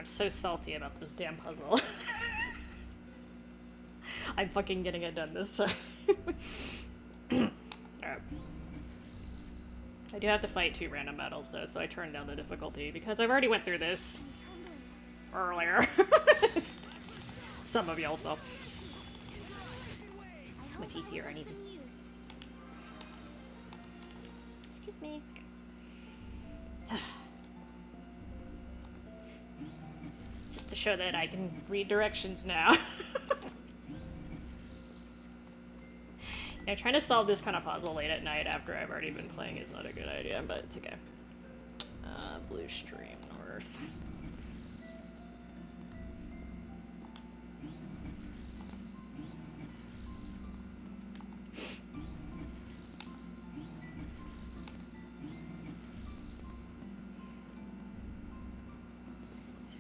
I'm so salty about this damn puzzle. I'm fucking getting it done this time. Alright. I do have to fight 2 random battles though, so I turned down the difficulty because I've already went through this earlier. Some of y'all saw. It's much easier and easy. Excuse me. Just to show that I can read directions now. Trying to solve this kind of puzzle late at night after I've already been playing is not a good idea, but it's okay. Blue Stream North.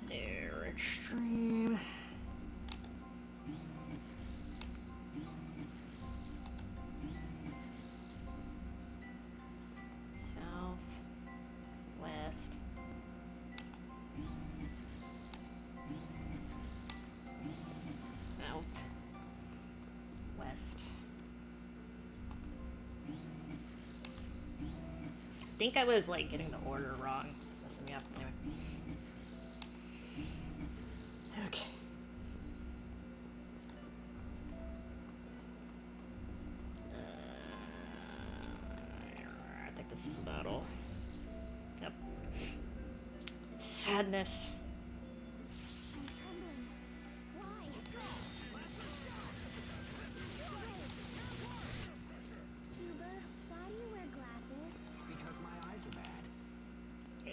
There, extreme. I think I was like getting the order wrong. It's messing me up. Anyway. Okay. I think this is a battle. Yep. Sadness.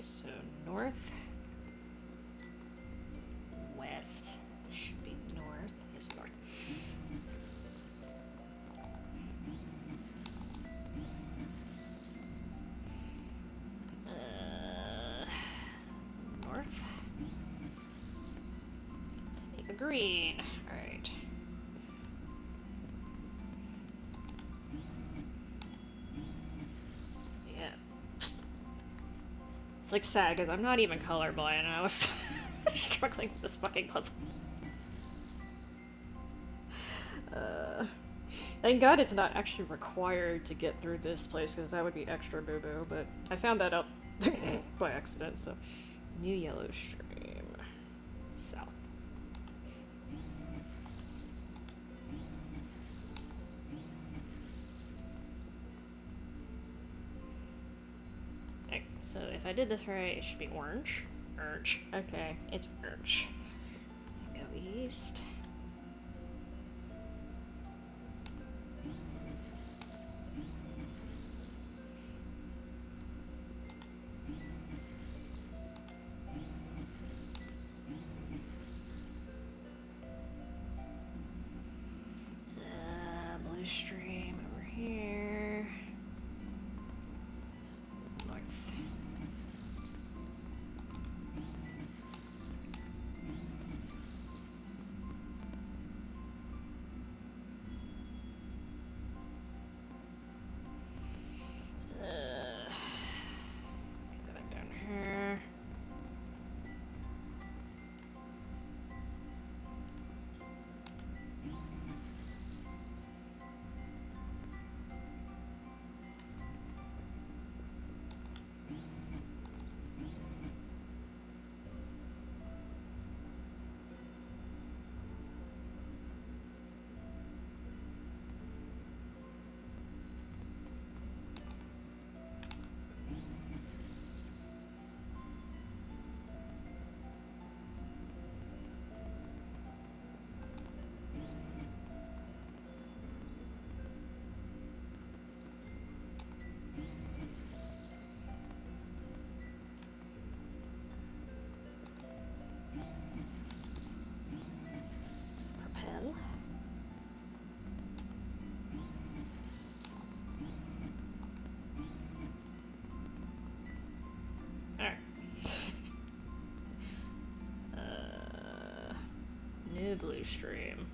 So north, west. This should be north. Yes, north. North. Let's make a green. All right. It's like sad because I'm not even colorblind and I was struggling with this fucking puzzle. Thank God it's not actually required to get through this place because that would be extra boo-boo, but I found that out by accident, so. New Yellow Stream. South. Okay, so if I did this right, it should be orange. Orange. Okay, it's orange. Go east. Blue Stream over here. North. Go back down here. Propel. Alright. New Blue Stream.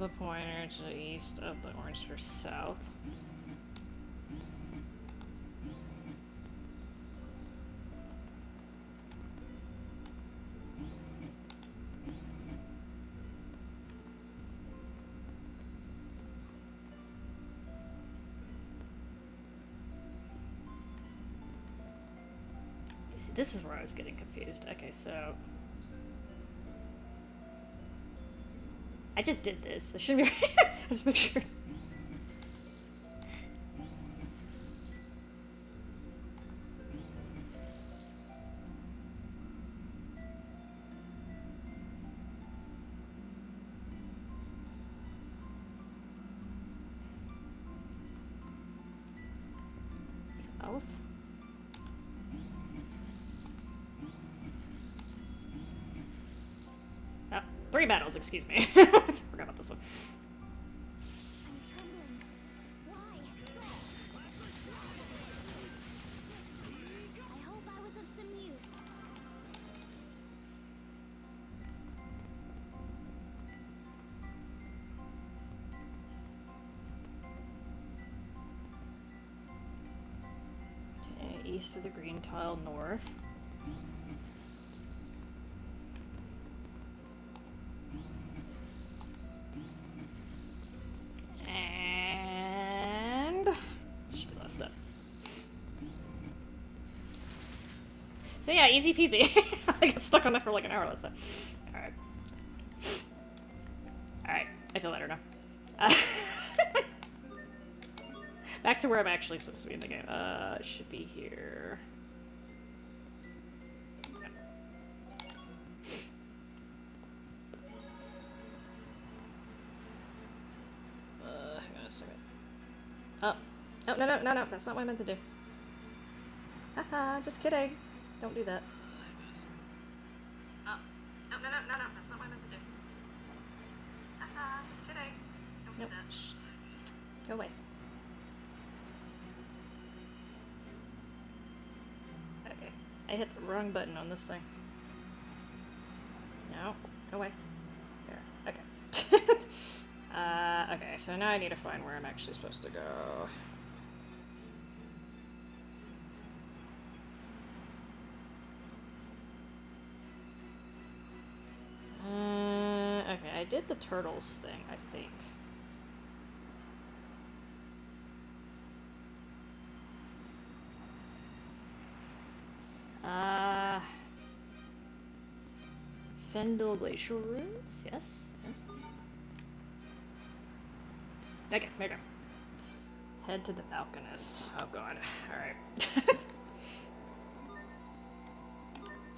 the pointer to the east of the orange or south. See, this is where I was getting confused. Okay, so I just did this. This shouldn't be right. Just make sure. South. Oh, 3 battles, excuse me. Forgot about this one. East of the green tile, north. And should be last step. So yeah, easy peasy. I got stuck on that for like an hour last time. Alright. Alright, I feel better now. Back to where I'm actually supposed to be in the game. It should be here. Hang on a second. Oh. Oh, no, that's not what I meant to do. Haha, just kidding. Don't do that. Oh. No, that's not what I meant to do. Haha, just kidding. Don't do that. Shh. Go away. I hit the wrong button on this thing. No, go away. There, okay. Okay, so now I need to find where I'm actually supposed to go. Okay, I did the turtles thing, I think. Fendel Glacial Ruins? Yes? Okay, there you go. Head to the Balconist. Oh god. Alright.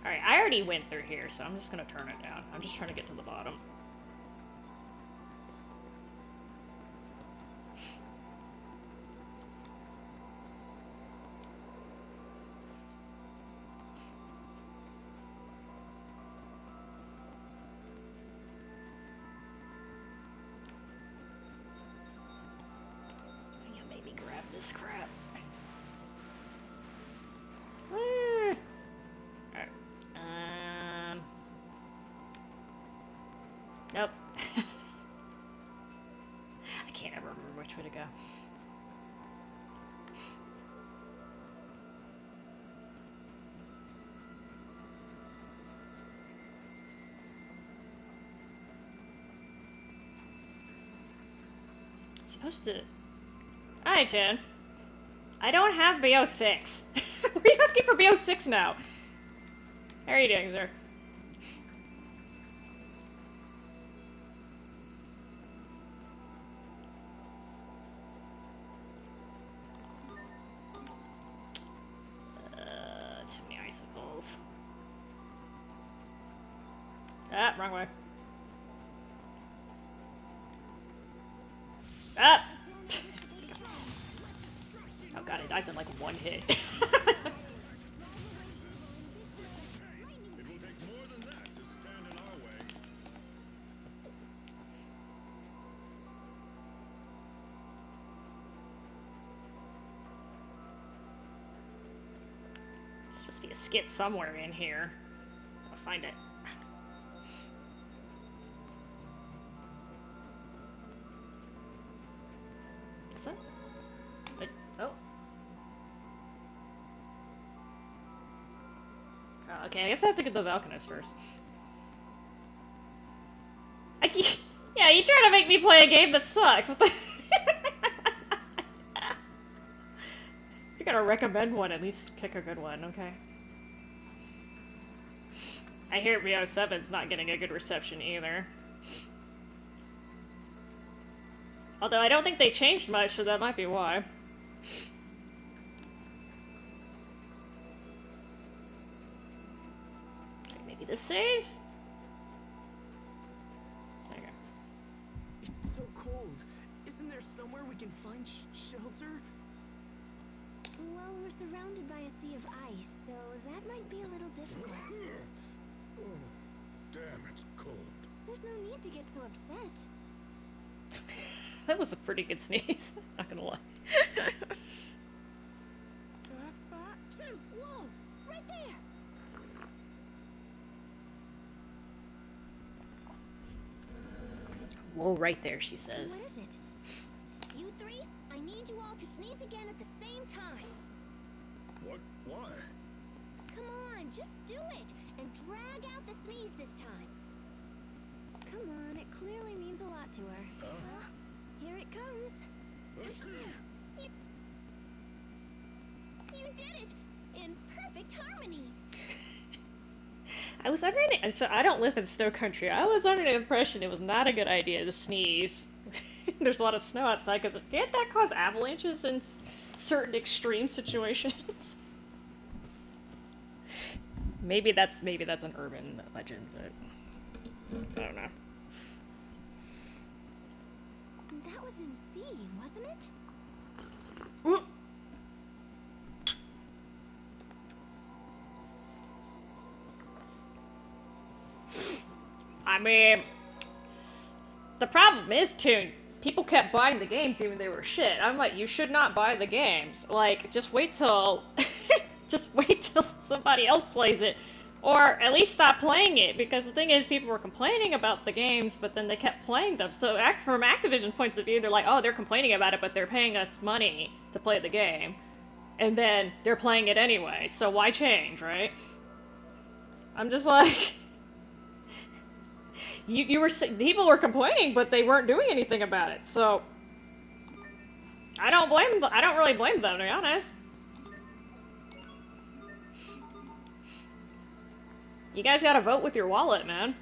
Alright, I already went through here, so I'm just gonna turn it down. I'm just trying to get to the bottom. This crap. Alright. Nope. I can't ever remember which way to go. It's supposed to... Hi, Chan. I don't have BO6. What are you asking for BO6 now? How are you doing, sir? Too many icicles. Ah, wrong way. Ah! Oh god, it dies in like one hit. There's supposed to be a skit somewhere in here. I'll find it. What's that? Wait, oh. Okay, I guess I have to get the Valkanist first. Yeah, you trying to make me play a game that sucks. What the You're gonna recommend one, at least pick a good one, okay? I hear RE07's not getting a good reception either. Although I don't think they changed much, so that might be why. Maybe the save? There you go. It's so cold. Isn't there somewhere we can find shelter? Well, we're surrounded by a sea of ice, so that might be a little difficult. Oh, damn, it's cold. There's no need to get so upset. That was a pretty good sneeze, not gonna lie. Whoa! Right there! Whoa, right there, she says. What is it? You three, I need you all to sneeze again at the same time. What? Why? Come on, just do it, and drag out the sneeze this time. Come on, it clearly means a lot to her. Well, here it comes. You did it! In perfect harmony! I was under the... So I don't live in snow country. I was under the impression it was not a good idea to sneeze. There's a lot of snow outside, because can't that cause avalanches in certain extreme situations? Maybe that's an urban legend, but I don't know. That was insane, wasn't it? Ooh. I mean, the problem is, too, people kept buying the games even they were shit. I'm like, you should not buy the games. Like, just wait till... just wait till somebody else plays it. Or at least stop playing it, because the thing is, people were complaining about the games, but then they kept playing them. So from Activision points of view, they're like, oh, they're complaining about it, but they're paying us money to play the game. And then they're playing it anyway, so why change, right? I'm just like... people were complaining, but they weren't doing anything about it, so... I don't really blame them, to be honest. You guys gotta vote with your wallet, man.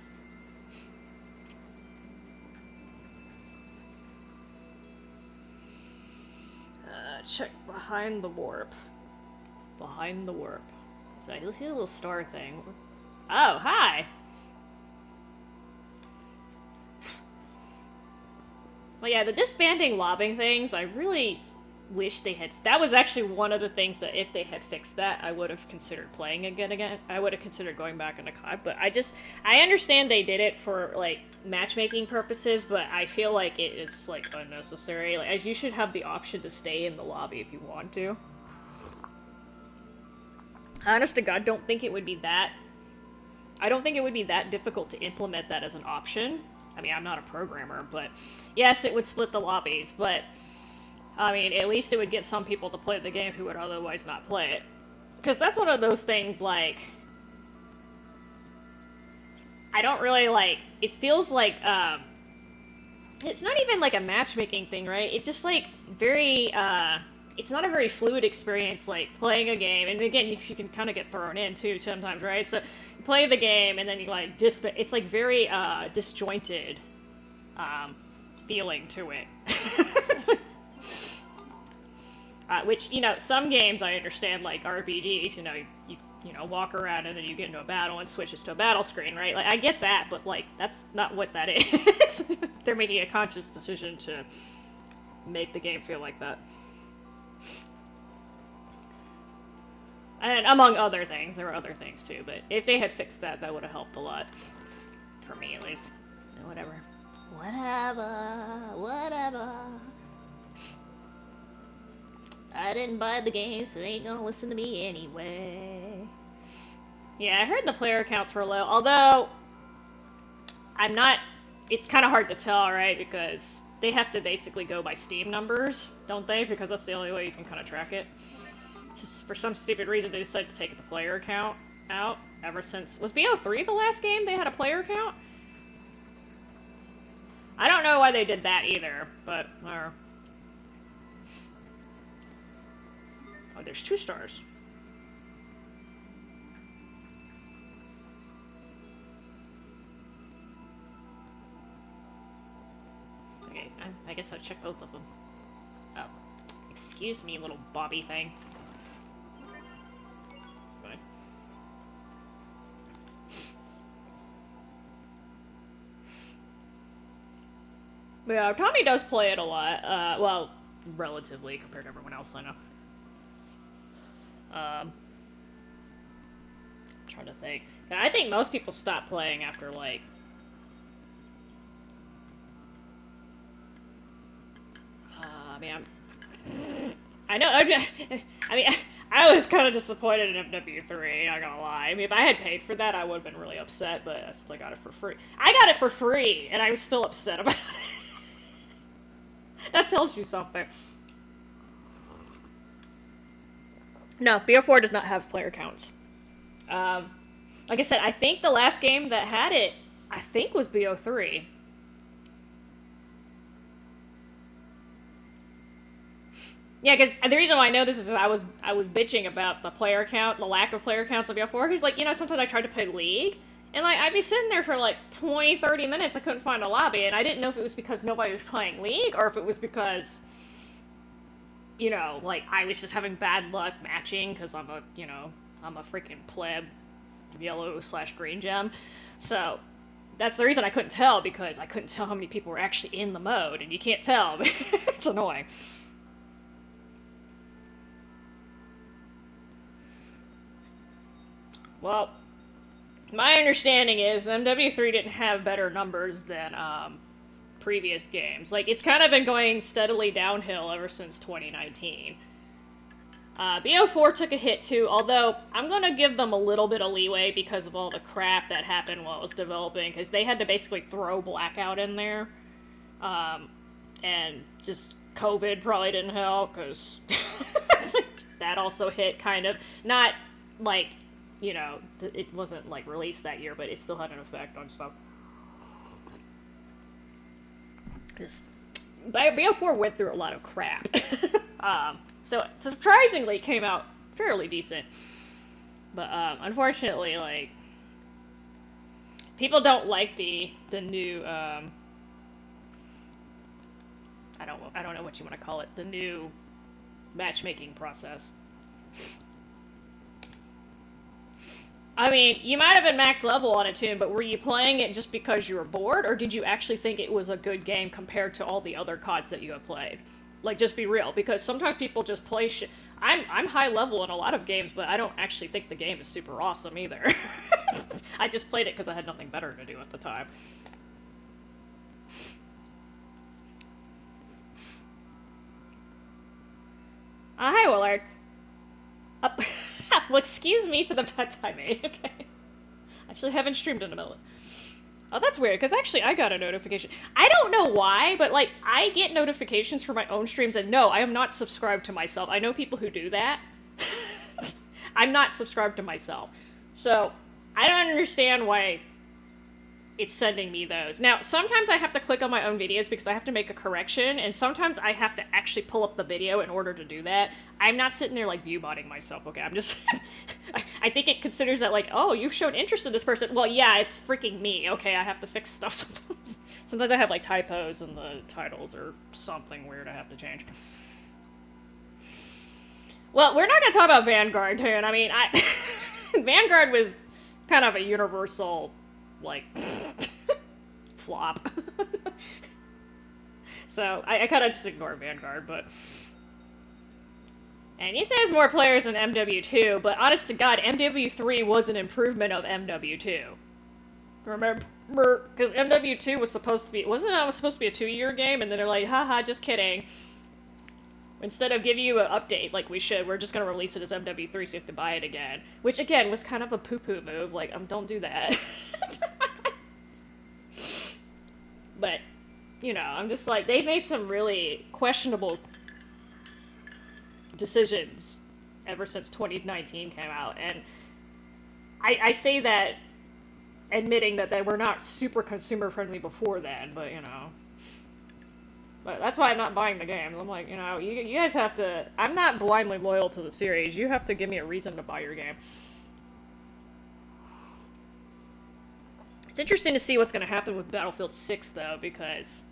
Check behind the warp. Behind the warp. So you'll see a little star thing. Oh, hi! Well, yeah, the disbanding lobbing things, I really wish they had... That was actually one of the things that if they had fixed that, I would have considered playing again. I would have considered going back into COD, but I understand they did it for, like, matchmaking purposes, but I feel like it is, like, unnecessary. Like, you should have the option to stay in the lobby if you want to. Honest to God, don't think it would be that... I don't think it would be that difficult to implement that as an option. I mean, I'm not a programmer, but... Yes, it would split the lobbies, but... I mean, at least it would get some people to play the game who would otherwise not play it. Because that's one of those things, like... I don't really, like... It feels like, it's not even, like, a matchmaking thing, right? It's just, like, very, it's not a very fluid experience, like, playing a game. And again, you can kind of get thrown in, too, sometimes, right? So, you play the game, and then you, like, it's, like, very, disjointed, feeling to it. Which, you know, some games I understand, like RPGs, you know, you know, walk around and then you get into a battle and switches to a battle screen, right? Like, I get that, but, like, that's not what that is. They're making a conscious decision to make the game feel like that. And among other things, there were other things too, but if they had fixed that, that would have helped a lot. For me, at least. Whatever. Whatever. I didn't buy the game, so they ain't gonna listen to me anyway. Yeah, I heard the player counts were low, although I'm not it's kind of hard to tell, right? Because they have to basically go by Steam numbers, don't they? Because that's the only way you can kind of track it. Just for some stupid reason, they decided to take the player count out ever since... Was BO3 the last game they had a player count? I don't know why they did that either, but... Oh, there's 2 stars. Okay, I guess I'll check both of them. Oh. Excuse me, little Bobby thing. Fine. Yeah, Tommy does play it a lot. Well, relatively compared to everyone else I know. I'm trying to think. I think most people stop playing after, like... I know, I mean, I was kind of disappointed in MW3, not gonna lie. I mean, if I had paid for that, I would have been really upset, but since I got it for free. I got it for free, and I was still upset about it. That tells you something. No, BO4 does not have player counts. Like I said, I think the last game that had it, I think was BO3. Yeah, because the reason why I know this is I was bitching about the player count, the lack of player counts of BO4, because, like, you know, sometimes I tried to play League, and, like, I'd be sitting there for, like, 20, 30 minutes, I couldn't find a lobby, and I didn't know if it was because nobody was playing League, or if it was because, you know, like, I was just having bad luck matching, because I'm a, you know, I'm a freaking pleb, yellow/green gem, so... That's the reason I couldn't tell, because I couldn't tell how many people were actually in the mode, and you can't tell. It's annoying. Well, my understanding is MW3 didn't have better numbers than previous games. Like, it's kind of been going steadily downhill ever since 2019. BO4 took a hit too, although I'm going to give them a little bit of leeway because of all the crap that happened while it was developing, because they had to basically throw Blackout in there. And just COVID probably didn't help, because that also hit kind of. Not, like, you know, it wasn't, like, released that year, but it still had an effect on stuff. BO4 went through a lot of crap. So it surprisingly came out fairly decent. But, unfortunately, like, people don't like the new, I don't know what you want to call it, the new matchmaking process. I mean, you might have been max level on it too, but were you playing it just because you were bored, or did you actually think it was a good game compared to all the other CODs that you have played? Like, just be real, because sometimes people just play shit. I'm high level in a lot of games, but I don't actually think the game is super awesome either. I just played it because I had nothing better to do at the time. Hi, Willard. Well, excuse me for the bad time, okay? Actually, haven't streamed in a minute. Oh, that's weird, because actually I got a notification. I don't know why, but, like, I get notifications for my own streams, and no, I am not subscribed to myself. I know people who do that. I'm not subscribed to myself. So, I don't understand why it's sending me those. Now, sometimes I have to click on my own videos because I have to make a correction, and sometimes I have to actually pull up the video in order to do that. I'm not sitting there, like, view-botting myself, okay? I'm just... I think it considers that, like, oh, you've shown interest in this person. Well, yeah, it's freaking me, okay? I have to fix stuff sometimes. Sometimes I have, like, typos in the titles or something weird I have to change. Well, we're not gonna talk about Vanguard, dude. I mean, Vanguard was kind of a universal, like, flop. So, I kind of just ignore Vanguard, but... And you say there's more players than MW2, but honest to God, MW3 was an improvement of MW2. Remember? Because MW2 was supposed to be... Wasn't it supposed to be a 2-year game? And then they're like, haha, just kidding. Instead of giving you an update like we should, we're just going to release it as MW3 so you have to buy it again. Which, again, was kind of a poo-poo move. Like, don't do that. But, you know, I'm just like, they've made some really questionable decisions ever since 2019 came out, and I say that admitting that they were not super consumer friendly before then, but, you know. But that's why I'm not buying the game. I'm like, you know, you guys have to... I'm not blindly loyal to the series. You have to give me a reason to buy your game. It's interesting to see what's going to happen with Battlefield 6, though, because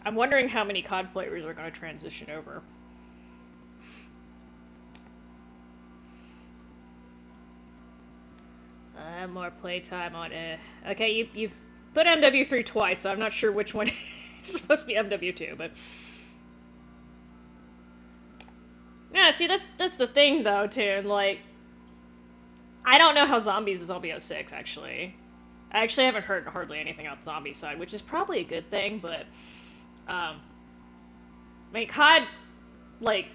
I'm wondering how many COD players are going to transition over. More playtime on it. Okay, you put MW3 twice, so I'm not sure which one is supposed to be MW2, but... Yeah, see, that's the thing, though, too. Like, I don't know how Zombies is LBO6, actually. I actually haven't heard hardly anything on the zombie side, which is probably a good thing, but... I mean, COD, like...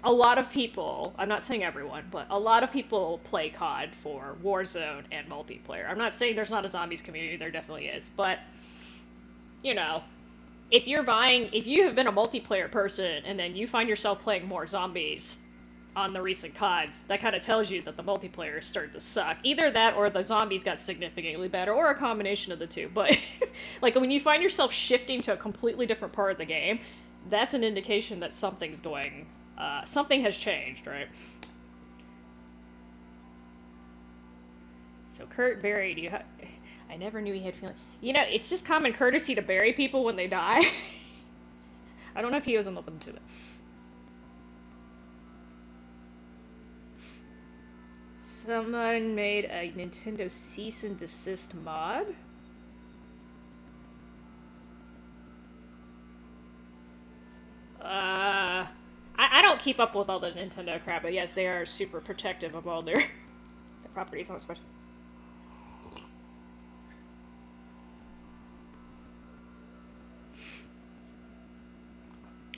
A lot of people, I'm not saying everyone, but a lot of people play COD for Warzone and multiplayer. I'm not saying there's not a zombies community, there definitely is, but, you know, if you have been a multiplayer person and then you find yourself playing more zombies on the recent CODs, that kind of tells you that the multiplayer started to suck. Either that or the zombies got significantly better, or a combination of the two, but, like, when you find yourself shifting to a completely different part of the game, that's an indication that something's going... something has changed, right? So Kurt buried you. I never knew he had feelings. You know, it's just common courtesy to bury people when they die. I don't know if he was in love with them too, but... Someone made a Nintendo cease and desist mod? I don't keep up with all the Nintendo crap, but yes, they are super protective of all their properties, especially.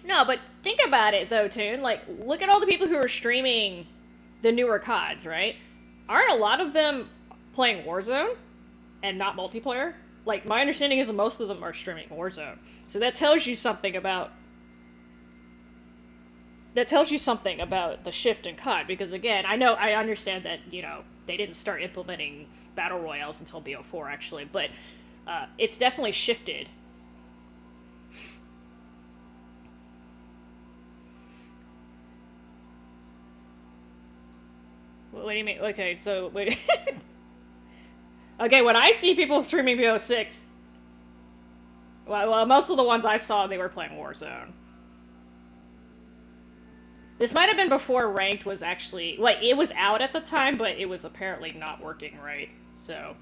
No, but think about it, though, Toon. Like, look at all the people who are streaming the newer CODs, right? Aren't a lot of them playing Warzone and not multiplayer? Like, my understanding is that most of them are streaming Warzone. So that tells you something about... That tells you something about the shift in COD, because again, I understand that, you know, they didn't start implementing Battle Royales until BO4, actually, but it's definitely shifted. What do you mean? Okay, so, wait. Okay, when I see people streaming BO6, well, most of the ones I saw, they were playing Warzone. This might have been before Ranked was actually... Like, it was out at the time, but it was apparently not working right, so...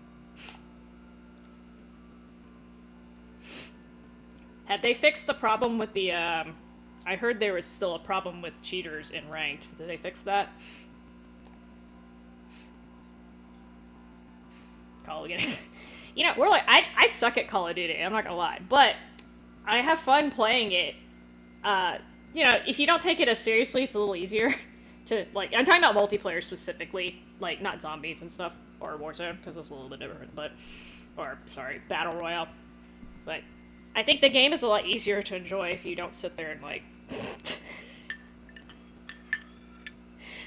Had they fixed the problem with the, I heard there was still a problem with cheaters in Ranked. Did they fix that? Call of Duty. You know, we're like... I suck at Call of Duty, I'm not gonna lie. But, I have fun playing it. You know, if you don't take it as seriously, it's a little easier to, like, I'm talking about multiplayer specifically, like, not zombies and stuff, or Warzone, because it's a little bit different, but, or, sorry, Battle Royale, but I think the game is a lot easier to enjoy if you don't sit there and, like,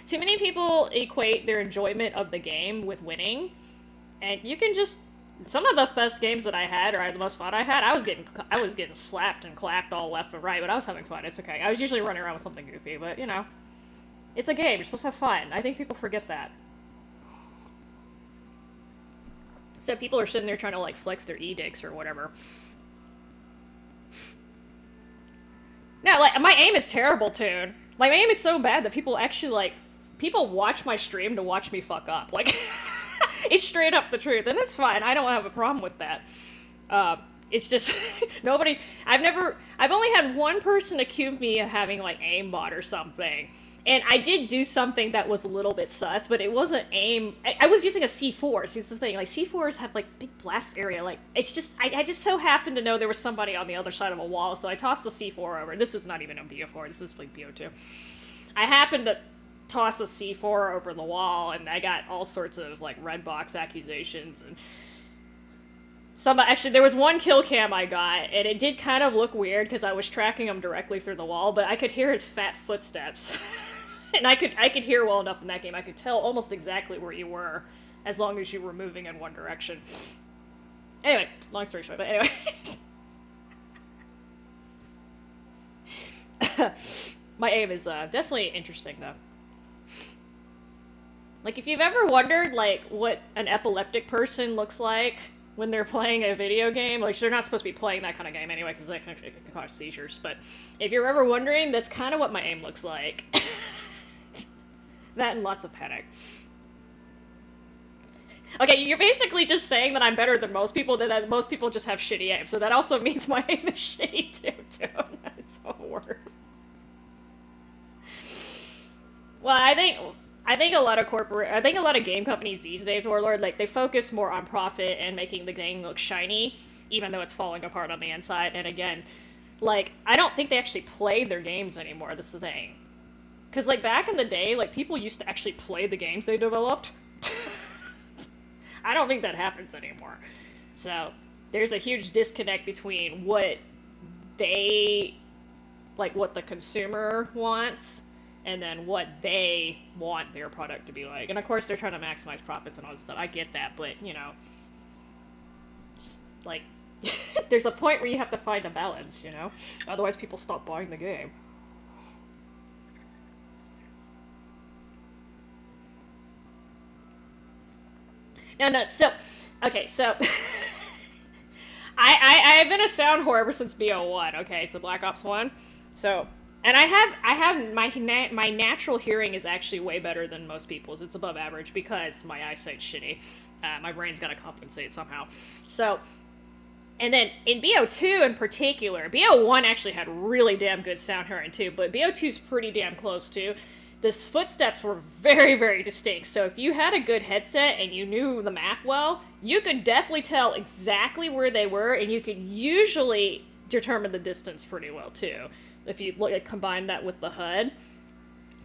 too many people equate their enjoyment of the game with winning, and you can just... Some of the best games that I had, or the most fun I had, I was getting slapped and clapped all left and right, but I was having fun. It's okay. I was usually running around with something goofy, but, you know. It's a game. You're supposed to have fun. I think people forget that. So people are sitting there trying to, like, flex their edicts or whatever. No, like, my aim is terrible, Toon. Like, my aim is so bad that people actually, like... People watch my stream to watch me fuck up. Like... It's straight up the truth, and it's fine. I don't have a problem with that. It's just, nobody... I've only had one person accuse me of having, like, aimbot or something. And I did do something that was a little bit sus, but it wasn't aim... I was using a C4, see, it's the thing. Like, C4s have, like, big blast area. Like, it's just... I just so happened to know there was somebody on the other side of a wall, so I tossed the C4 over. This was not even a BO4, this was, like, BO2. I happened to toss a C4 over the wall, and I got all sorts of, like, red box accusations, and Actually, there was one kill cam I got, and it did kind of look weird because I was tracking him directly through the wall, but I could hear his fat footsteps. And I could hear well enough in that game. I could tell almost exactly where you were, as long as you were moving in one direction. Anyway, long story short, but anyway. My aim is definitely interesting, though. Like, if you've ever wondered, like, what an epileptic person looks like when they're playing a video game, like, they're not supposed to be playing that kind of game anyway, because that can cause seizures, but if you're ever wondering, that's kind of what my aim looks like. That and lots of panic. Okay, you're basically just saying that I'm better than most people, that most people just have shitty aim, so that also means my aim is shitty too, That's how it works. Well, I think a lot of game companies these days, Warlord, like, they focus more on profit and making the game look shiny, even though it's falling apart on the inside. And again, like, I don't think they actually play their games anymore. That's the thing. Because, like, back in the day, like, people used to actually play the games they developed. I don't think that happens anymore. So, there's a huge disconnect between what the consumer wants, and then what they want their product to be like. And of course, they're trying to maximize profits and all this stuff. I get that, but, you know, just, like, there's a point where you have to find a balance, you know? Otherwise, people stop buying the game. No, so, okay, so, I've been a sound whore ever since BO1, okay, so Black Ops 1, so, and I have, my natural hearing is actually way better than most people's. It's above average because my eyesight's shitty. My brain's gotta compensate somehow. So, and then in BO2 in particular, BO1 actually had really damn good sound hearing too, but BO2's pretty damn close too. The footsteps were very, very distinct, so if you had a good headset and you knew the map well, you could definitely tell exactly where they were, and you could usually determine the distance pretty well too, if you combine that with the HUD.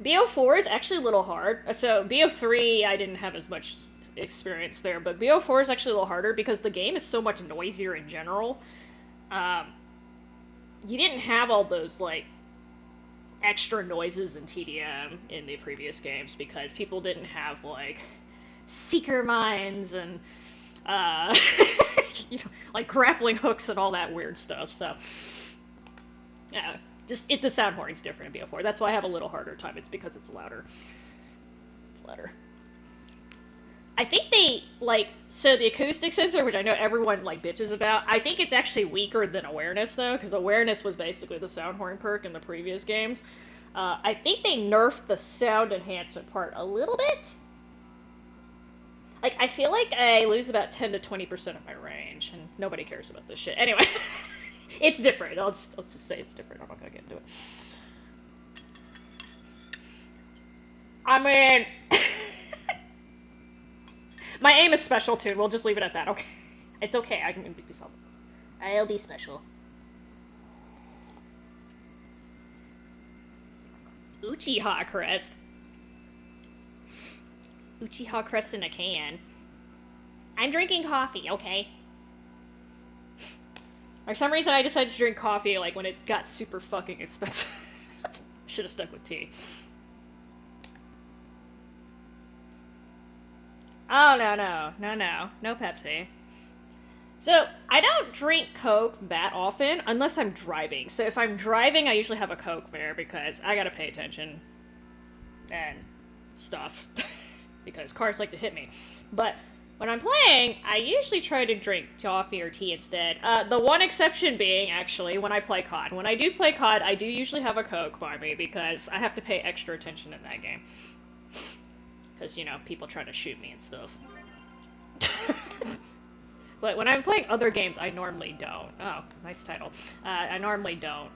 BO4 is actually a little hard. So BO3, I didn't have as much experience there, but BO4 is actually a little harder because the game is so much noisier in general. You didn't have all those, like, extra noises in TDM in the previous games because people didn't have, like, seeker mines and, you know, like, grappling hooks and all that weird stuff, so, yeah. The sound horning's different in BO4. That's why I have a little harder time. It's because it's louder. It's louder. I think they, like, so the acoustic sensor, which I know everyone, like, bitches about, I think it's actually weaker than awareness, though, because awareness was basically the sound horn perk in the previous games. I think they nerfed the sound enhancement part a little bit. Like, I feel like I lose about 10 to 20% of my range, and nobody cares about this shit. Anyway. It's different. Let's just say it's different. I'm not gonna get into it. I mean, my aim is special too. We'll just leave it at that. Okay, it's okay. I can be myself. I'll be special. Uchiha crest. Uchiha crest in a can. I'm drinking coffee. Okay. For some reason, I decided to drink coffee, like, when it got super fucking expensive. Should've stuck with tea. Oh, no Pepsi. So, I don't drink Coke that often, unless I'm driving. So if I'm driving, I usually have a Coke there, because I gotta pay attention. And stuff. Because cars like to hit me. But when I'm playing, I usually try to drink coffee or tea instead. The one exception being, actually, when I play COD. When I do play COD, I do usually have a Coke by me, because I have to pay extra attention in that game. Because, you know, people try to shoot me and stuff. But when I'm playing other games, I normally don't. Oh, nice title. I normally don't,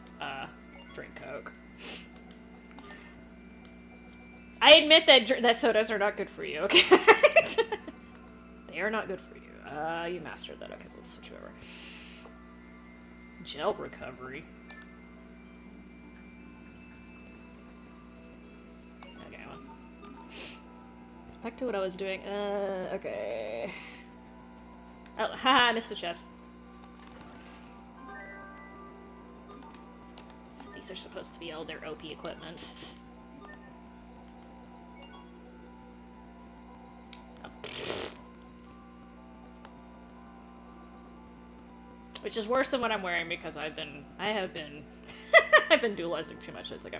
drink Coke. I admit that sodas are not good for you, okay? They are not good for you. You mastered that. Okay, so let's switch over. Gel recovery. Okay, well. Back to what I was doing. Okay. Oh, haha, I missed the chest. So these are supposed to be all their OP equipment. Which is worse than what I'm wearing because I have been I've been dualizing too much. It's like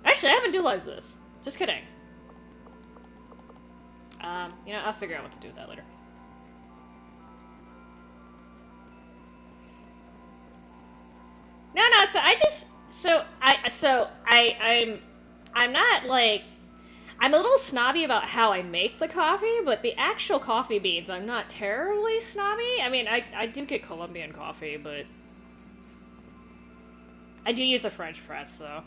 actually, I haven't dualized this. Just kidding. You know, I'll figure out what to do with that later. No, I'm not like, I'm a little snobby about how I make the coffee, but the actual coffee beans, I'm not terribly snobby. I mean, I do get Colombian coffee, but I do use a French press, though.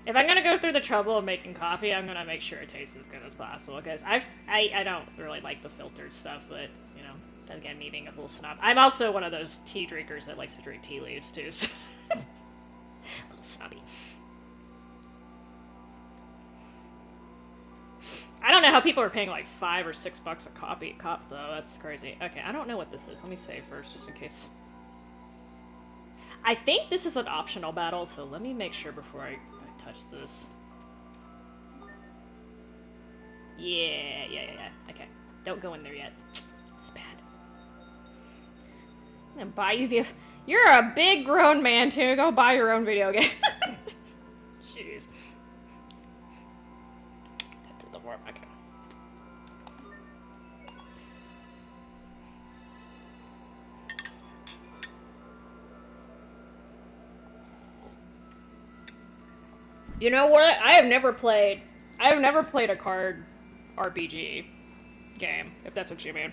If I'm gonna go through the trouble of making coffee, I'm gonna make sure it tastes as good as possible, because I don't really like the filtered stuff, but, you know, again, me being a little snob. I'm also one of those tea drinkers that likes to drink tea leaves, too, so... a little snobby. I don't know how people are paying like $5 or $6 a cup though. That's crazy. Okay, I don't know what this is. Let me save first, just in case. I think this is an optional battle, so let me make sure before I touch this. Yeah. Okay, don't go in there yet. It's bad. I'm gonna buy you the... You're a big grown man too. Go buy your own video game. Jeez. Head to the warp. Okay. You know what? I have never played a card RPG game, if that's what you mean.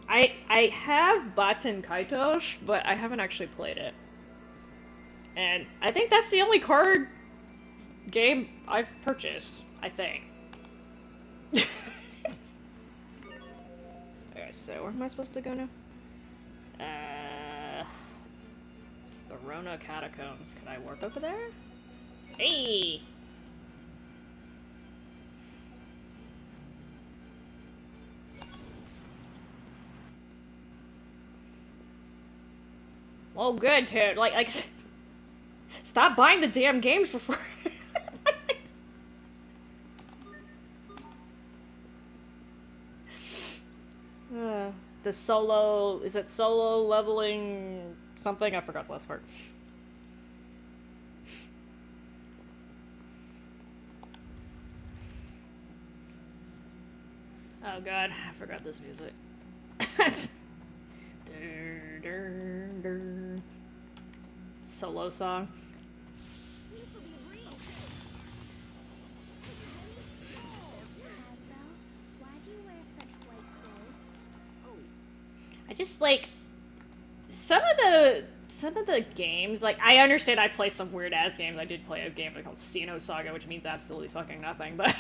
I have Baten Kaitos, but I haven't actually played it. And I think that's the only card game I've purchased, I think. Okay, so where am I supposed to go now? Verona Catacombs. Can I warp over there? Hey! Oh, good, dude. Like, stop buying the damn games before. The solo, is it solo leveling something? I forgot the last part. Oh god, I forgot this music. Solo song. I just like some of the games, like I understand I play some weird ass games. I did play a game called Xeno Saga, which means absolutely fucking nothing, but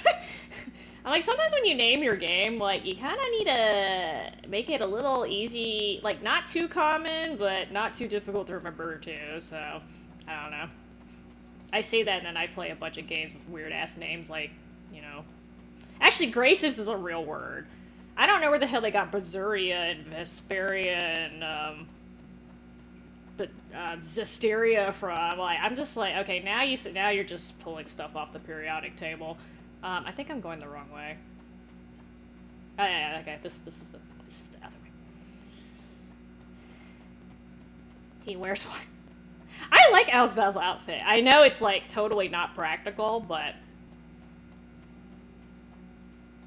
I'm like, sometimes when you name your game, like you kinda need to make it a little easy, like not too common, but not too difficult to remember too, so I don't know. I say that and then I play a bunch of games with weird ass names, like, you know. Actually, Graces is a real word. I don't know where the hell they got Brazuria and Vesperia and, Zestiria from. Like, I'm just like, okay, now you're just pulling stuff off the periodic table. I think I'm going the wrong way. Oh yeah, okay, this is the other way. He wears one. I like Alzbal's outfit. I know it's like totally not practical, but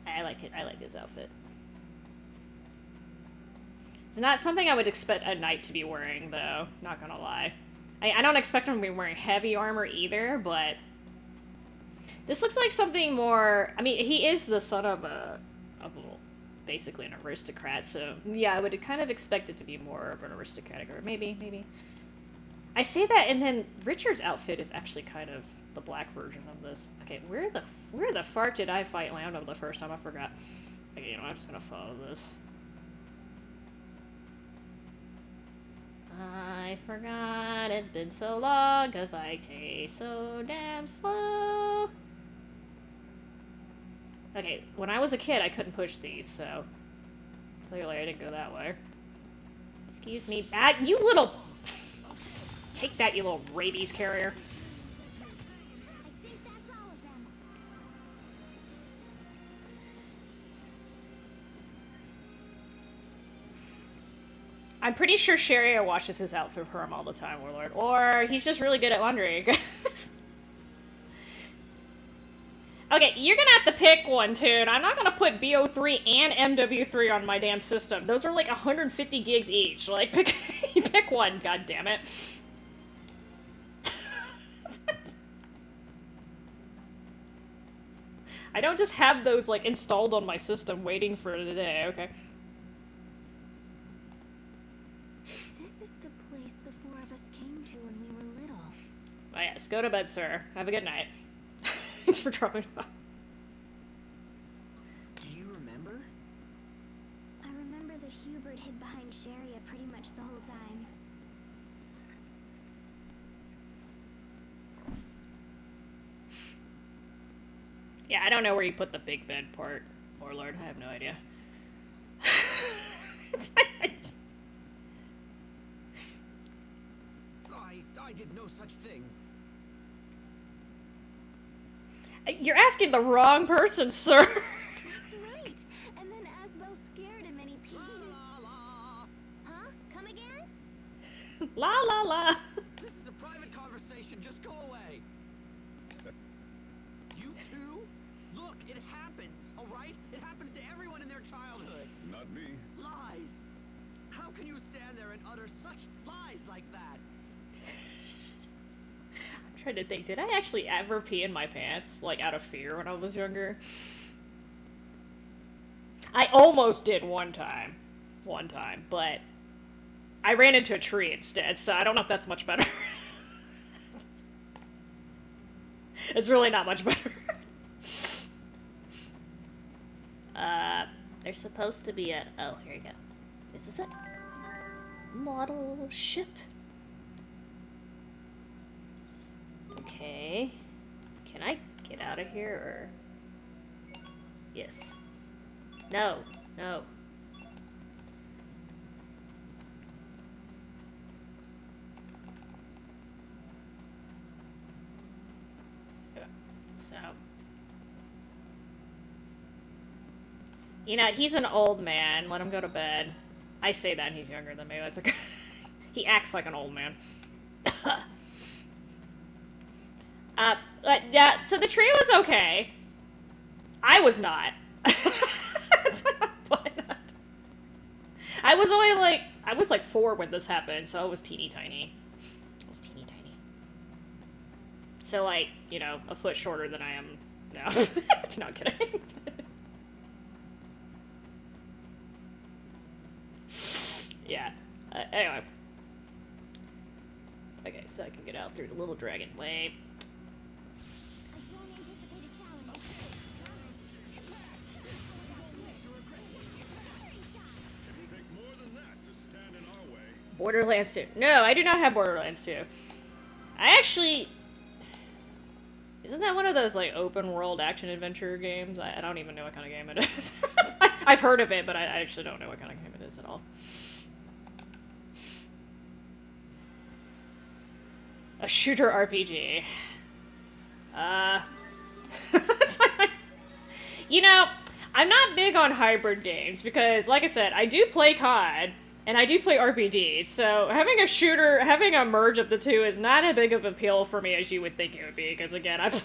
I like it. I like his outfit. It's not something I would expect a knight to be wearing, though. Not gonna lie. I don't expect him to be wearing heavy armor either, but this looks like something more. I mean, he is the son of basically an aristocrat, so yeah, I would kind of expect it to be more of an aristocratic, or maybe. I say that, and then Richard's outfit is actually kind of the black version of this. Okay, where the fuck did I fight Lando the first time? I forgot. Okay, you know, I'm just gonna follow this. I forgot it's been so long because I taste so damn slow. Okay, when I was a kid, I couldn't push these, so clearly I didn't go that way. Excuse me. You little... Take that, you little rabies carrier. I think that's all of them. I'm pretty sure Sherry washes his outfit for him all the time, Warlord. Or he's just really good at laundry. Okay, you're gonna have to pick one, dude. I'm not gonna put BO3 and MW3 on my damn system. Those are like 150 gigs each. Like, pick one, god damn it. I don't just have those, like, installed on my system waiting for the day, okay? This is the place the four of us came to when we were little. Oh yes, go to bed, sir. Have a good night. Thanks for dropping by. Do you remember? I remember that Hubert hid behind Sharia pretty much the whole time. Yeah, I don't know where you put the big bed part, Warlord. I have no idea. I did no such thing. You're asking the wrong person, sir. Right! And then Asbel scared him and he peed. Huh? Come again? La la la. This is a private conversation. Just go away. You too? Look, it happens, all right? It happens to everyone in their childhood. Not me. Lies. How can you stand there and utter such lies like that? I'm trying to think, did I actually ever pee in my pants, like, out of fear when I was younger? I almost did one time, but I ran into a tree instead, so I don't know if that's much better. It's really not much better. There's supposed to be a... Oh, here you go. Is this it? Model ship. Okay. Can I get out of here, or... Yes. No. No. So... You know, he's an old man. Let him go to bed. I say that and he's younger than me. That's okay. He acts like an old man. But yeah, so the tree was okay. I was not. I was only like, I was like 4 when this happened, so I was teeny tiny. I was teeny tiny. So like, you know, a foot shorter than I am now. Not kidding. Yeah. Anyway. Okay, so I can get out through the little dragon way. I don't anticipate a challenge. It will take more than that to stand in our way. Borderlands 2. No, I do not have Borderlands 2. I actually... Isn't that one of those, like, open world action-adventure games? I don't even know what kind of game it is. I've heard of it, but I actually don't know what kind of game it is at all. A shooter RPG. You know, I'm not big on hybrid games because, like I said, I do play COD and I do play RPGs. So having a shooter, having a merge of the two is not as big of an appeal for me as you would think it would be. Because again, I've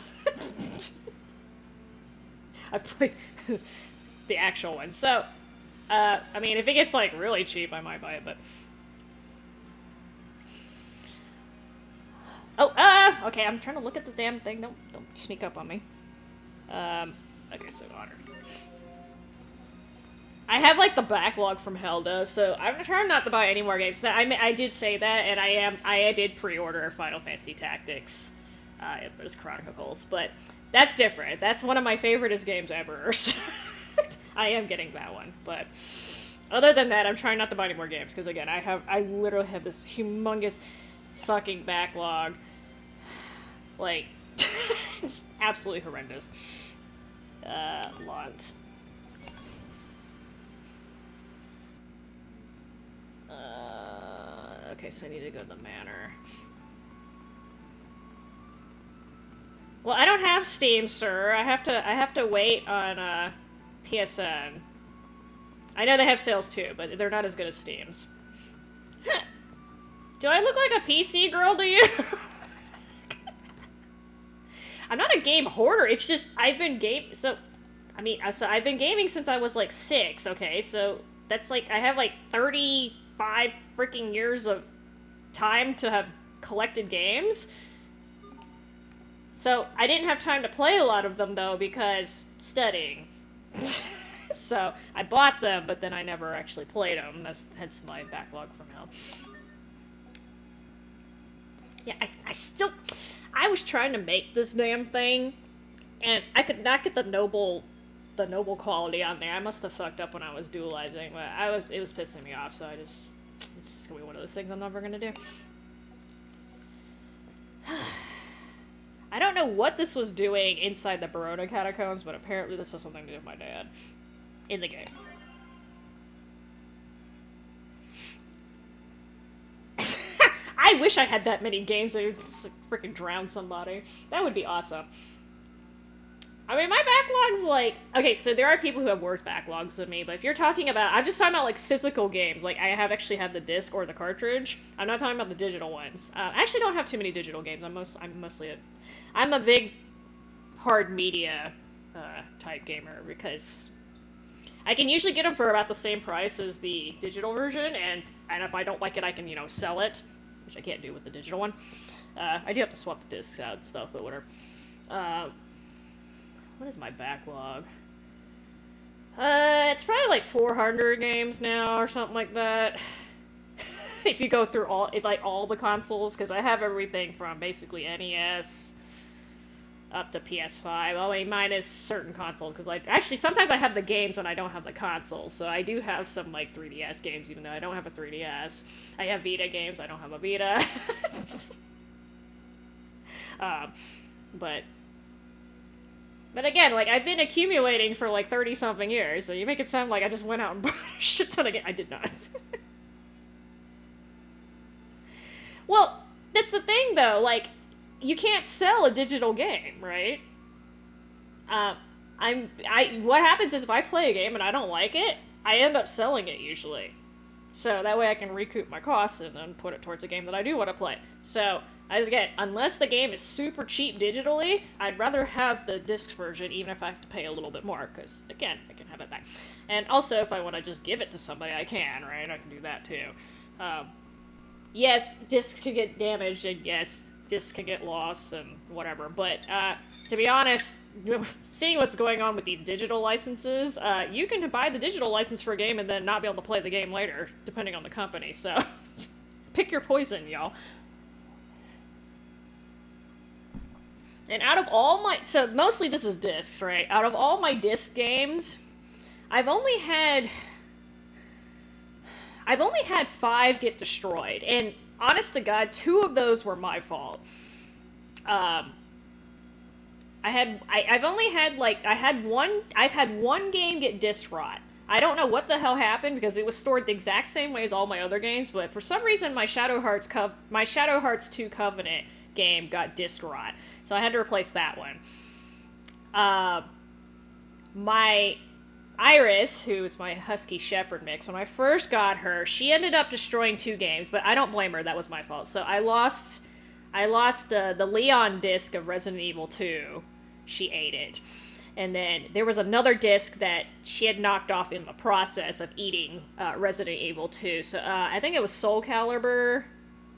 played the actual one. So, I mean, if it gets like really cheap, I might buy it. But okay, I'm trying to look at the damn thing. Don't sneak up on me. Okay, so honor. I have like the backlog from Helda, so I'm trying not to buy any more games. I did say that, and I did pre-order Final Fantasy Tactics. It was Chronicles, but that's different. That's one of my favoriteest games ever. So I am getting that one, but Other than that, I'm trying not to buy any more games, because again, I literally have this humongous fucking backlog. Like, it's absolutely horrendous. Lot. Okay, so I need to go to the manor. Well, I don't have Steam, sir. I have to wait on PSN. I know they have sales too, but they're not as good as Steam's. Do I look like a PC girl to you? I'm not a game hoarder. It's just I've been so I've been gaming since I was like 6. Okay, so that's like I have like 35 freaking years of time to have collected games. So I didn't have time to play a lot of them though because studying. So I bought them, but then I never actually played them. That's hence my backlog from hell. Yeah, I was trying to make this damn thing, and I could not get the noble quality on there. I must have fucked up when I was dualizing, but it was pissing me off. So it's just gonna be one of those things I'm never gonna do. I don't know what this was doing inside the Barona catacombs, but apparently this has something to do with my dad. In the game. I wish I had that many games that would freaking drown somebody. That would be awesome. I mean, my backlog's like... Okay, so there are people who have worse backlogs than me, but if you're talking about... I'm just talking about, like, physical games. Like, I actually have the disc or the cartridge. I'm not talking about the digital ones. I actually don't have too many digital games. I'm a big hard media type gamer, because I can usually get them for about the same price as the digital version, and if I don't like it, I can, sell it, which I can't do with the digital one. I do have to swap the discs out and stuff, but whatever. What is my backlog? It's probably like 400 games now, or something like that. If you go through all the consoles, because I have everything from basically NES up to PS5. Oh, wait, minus certain consoles, because actually sometimes I have the games when I don't have the consoles. So I do have some 3DS games, even though I don't have a 3DS. I have Vita games. I don't have a Vita. But again, I've been accumulating for 30-something years, so you make it sound like I just went out and bought a shit ton of games. I did not. Well, that's the thing, though. You can't sell a digital game, right? What happens is if I play a game and I don't like it, I end up selling it usually. So that way I can recoup my costs and then put it towards a game that I do want to play. So, again, unless the game is super cheap digitally, I'd rather have the disc version, even if I have to pay a little bit more, because, again, I can have it back. And also, if I want to just give it to somebody, I can, right? I can do that, too. Yes, discs can get damaged, and yes, discs can get lost, and whatever, but, to be honest, seeing what's going on with these digital licenses, you can buy the digital license for a game and then not be able to play the game later, depending on the company, so pick your poison, y'all. And out of all so mostly this is discs, right? Out of all my disc games, I've only had 5 get destroyed, and honest to God, 2 of those were my fault. I've had one game get disc rot. I don't know what the hell happened, because it was stored the exact same way as all my other games, but for some reason my Shadow Hearts 2 Covenant game got disc rot. So I had to replace that one. My Iris, who is my Husky Shepherd mix, when I first got her, she ended up destroying 2 games, but I don't blame her, that was my fault. So I lost the Leon disc of Resident Evil 2. She ate it. And then there was another disc that she had knocked off in the process of eating Resident Evil 2. So I think it was Soul Calibur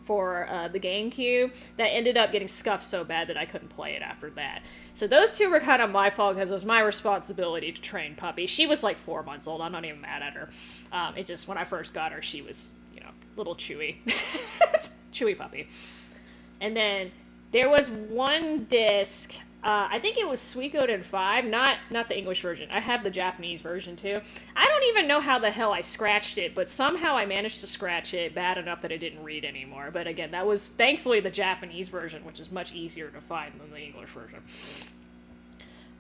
for the GameCube that ended up getting scuffed so bad that I couldn't play it after that. So those 2 were kind of my fault, because it was my responsibility to train Puppy. She was 4 months old. I'm not even mad at her. It just, when I first got her, she was, little chewy. Chewy puppy. And then there was one disc I think it was Suikoden 5, not the English version. I have the Japanese version too. I don't even know how the hell I scratched it, but somehow I managed to scratch it bad enough that it didn't read anymore. But again, that was thankfully the Japanese version, which is much easier to find than the English version.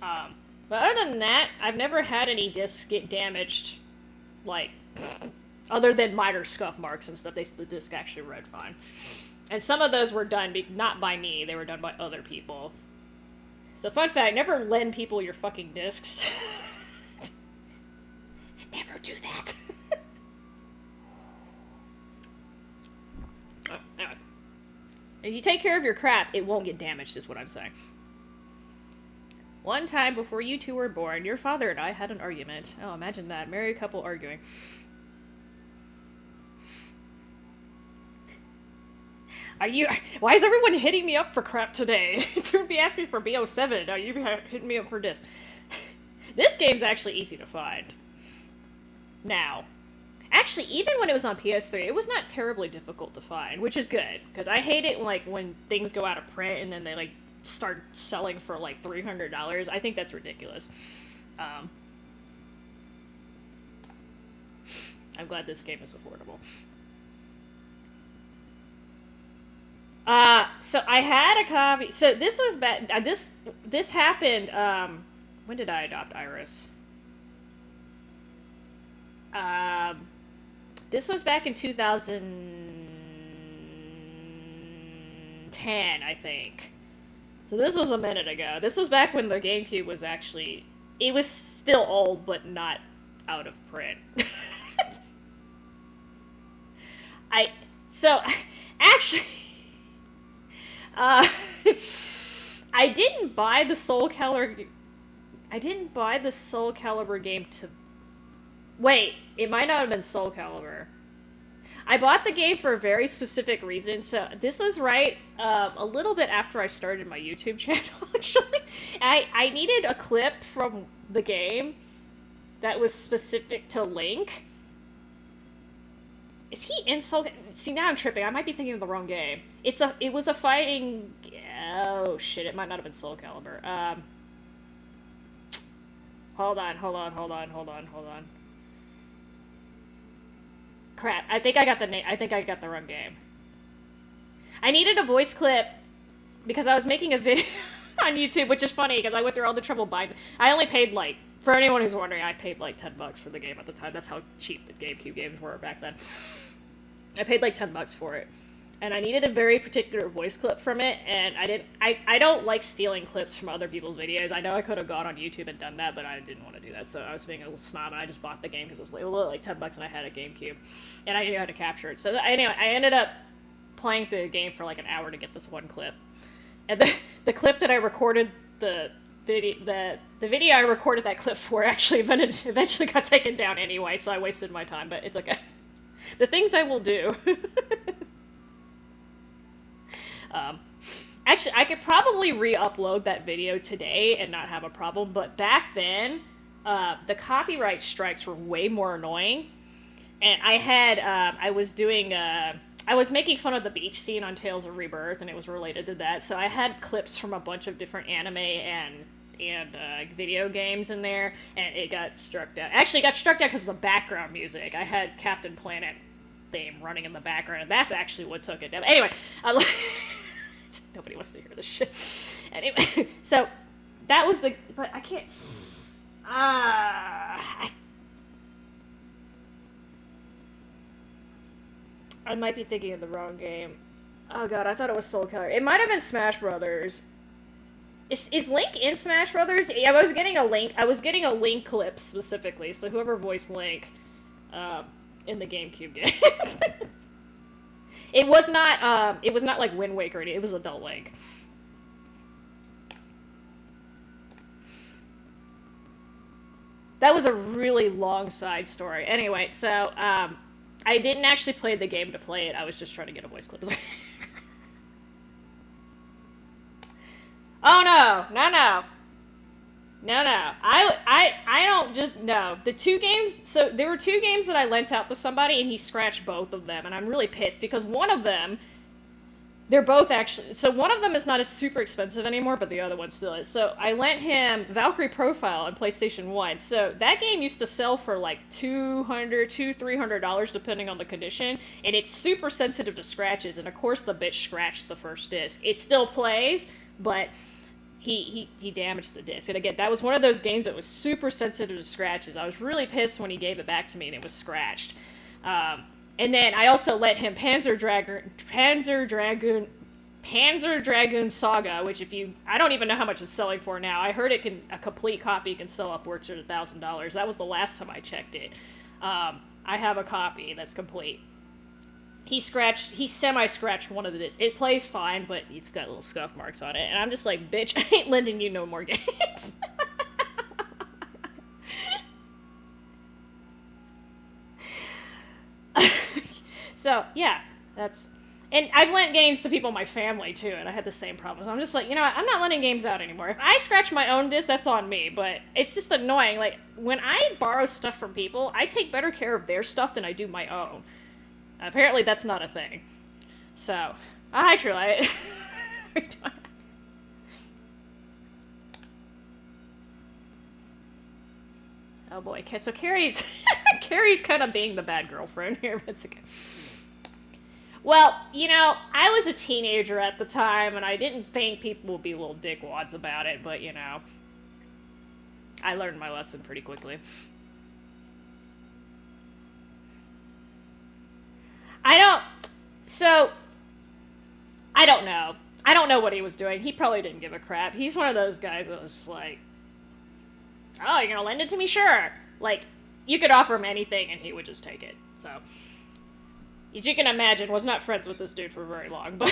But other than that, I've never had any discs get damaged, like, other than minor scuff marks and stuff. The disc actually read fine. And some of those were done not by me, they were done by other people. So fun fact, never lend people your fucking discs. Never do that. Anyway. If you take care of your crap, it won't get damaged, is what I'm saying. One time before you two were born, your father and I had an argument. Oh, imagine that. Married couple arguing. Why is everyone hitting me up for crap today? To be asking for BO7, now you hitting me up for this. This game's actually easy to find. Now. Actually, even when it was on PS3, it was not terribly difficult to find, which is good. Because I hate it, like, when things go out of print and then they, like, start selling for, like, $300. I think that's ridiculous. I'm glad this game is affordable. So I had a copy. So this was back. This happened. When did I adopt Iris? This was back in 2010, I think. So this was a minute ago. This was back when the GameCube was actually. It was still old, but not out of print. Actually. I didn't buy the Soul Calibur. I didn't buy the Soul Calibur game to. Wait, it might not have been Soul Calibur. I bought the game for a very specific reason. So this was right a little bit after I started my YouTube channel. Actually, I needed a clip from the game that was specific to Link. Is he in Soul? See, now I'm tripping. I might be thinking of the wrong game. It was a fighting. Oh shit! It might not have been Soul Calibur. Hold on. Crap! I think I got the name. I think I got the wrong game. I needed a voice clip because I was making a video on YouTube, which is funny because I went through all the trouble buying. I only paid like. For anyone who's wondering, I paid like $10 for the game at the time. That's how cheap the GameCube games were back then. I paid like $10 for it. And I needed a very particular voice clip from it, and I don't like stealing clips from other people's videos. I know I could have gone on YouTube and done that, but I didn't want to do that, so I was being a little snob, and I just bought the game because it was like $10 and I had a GameCube. And I knew how to capture it. So anyway, I ended up playing the game for like an hour to get this one clip. And the clip that I recorded, the video I recorded that clip for actually eventually got taken down anyway, so I wasted my time, but it's okay. The things I will do. Actually, I could probably re-upload that video today and not have a problem, but back then, the copyright strikes were way more annoying, and I was making fun of the beach scene on Tales of Rebirth, and it was related to that, so I had clips from a bunch of different anime and video games in there, and it got struck down. Actually, it got struck down because of the background music. I had Captain Planet theme running in the background, and that's actually what took it down. Anyway, nobody wants to hear this shit. Anyway, so that was the. But I can't. I might be thinking of the wrong game. Oh god, I thought it was Soul Calibur. It might have been Smash Brothers. Is Link in Smash Brothers? I was getting a Link clip specifically, so whoever voiced Link in the GameCube game. It was not like Wind Waker, it was Adult Link. That was a really long side story. Anyway, so I didn't actually play the game to play it, I was just trying to get a voice clip. Oh no. I don't just, no. The two games, so there were two games that I lent out to somebody and he scratched both of them, and I'm really pissed because one of them They're both actually. So one of them is not as super expensive anymore, but the other one still is. So I lent him Valkyrie Profile on PlayStation 1. So that game used to sell for like $300 depending on the condition. And it's super sensitive to scratches. And of course the bitch scratched the first disc. It still plays, but he damaged the disc. And again, that was one of those games that was super sensitive to scratches. I was really pissed when he gave it back to me and it was scratched. And then I also let him Panzer Dragoon Saga, which I don't even know how much it's selling for now. I heard a complete copy can sell upwards of $1,000. That was the last time I checked it. I have a copy that's complete. He semi-scratched one of the discs. It plays fine, but it's got little scuff marks on it. And I'm just like, bitch, I ain't lending you no more games. So, yeah, and I've lent games to people in my family, too, and I had the same problem. So I'm just like, you know what, I'm not lending games out anymore. If I scratch my own disc, that's on me, but it's just annoying. Like, when I borrow stuff from people, I take better care of their stuff than I do my own. Apparently, that's not a thing. So, hi, Trulight. Oh boy, so Carrie's kind of being the bad girlfriend here, but it's okay. Well, you know, I was a teenager at the time, and I didn't think people would be little dickwads about it, but, you know, I learned my lesson pretty quickly. I don't know. I don't know what he was doing. He probably didn't give a crap. He's one of those guys that was like, oh, you're gonna lend it to me? Sure. Like, you could offer him anything and he would just take it. So, as you can imagine, was not friends with this dude for very long, but...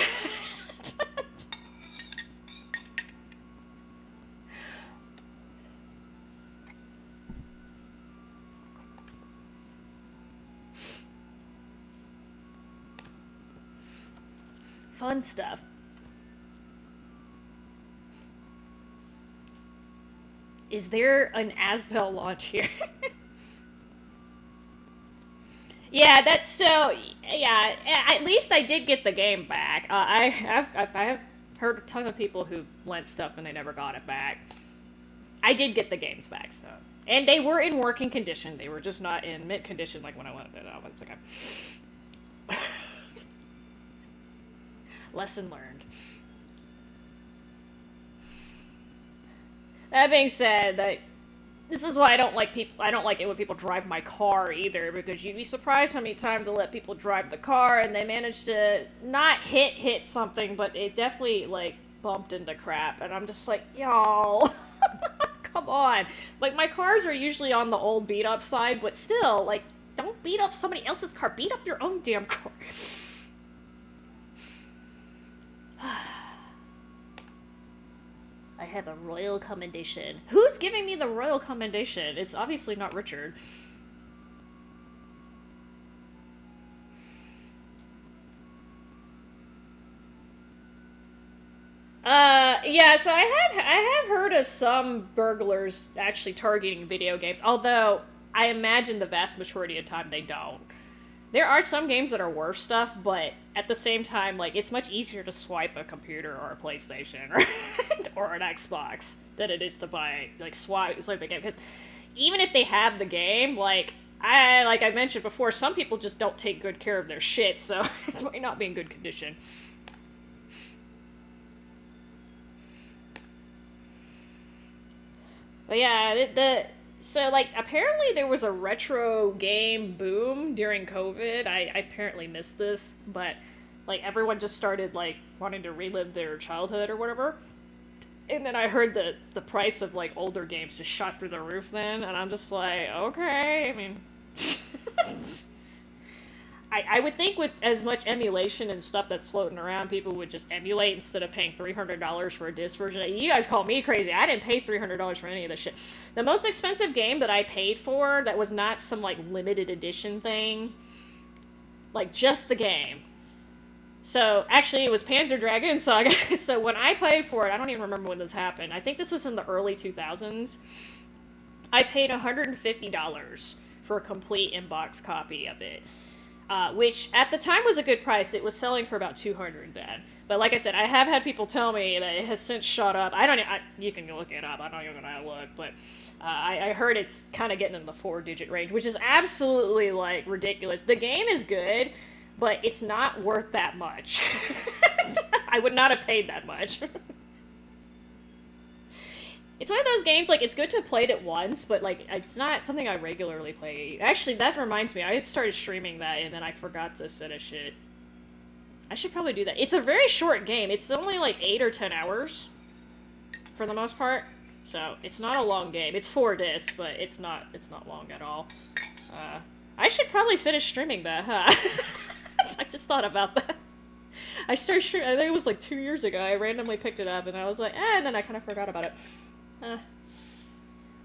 Fun stuff. Is there an Asbel launch here? Yeah, that's so. Yeah, at least I did get the game back. I have heard a ton of people who lent stuff and they never got it back. I did get the games back, so, and they were in working condition. They were just not in mint condition like when I went it out. It's okay. Lesson learned. That being said, this is why I don't like it when people drive my car either, because you'd be surprised how many times I let people drive the car and they manage to not hit something, but it definitely, like, bumped into crap, and I'm just like, y'all, come on. Like, my cars are usually on the old beat-up side, but still, like, don't beat up somebody else's car. Beat up your own damn car. I have a royal commendation. Who's giving me the royal commendation? It's obviously not Richard. Yeah, so I have heard of some burglars actually targeting video games, although I imagine the vast majority of the time they don't. There are some games that are worse stuff, but at the same time, like, it's much easier to swipe a computer or a PlayStation or an Xbox than it is to buy, like, swipe a game. Because even if they have the game, like I mentioned before, some people just don't take good care of their shit, so it might not be in good condition. But yeah, so, like, apparently there was a retro game boom during COVID. I apparently missed this, but, like, everyone just started, like, wanting to relive their childhood or whatever. And then I heard that the price of, like, older games just shot through the roof then, and I'm just like, okay, I mean... I would think with as much emulation and stuff that's floating around, people would just emulate instead of paying $300 for a disc version. You guys call me crazy. I didn't pay $300 for any of this shit. The most expensive game that I paid for that was not some, like, limited edition thing, like, just the game. So, actually, it was Panzer Dragoon Saga. So when I paid for it, I don't even remember when this happened. I think this was in the early 2000s. I paid $150 for a complete in-box copy of it. which at the time was a good price. It was selling for about 200 then. But like I said, I have had people tell me that it has since shot up. You can look it up. I don't even know how to look, but I heard it's kind of getting in the 4-digit range, which is absolutely like ridiculous. The game is good, but it's not worth that much. I would not have paid that much. It's one of those games, like, it's good to have played it once, but, like, it's not something I regularly play. Actually, that reminds me, I started streaming that, and then I forgot to finish it. I should probably do that. It's a very short game. It's only, like, 8 or 10 hours, for the most part. So, it's not a long game. It's 4 discs, but it's not long at all. I should probably finish streaming that, huh? I just thought about that. I started streaming, I think it was, like, 2 years ago. I randomly picked it up, and I was like, and then I kind of forgot about it.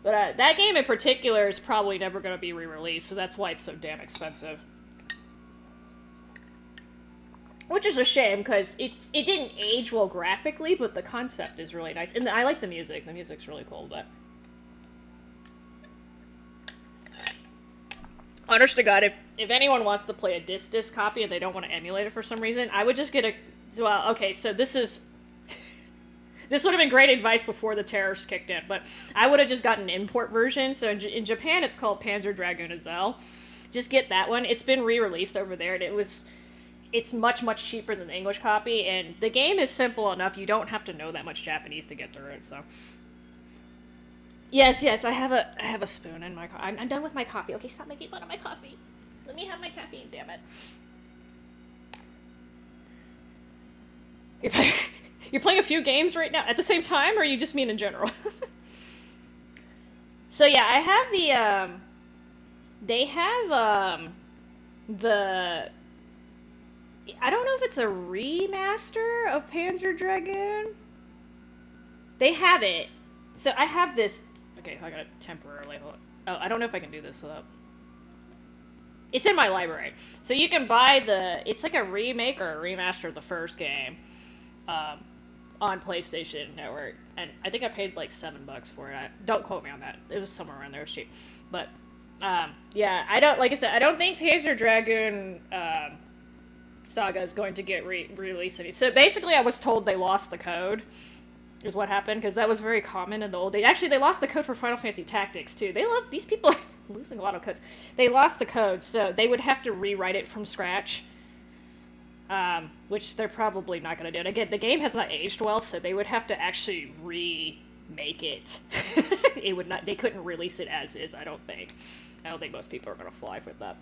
But that game in particular is probably never going to be re-released, so that's why it's so damn expensive. Which is a shame, because it didn't age well graphically, but the concept is really nice. And I like the music. The music's really cool, but... Honest to God, if anyone wants to play a disc copy and they don't want to emulate it for some reason, I would just get a... Well, okay, so this is... This would have been great advice before the terrorists kicked in, but I would have just gotten an import version. So in Japan, it's called Panzer Dragoon Azelle. Just get that one. It's been re-released over there, and it's much, much cheaper than the English copy, and the game is simple enough. You don't have to know that much Japanese to get through it, so... Yes, I have a spoon in my coffee. I'm done with my coffee. Okay, stop making fun of my coffee. Let me have my caffeine, damn it. You're playing a few games right now at the same time, or you just mean in general? So yeah, I have the, they have, the... I don't know if it's a remaster of Panzer Dragoon. They have it. So I have this... Okay, I gotta temporarily hold it. Oh, I don't know if I can do this without... It's in my library. So you can buy the... It's like a remake or a remaster of the first game. On PlayStation Network, and I think I paid like $7 for it. Don't quote me on that. It was somewhere around there. It was cheap, but yeah, I don't, like I said, I don't think Panzer Dragoon Saga is going to get released. So basically, I was told they lost the code, is what happened, because that was very common in the old days. Actually, they lost the code for Final Fantasy Tactics too. They love these people losing a lot of codes. They lost the code, so they would have to rewrite it from scratch. Which they're probably not going to do. And again, the game has not aged well, so they would have to actually remake it. It would not. They couldn't release it as is, I don't think. I don't think most people are going to fly with that.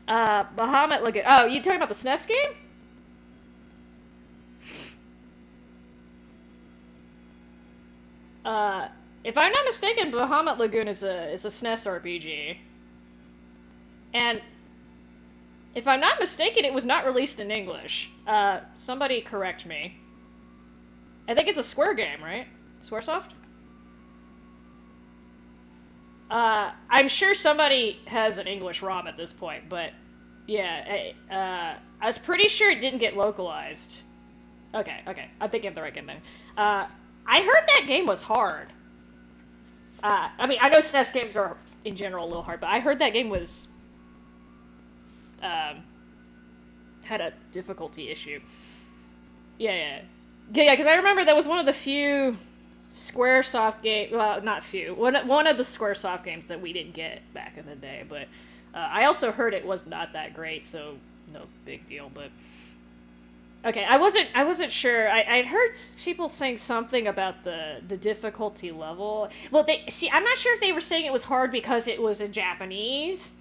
Bahamut, look at... Oh, you talking about the SNES game? If I'm not mistaken, Bahamut Lagoon is a SNES RPG. And... if I'm not mistaken, it was not released in English. Somebody correct me. I think it's a Square game, right? Squaresoft? I'm sure somebody has an English ROM at this point, but yeah, I was pretty sure it didn't get localized. Okay, I'm thinking of the right game then. I heard that game was hard. I mean, I know SNES games are, in general, a little hard, but I heard that game was... had a difficulty issue. Yeah, because I remember that was one of the few Squaresoft games, well, not few, one of the Squaresoft games that we didn't get back in the day, but I also heard it was not that great, so no big deal, but... Okay, I wasn't sure. I'd heard people saying something about the difficulty level. Well, I'm not sure if they were saying it was hard because it was in Japanese,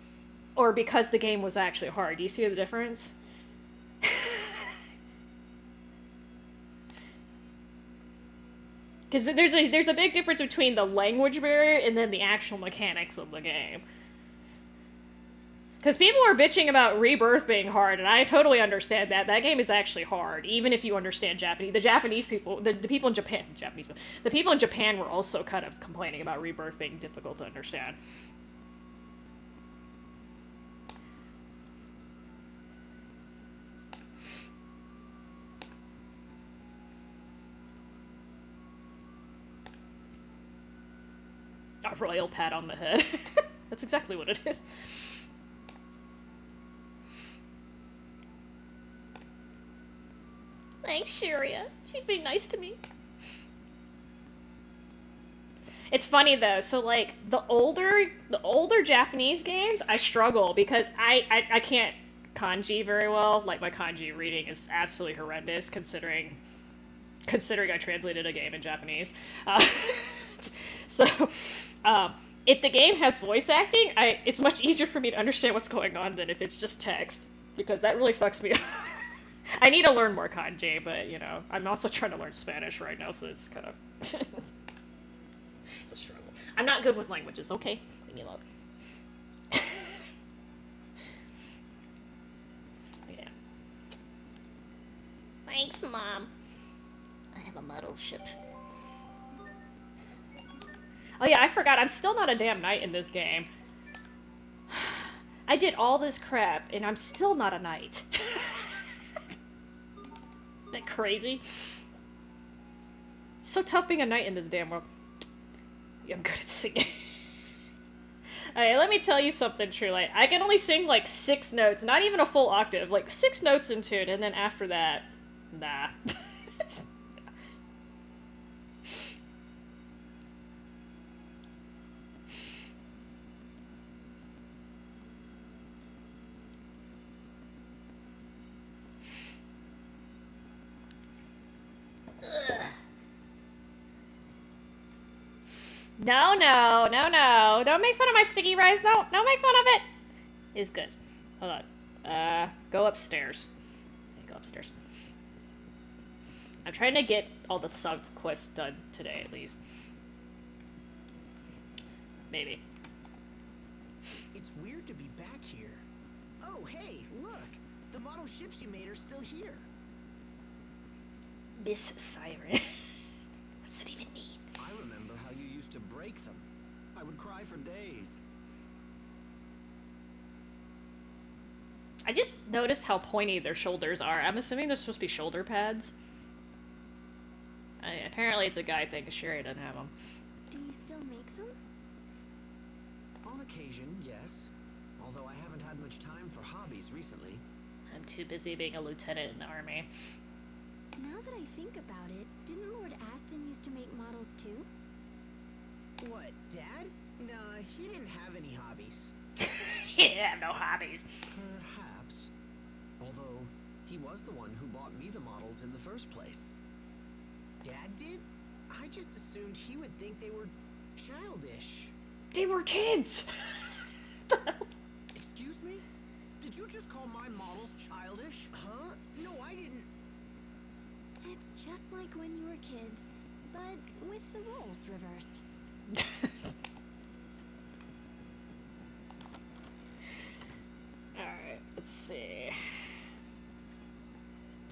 or because the game was actually hard. Do you see the difference? Because there's a big difference between the language barrier and then the actual mechanics of the game. Because people are bitching about Rebirth being hard, and I totally understand that. That game is actually hard, even if you understand Japanese. The Japanese people, the people in Japan, the people in Japan were also kind of complaining about Rebirth being difficult to understand. A royal pat on the head. That's exactly what it is. Thanks, Shiria. She'd be nice to me. It's funny though, so like the older Japanese games, I struggle because I can't kanji very well. Like my kanji reading is absolutely horrendous considering I translated a game in Japanese. So if the game has voice acting, it's much easier for me to understand what's going on than if it's just text, because that really fucks me up. I need to learn more kanji, but you know, I'm also trying to learn Spanish right now, so it's kind of it's a struggle. I'm not good with languages, okay? Leave me alone. Oh, yeah. Thanks, Mom. I have a model ship. Oh yeah, I forgot. I'm still not a damn knight in this game. I did all this crap, and I'm still not a knight. Isn't that crazy? It's so tough being a knight in this damn world. Yeah, I'm good at singing. Okay, let me tell you something, True Light. I can only sing like 6 notes, not even a full octave, like 6 notes into it, and then after that, nah. No, no, no, no. Don't make fun of my sticky rice. No, don't make fun of it. It's good. Hold on. Go upstairs. Okay, go upstairs. I'm trying to get all the sub quests done today, at least. Maybe. It's weird to be back here. Oh, hey, look! The model ships you made are still here. Miss Siren. What's that even mean? I remember how you used to break them. I would cry for days. I just noticed how pointy their shoulders are. I'm assuming they're supposed to be shoulder pads. Apparently it's a guy thing, because Sherry doesn't have them. Do you still make them? On occasion, yes. Although I haven't had much time for hobbies recently. I'm too busy being a lieutenant in the army. Now that I think about it, didn't Lord Aston used to make models too? What, Dad? Nah, he didn't have any hobbies. He didn't have no hobbies. Perhaps. Although, he was the one who bought me the models in the first place. Dad did? I just assumed he would think they were childish. They were kids! Excuse me? Did you just call my models childish? Huh? No, I didn't. It's just like when you were kids, but with the roles reversed. Alright, let's see.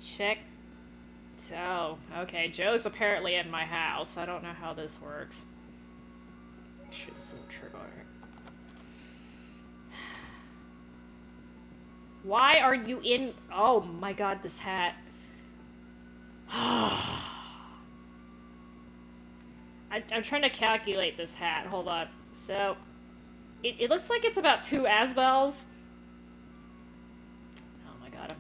Check. So, okay, Joe's apparently in my house. I don't know how this works. Shoot this little trigger. Why are you in? Oh my god, this hat. I'm trying to calculate this hat. Hold on. So, it looks like it's about 2 Asbels. Oh my god.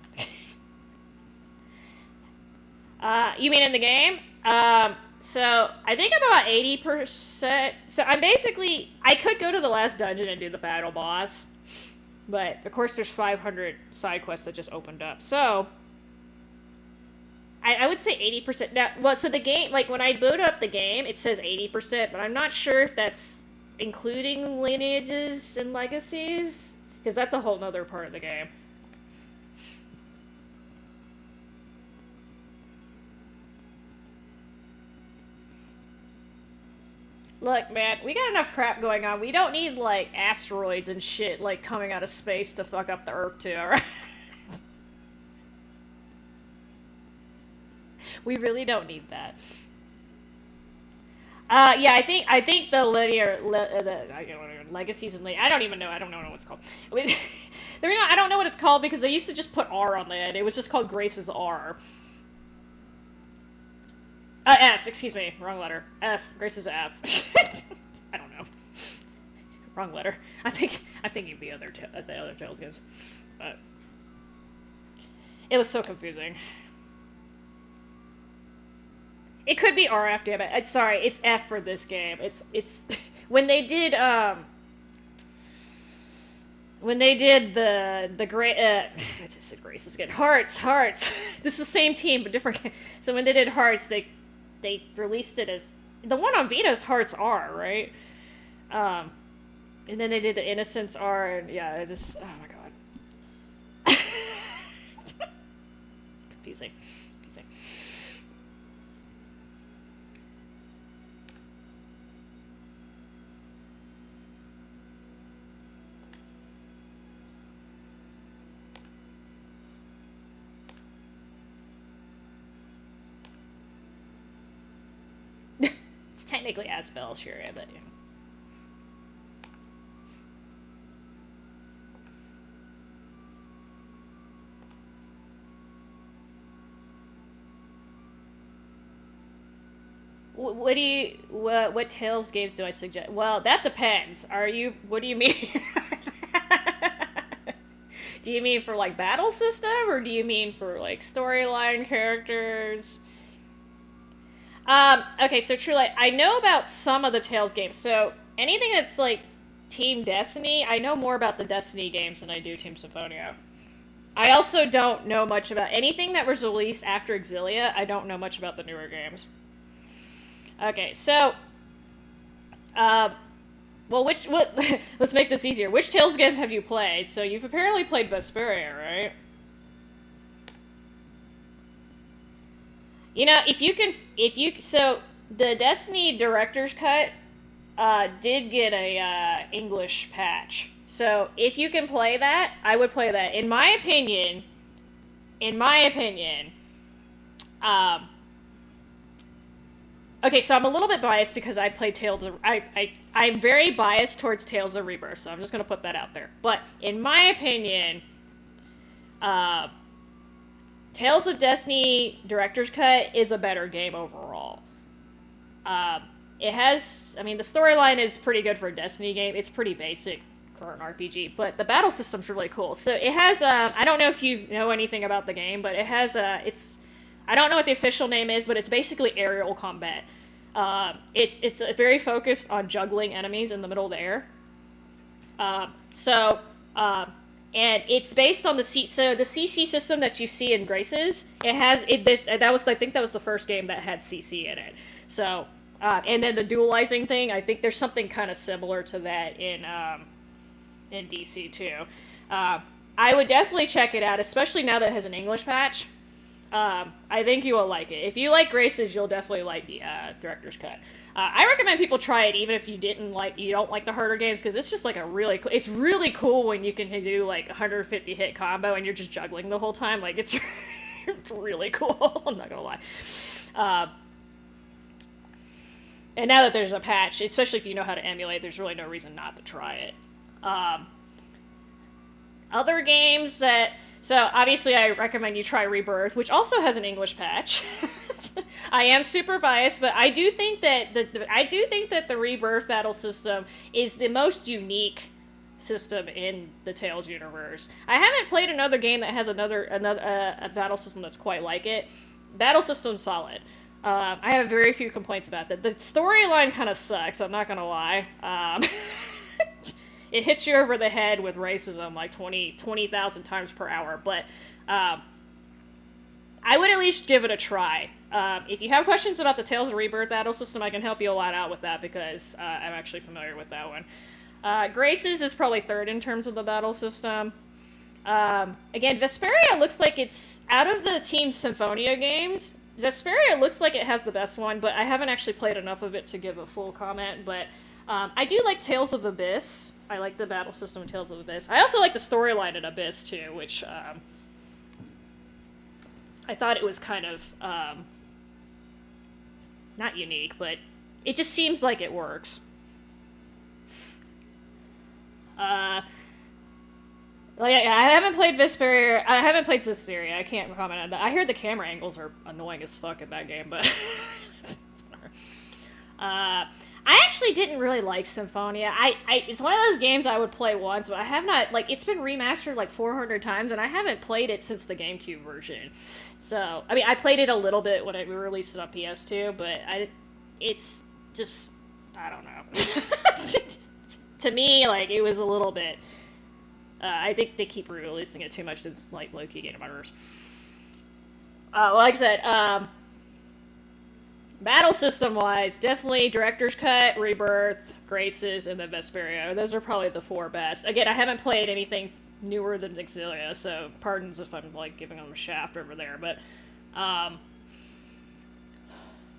You mean in the game? So, I think I'm about 80%. So, I'm basically... I could go to the last dungeon and do the final boss. But, of course, there's 500 side quests that just opened up. So... I would say 80%. Now, well, so the game, like, when I boot up the game, it says 80%, but I'm not sure if that's including lineages and legacies, because that's a whole nother part of the game. Look, man, we got enough crap going on. We don't need, like, asteroids and shit, like, coming out of space to fuck up the Earth, too, alright? We really don't need that. Yeah, I think the linear, legacies and I don't even know. I don't know what it's called. I don't know what it's called because they used to just put R on the end. It was just called Grace's R. F. Excuse me, wrong letter. F. Grace's F. I don't know. Wrong letter. I'm thinking of the other Tales games, but it was so confusing. It could be RF, damn it. It's sorry, it's F for this game. It's when they did the great I just said Graces again. Hearts. This is the same team but different. So when they did Hearts, they released it as the one on Vita's Hearts R, right? And then they did the Innocence R, and yeah, it just oh my god, confusing. It's technically Asbel, sure, yeah, but yeah. What Tales games do I suggest? Well, that depends. What do you mean? Do you mean for like battle system, or do you mean for like storyline characters? Okay, so truly, I know about some of the Tales games. So anything that's like Team Destiny, I know more about the Destiny games than I do Team Symphonia. I also don't know much about anything that was released after Exilia. I don't know much about the newer games. Okay, so, well, let's make this easier. Which Tales game have you played? So you've apparently played Vesperia, right? You know, so the Destiny Director's Cut, did get a, English patch. So if you can play that, I would play that. In my opinion, okay, so I'm a little bit biased because I played I'm very biased towards Tales of Rebirth, so I'm just gonna put that out there. But in my opinion, Tales of Destiny Director's Cut is a better game overall. It has, I mean, the storyline is pretty good for a Destiny game. It's pretty basic for an RPG, but the battle system's really cool. So it has, I don't know if you know anything about the game, but it has, I don't know what the official name is, but it's basically aerial combat. It's very focused on juggling enemies in the middle of the air. And it's based on the CC system that you see in Graces. I think that was the first game that had CC in it. So, and then the dualizing thing, I think there's something kind of similar to that in DC too. I would definitely check it out, especially now that it has an English patch. I think you will like it. If you like Graces, you'll definitely like the Director's Cut. I recommend people try it even if you don't like the harder games, because it's just like it's really cool when you can do like 150 hit combo and you're just juggling the whole time. Like it's it's really cool. I'm not gonna lie. And now that there's a patch, especially if you know how to emulate, there's really no reason not to try it. Other games that... So, obviously, I recommend you try Rebirth, which also has an English patch. I am super biased, but I do think that the Rebirth battle system is the most unique system in the Tales universe. I haven't played another game that has a battle system that's quite like it. Battle system's solid. I have very few complaints about that. The storyline kind of sucks, I'm not gonna lie. It hits you over the head with racism like 20,000 times per hour, but I would at least give it a try. If you have questions about the Tales of Rebirth battle system, I can help you a lot out with that because I'm actually familiar with that one. Graces is probably third in terms of the battle system. Again, Vesperia looks like it's, out of the Team Symphonia games, Vesperia looks like it has the best one, but I haven't actually played enough of it to give a full comment, but I do like Tales of Abyss. I like the battle system in Tales of Abyss. I also like the storyline in Abyss, too, which, I thought it was kind of, not unique, but it just seems like it works. Like, I haven't played Vesperia, I haven't played Cisteria, I can't comment on that. I hear the camera angles are annoying as fuck in that game, but... I actually didn't really like Symphonia. It's one of those games I would play once, but I have not, like, it's been remastered like 400 times, and I haven't played it since the GameCube version. So, I mean, I played it a little bit when we released it on PS2, but it's just, I don't know. To me, like, it was a little bit, I think they keep re-releasing it too much. It's like low-key Game of Honors. Like I said, battle system-wise, definitely Director's Cut, Rebirth, Graces, and then Vesperia. Those are probably the 4 best. Again, I haven't played anything newer than Exilia, so pardons if I'm, like, giving them a shaft over there, but,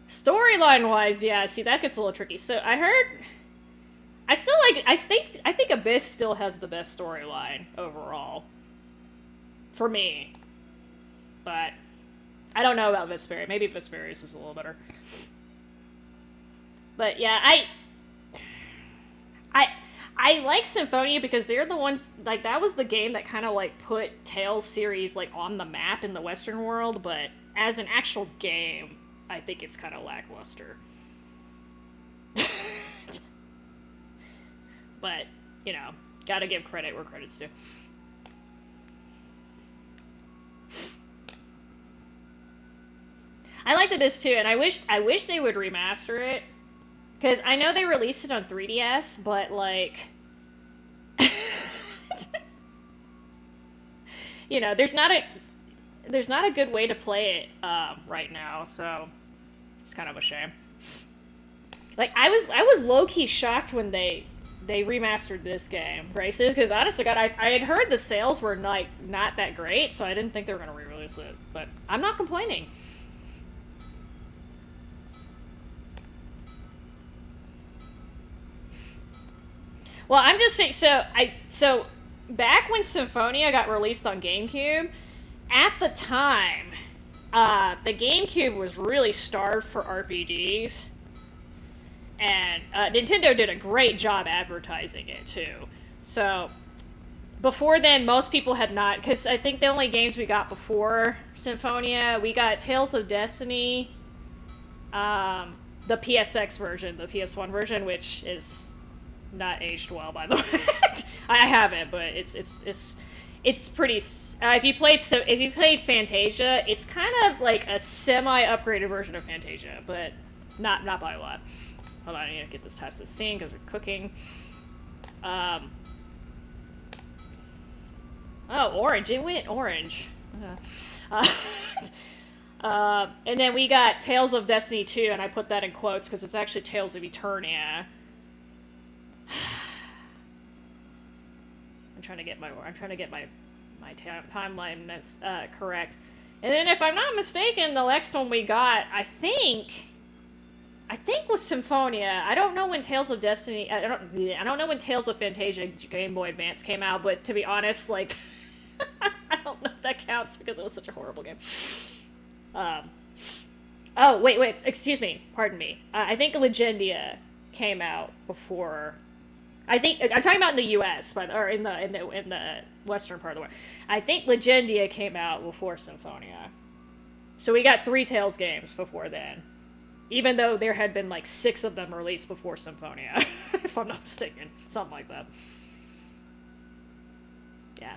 storyline-wise, yeah, see, that gets a little tricky. So, I heard... I think Abyss still has the best storyline overall. For me. But I don't know about Vesperia. Maybe Vesperia's is a little better. But yeah, I like Symphonia because they're the ones, like, that was the game that kind of, like, put Tales series, like, on the map in the Western world, but as an actual game, I think it's kind of lackluster. But, you know, gotta give credit where credit's due. I liked Abyss too, and I wish they would remaster it. Because I know they released it on 3DS, but, like... you know, there's not a good way to play it right now, so it's kind of a shame. Like, I was low-key shocked when they remastered this game, Graces, because honest to God, I had heard the sales were not that great, so I didn't think they were going to re-release it, but I'm not complaining. Well, I'm just saying, so back when Symphonia got released on GameCube, at the time, the GameCube was really starved for RPGs. And Nintendo did a great job advertising it, too. So, before then, most people had not... Because I think the only games we got before Symphonia, we got Tales of Destiny, the PSX version, the PS1 version, which is not aged well, by the way. I haven't, but it's pretty... if you played Fantasia, it's kind of like a semi-upgraded version of Fantasia, but not by a lot. Hold on, I need to get this past this scene because we're cooking. Oh, orange. It went orange. And then we got Tales of Destiny 2, and I put that in quotes because it's actually Tales of Eternia. I'm trying to get my timeline that's correct. And then if I'm not mistaken, the next one we got, I think was Symphonia. I don't know when Tales of Destiny... I don't know when Tales of Fantasia Game Boy Advance came out, but to be honest, like... I don't know if that counts because it was such a horrible game. Oh, wait, excuse me. Pardon me. I think Legendia came out before... I'm talking about in the U.S., or in the western part of the world. I think Legendia came out before Symphonia. So we got 3 Tales games before then. Even though there had been, like, 6 of them released before Symphonia. If I'm not mistaken. Something like that. Yeah.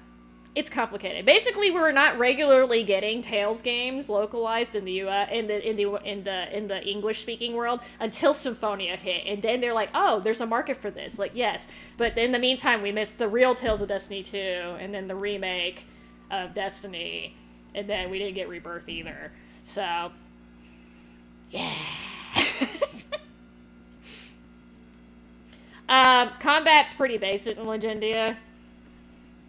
It's complicated. Basically, we were not regularly getting Tales games localized in the U.S. in the English-speaking world until Symphonia hit. And then they're like, oh, there's a market for this. Like, yes. But in the meantime, we missed the real Tales of Destiny 2, and then the remake of Destiny, and then we didn't get Rebirth either. So... yeah. Combat's pretty basic in Legendia.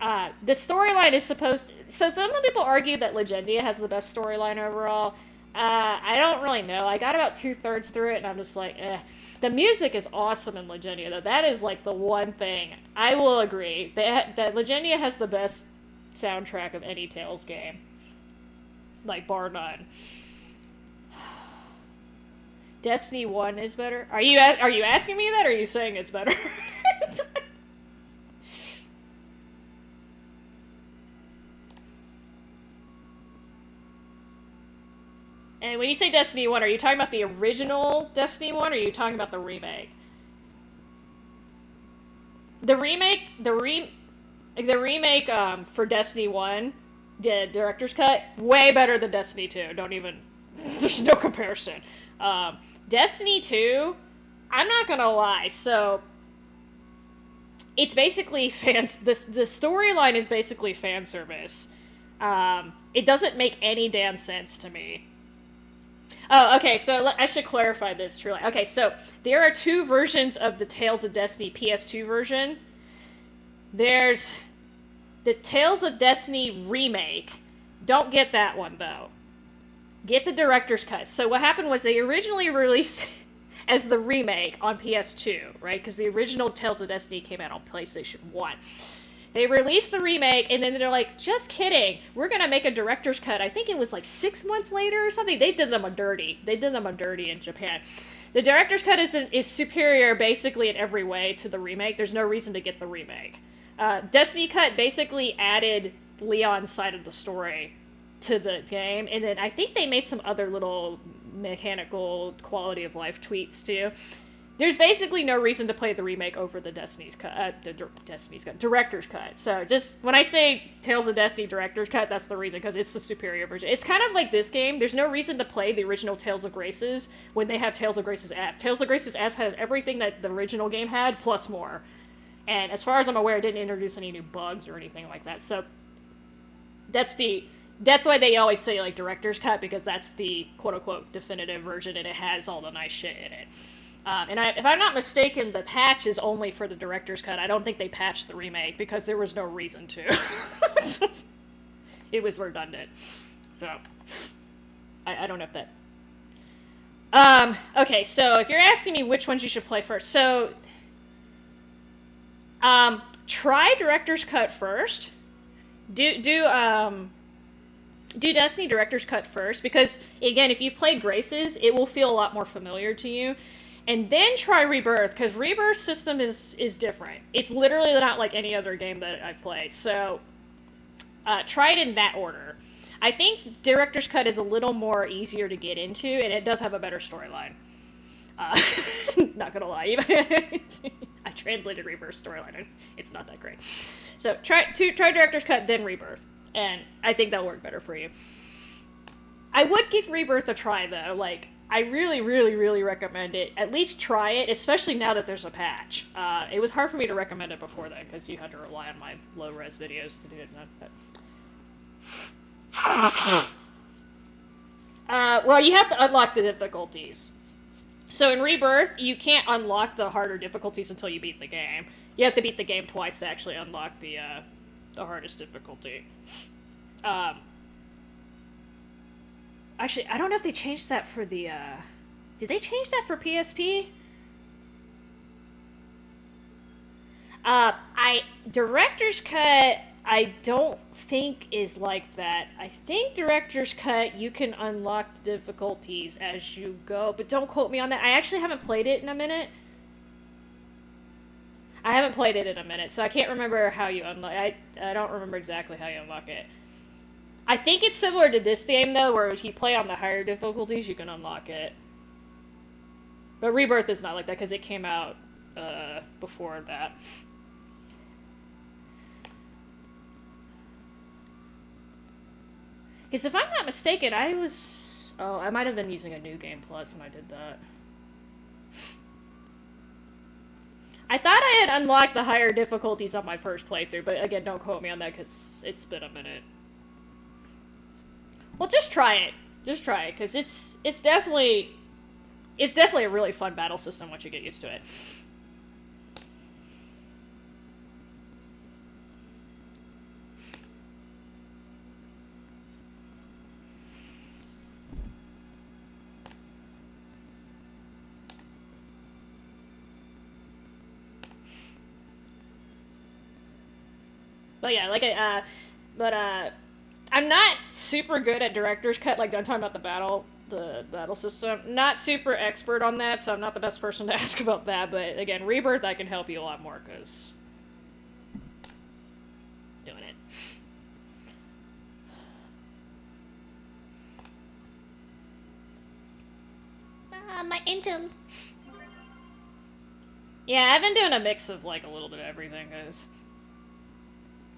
The storyline is supposed to... So some people argue that Legendia has the best storyline overall. I don't really know. I got about 2/3 through it, and I'm just like, eh. The music is awesome in Legendia, though. That is, like, the one thing. I will agree that Legendia has the best soundtrack of any Tales game. Like, bar none. Destiny 1 is better? Are you asking me that, or are you saying it's better? And when you say Destiny 1, are you talking about the original Destiny 1, or are you talking about the remake? the remake for Destiny 1, the director's cut, way better than Destiny 2. Don't even there's no comparison. Destiny 2, I'm not gonna lie, so it's basically fans. The storyline is basically fan service. It doesn't make any damn sense to me. Oh, okay, so I should clarify this truly. Okay, so there are two versions of the Tales of Destiny PS2 version. There's the Tales of Destiny remake. Don't get that one, though. Get the director's cut. So what happened was they originally released as the remake on PS2, right? Because the original Tales of Destiny came out on PlayStation 1. They released the remake, and then they're like, just kidding, we're going to make a director's cut. I think it was like 6 months later or something. They did them a dirty. They did them a dirty in Japan. The director's cut is superior basically in every way to the remake. There's no reason to get the remake. Destiny cut basically added Leon's side of the story to the game, and then I think they made some other little mechanical quality of life tweaks too. There's basically no reason to play the remake over the Destiny's cut, director's cut. So just when I say Tales of Destiny director's cut, that's the reason, because it's the superior version. It's kind of like this game. There's no reason to play the original Tales of Graces when they have Tales of Graces F. Tales of Graces S has everything that the original game had plus more. And as far as I'm aware, it didn't introduce any new bugs or anything like that. So that's why they always say like director's cut, because that's the quote-unquote definitive version, and it has all the nice shit in it. And if I'm not mistaken, the patch is only for the director's cut. I don't think they patched the remake because there was no reason to. It was redundant. So, I don't know if that... okay, so if you're asking me which ones you should play first, so... try director's cut first. Do Destiny director's cut first, because, again, if you've played Graces, it will feel a lot more familiar to you. And then try Rebirth, because Rebirth's system is different. It's literally not like any other game that I've played. So, try it in that order. I think Director's Cut is a little more easier to get into, and it does have a better storyline. Not gonna lie. I translated Rebirth's storyline, and it's not that great. So, try Director's Cut, then Rebirth. And I think that'll work better for you. I would give Rebirth a try, though. Like, I really, really, really recommend it. At least try it, especially now that there's a patch. It was hard for me to recommend it before then, because you had to rely on my low-res videos to do it. Well, you have to unlock the difficulties. So in Rebirth, you can't unlock the harder difficulties until you beat the game. You have to beat the game twice to actually unlock the hardest difficulty. Actually, I don't know if they changed that for the, did they change that for PSP? Director's Cut, I don't think is like that. I think Director's Cut, you can unlock the difficulties as you go, but don't quote me on that. I actually haven't played it in a minute. So I can't remember how you unlock. I don't remember exactly how you unlock it. I think it's similar to this game, though, where if you play on the higher difficulties, you can unlock it. But Rebirth is not like that, because it came out before that. Because if I'm not mistaken, I might have been using a New Game Plus when I did that. I thought I had unlocked the higher difficulties on my first playthrough, but again, don't quote me on that, because it's been a minute. Well, just try it. Just try it, because it's definitely a really fun battle system once you get used to it. But yeah, like I'm not super good at Director's Cut, like I'm talking about the battle system. Not super expert on that, so I'm not the best person to ask about that, but again, Rebirth I can help you a lot more, because doing it. My Intel. Yeah, I've been doing a mix of, like, a little bit of everything, guys.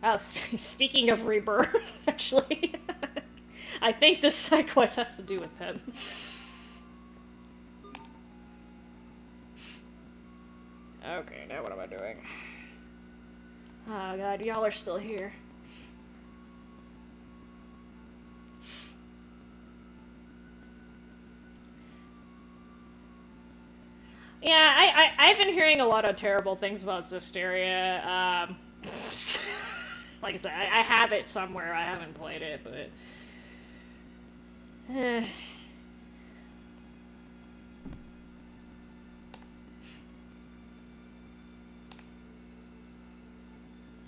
Oh, speaking of rebirth, actually. I think this side quest has to do with him. Okay, now what am I doing? Oh god, y'all are still here. Yeah, I've been hearing a lot of terrible things about Zisteria. Like I said, I have it somewhere. I haven't played it, but...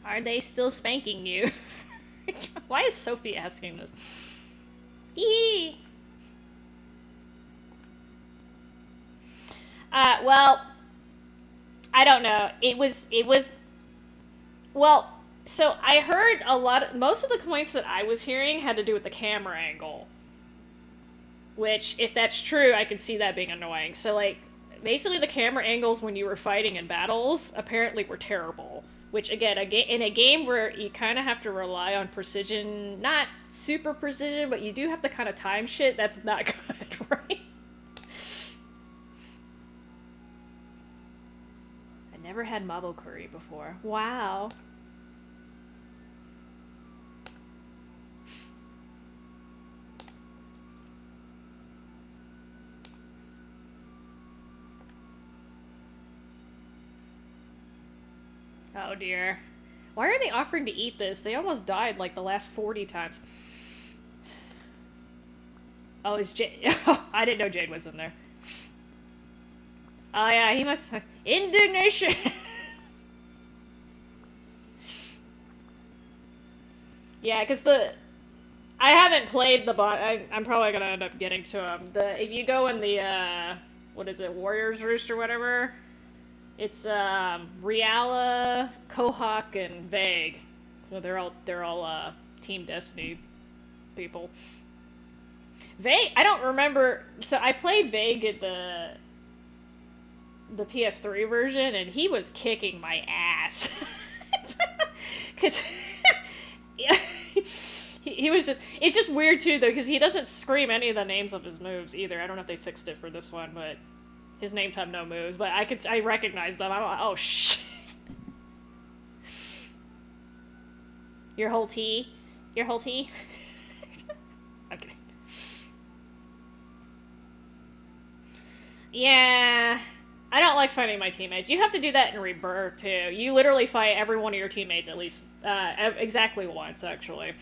Are they still spanking you? Why is Sophie asking this? Hee. Well, I don't know. It was, well, so I heard most of the complaints that I was hearing had to do with the camera angle. Which, if that's true, I can see that being annoying. So, like, basically the camera angles when you were fighting in battles apparently were terrible. Which, again, in a game where you kind of have to rely on precision, not super precision, but you do have to kind of time shit, that's not good, right? I never had mabo curry before. Wow. Oh dear. Why are they offering to eat this? They almost died like the last 40 times. Oh, is Jade... Oh, I didn't know Jade was in there. Oh yeah, he must... Indignation! Yeah, because I haven't played the bot... I'm probably gonna end up getting to him. If you go in the, what is it, Warrior's Roost or whatever... It's Riala, Kohak, and Vague. So they're all Team Destiny people. Vague, I don't remember. So I played Vague at the PS3 version, and he was kicking my ass. Cause yeah, he was just. It's just weird too though, because he doesn't scream any of the names of his moves either. I don't know if they fixed it for this one, but. His names have no moves, but I recognize them. I'm like, oh shit. Your whole tea? Your whole tea? Okay. Yeah. I don't like fighting my teammates. You have to do that in Rebirth, too. You literally fight every one of your teammates at least, exactly once, actually.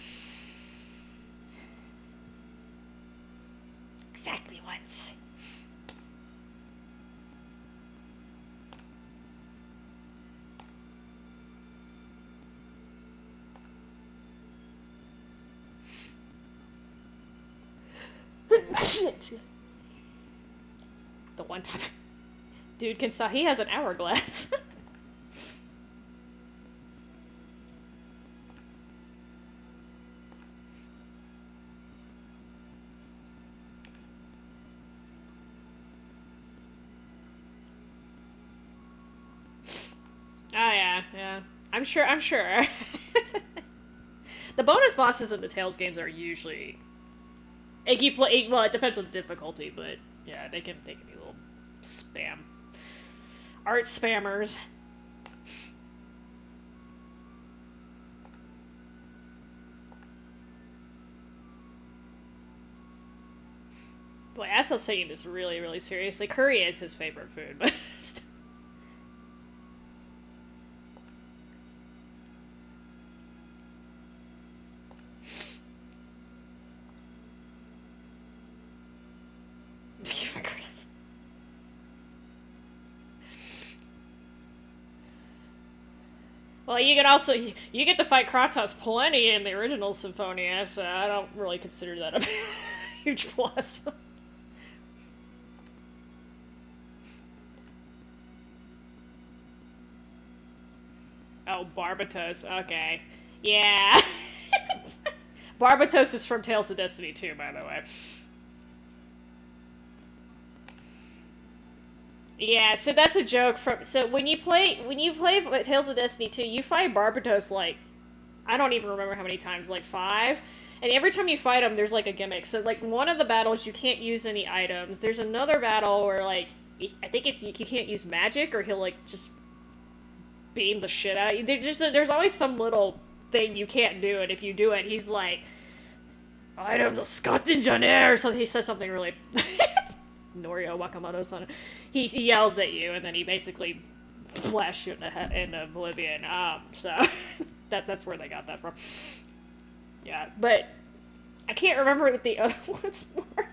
Exactly once. The one time dude can stop. He has an hourglass. Oh yeah. I'm sure. The bonus bosses in the Tales games are usually if you play, well, it depends on the difficulty, but yeah, they can be little spam. Art spammers. Boy, Aswell's taking this really, really seriously. Curry is his favorite food, but still. Well, you can also, you get to fight Kratos plenty in the original Symphonia, so I don't really consider that a huge plus. Oh, Barbatos, okay. Yeah. Barbatos is from Tales of Destiny 2, by the way. Yeah, so that's a joke from. So when you play Tales of Destiny 2, you fight Barbatos like I don't even remember how many times, like 5. And every time you fight him, there's like a gimmick. So like one of the battles, you can't use any items. There's another battle where like I think it's you can't use magic, or he'll like just beam the shit out of you. There's always some little thing you can't do, and if you do it, he's like, "I am the Scotland Air," or something. He says something really Norio Wakamoto-san. He yells at you, and then he basically blasts you in oblivion. So that's where they got that from. Yeah, but I can't remember what the other ones were.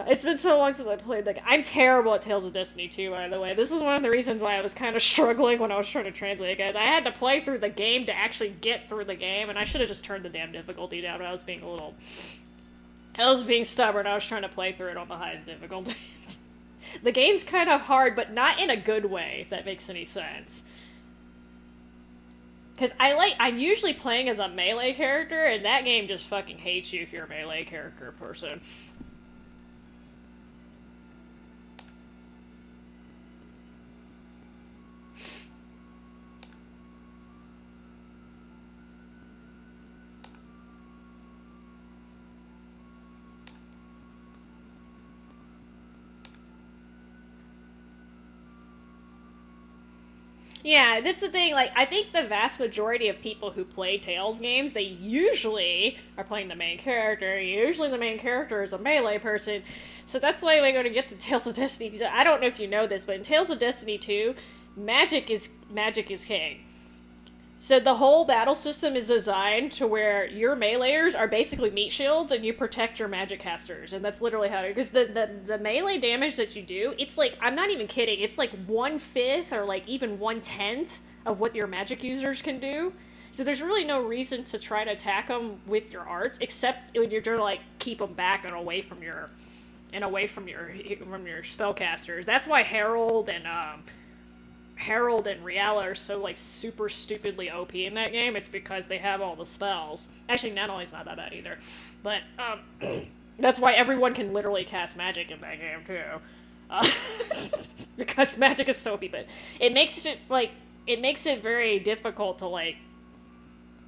It's been so long since I played that. I'm terrible at Tales of Destiny 2, by the way. This is one of the reasons why I was kind of struggling when I was trying to translate it, guys. I had to play through the game to actually get through the game, and I should have just turned the damn difficulty down. I was being stubborn. I was trying to play through it on the highest difficulty. The game's kind of hard, but not in a good way, if that makes any sense. Because I'm usually playing as a melee character, and that game just fucking hates you if you're a melee character person. Yeah, this is the thing, like, I think the vast majority of people who play Tales games, they usually are playing the main character. Usually the main character is a melee person. So that's why we're going to get to Tales of Destiny 2. I don't know if you know this, but in Tales of Destiny 2, magic is king. So the whole battle system is designed to where your meleeers are basically meat shields, and you protect your magic casters, and that's literally how it. Because the melee damage that you do, it's like, I'm not even kidding, it's like 1/5 or like even 1/10 of what your magic users can do. So there's really no reason to try to attack them with your arts, except when you're trying to like keep them back and away from your spellcasters. That's why Herald and Riala are so, like, super stupidly OP in that game. It's because they have all the spells. Actually, Nanoli's not that bad either. But, that's why everyone can literally cast magic in that game, too. Because magic is so OP, but it makes it very difficult to, like,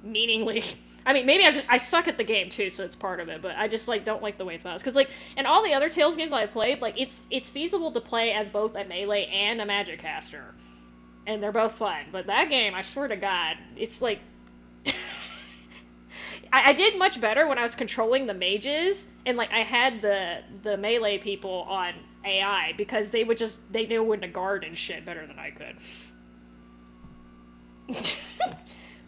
meaningly... I mean, maybe I suck at the game, too, so it's part of it, but I just, like, don't like the way it's balanced. Because, like, in all the other Tales games that I played, like, it's feasible to play as both a melee and a magic caster. And they're both fun. But that game, I swear to God, it's like... I did much better when I was controlling the mages, and like I had the melee people on AI, because they knew when to guard and shit better than I could.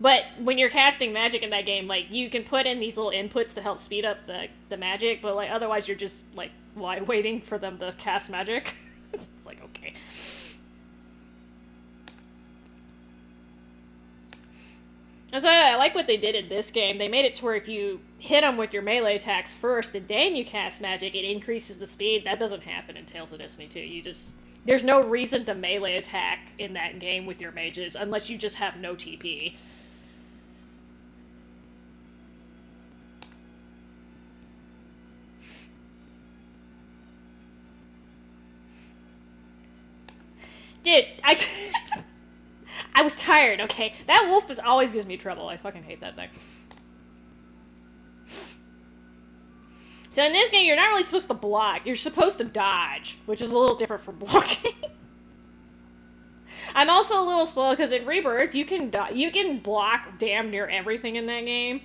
But when you're casting magic in that game, like, you can put in these little inputs to help speed up the magic, but like otherwise you're just like waiting for them to cast magic. It's like, okay. That's why I like what they did in this game. They made it to where if you hit them with your melee attacks first and then you cast magic, it increases the speed. That doesn't happen in Tales of Destiny 2. There's no reason to melee attack in that game with your mages unless you just have no TP. Dude, I was tired, okay? That wolf always gives me trouble. I fucking hate that thing. So in this game, you're not really supposed to block. You're supposed to dodge, which is a little different from blocking. I'm also a little spoiled because in Rebirth, you can block damn near everything in that game.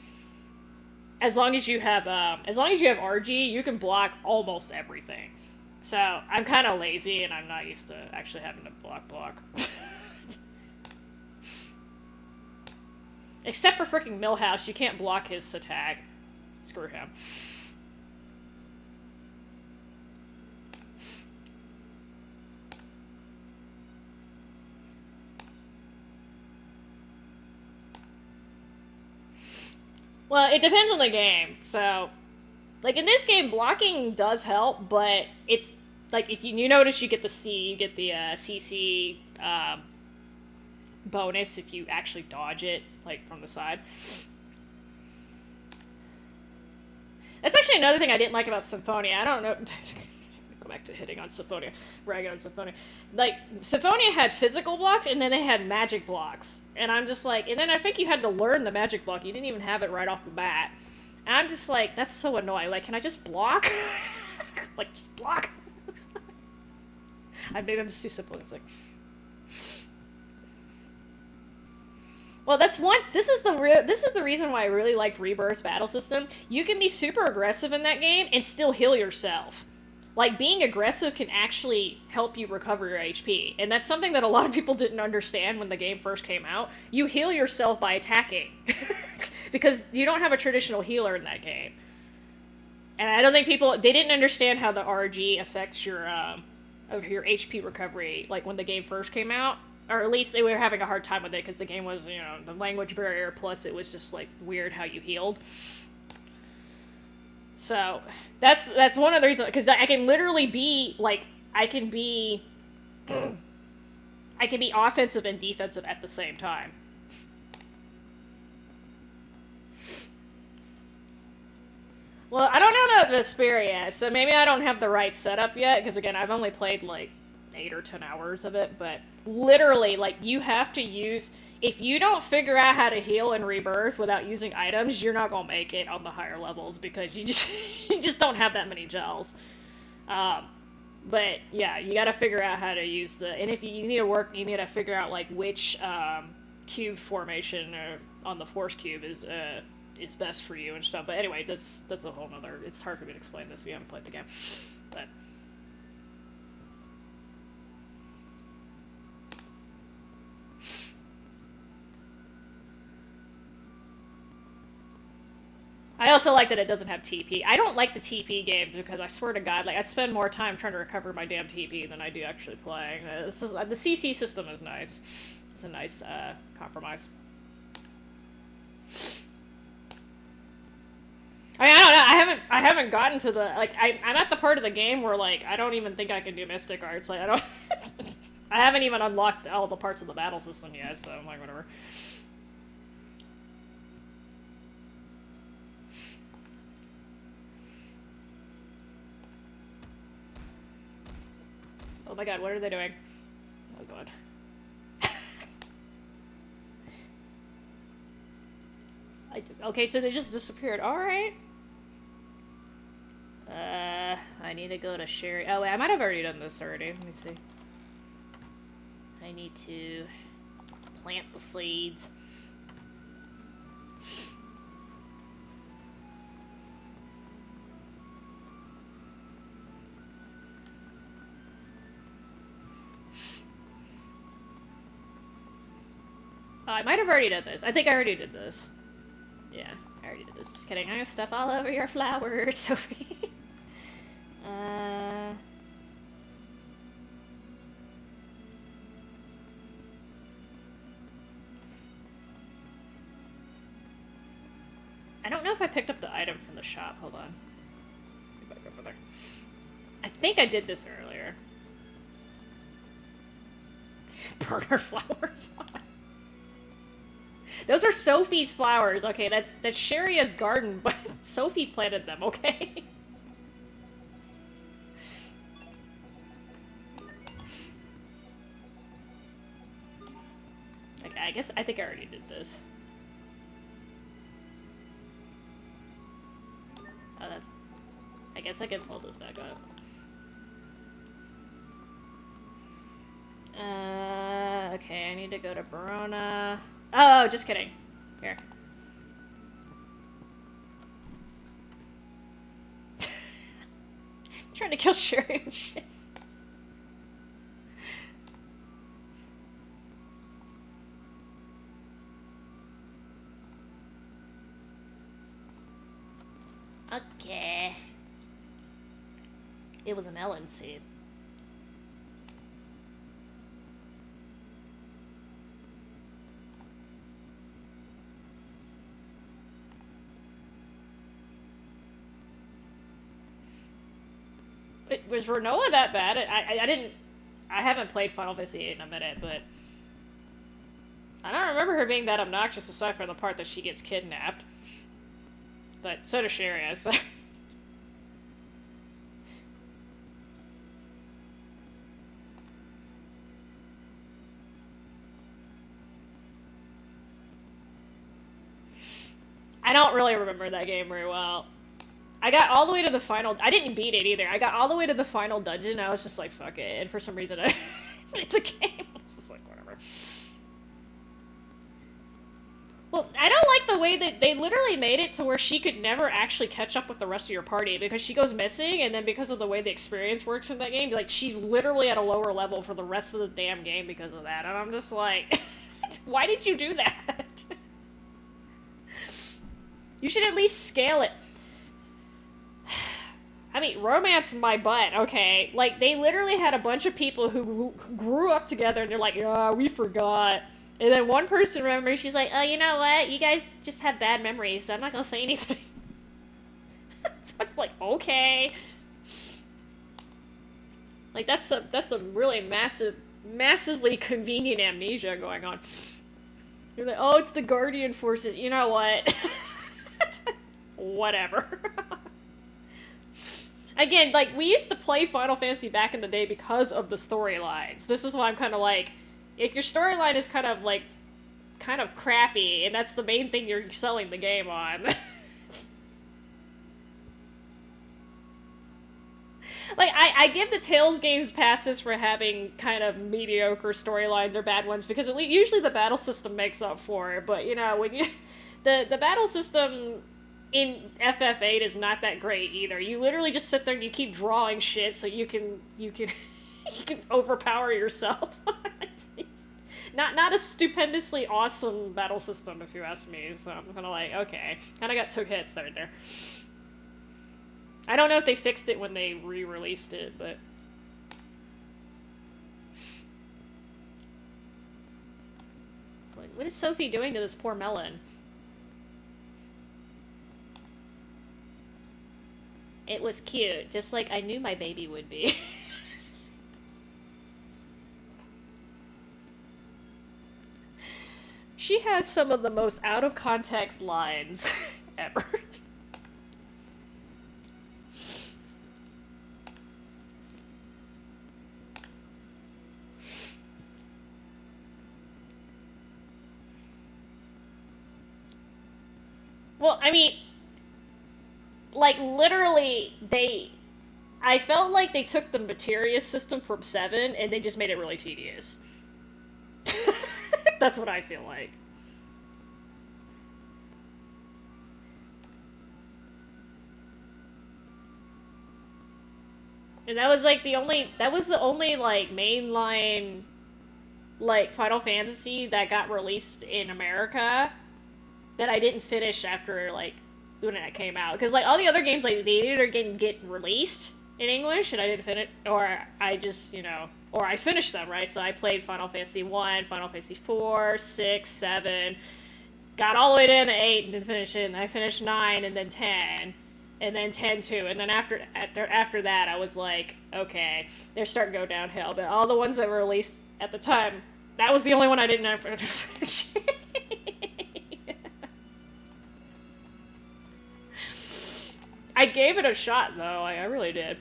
As long as you have RG, you can block almost everything. So I'm kind of lazy, and I'm not used to actually having to block. Except for freaking Millhouse, you can't block his attack. Screw him. Well, it depends on the game. So, like in this game, blocking does help, but it's like if you notice, you get the CC bonus if you actually dodge it, like, from the side. That's actually another thing I didn't like about Symphonia. I don't know. back to hitting on Symphonia, ragging on Symphonia. Like, Symphonia had physical blocks, and then they had magic blocks. And I'm just like, and then I think you had to learn the magic block. You didn't even have it right off the bat. And I'm just like, that's so annoying. Like, can I just block? Like, just block. Maybe I'm just too simplistic. Well, this is the reason why I really liked Rebirth's battle system. You can be super aggressive in that game and still heal yourself. Like, being aggressive can actually help you recover your HP. And that's something that a lot of people didn't understand when the game first came out. You heal yourself by attacking. Because you don't have a traditional healer in that game. And I don't think they didn't understand how the RG affects your HP recovery, like, when the game first came out. Or at least they were having a hard time with it, because the game was, the language barrier, plus it was just, like, weird how you healed. So, that's one of the reasons, because I can literally be, like, I can be offensive and defensive at the same time. Well, I don't know about Vesperia, so maybe I don't have the right setup yet, because again, I've only played, like, 8 or 10 hours of it, but literally, like, you have to use, if you don't figure out how to heal in Rebirth without using items, you're not gonna make it on the higher levels, because you just don't have that many gels. But yeah, you gotta figure out how to use and if you need to figure out, like, which cube formation on the force cube is best for you and stuff. But anyway, that's a whole nother, it's hard for me to explain this if you haven't played the game. But I also like that it doesn't have TP. I don't like the TP games because I swear to God, like, I spend more time trying to recover my damn TP than I do actually playing. The CC system is nice. It's a nice compromise. I mean, I don't know. I haven't gotten to the, like, I'm at the part of the game where, like, I don't even think I can do Mystic Arts. Like, I haven't even unlocked all the parts of the battle system yet, so I'm like, whatever. Oh my God, what are they doing? Oh God. Okay, so they just disappeared. Alright. I need to go to Sherry. Oh, wait, I might have already done this already. Let me see. I need to plant the seeds. I might have already done this. I think I already did this. Yeah, I already did this. Just kidding. I'm gonna step all over your flowers, Sophie. I don't know if I picked up the item from the shop. Hold on. Go back over there. I think I did this earlier. Burner flowers. Those are Sophie's flowers. Okay, that's Sharia's garden, but Sophie planted them, okay? Okay, I think I already did this. Oh, I guess I can pull this back up. Okay, I need to go to Verona. Oh, just kidding. Here. Trying to kill Sherry and shit. Okay. It was a melon seed. Was Renoa that bad? I haven't played Final Fantasy VIII in a minute, but I don't remember her being that obnoxious aside from the part that she gets kidnapped. But so does Sharia, so. I don't really remember that game very well. I got all the way to the final... I didn't beat it either. I got all the way to the final dungeon, and I was just like, fuck it. And for some reason, it's a game. It's just like, whatever. Well, I don't like the way that they literally made it to where she could never actually catch up with the rest of your party because she goes missing, and then because of the way the experience works in that game, like, she's literally at a lower level for the rest of the damn game because of that. And I'm just like, why did you do that? You should at least scale it. I mean, romance my butt, okay? Like, they literally had a bunch of people who grew up together, and they're like, oh, we forgot. And then one person remembers, she's like, oh, you know what? You guys just have bad memories, so I'm not gonna say anything. So it's like, okay. Like, that's some really massively convenient amnesia going on. You're like, oh, it's the Guardian Forces. You know what? Whatever. Again, like, we used to play Final Fantasy back in the day because of the storylines. This is why I'm kind of like, if your storyline is kind of crappy, and that's the main thing you're selling the game on. Like, I give the Tales games passes for having kind of mediocre storylines or bad ones, because usually the battle system makes up for it, but, you know, when you... The battle system in FF8 is not that great either. You literally just sit there and you keep drawing shit so you can you can overpower yourself. It's not a stupendously awesome battle system, if you ask me. So I'm kind of like, okay, kind of got took hits there. I don't know if they fixed it when they re-released it, but what is Sophie doing to this poor melon? It was cute, just like I knew my baby would be. She has some of the most out-of-context lines ever. Well, I mean... like, literally, I felt like they took the materia system from 7 and they just made it really tedious. That's what I feel like. And that was like the only, like, mainline, like, Final Fantasy that got released in America that I didn't finish after, like, when it came out. Because, like, all the other games, like, they either get released in English and I didn't finish, or I just, you know, or I finished them, right? So I played Final Fantasy 1, Final Fantasy 4, 6, 7, got all the way down to 8 and didn't finish it, and I finished 9 and then 10, and then 10 too, and then after that I was like, okay, they're starting to go downhill, but all the ones that were released at the time, that was the only one I didn't have to finish. I gave it a shot, though. I really did.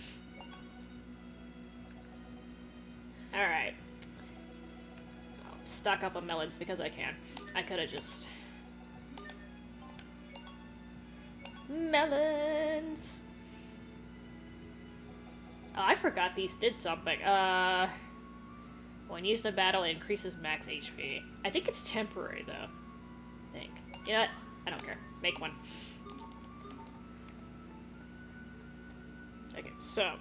Alright. I'll stock up on melons because I can. I could've just... melons! Oh, I forgot these did something. When used in battle, it increases max HP. I think it's temporary, though. I think. You know what? I don't care. Make one. Okay, so...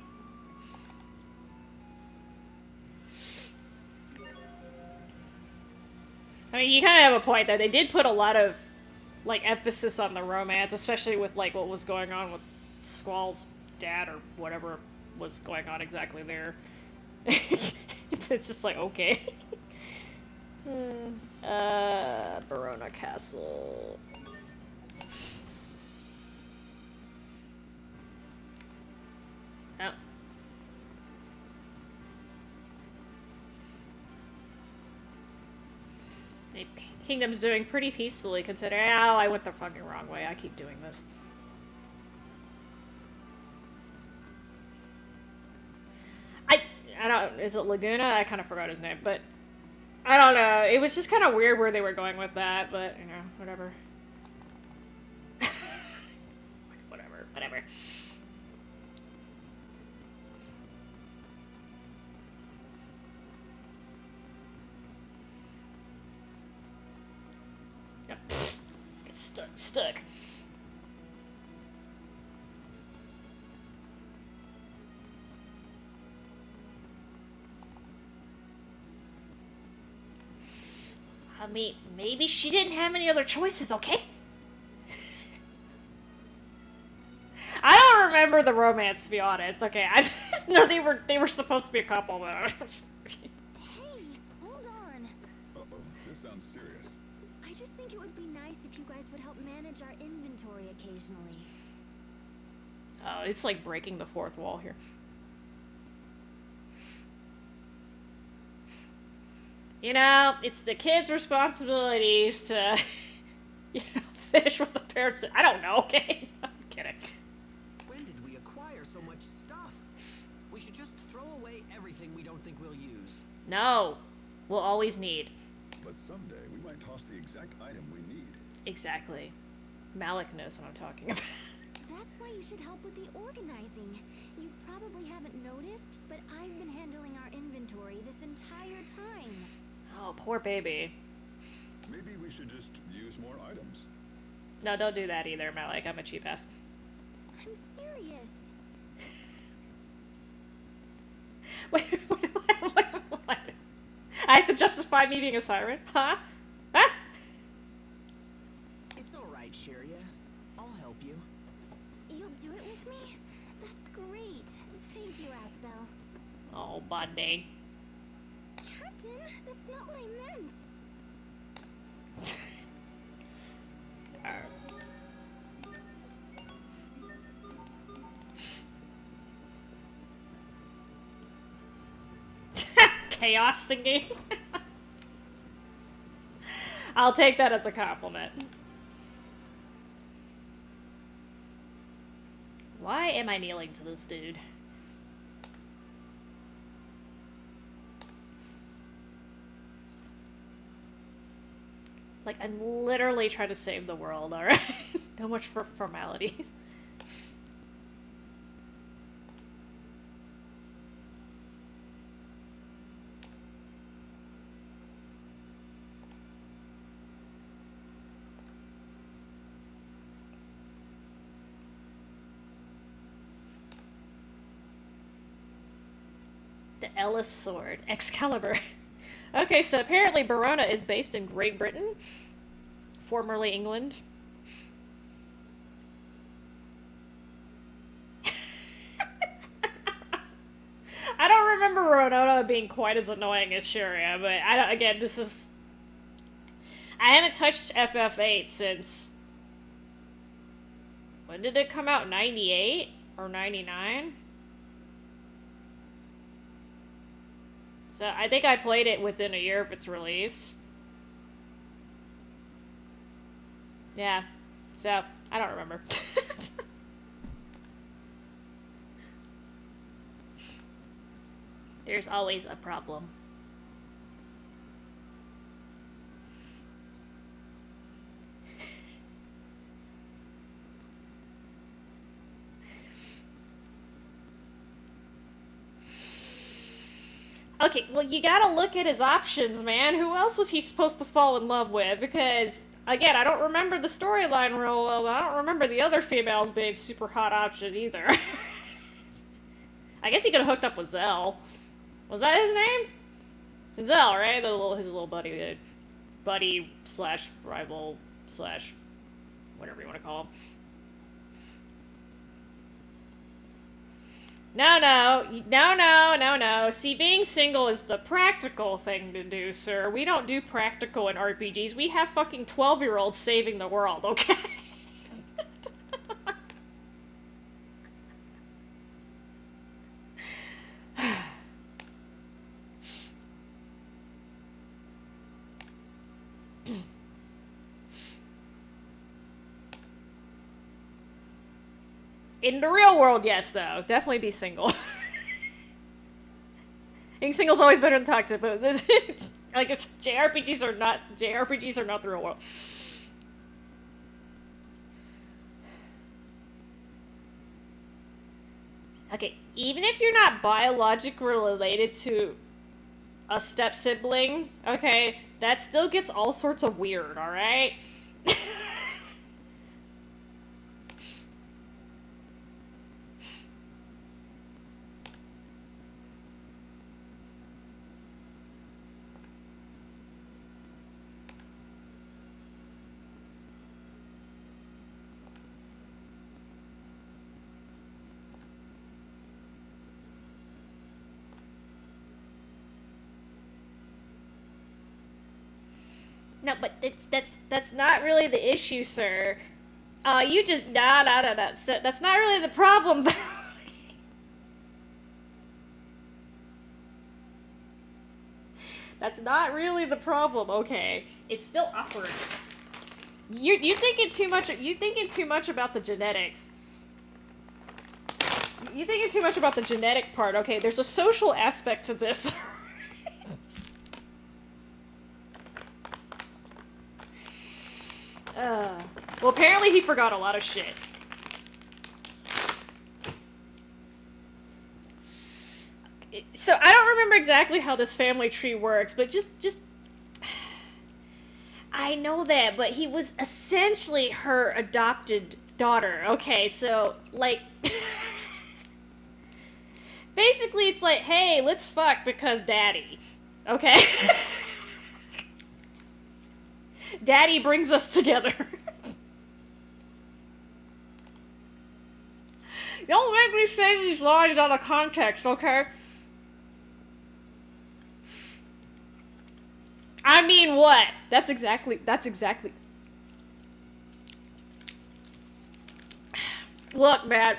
I mean, you kind of have a point there. They did put a lot of, like, emphasis on the romance, especially with, like, what was going on with Squall's dad or whatever was going on exactly there. It's just like, okay. Verona Castle. Oh. My kingdom's doing pretty peacefully considering— oh, I went the fucking wrong way. I keep doing this. I don't— is it Laguna? I kind of forgot his name, but I don't know. It was just kind of weird where they were going with that, but, you know, whatever. Whatever. Yep. Let's get stuck. I mean, maybe she didn't have any other choices, okay? I don't remember the romance, to be honest. Okay, I just know they were supposed to be a couple, though. Hey, hold on. Uh-oh, this sounds serious. I just think it would be nice if you guys would help manage our inventory occasionally. Oh, it's like breaking the fourth wall here. You know, it's the kids' responsibilities to, you know, finish what the parents did. I don't know, okay? I'm kidding. When did we acquire so much stuff? We should just throw away everything we don't think we'll use. No. We'll always need. But someday, we might toss the exact item we need. Exactly. Malik knows what I'm talking about. That's why you should help with the organizing. You probably haven't noticed, but I've been handling our inventory this entire time. Oh, poor baby. Maybe we should just use more items. No, don't do that either, Malik. I'm a cheap ass. I'm serious. Wait, what? I have to justify me being a siren? Huh? Huh? It's alright, Sharia. I'll help you. You'll do it with me? That's great. Thank you, Asbel. Oh, Bundy. Captain, that's not what I meant. Chaos singing. I'll take that as a compliment. Why am I kneeling to this dude? Like, I'm literally trying to save the world, alright? No much for formalities. The Elif Sword. Excalibur. Okay, so apparently Barona is based in Great Britain. Formerly England. I don't remember Renona being quite as annoying as Sharia, but I don't, again, this is... I haven't touched FF8 since... When did it come out? 98? Or 99? So I think I played it within a year of its release. Yeah. So, I don't remember. There's always a problem. Okay, well, you gotta look at his options, man. Who else was he supposed to fall in love with? Because, again, I don't remember the storyline real well. I don't remember the other females being super hot option either. I guess he could have hooked up with Zell. Was that his name? Zell, right? His little buddy, slash rival slash whatever you want to call him. No. See, being single is the practical thing to do, sir. We don't do practical in RPGs. We have fucking 12-year-olds saving the world, okay? In the real world, yes, though. Definitely be single. Being single's always better than toxic, but like it's JRPGs are not the real world. Okay, even if you're not biologically related to a step sibling, okay, that still gets all sorts of weird, alright? No, but that's not really the issue, sir. You just nah. So, that's not really the problem. That's not really the problem. Okay, it's still awkward. You thinking too much. You thinking too much about the genetics. You thinking too much about the genetic part. Okay, there's a social aspect to this. Well, apparently he forgot a lot of shit. So I don't remember exactly how this family tree works, but just I know that, but he was essentially her adopted daughter. Okay, so like basically it's like, hey, let's fuck because daddy. Okay? Daddy brings us together. Don't make me say these lines out of context, okay? I mean what? That's exactly... Look, man.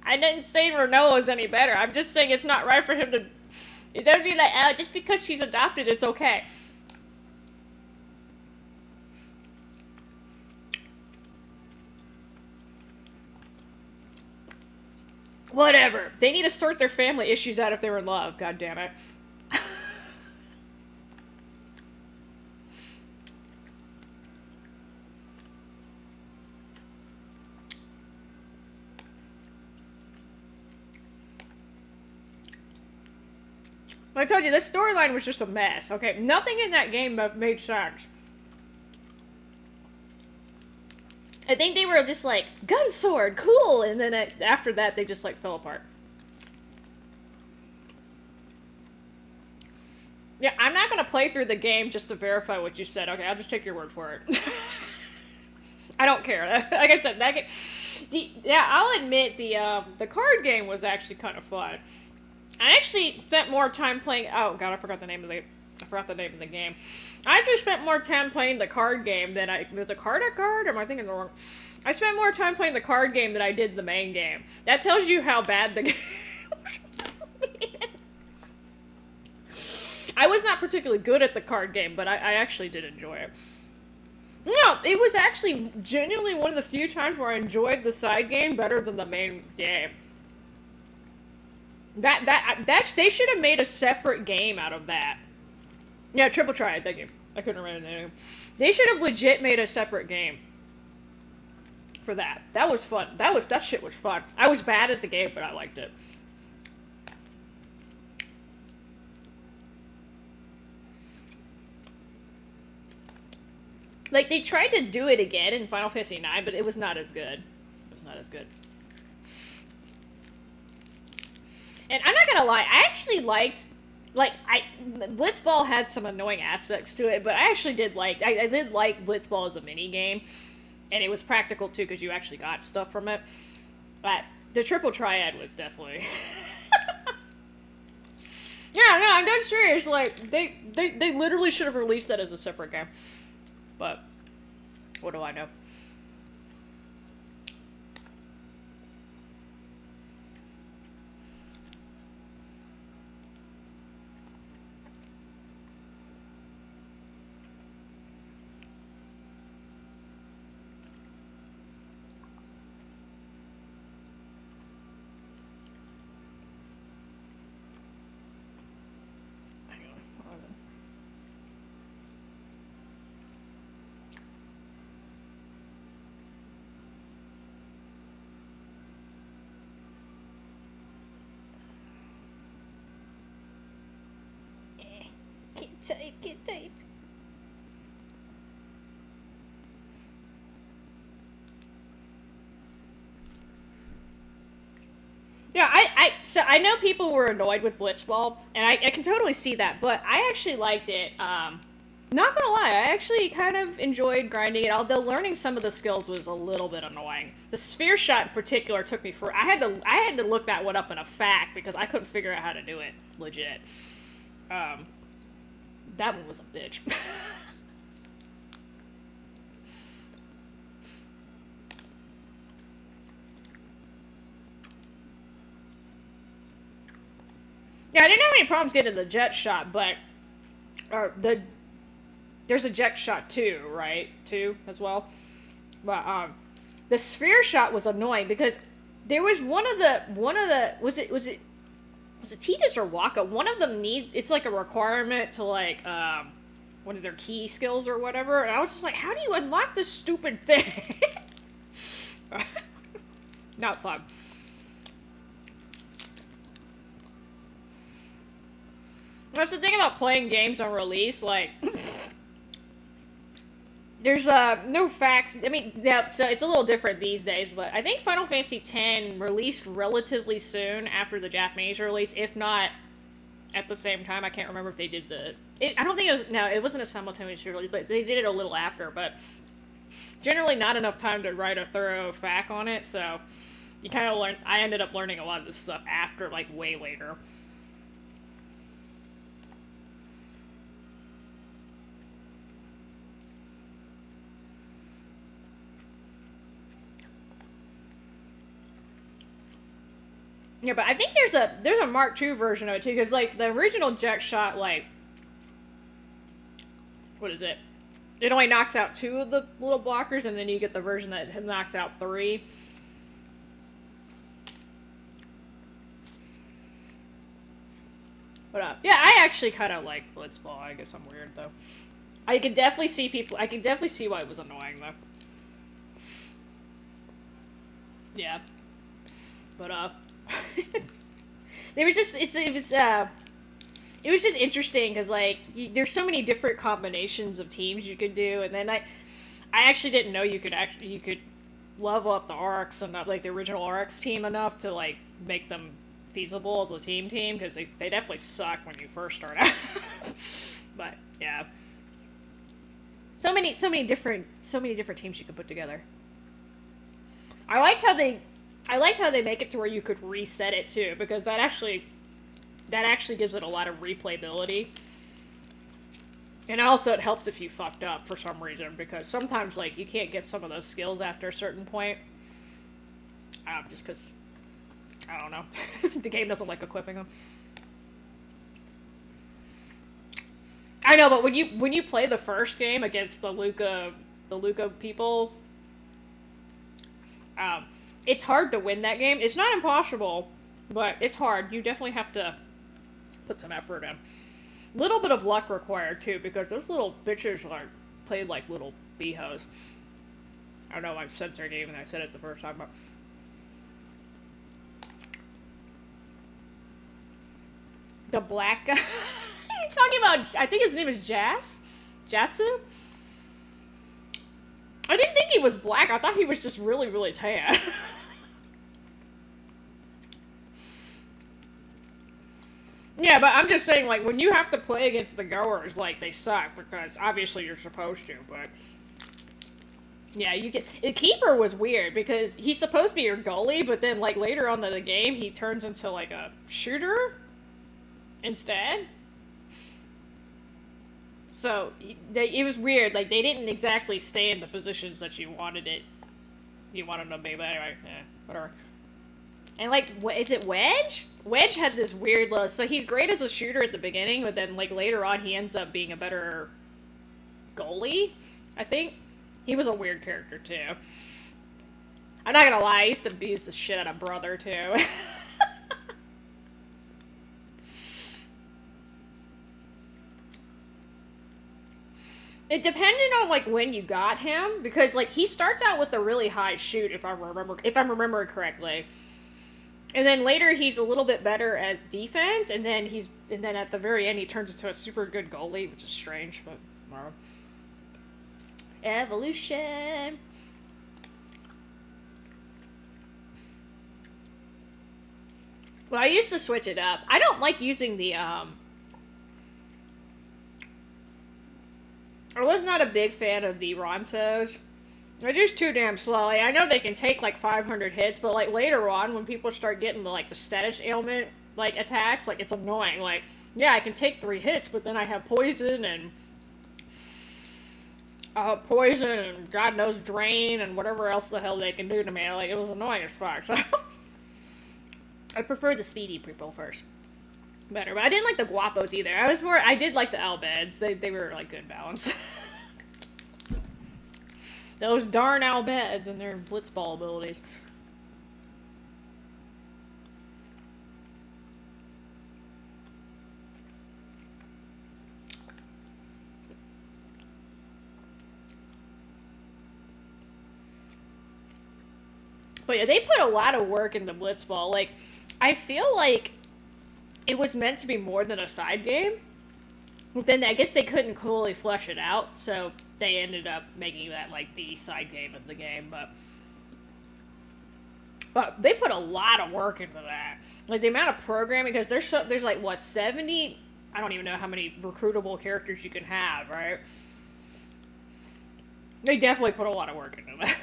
I didn't say Renault is any better. I'm just saying it's not right for him to... It doesn't be like, oh, just because she's adopted, it's okay. Whatever. They need to sort their family issues out if they're in love. God damn it. I told you, this storyline was just a mess, okay? Nothing in that game made sense. I think they were just like, gun sword, cool! And then after that, they just like fell apart. Yeah, I'm not gonna play through the game just to verify what you said. Okay, I'll just take your word for it. I don't care. Like I said, that game, yeah, I'll admit the card game was actually kind of fun. I actually spent more time playing. Oh god, I forgot the name of the game. I actually spent more time playing the card game than was a card? Am I thinking the wrong? I spent more time playing the card game than I did the main game. That tells you how bad the game was. I was not particularly good at the card game, but I actually did enjoy it. No, it was actually genuinely one of the few times where I enjoyed the side game better than the main game. They should have made a separate game out of that. Yeah, Triple Triad, thank you. I couldn't remember the name. They should have legit made a separate game for that. That was fun. That shit was fun. I was bad at the game, but I liked it. Like, they tried to do it again in Final Fantasy IX, but it was not as good. It was not as good. And I'm not gonna lie, I actually liked... Blitzball had some annoying aspects to it, but I actually did like... I did like Blitzball as a mini-game. And it was practical, too, because you actually got stuff from it. But the Triple Triad was definitely... Yeah, no, I'm dead serious. Like, they literally should have released that as a separate game. But, what do I know? Type, get type. Yeah, so I know people were annoyed with Blitzball, and I can totally see that, but I actually liked it. Not gonna lie, I actually kind of enjoyed grinding it, although learning some of the skills was a little bit annoying. The sphere shot in particular took me for I had to look that one up in a fact because I couldn't figure out how to do it legit. That one was a bitch. Yeah, I didn't have any problems getting the jet shot, but there's a jet shot too, right? Too as well. But the sphere shot was annoying because there was one of the was it Titus or Waka? One of them needs it's like a requirement to like one of their key skills or whatever. And I was just like, how do you unlock this stupid thing? Not fun. That's the thing about playing games on release, like, there's, no facts, I mean, yeah, so it's a little different these days, but I think Final Fantasy X released relatively soon after the Japanese release, if not at the same time. I can't remember if they did I don't think it was, no, it wasn't a simultaneous release, but they did it a little after, but generally not enough time to write a thorough fact on it, so you kind of learn, I ended up learning a lot of this stuff after, like, way later. Yeah, but I think there's a Mark II version of it too, because like the original jet shot, like, what is it? It only knocks out 2 of the little blockers, and then you get the version that knocks out 3. But yeah, I actually kind of like Blitzball. I guess I'm weird though. I can definitely see why it was annoying though. Yeah, but it was just interesting because like there's so many different combinations of teams you could do, and then I actually didn't know you could level up the RX enough, like the original RX team enough to like make them feasible as a team because they definitely suck when you first start out. But yeah, so many different teams you could put together. I liked how they make it to where you could reset it too, because that actually gives it a lot of replayability. And also it helps if you fucked up for some reason, because sometimes like you can't get some of those skills after a certain point. Just because, I don't know, the game doesn't like equipping them. I know, but when you play the first game against the Luca people, it's hard to win that game. It's not impossible, but it's hard. You definitely have to put some effort in. Little bit of luck required too, because those little bitches are played like little b-hoes. I don't know, I'm censoring it even though I said it the first time, but the black guy. You're talking about, I think his name is Jasu? I didn't think he was black. I thought he was just really, really tan. Yeah, but I'm just saying, like, when you have to play against the goers, like, they suck, because obviously you're supposed to, but yeah, you get... The keeper was weird, because he's supposed to be your goalie, but then, like, later on in the game, he turns into, like, a shooter instead. So, it was weird. Like, they didn't exactly stay in the positions that you wanted them to be, but anyway, yeah, whatever. And, like, is it Wedge? Wedge had this weird look. So he's great as a shooter at the beginning, but then, like, later on he ends up being a better goalie, I think. He was a weird character, too. I'm not gonna lie, I used to abuse the shit out of Brother, too. It depended on, like, when you got him, because, like, he starts out with a really high shoot, if I'm remembering correctly. And then later he's a little bit better at defense, and then at the very end he turns into a super good goalie, which is strange, but evolution. Well, I used to switch it up. I don't like using the I was not a big fan of the Ronsos. They're just too damn slow. Like, I know they can take like 500 hits, but like later on, when people start getting the like the status ailment like attacks, like it's annoying. Like, yeah, I can take 3 hits, but then I have poison and God knows drain and whatever else the hell they can do to me. Like, it was annoying as fuck. So I prefer the speedy people first. Better, but I didn't like the Guapos either. I did like the Albeds. They were like good balance. Those darn Albeds and their blitzball abilities. But yeah, they put a lot of work into blitzball. Like, I feel like it was meant to be more than a side game. But then I guess they couldn't fully flesh it out, so they ended up making that like the side game of the game. But they put a lot of work into that. Like the amount of programming, because there's like what 70. I don't even know how many recruitable characters you can have, right? They definitely put a lot of work into that.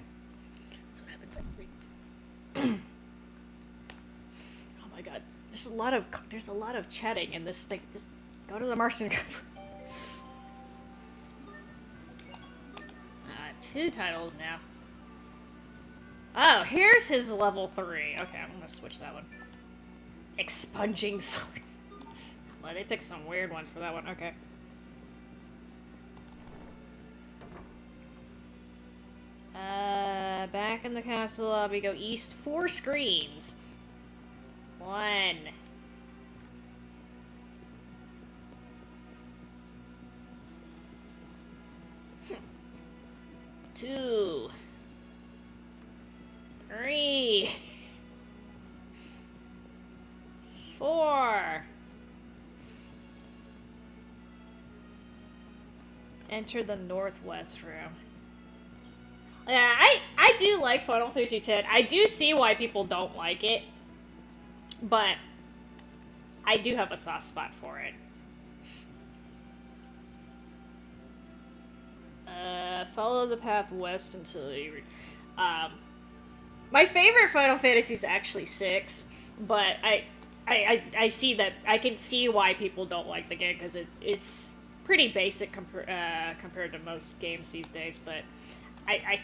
That's what happens. Oh my god, there's a lot of chatting in this thing. Just go to the Martian. I have 2 titles now. Oh, here's his level 3. Okay, I'm gonna switch that one. Expunging sword. Well, they picked some weird ones for that one. Okay. Back in the castle lobby, go east 4 screens. 1. 2. 3. 4. Enter the northwest room. Yeah, I do like Final Fantasy X. I do see why people don't like it, but I do have a soft spot for it. Follow the path west until you... my favorite Final Fantasy is actually 6, but I see that... I can see why people don't like the game, because it's pretty basic compared to most games these days, but I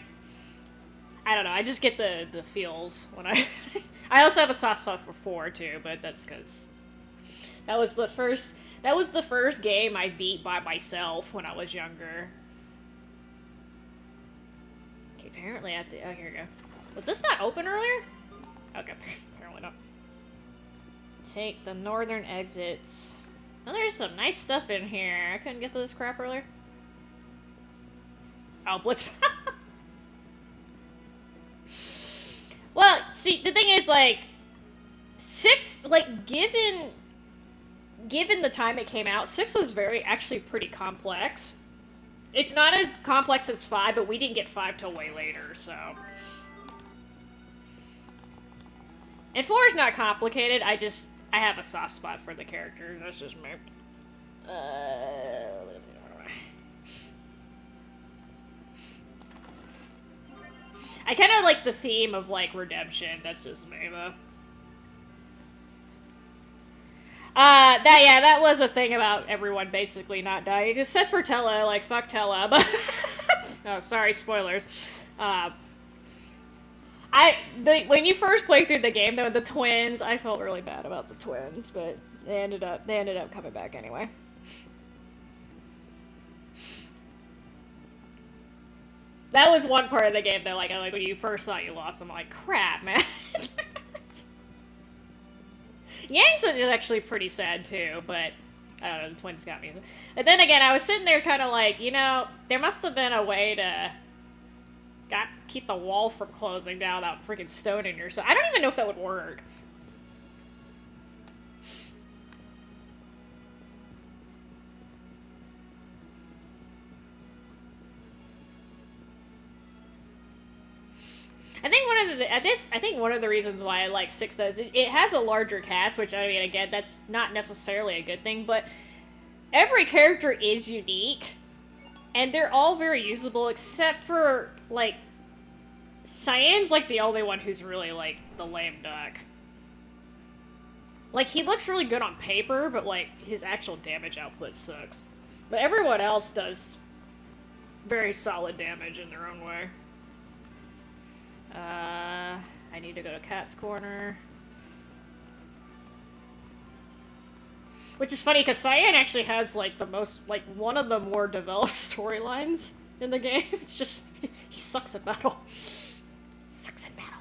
don't know, I just get the feels when I... I also have a soft spot for 4, too, but that's because... That was the first game I beat by myself when I was younger. Okay, apparently I have to... Oh, here we go. Was this not open earlier? Okay, apparently not. Take the northern exits. Oh, there's some nice stuff in here. I couldn't get to this crap earlier. Oh, Blitz... Well, see, the thing is, like, 6, like, given the time it came out, 6 was actually pretty complex. It's not as complex as 5, but we didn't get 5 till way later, so. And 4 is not complicated, I have a soft spot for the characters, that's just me. I kind of like the theme of, like, redemption. That's just me, though. That was a thing about everyone basically not dying, except for Tella. Like, fuck Tella. But oh, sorry, spoilers. When you first play through the game, though, the twins, I felt really bad about the twins, but they ended up coming back anyway. That was one part of the game that, like, when you first thought you lost, I'm like, crap, man. Yang's is actually pretty sad too, but I don't know, the twins got me. But then again, I was sitting there kind of like, you know, there must have been a way to keep the wall from closing down without freaking stoning yourself. I don't even know if that would work. I think one of the reasons why I like 6 does it has a larger cast, which I mean again that's not necessarily a good thing, but every character is unique, and they're all very usable except for like Cyan's like the only one who's really like the lame duck. Like he looks really good on paper, but like his actual damage output sucks. But everyone else does very solid damage in their own way. I need to go to Cat's Corner. Which is funny, because Cyan actually has, like, the most, like, one of the more developed storylines in the game. It's just, he sucks at battle. Sucks at battle.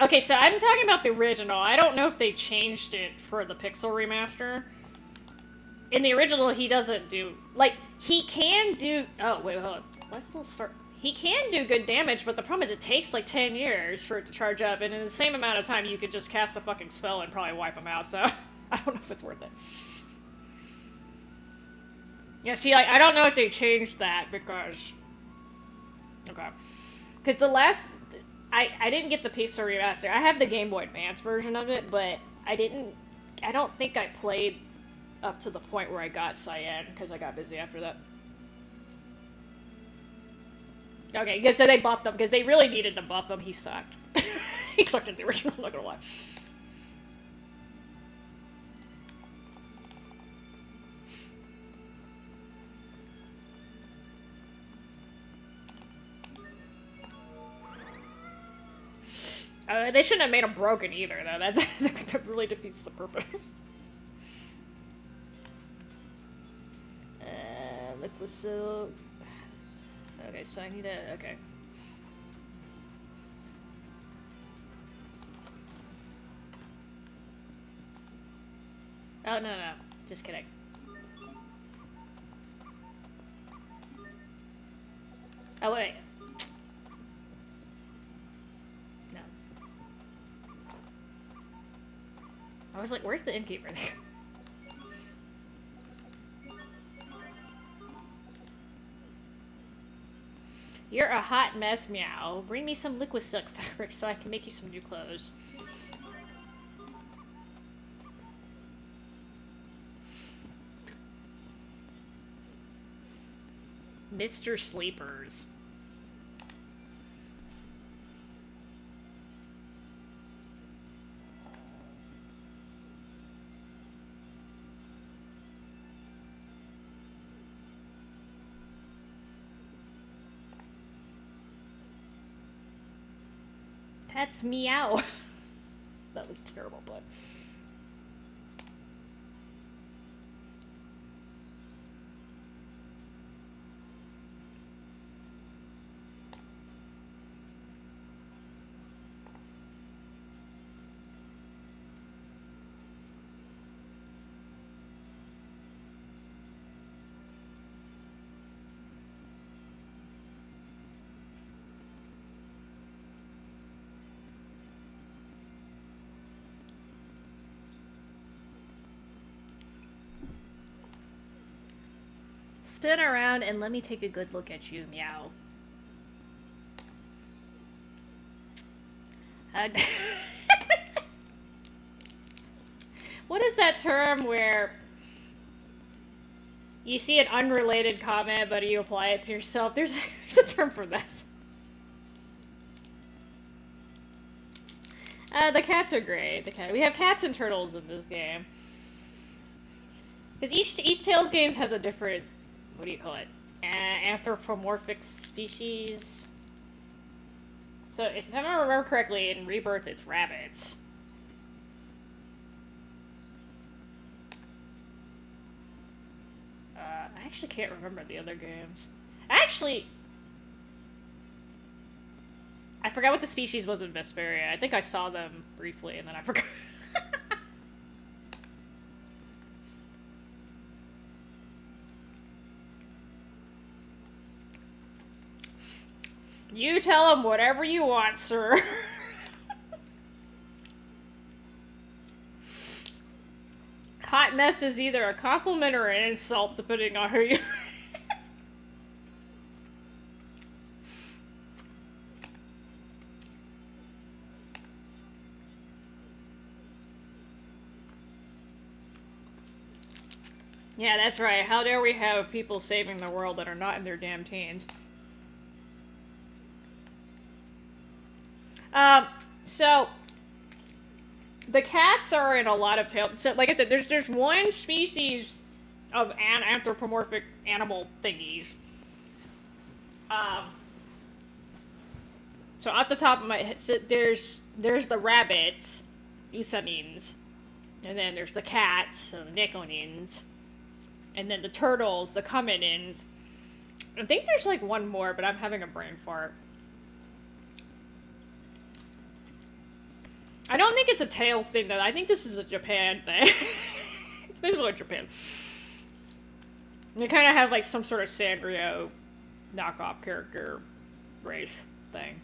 Okay, so I'm talking about the original. I don't know if they changed it for the Pixel remaster. In the original, he doesn't do... Like, he can do... Oh, wait, hold on. Why still start... He can do good damage, but the problem is it takes, like, 10 years for it to charge up, and in the same amount of time, you could just cast a fucking spell and probably wipe him out, so... I don't know if it's worth it. Yeah, see, I don't know if they changed that, because... Okay. Because the last... I didn't get the Pixel remaster. I have the Game Boy Advance version of it, but I don't think I played up to the point where I got Cyan, because I got busy after that. Okay, because so they buffed him, because they really needed to buff him. He sucked. He sucked in the original, I'm not gonna lie. They shouldn't have made him broken either, though. That really defeats the purpose. Liquid Silk. Okay, so I need a... Okay. Oh, no. Just kidding. Oh, wait. No. I was like, where's the innkeeper there? You're a hot mess, meow. Bring me some liquid silk fabric so I can make you some new clothes. Mr. Sleepers. That's meow. That was terrible, but... Spin around and let me take a good look at you, meow. What is that term where you see an unrelated comment, but you apply it to yourself? There's a term for that. The cats are great. We have cats and turtles in this game. Because each Tales game has a different, what do you call it? Anthropomorphic species. So if I remember correctly, in Rebirth it's rabbits. I actually can't remember the other games. Actually, I forgot what the species was in Vesperia. I think I saw them briefly and then I forgot. You tell him whatever you want, sir. Hot mess is either a compliment or an insult, depending on who you... Yeah, that's right. How dare we have people saving the world that are not in their damn teens? So... The cats are in a lot of tales. So, like I said, there's one species of anthropomorphic animal thingies. So off the top of my head, so there's the rabbits, usanins, and then there's the cats, so the nekonins, and then the turtles, the kamenins. I think there's like one more, but I'm having a brain fart. I don't think it's a Tales thing, though. I think this is a Japan thing. It's basically Japan. They kind of have, like, some sort of Sanrio knockoff character race thing.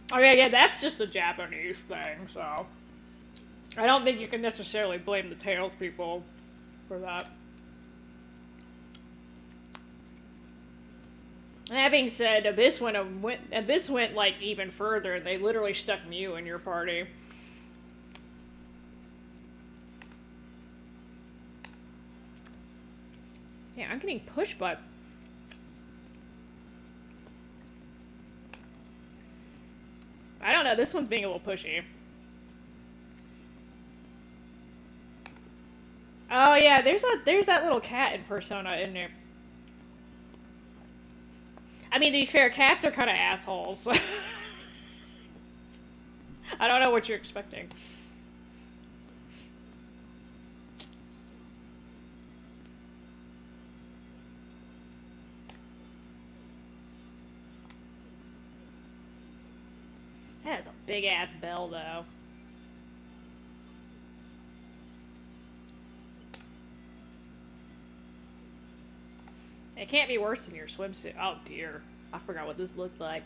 Oh yeah, that's just a Japanese thing, so... I don't think you can necessarily blame the Tales people for that. That being said, Abyss went like even further, and they literally stuck Mew in your party. Yeah, I'm getting pushed by... I don't know, this one's being a little pushy. Oh yeah, there's that little cat in Persona in there. I mean, to be fair, cats are kind of assholes. I don't know what you're expecting. That is a big ass bell, though. It can't be worse than your swimsuit. Oh dear. I forgot what this looked like.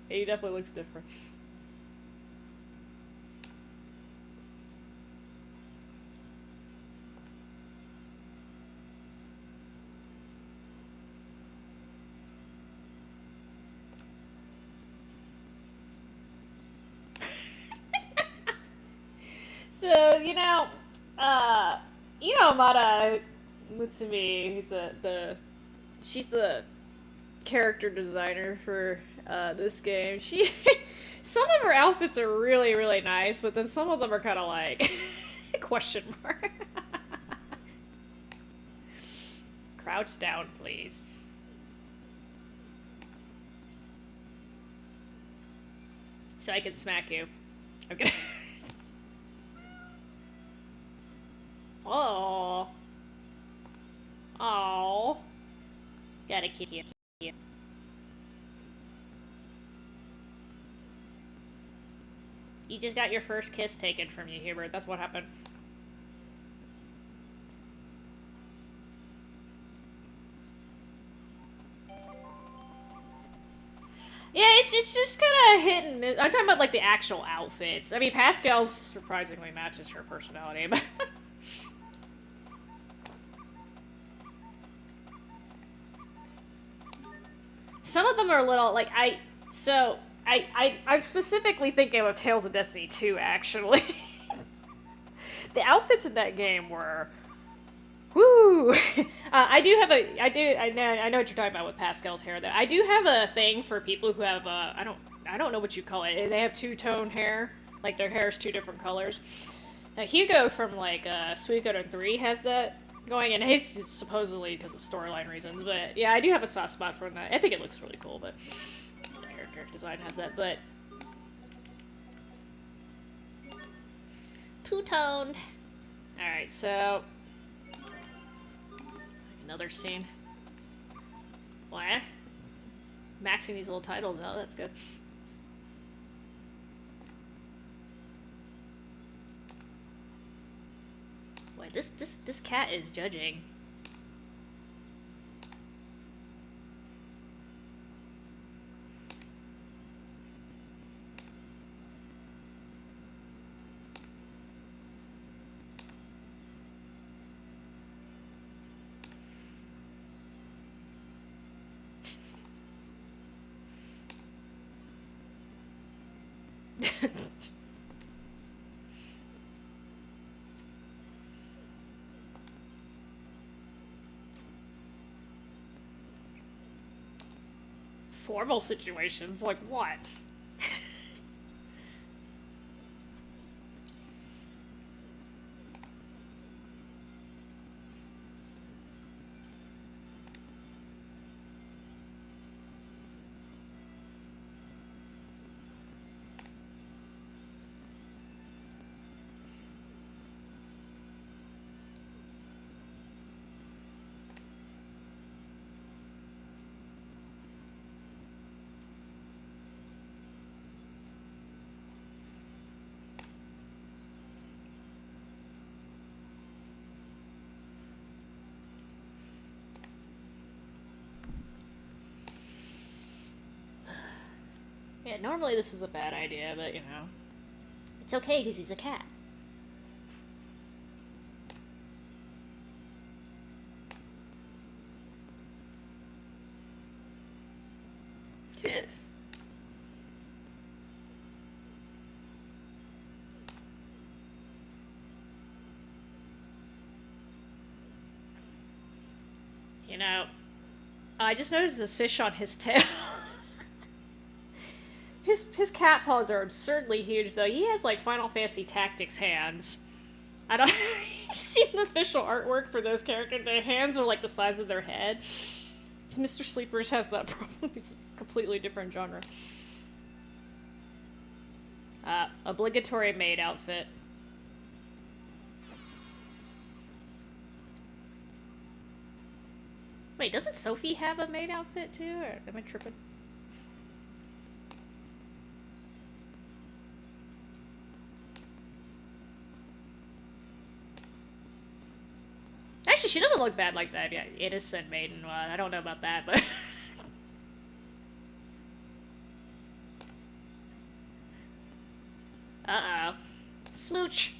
He definitely looks different. So, Amada Mutsumi, she's the character designer for this game. Some of her outfits are really, really nice, but then some of them are kind of like, question mark. Crouch down, please. So I can smack you. Okay. Oh. Got a kitty here. You just got your first kiss taken from you, Hubert. That's what happened. Yeah, it's just kind of hit and miss. I'm talking about, like, the actual outfits. I mean, Pascal's surprisingly matches her personality, but... Some of them are a little, like, I'm specifically thinking of Tales of Destiny 2, actually. The outfits in that game were... Woo! I know what you're talking about with Pascal's hair, though. I do have a thing for people who have, I don't know what you call it. They have two-tone hair. Like, their hair is two different colors. Now, Hugo from, like, Suikoden 3 has that going, and he's supposedly because of storyline reasons, but yeah, I do have a soft spot for that. I think it looks really cool, but the character design has that, but... Two-toned. Alright, so... Another scene. What? Maxing these little titles out, that's good. Wait, this cat is judging. Formal situations? Like what? Yeah, normally this is a bad idea, but you know. It's okay because he's a cat. You know, I just noticed the fish on his tail. His cat paws are absurdly huge, though. He has, like, Final Fantasy Tactics hands. I don't... You've seen the official artwork for those characters? Their hands are, like, the size of their head. Mr. Sleepers has that problem. It's a completely different genre. Obligatory maid outfit. Wait, doesn't Sophie have a maid outfit, too? Or am I tripping? Actually, she doesn't look bad like that. Yeah, innocent maiden. Well, I don't know about that, but... Uh-oh. Smooch.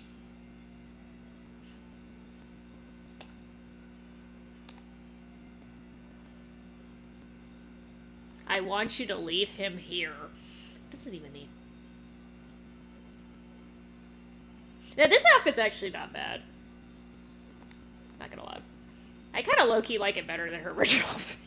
I want you to leave him here. Doesn't even need... Now, this outfit's actually not bad. Not gonna lie. I kind of low-key like it better than her original outfit.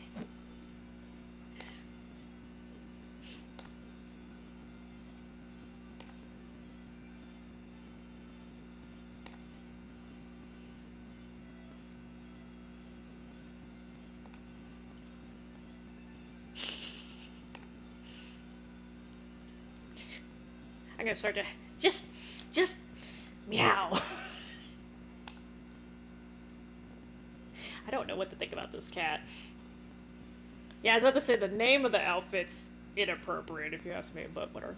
I'm gonna start to just meow. I don't know what to think about this cat. Yeah, I was about to say the name of the outfit's inappropriate if you ask me, but whatever.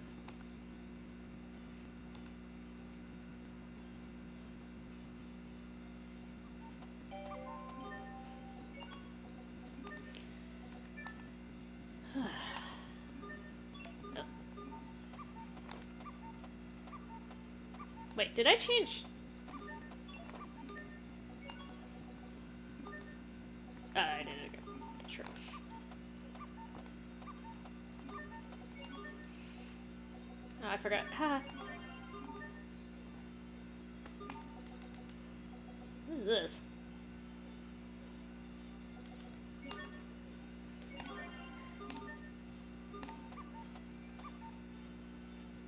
Wait, did I change? I did it again. Sure. Oh, I forgot. Ha. What is this?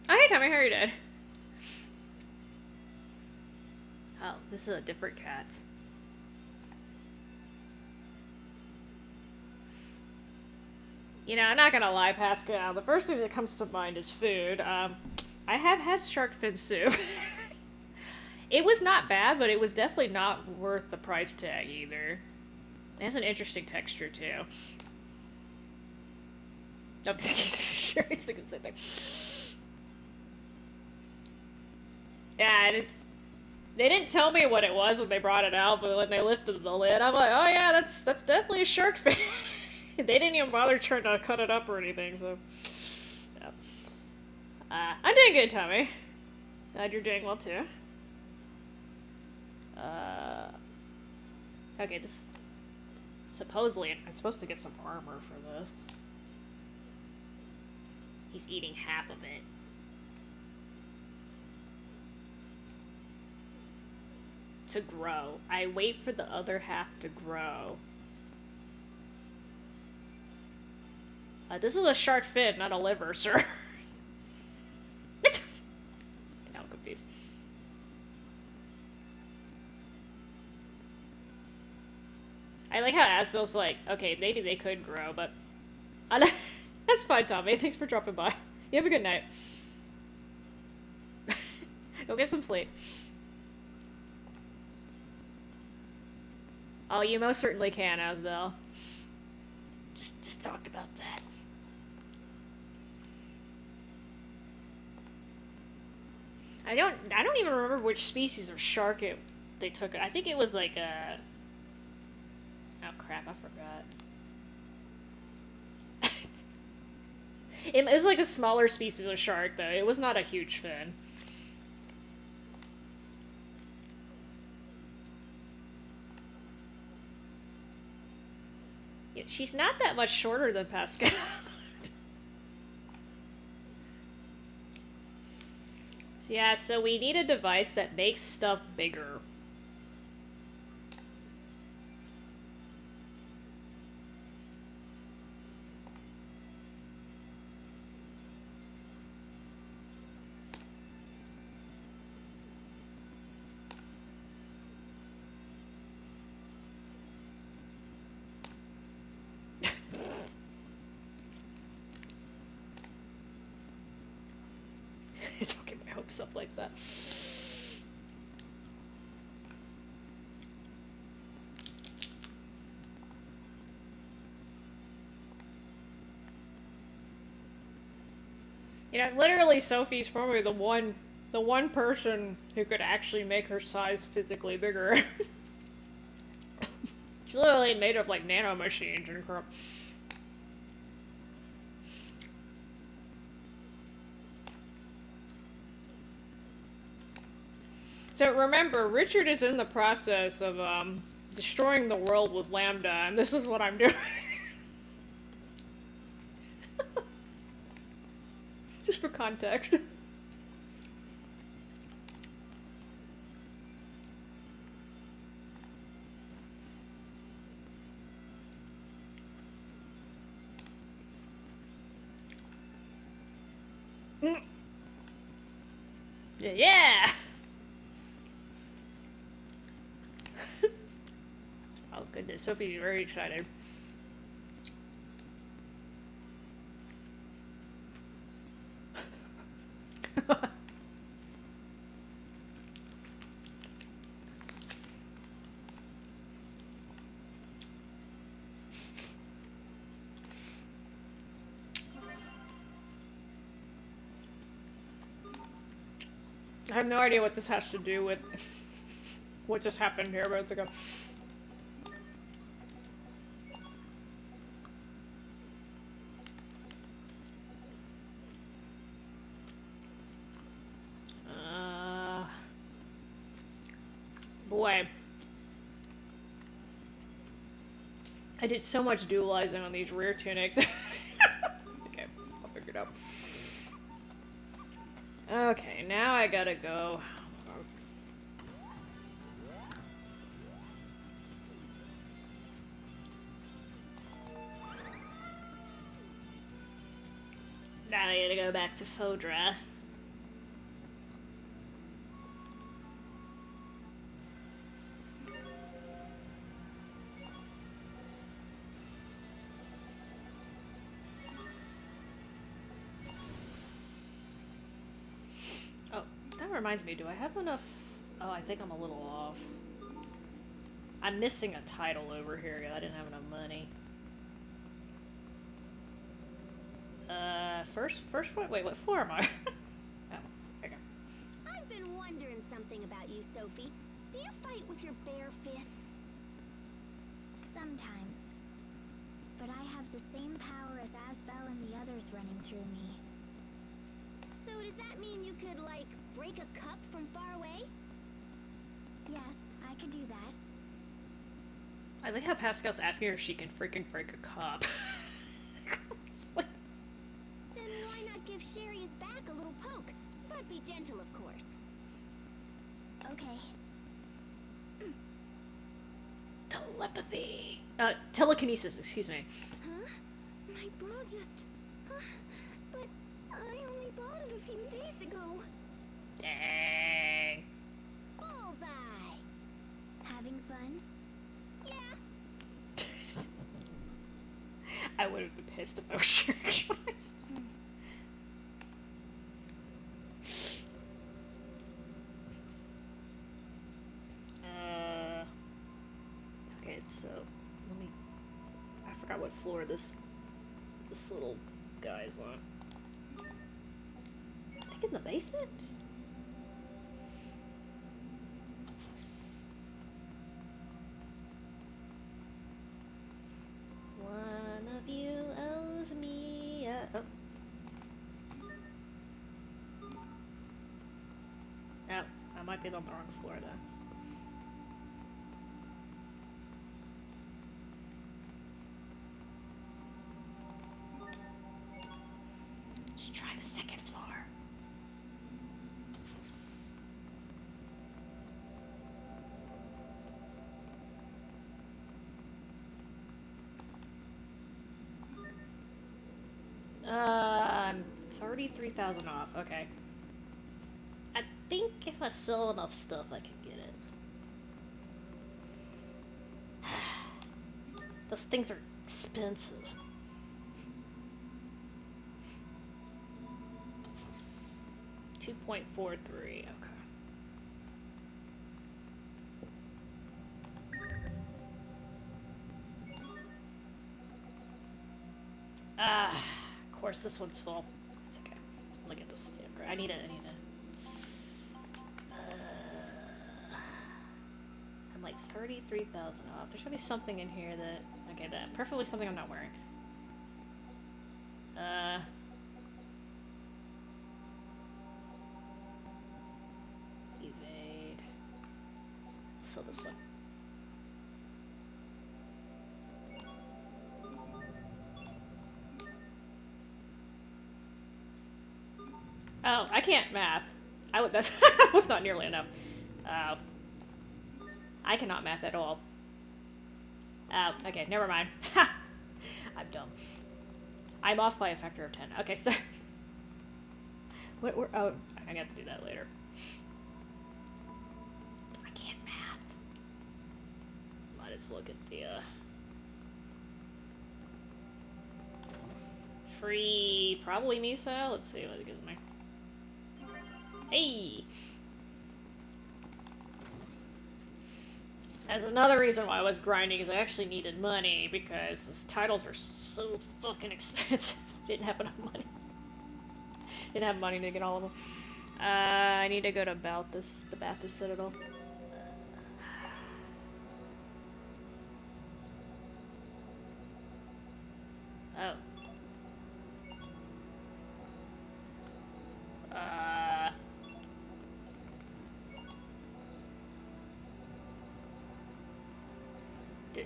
Oh, hey, Tommy, how are you doing? Oh, this is a different cat. You know, I'm not gonna lie, Pascal. The first thing that comes to mind is food. I have had shark fin soup. It was not bad, but it was definitely not worth the price tag either. It has an interesting texture, too. I'm sure he's thinking the same thing. Yeah, and it's... They didn't tell me what it was when they brought it out, but when they lifted the lid, I'm like, oh yeah, that's definitely a shark fin. They didn't even bother trying to cut it up or anything, so... Yeah. I'm doing good, Tommy. Glad you're doing well, too. Okay, this... Supposedly, I'm supposed to get some armor for this. He's eating half of it. To grow. I wait for the other half to grow. This is a shark fin, not a liver, sir. Now I'm confused. I like how Asbel's like, okay, maybe they could grow, but... That's fine, Tommy. Thanks for dropping by. You have a good night. Go get some sleep. Oh, you most certainly can, Asbel. Just talked about that. I don't even remember which species of shark they took. I think it was like a... Oh crap, I forgot. It was like a smaller species of shark, though. It was not a huge fin. Yeah, she's not that much shorter than Pascal. Yeah, so we need a device that makes stuff bigger. Don't get my hopes up like that. You know, literally Sophie's probably the one person who could actually make her size physically bigger. She's literally made of like nanomachines and crap. So remember, Richard is in the process of destroying the world with Lambda, and this is what I'm doing. Just for context. Yeah! Oh goodness, Sophie's very excited. I have no idea what this has to do with what just happened here, but it's okay. Boy. I did so much dualizing on these rear tunics. Okay, I'll figure it out. Okay, now I gotta go. Now I gotta go back to Fodra. Oh, that reminds me, do I have enough? Oh, I think I'm a little off. I'm missing a title over here. I didn't have enough money. First point? Wait, what floor am I? Oh, okay. I've been wondering something about you, Sophie. Do you fight with your bare fists? Sometimes. But I have the same power as Asbel and the others running through me. So does that mean you could, like, break a cup from far away? Yes, I could do that. I like how Pascal's asking her if she can freaking break a cup. It's like... Then why not give Sherry his back a little poke? But be gentle, of course. Okay. Telepathy. Telekinesis, excuse me. Huh? My bra just... but I only bought it a few days ago. Dang. Bullseye! Having fun? Yeah. I would have been pissed if I was sure. Okay, so let me. I forgot what floor this little guy's on. I think in the basement. One of you owes me a... Oh. Oh, I might be on the wrong floor then. Let's try the second floor. I'm 33,000 off. Okay. I think if I sell enough stuff, I can get it. Those things are expensive. $2.43. Okay. Of course, this one's full. It's okay. Look at this sticker. I need it. I'm like 33,000 off. There's gonna be something in here that... Okay, that preferably something I'm not wearing. Evade. So this one. Oh, I can't math. That's that was not nearly enough. I cannot math at all. Okay, never mind. I'm dumb. I'm off by a factor of 10. Okay, so... oh, I got to do that later. I can't math. Might as well get the, free... Probably Misa? Let's see what it gives me. Hey! That's another reason why I was grinding, is I actually needed money, because these titles are so fucking expensive. Didn't have enough money. Didn't have money to get all of them. I need to go to the Balthus Citadel. Oh.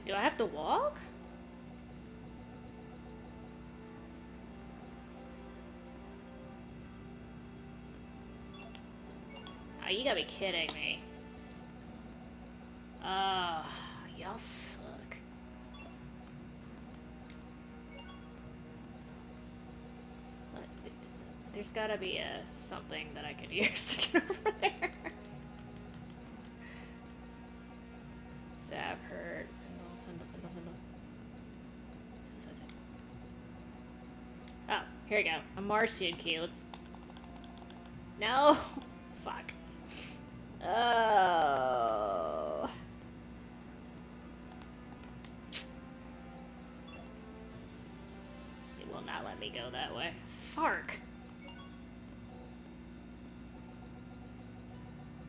Do I have to walk? Oh, you gotta be kidding me. Y'all suck. There's gotta be something that I could use to get over there. Zap, hurt. Oh, here we go. A Marcian key. Let's. No! Fuck. Oh. It will not let me go that way. Fark.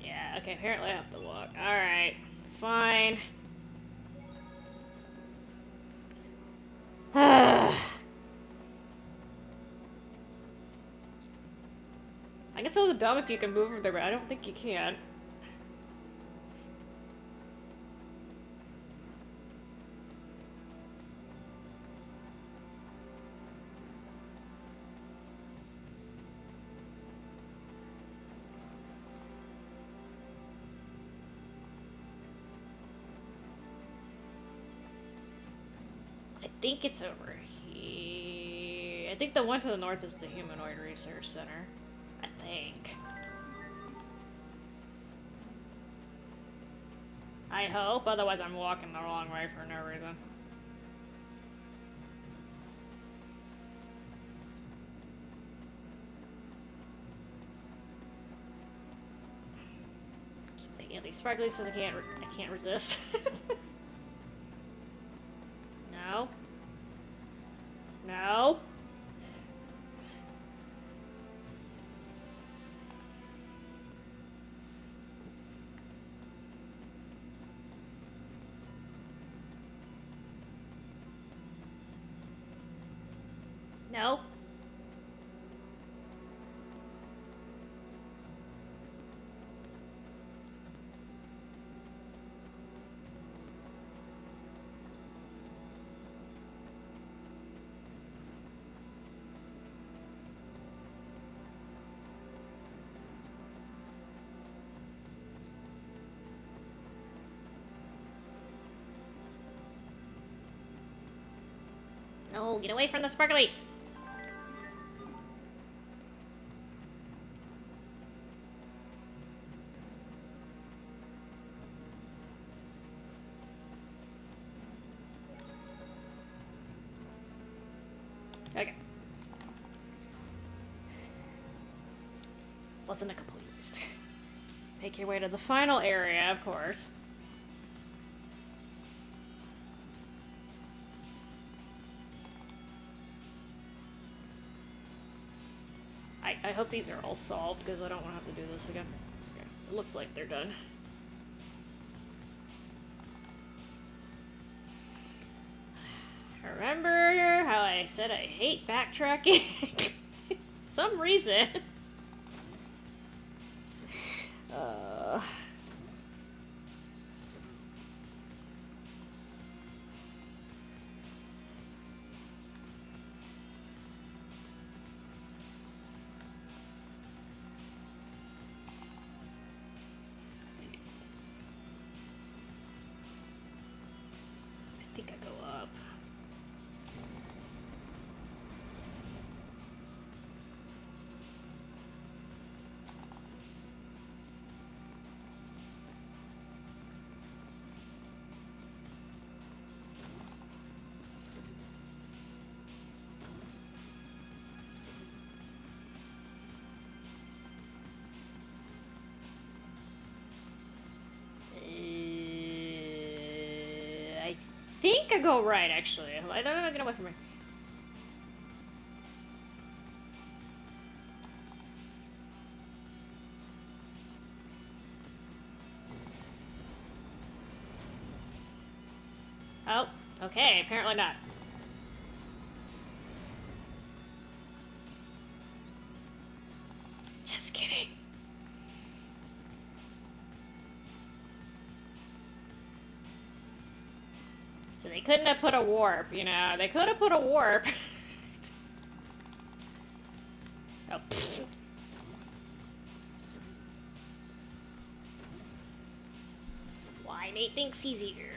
Yeah, okay, apparently I have to walk. Alright, fine. I can feel dumb if you can move over there, but I don't think you can. I think it's over here. I think the one to the north is the Humanoid Research Center. I think. I hope, otherwise I'm walking the wrong way for no reason. Keep picking at these sparklies so I can't resist. No. No. No. No, get away from the sparkly! Okay. Wasn't a complete waste. Make your way to the final area, of course. I hope these are all solved, because I don't want to have to do this again. Okay. It looks like they're done. Remember how I said I hate backtracking? Some reason. I think I go up. I think I go right, actually. I don't know, get away from me. Oh, okay, apparently not. Just kidding. So they couldn't have put a warp, you know? They could have put a warp. Oh. Why Nate thinks he's here.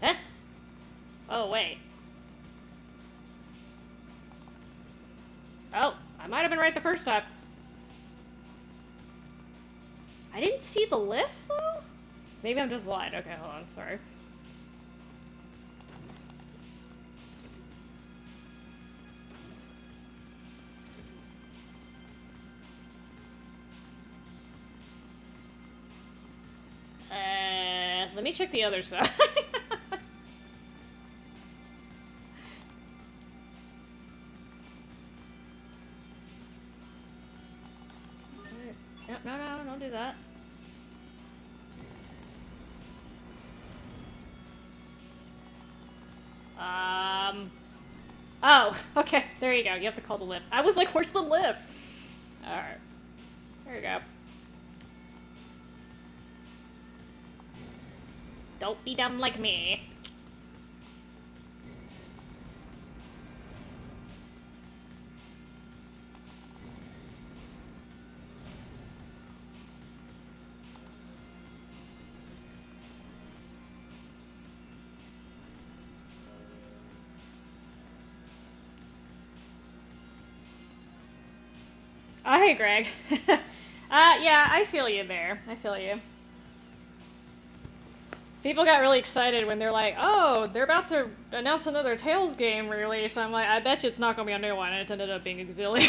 Huh? Oh, wait. Oh, I might have been right the first time. I didn't see the lift, though? Maybe I'm just blind. Okay, hold on. Sorry. Let me check the other side. No, don't do that. Oh, okay, there you go. You have to call the lift. I was like, where's the lift? Alright. There you go. Don't be dumb like me. Oh, hey, Greg. Yeah, I feel you there. I feel you. People got really excited when they're like, oh, they're about to announce another Tales game release. I'm like, I bet you it's not going to be a new one. And it ended up being Auxilia.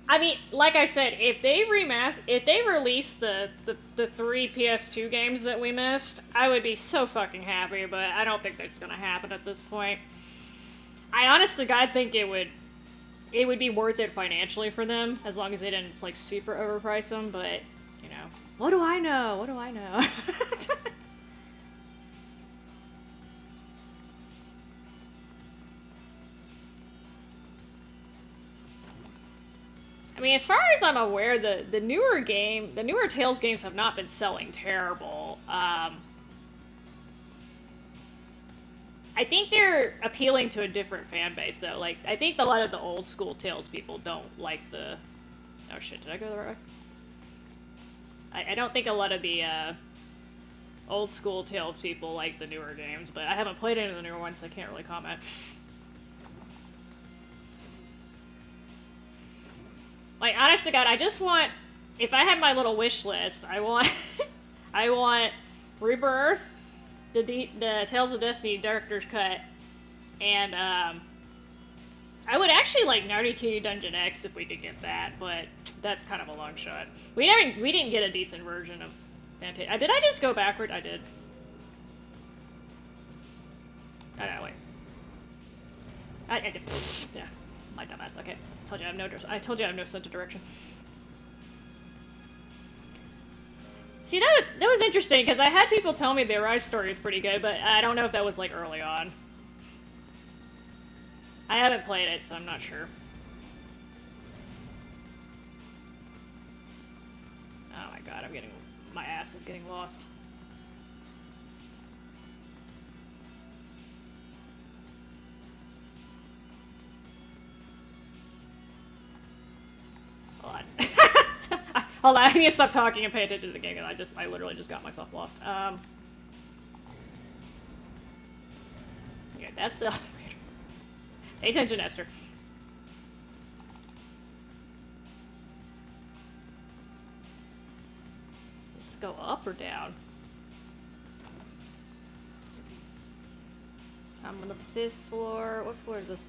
I mean, like I said, if they release the 3 PS2 games that we missed, I would be so fucking happy, but I don't think that's going to happen at this point. I honest to God think it would be worth it financially for them, as long as they didn't, like, super overprice them, but, you know. What do I know? What do I know? I mean, as far as I'm aware, the newer Tales games have not been selling terrible. I think they're appealing to a different fan base, though. Like, I think a lot of the old school Tales people don't like the... Oh shit, did I go the right way? I don't think a lot of the, old school Tales people like the newer games, but I haven't played any of the newer ones, so I can't really comment. Like, honest to God, I just want... If I had my little wish list, I want... I want Rebirth, the Tales of Destiny Director's Cut, and, I would actually like Naruto Dungeon X if we could get that, but that's kind of a long shot. We didn't get a decent version of Fantasia. Did I just go backward? I did. Oh, no, wait. I did. Yeah, my dumbass. Okay, told you I have no sense of direction. See, that was interesting, because I had people tell me the Arise story is pretty good, but I don't know if that was, like, early on. I haven't played it, so I'm not sure. Oh my god, my ass is getting lost. Hold on. Hold on, I need to stop talking and pay attention to the game, because I literally just got myself lost. Okay, that's the... Pay attention, Esther. Does this go up or down? I'm on the 5th floor. What floor is this?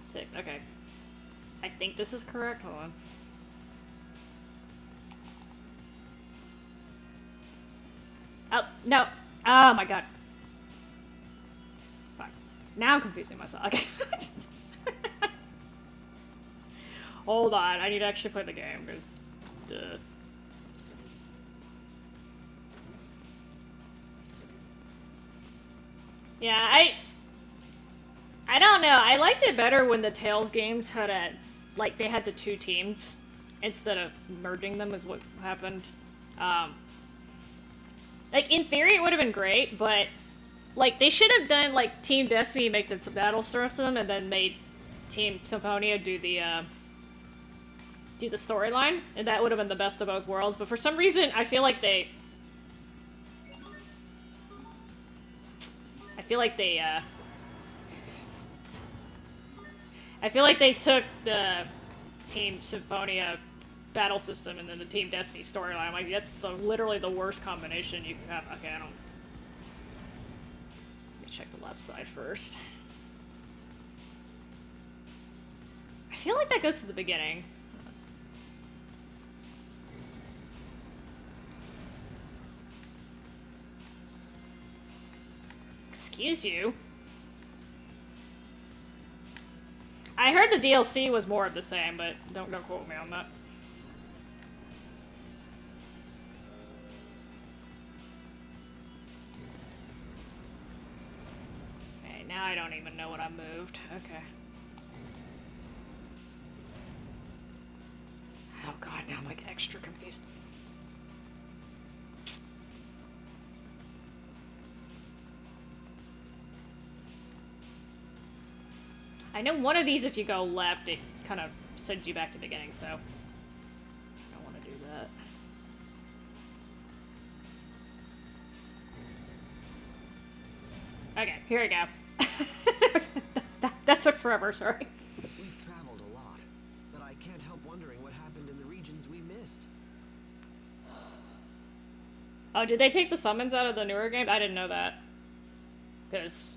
6. Okay. I think this is correct. Hold on. No. Oh my god. Fuck. Now I'm confusing myself. Okay. Hold on. I need to actually play the game, because... Duh. Yeah, I don't know. I liked it better when the Tales games had a... Like, they had the two teams instead of merging them is what happened. Like, in theory, it would have been great, but... Like, they should have done, like, Team Destiny make the battle system, and then made Team Symphonia do the storyline, and that would have been the best of both worlds, but for some reason, I feel like they took the Team Symphonia battle system and then the Team Destiny storyline. Like, that's literally the worst combination you can have. Okay, I don't... Let me check the left side first. I feel like that goes to the beginning. Excuse you? I heard the DLC was more of the same, but don't quote me on that. Okay, now I don't even know what I moved. Okay. Oh god, now I'm like extra confused. I know one of these, if you go left, it kind of sends you back to the beginning, so I don't want to do that. Okay, here we go. that took forever, sorry. We've traveled a lot, but I can't help wondering what happened in the regions we missed. Oh, did they take the summons out of the newer game? I didn't know that. Because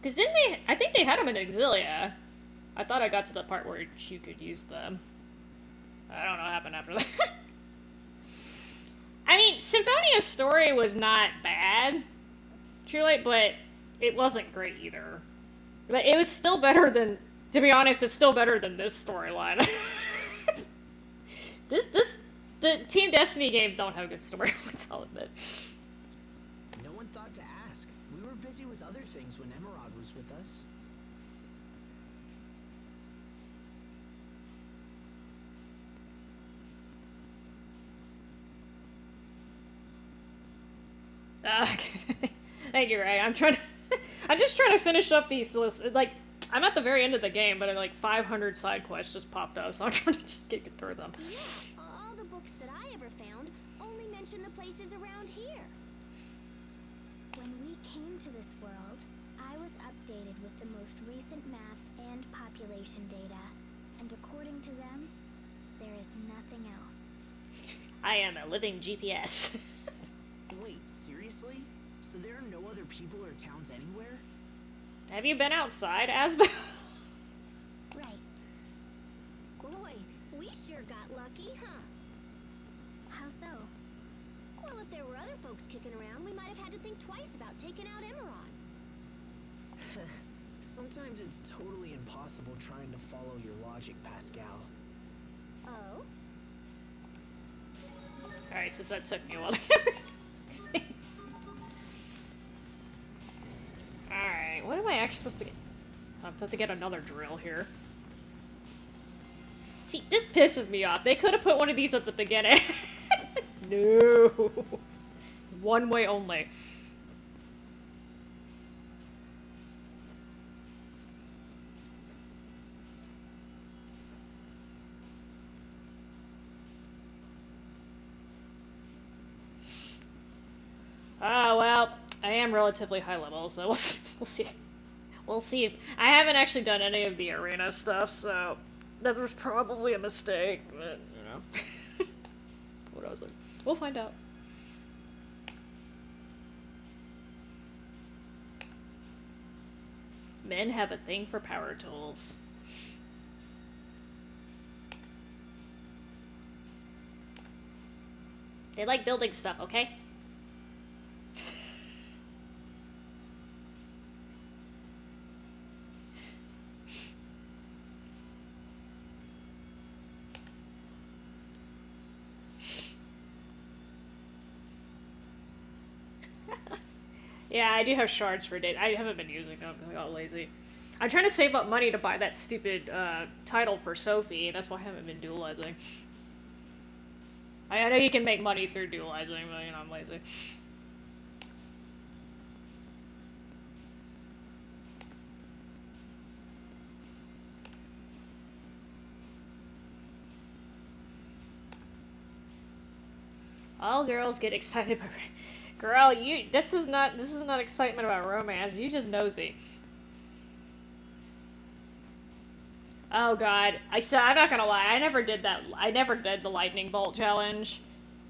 didn't they... I think they had them in Exilia. I thought I got to the part where you could use them. I don't know what happened after that. I mean, Symphonia's story was not bad, truly, but it wasn't great either. But it was still better than... To be honest, it's still better than this storyline. The Team Destiny games don't have good storylines, I'll admit. No one thought to ask. We were busy with other things when Emerald was with us. Okay. Thank you, Ray. I'm just trying to finish up these lists. Like, I'm at the very end of the game, but like 500 side quests just popped up, so I'm trying to just get through them. Yeah, all the books that I ever found only mention the places around here. When we came to this world, I was updated with the most recent map and population data, and according to them, there is nothing else. I am a living GPS. Wait, seriously? So there are no other people or towns anywhere? Have you been outside, Asbel? Right. Boy, we sure got lucky, huh? How so? Well, if there were other folks kicking around, we might have had to think twice about taking out Emerald. Sometimes it's totally impossible trying to follow your logic, Pascal. Oh? Alright, since that took me a while. Alright, what am I actually supposed to get? I'm supposed to get another drill here. See, this pisses me off. They could have put one of these at the beginning. No. One way only. Oh, well, I am relatively high level, so we'll see. We'll see. I haven't actually done any of the arena stuff, so that was probably a mistake, but, you know. What I was like, we'll find out. Men have a thing for power tools. They like building stuff, okay? Yeah, I do have shards for data. I haven't been using them because I got lazy. I'm trying to save up money to buy that stupid title for Sophie. That's why I haven't been dualizing. I know you can make money through dualizing, but you know, I'm lazy. All girls get excited about... Girl, this is not excitement about romance. You just nosy. Oh god. I'm not gonna lie, I never did that. I never did the lightning bolt challenge.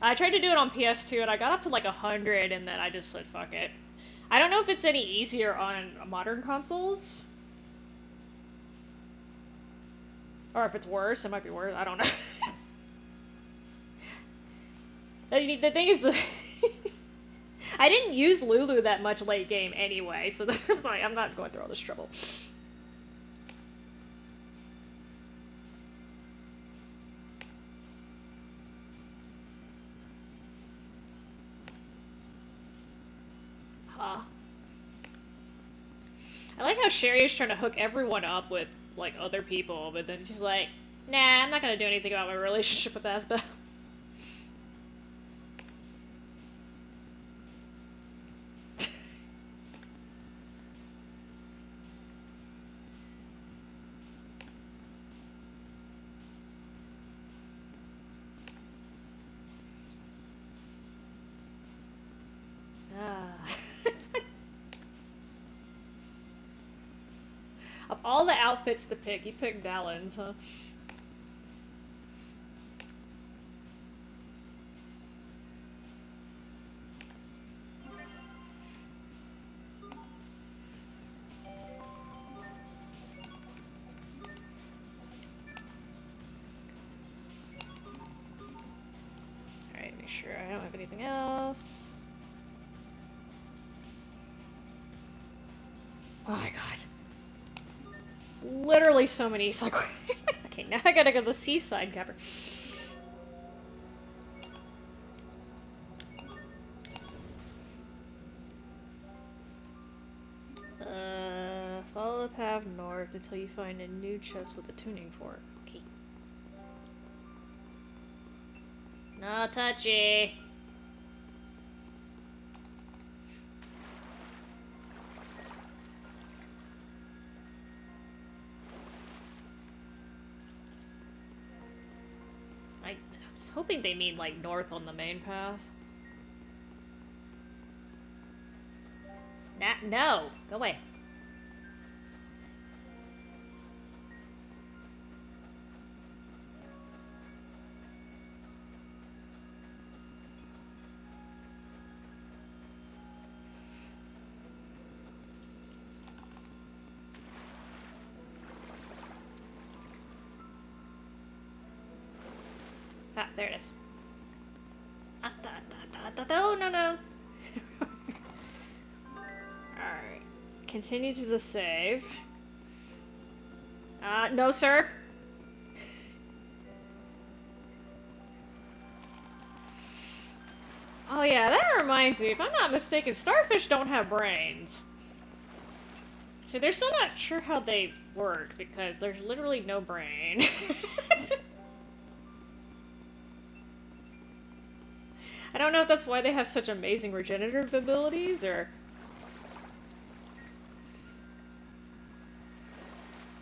I tried to do it on PS2 and I got up to like 100 and then I just said fuck it. I don't know if it's any easier on modern consoles. Or if it's worse, it might be worse. I don't know. The thing is, I didn't use Lulu that much late game anyway, so that's like, I'm not going through all this trouble. Huh. I like how Sherry is trying to hook everyone up with, like, other people, but then she's like, nah, I'm not gonna do anything about my relationship with Asbel. Of all the outfits to pick, you picked Dallin's, huh? Alright, make sure I don't have anything else. Oh my god. Literally so many side. Okay, now I gotta go to the seaside cavern. Follow the path north until you find a new chest with a tuning fork. Okay. No touchy. I was hoping they mean like north on the main path. No! Go away. Ah, there it is. Oh, no. Alright. Continue to the save. No, sir. Oh yeah, that reminds me, if I'm not mistaken, starfish don't have brains. See, they're still not sure how they work, because there's literally no brain. I don't know if that's why they have such amazing regenerative abilities, or...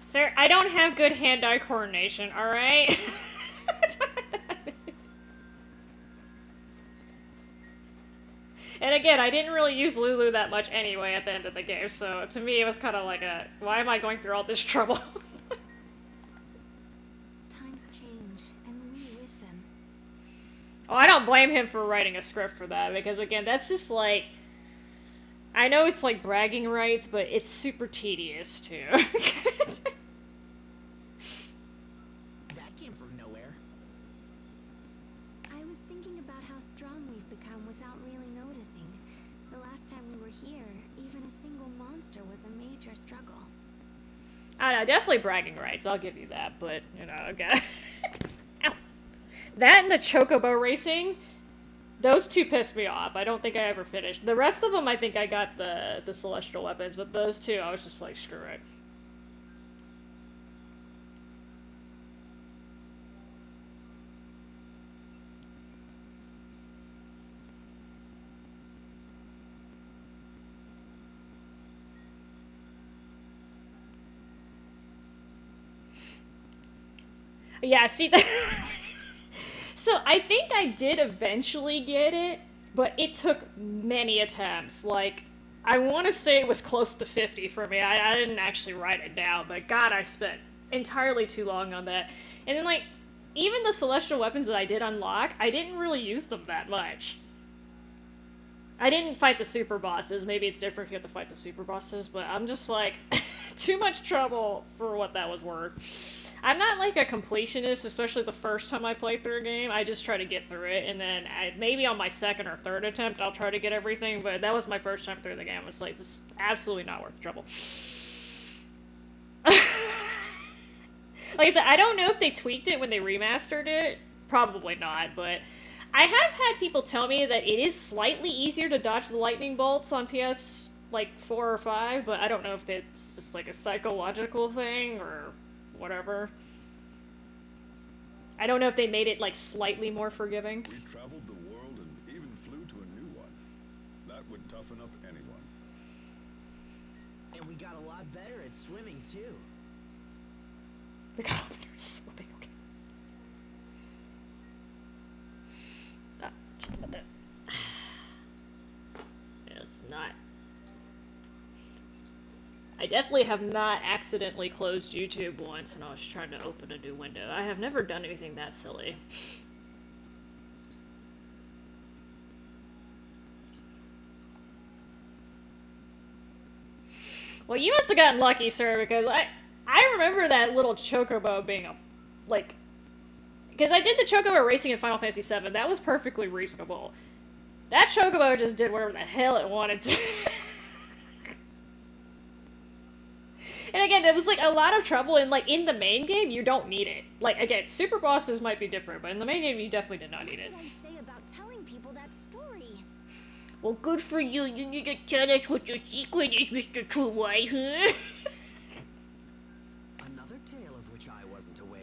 Sir, I don't have good hand-eye coordination, alright? And again, I didn't really use Lulu that much anyway at the end of the game, so to me it was kind of like a, why am I going through all this trouble? Times change, and we with them. Oh, I don't blame him for writing a script for that, because again, that's just like... I know it's like bragging rights, but it's super tedious too. That came from nowhere. I was thinking about how strong I don't know, definitely bragging rights, I'll give you that, but, you know, okay. Ow. That and the chocobo racing, those two pissed me off. I don't think I ever finished. The rest of them, I think I got the celestial weapons, but those two, I was just like, screw it. Yeah, see that. So I think I did eventually get it, but it took many attempts. Like, I want to say it was close to 50 for me. I didn't actually write it down, but God, I spent entirely too long on that. And then, like, even the celestial weapons that I did unlock, I didn't really use them that much. I didn't fight the super bosses. Maybe it's different if you have to fight the super bosses, but I'm just like, too much trouble for what that was worth. I'm not like a completionist, especially the first time I play through a game. I just try to get through it, and then maybe on my second or third attempt, I'll try to get everything, but that was my first time through the game. It's like, it's absolutely not worth the trouble. Like I said, I don't know if they tweaked it when they remastered it. Probably not, but I have had people tell me that it is slightly easier to dodge the lightning bolts on PS, like, 4 or 5, but I don't know if it's just, like, a psychological thing, or whatever. I don't know if they made it, like, slightly more forgiving. We traveled the world and even flew to a new one. That would toughen up anyone. And we got a lot better at swimming, too. We got better at swimming, okay. Just about that. Yeah, it's not. I definitely have not accidentally closed YouTube once and I was trying to open a new window. I have never done anything that silly. Well, you must have gotten lucky, sir, because I remember that little chocobo being a, like, because I did the chocobo racing in Final Fantasy VII. That was perfectly reasonable. That chocobo just did whatever the hell it wanted to. And again, it was, like, a lot of trouble, and, like, in the main game, you don't need it. Like, again, super bosses might be different, but in the main game, you definitely did not need it. What did I say about telling people that story? Well, good for you. You need to tell us what your secret is, Mr. True White, huh? Another tale of which I wasn't aware.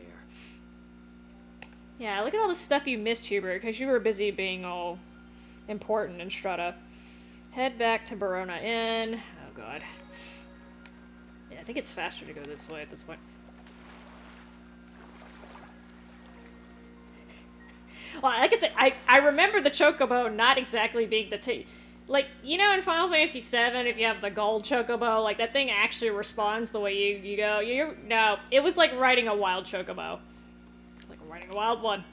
Yeah, look at all the stuff you missed, Hubert, because you were busy being all important in Strata. Head back to Barona Inn. Oh, God. Yeah, I think it's faster to go this way at this point. Well, like I said, I remember the chocobo not exactly being the like, you know, in Final Fantasy VII, if you have the gold chocobo, like, that thing actually responds the way you go. No, it was like riding a wild chocobo. Like riding a wild one.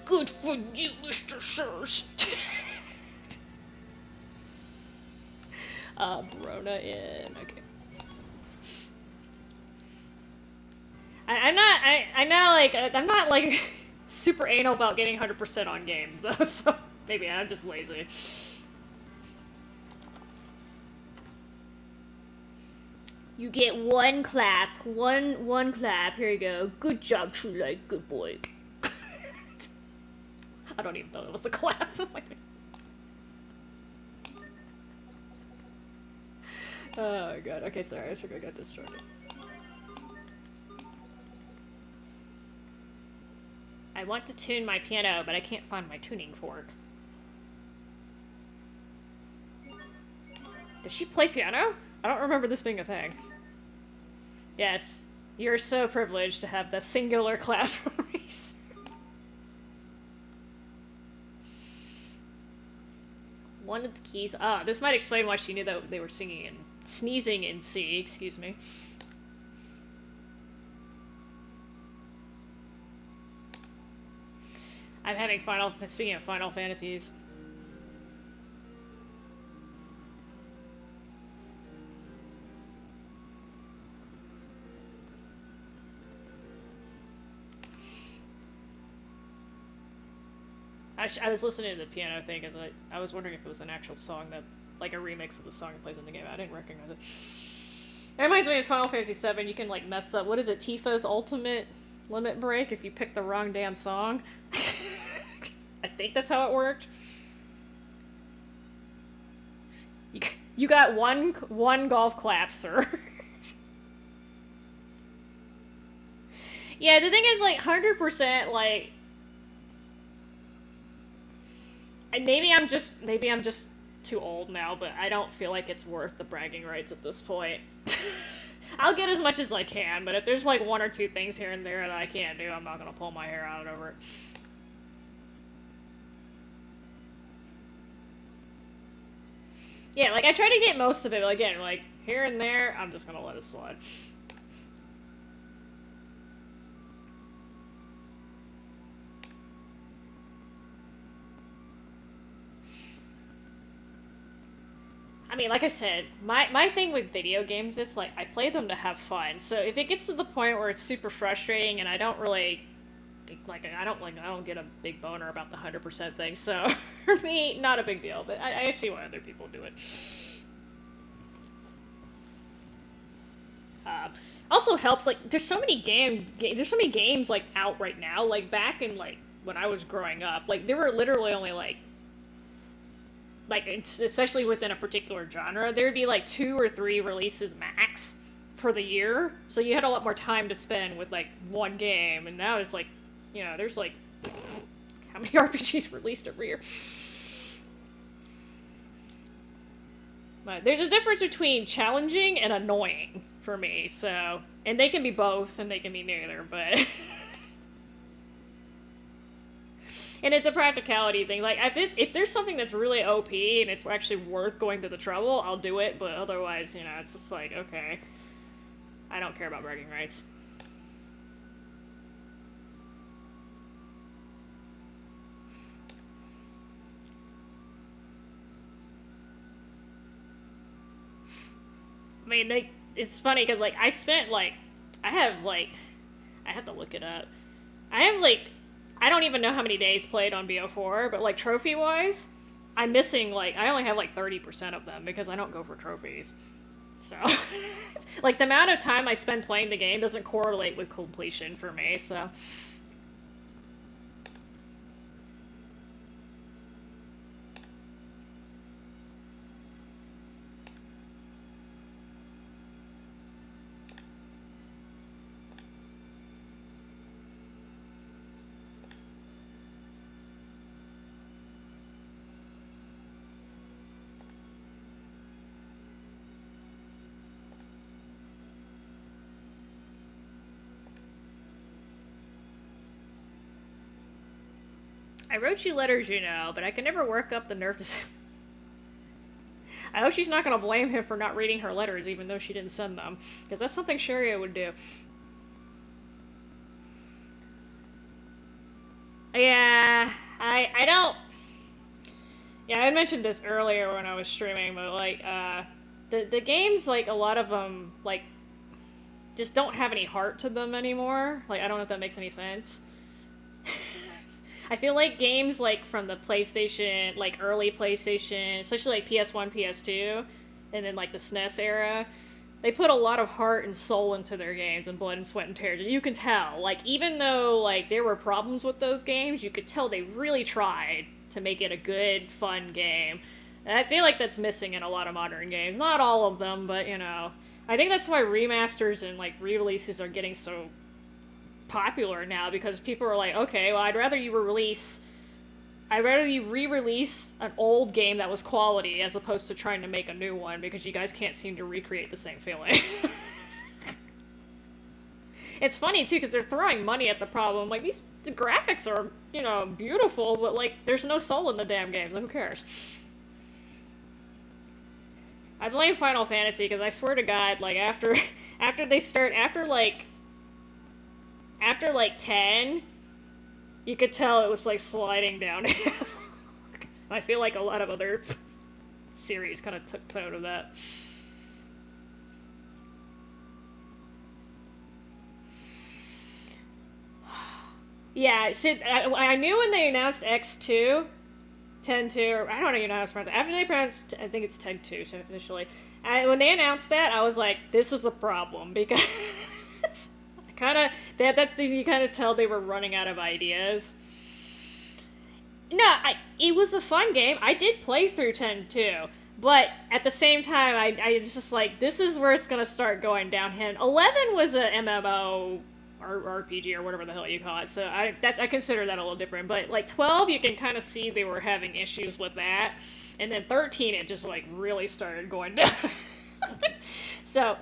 Good for you, Mr. Sirs. Barona Inn, okay. I'm not like super anal about getting 100% on games though, so maybe I'm just lazy. You get one clap, one clap. Here you go. Good job, True Light. Good boy. I don't even know it was a clap. Oh god. Okay, sorry. I forgot I got distracted. I want to tune my piano, but I can't find my tuning fork. Does she play piano? I don't remember this being a thing. Yes, you're so privileged to have the singular clap voice. One of the keys. Ah, this might explain why she knew that they were singing and sneezing in C. Excuse me. I'm having speaking of Final Fantasies. I was listening to the piano thing because I was wondering if it was an actual song that like a remix of the song that plays in the game. I didn't recognize it. That reminds me of Final Fantasy VII. You can like mess up. What is it? Tifa's ultimate limit break if you pick the wrong damn song. I think that's how it worked. You got one golf clap, sir. Yeah, the thing is, like, 100%, like, maybe I'm just too old now, but I don't feel like it's worth the bragging rights at this point. I'll get as much as I can, but if there's like one or two things here and there that I can't do, I'm not gonna pull my hair out over it. Yeah, like, I try to get most of it, but again, like, here and there, I'm just gonna let it slide. I mean, like I said, my thing with video games is, like, I play them to have fun. So if it gets to the point where it's super frustrating and I don't really, like, I don't get a big boner about the 100% thing. So for me, not a big deal. But I see why other people do it. Also helps, like, there's so many games like out right now. Like back in like when I was growing up, like there were literally only like especially within a particular genre, there'd be like 2 or 3 releases max for the year. So you had a lot more time to spend with like one game, and now it's like, you know, there's like how many RPGs released every year? But there's a difference between challenging and annoying for me, so, and they can be both and they can be neither, but and it's a practicality thing. Like, if there's something that's really OP and it's actually worth going to the trouble, I'll do it, but otherwise, you know, it's just like, okay, I don't care about bragging rights. I mean, like, it's funny because, like, I have to look it up. I have, like, I don't even know how many days played on BO4, but, like, trophy-wise, I'm missing, like, I only have, like, 30% of them because I don't go for trophies. So, like, the amount of time I spend playing the game doesn't correlate with completion for me, so. I wrote you letters, you know, but I can never work up the nerve to send. I hope she's not going to blame him for not reading her letters, even though she didn't send them. Because that's something Sharia would do. Yeah, I don't... Yeah, I mentioned this earlier when I was streaming, but, like, the games, like, a lot of them, like, just don't have any heart to them anymore. Like, I don't know if that makes any sense. I feel like games, like, from the PlayStation, like, early PlayStation, especially, like, PS1, PS2, and then, like, the SNES era, they put a lot of heart and soul into their games, and blood and sweat and tears, and you can tell, like, even though, like, there were problems with those games, you could tell they really tried to make it a good, fun game. And I feel like that's missing in a lot of modern games. Not all of them, but, you know, I think that's why remasters and, like, re-releases are getting so popular now, because people are like, okay, well, I'd rather you re-release an old game that was quality as opposed to trying to make a new one, because you guys can't seem to recreate the same feeling. It's funny too, because they're throwing money at the problem. Like, the graphics are, you know, beautiful, but, like, there's no soul in the damn games. Like, who cares? I blame Final Fantasy, because I swear to God, like, after 10, you could tell it was, like, sliding downhill. I feel like a lot of other series kind of took note of that. Yeah, see, I knew when they announced X2, 10-2, or I don't even know how to pronounce it. After they pronounced, I think it's 10-2 officially. And when they announced that, I was like, this is a problem, because I kind of, that's you kind of tell they were running out of ideas. No, it was a fun game. I did play through 10-2, but at the same time, I was just like, this is where it's going to start going downhill. 11 was a MMO or RPG or whatever the hell you call it, so I consider that a little different. But like 12, you can kind of see they were having issues with that, and then 13, it just like really started going down. So,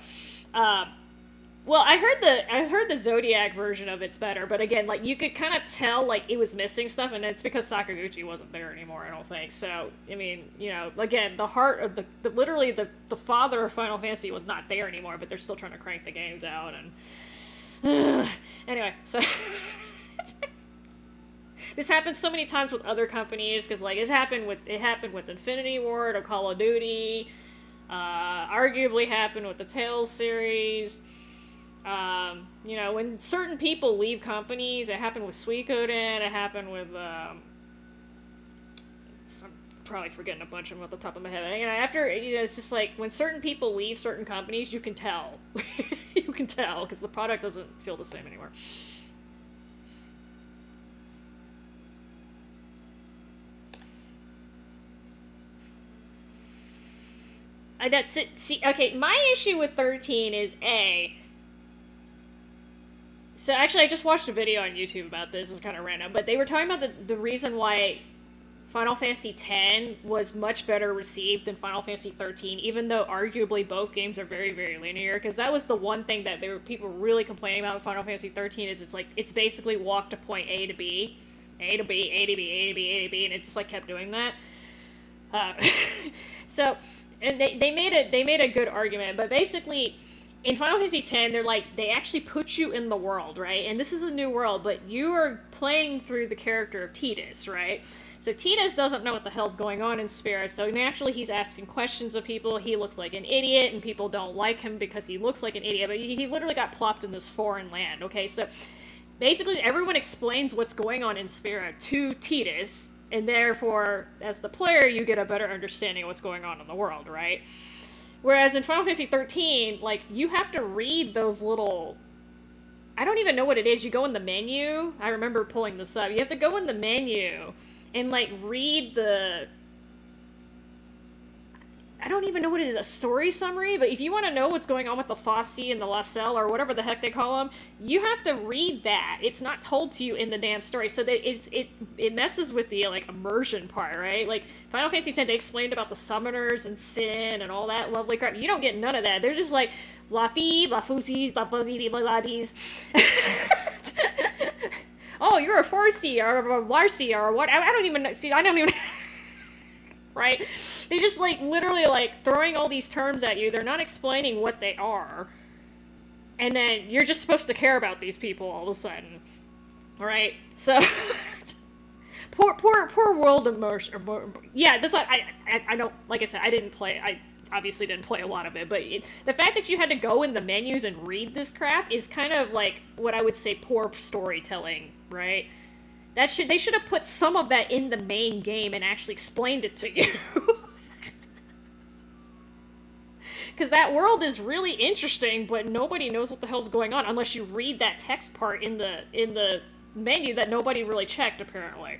well, I heard the Zodiac version of it's better, but again, like you could kind of tell like it was missing stuff, and it's because Sakaguchi wasn't there anymore, I don't think. So, I mean, you know, again, the heart of literally the father of Final Fantasy was not there anymore, but they're still trying to crank the games out, and anyway, so this happens so many times with other companies, because like it happened with Infinity Ward or Call of Duty, arguably happened with the Tales series. You know, when certain people leave companies, it happened with Suikoden, it happened with, I'm probably forgetting a bunch of them off the top of my head. You know, after, you know, it's just like, when certain people leave certain companies, you can tell. You can tell, because the product doesn't feel the same anymore. That's it. See, okay, my issue with 13 is so actually, I just watched a video on YouTube about this. It's kind of random, but they were talking about the reason why Final Fantasy X was much better received than Final Fantasy 13, even though arguably both games are very, very linear. Because that was the one thing that people were really complaining about with Final Fantasy 13 is it's basically walk to point A to B, A to B, A to B, A to B, A to B, and it just like kept doing that. So, and they made a good argument, but basically, in Final Fantasy X, they actually put you in the world, right? And this is a new world, but you are playing through the character of Tidus, right? So Tidus doesn't know what the hell's going on in Spira, so naturally he's asking questions of people. He looks like an idiot, and people don't like him because he looks like an idiot, but he literally got plopped in this foreign land, okay? So basically everyone explains what's going on in Spira to Tidus, and therefore, as the player, you get a better understanding of what's going on in the world, right? Whereas in Final Fantasy 13, like, you have to read those little... I don't even know what it is. You go in the menu. I remember pulling this up. You have to go in the menu and, like, read the... I don't even know what it is, a story summary, but if you want to know what's going on with the Fosse and the Lacelle, or whatever the heck they call them, you have to read that. It's not told to you in the damn story, so that it messes with the, like, immersion part, right? Like, Final Fantasy X, they explained about the summoners and Sin and all that lovely crap. You don't get none of that. They're just like, La Fee, La Fusies, La Fadis. Oh, you're a Farsi, or a Larsi, or what? I don't even know. See, I don't even... Right? They just, like, literally, like, throwing all these terms at you. They're not explaining what they are. And then you're just supposed to care about these people all of a sudden. Alright? So... poor world immersion. Yeah, that's not... I don't... Like I said, I didn't play... I obviously didn't play a lot of it, but the fact that you had to go in the menus and read this crap is kind of, like, what I would say poor storytelling, right? They should have put some of that in the main game and actually explained it to you. Because that world is really interesting, but nobody knows what the hell's going on unless you read that text part in the menu that nobody really checked, apparently.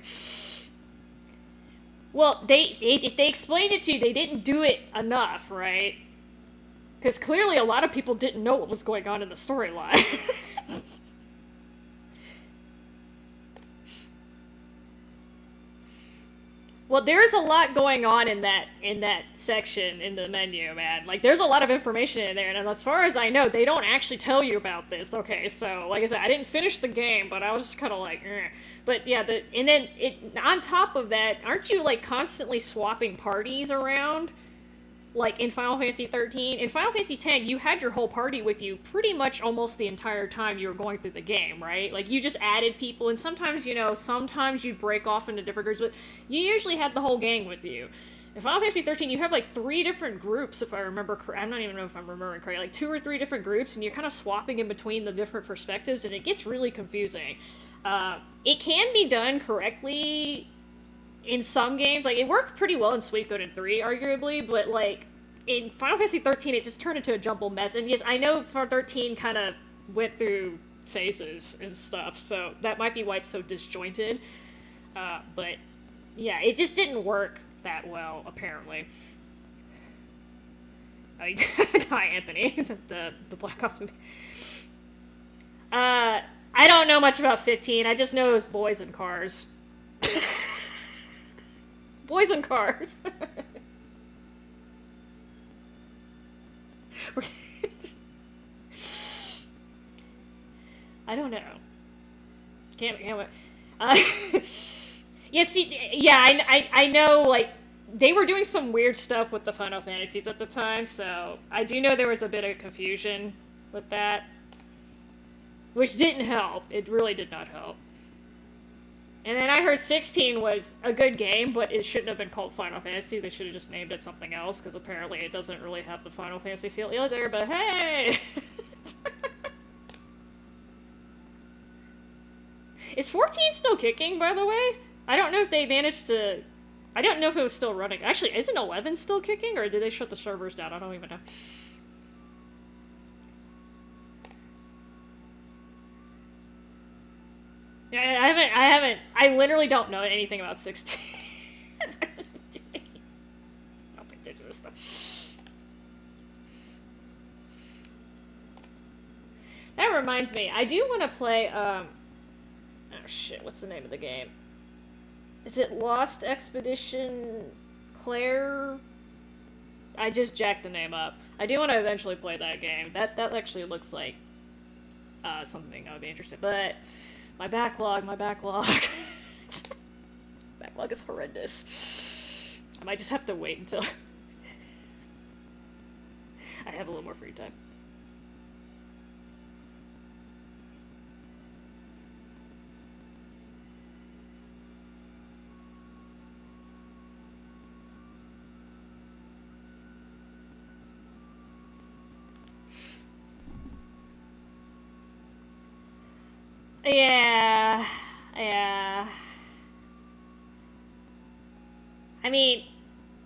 Well, if they explained it to you, they didn't do it enough, right? Because clearly a lot of people didn't know what was going on in the storyline. Well, there's a lot going on in that section in the menu, man. Like, there's a lot of information in there, and as far as I know, they don't actually tell you about this. Okay, so, like I said, I didn't finish the game, but I was just kind of like, eh. But yeah, and then on top of that, aren't you, like, constantly swapping parties around? Like, in Final Fantasy 13? In Final Fantasy 10, you had your whole party with you pretty much almost the entire time you were going through the game, right? Like, you just added people, and sometimes, you know, sometimes you'd break off into different groups, but you usually had the whole gang with you. In Final Fantasy 13, you have, like, 3 different groups, if I remember correctly. I don't even know if I'm remembering correctly. Like, 2 or 3 different groups, and you're kind of swapping in between the different perspectives, and it gets really confusing. It can be done correctly in some games. Like, it worked pretty well in Suikoden 3, arguably, but, like, in Final Fantasy 13, it just turned into a jumbled mess. And yes, I know for 13 kind of went through phases and stuff, so that might be why it's so disjointed. But, yeah, it just didn't work that well, apparently. Hi, Anthony. the Black Ops movie. I don't know much about 15. I just know it was boys and cars. Boys and cars. I don't know. Can't yeah, see, yeah, I know, like, they were doing some weird stuff with the Final Fantasies at the time, so I do know there was a bit of confusion with that. Which didn't help. It really did not help. And then I heard 16 was a good game, but it shouldn't have been called Final Fantasy. They should have just named it something else, because apparently it doesn't really have the Final Fantasy feel either, but hey! Is 14 still kicking, by the way? I don't know if they managed to... I don't know if it was still running. Actually, isn't 11 still kicking, or did they shut the servers down? I don't even know. Yeah, I literally don't know anything about 16. I don't pay attention to this stuff. That reminds me, I do want to play, oh shit, what's the name of the game? Is it Lost Expedition Claire? I just jacked the name up. I do want to eventually play that game. That actually looks like something I would be interested in. But my backlog. Backlog is horrendous. I might just have to wait until I have a little more free time. Yeah. I mean,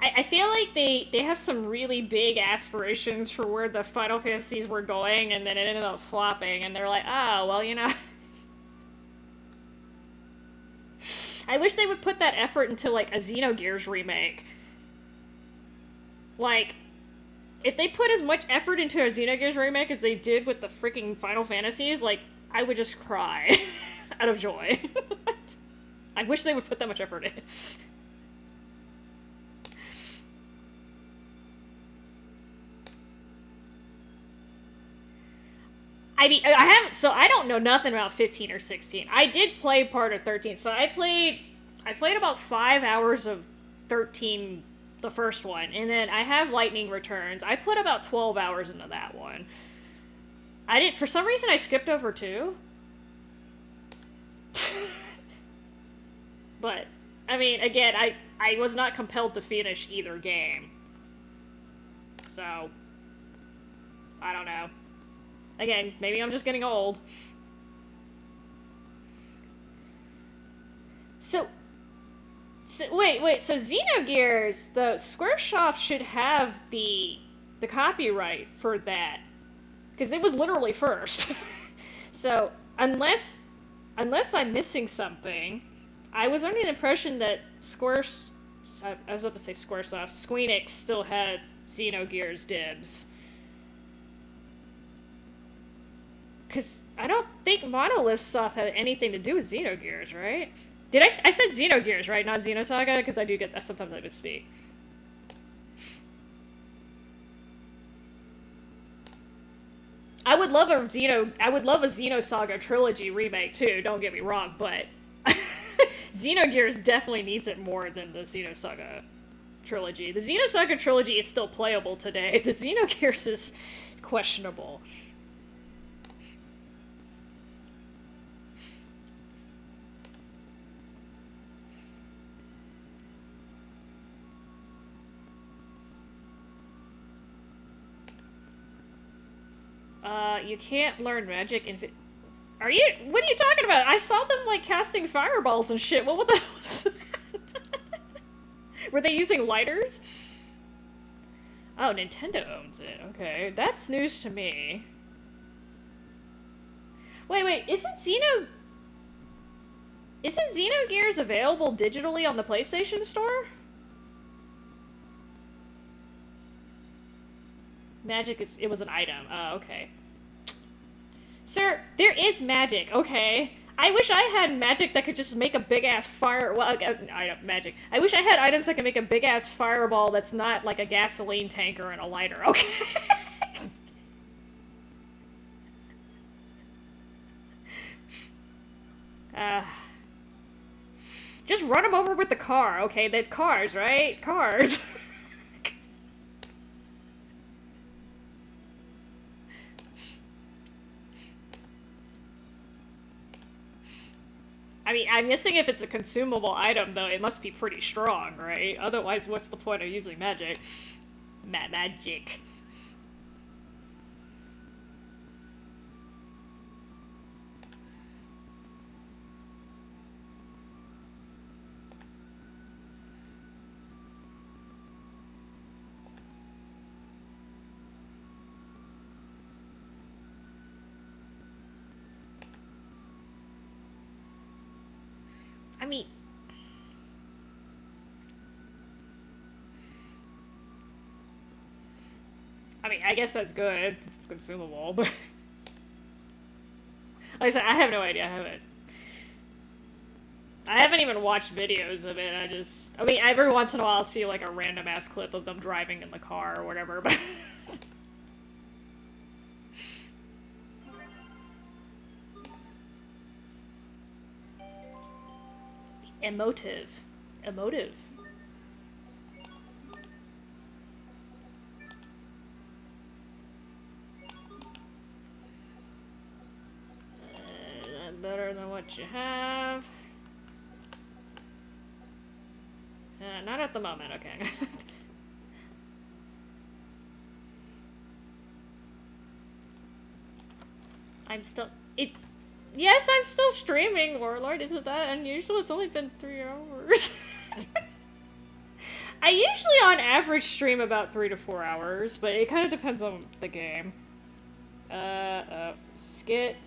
I feel like they have some really big aspirations for where the Final Fantasies were going, and then it ended up flopping, and they're like, oh, well, you know. I wish they would put that effort into, like, a Xenogears remake. Like, if they put as much effort into a Xenogears remake as they did with the freaking Final Fantasies, like, I would just cry out of joy. I wish they would put that much effort in. I mean, I don't know nothing about 15 or 16. I did play part of 13, so I played about 5 hours of 13, the first one, and then I have Lightning Returns. I put about 12 hours into that one. For some reason I skipped over 2. But, I mean, again, I was not compelled to finish either game. So, I don't know. Again, maybe I'm just getting old. So wait, so Xenogears, the Squaresoft should have the copyright for that. Because it was literally first. So, unless I'm missing something, I was under the impression that I was about to say Squaresoft, Squeenix still had Xenogears dibs. Because I don't think Monolith Soft had anything to do with Xenogears, right? I said Xenogears, right? Not Xenosaga? Because I do get that. Sometimes I misspeak. I would love a Xenosaga trilogy remake too, don't get me wrong, but Xenogears definitely needs it more than the Xenosaga trilogy. The Xenosaga trilogy is still playable today. The Xenogears is questionable. You can't learn magic in... What are you talking about? I saw them, like, casting fireballs and shit. What the hell was that? Were they using lighters? Oh, Nintendo owns it. Okay, that's news to me. Wait, isn't Xenogears available digitally on the PlayStation Store? Magic it was an item. Oh, okay. Sir, there is magic, okay? I wish I had magic that could just make a big-ass fire... Well, magic. I wish I had items that could make a big-ass fireball that's not like a gasoline tanker and a lighter, okay? Just run them over with the car, okay? They're cars, right? Cars. I mean, I'm guessing if it's a consumable item, though, it must be pretty strong, right? Otherwise, what's the point of using magic? Magic. I mean, I guess that's good. It's consumable, but... Like I said, I have no idea. I haven't even watched videos of it. I mean, every once in a while I'll see, like, a random-ass clip of them driving in the car or whatever, but... Emotive. Better than what you have. Not at the moment, okay. Yes, I'm still streaming, Warlord. Isn't that unusual? It's only been 3 hours. I usually, on average, stream about 3 to 4 hours, but it kind of depends on the game. Skit.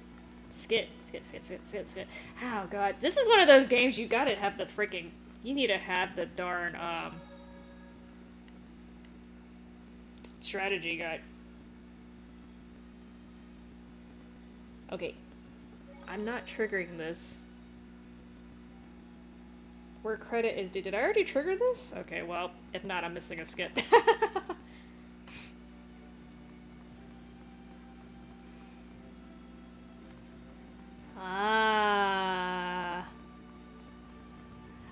Oh god, this is one of those games you gotta have the freaking... You need to have the darn, strategy guide. Okay. I'm not triggering this. Where credit is due. Did I already trigger this? Okay, well, if not, I'm missing a skit.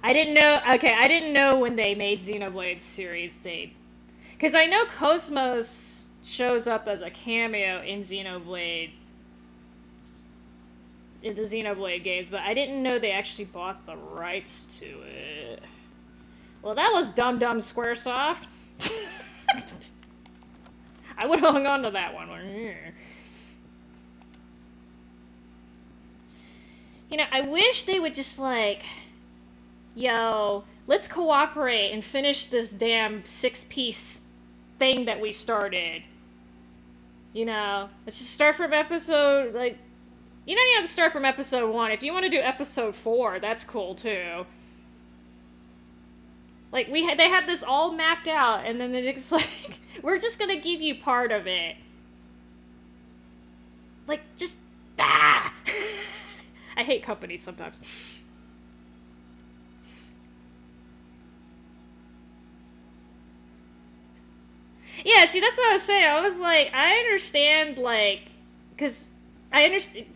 I didn't know. Okay, I didn't know when they made Xenoblade series because I know Cosmos shows up as a cameo in the Xenoblade games, but I didn't know they actually bought the rights to it. Well, that was dumb Squaresoft. I would have hung on to that one. You know, I wish they would just, like, yo, let's cooperate and finish this damn 6-piece thing that we started. You know, let's just start from episode, like, you don't even have to start from episode 1. If you want to do episode 4, that's cool, too. Like, they had this all mapped out, and then it's like, we're just gonna give you part of it. Like, just, ah! I hate companies sometimes. Yeah, see, that's what I was saying. I was like, I understand, like, because I understand...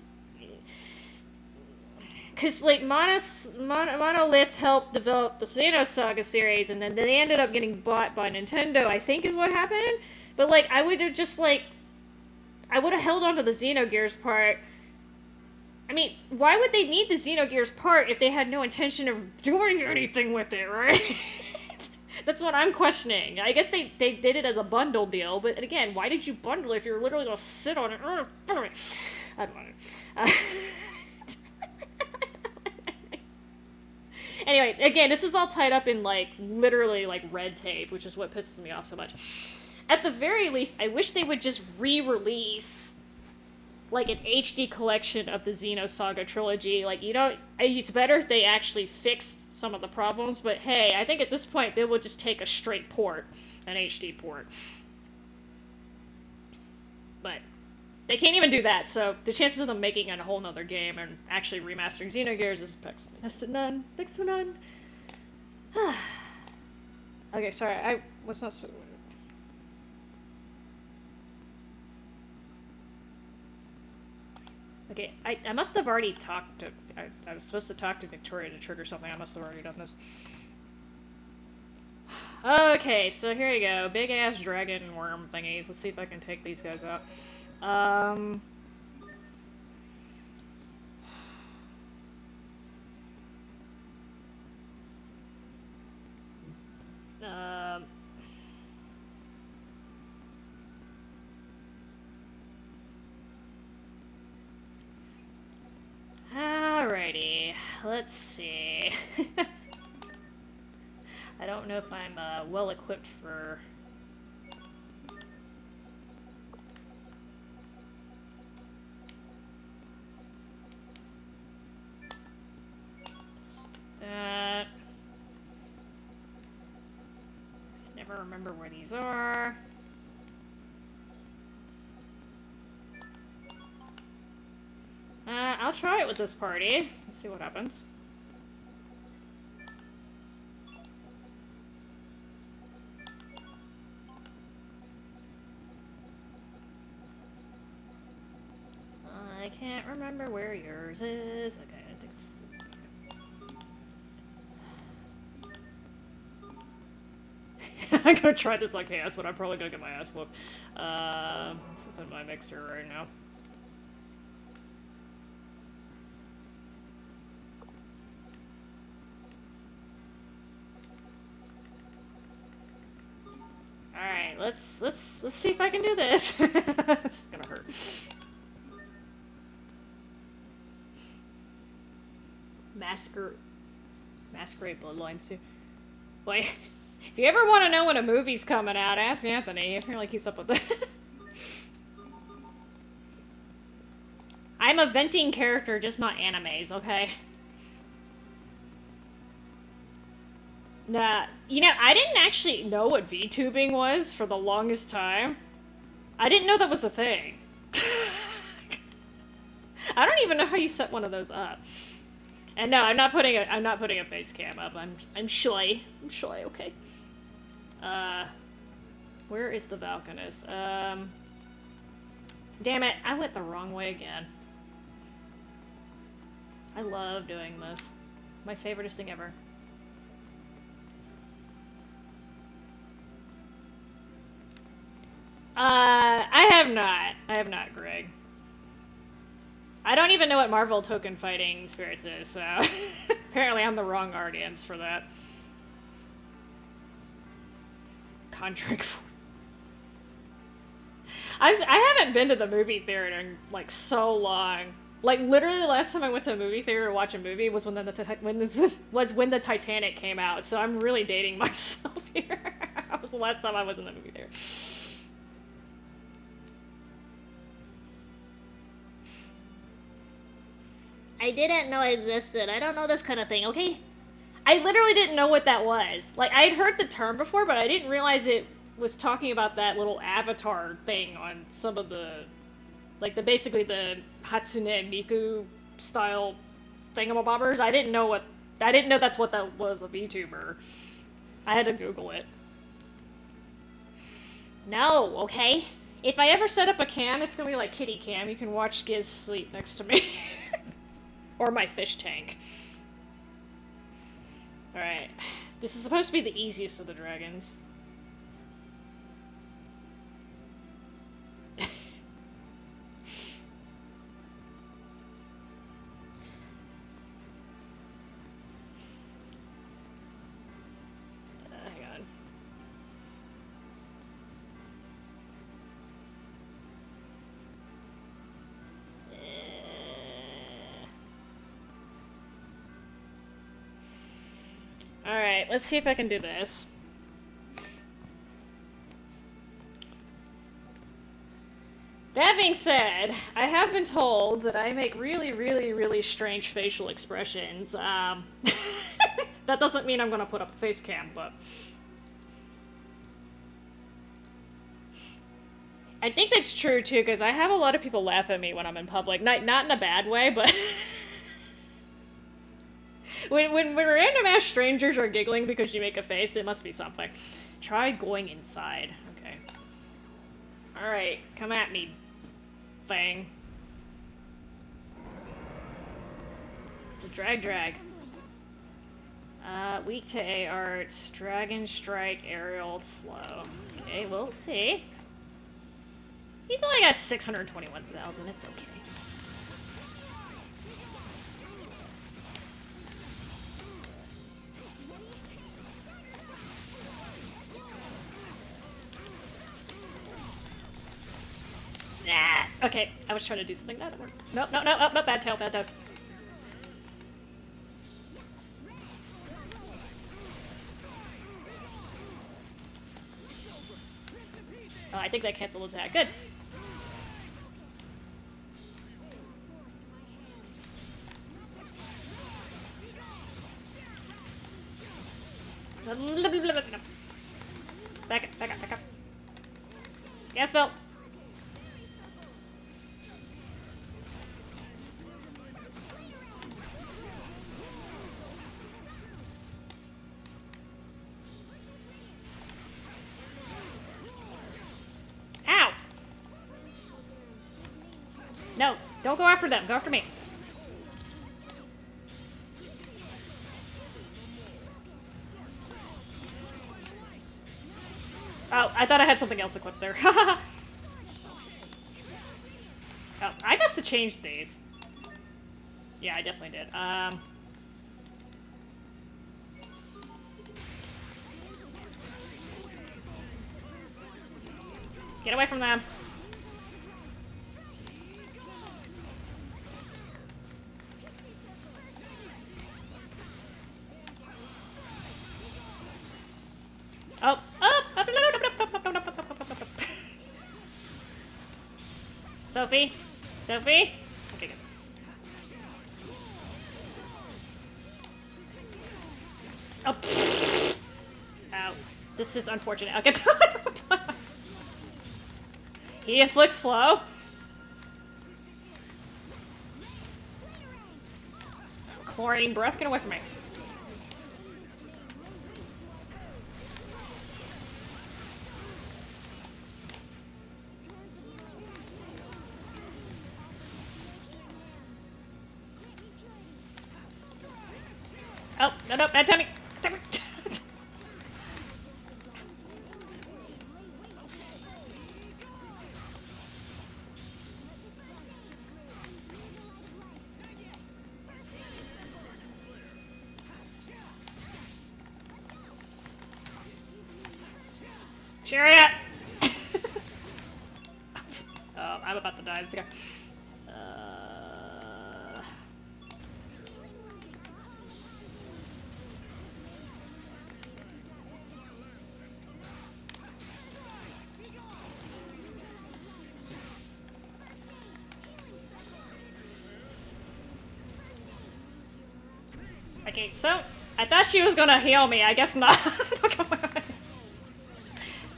Because, like, Monolith helped develop the Xenosaga series, and then they ended up getting bought by Nintendo, I think is what happened. But, like, I would have just, like... I would have held on to the Xenogears part. I mean, why would they need the Xenogears part if they had no intention of doing anything with it, right? That's what I'm questioning. I guess they did it as a bundle deal, but again, why did you bundle it if you're literally gonna sit on it? I don't want it. Anyway, again, this is all tied up in, like, literally, like, red tape, which is what pisses me off so much. At the very least, I wish they would just re-release, like, an HD collection of the Xenosaga trilogy. Like, you know, it's better if they actually fixed some of the problems, but hey, I think at this point they will just take a straight port, an HD port. But they can't even do that, so the chances of them making a whole nother game and actually remastering Xenogears is next to none. Next to none. Okay, sorry, I was not supposed to... Okay, I must have already talked to... I was supposed to talk to Victoria to trigger something. I must have already done this. Okay, so here you go. Big-ass dragon worm thingies. Let's see if I can take these guys out. Alrighty, let's see. I don't know if I'm well equipped for... I never remember where these are. I'll try it with this party. Let's see what happens. I can't remember where yours is. Okay, I think it's... I'm gonna try this like chaos, but I'm probably gonna get my ass whooped. This isn't my mixer right now. Alright, let's see if I can do this. This is gonna hurt. Masquerade Bloodlines too. Wait, if you ever want to know when a movie's coming out, ask Anthony. He apparently keeps up with it. I'm a venting character, just not animes, okay? Nah, you know, I didn't actually know what VTubing was for the longest time. I didn't know that was a thing. I don't even know how you set one of those up. And no, I'm not putting a face cam up. I'm shy. I'm shy, okay. Where is the Valkanus? Damn it, I went the wrong way again. I love doing this. My favoriteest thing ever. I have not, Greg. I don't even know what Marvel Token Fighting Spirits is, so apparently I'm the wrong audience for that. Contract. I haven't been to the movie theater in like so long. Like literally, the last time I went to a movie theater to watch a movie was when the Titanic came out. So I'm really dating myself here. That was the last time I was in the movie theater. I didn't know it existed. I don't know this kind of thing, okay? I literally didn't know what that was. Like, I'd heard the term before, but I didn't realize it was talking about that little avatar thing on some of the... Like, basically the Hatsune Miku style thingamabobbers. I didn't know that's what that was, a VTuber. I had to Google it. No, okay? If I ever set up a cam, it's gonna be like kitty cam. You can watch Giz sleep next to me. Or my fish tank. Alright. This is supposed to be the easiest of the dragons. Hang on. Alright, let's see if I can do this. That being said, I have been told that I make really, really, really strange facial expressions. That doesn't mean I'm gonna put up a face cam, but... I think that's true, too, because I have a lot of people laugh at me when I'm in public. Not in a bad way, but... when random-ass strangers are giggling because you make a face, it must be something. Try going inside. Okay. Alright, come at me, thing. It's a drag. Weak to A arts, dragon strike, aerial, slow. Okay, we'll see. He's only got 621,000, it's okay. Nah, okay, I was trying to do something, that didn't work. No, bad tail. Oh, I think that canceled attack, good. Back up. Yes, Bill. Ow! No, don't go after them. Go after me. Oh, I thought I had something else equipped there. Oh, I must have changed these. Yeah, I definitely did. Get away from them. Oh, up. Sophie? Okay, good. Oh. Ow. This is unfortunate. Okay. He inflicts slow. Chlorine breath, get away from me. Oh, no, bad timing. Chariot! Oh, I'm about to die. Let's go. Okay, so I thought she was gonna heal me. I guess not.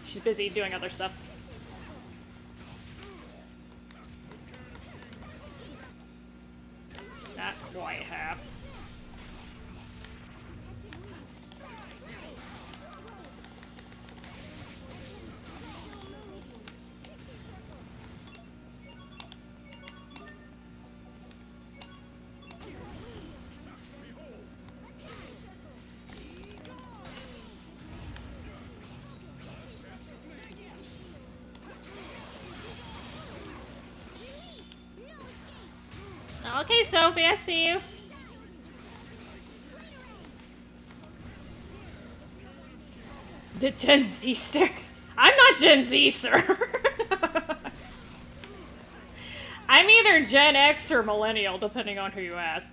She's busy doing other stuff. Not quite half. Okay, Sophie, I see you. The Gen Z, sir. I'm not Gen Z, sir. I'm either Gen X or Millennial, depending on who you ask.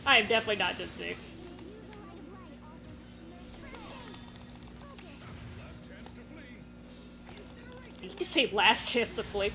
I am definitely not Gen Z. You just say last chance to flee.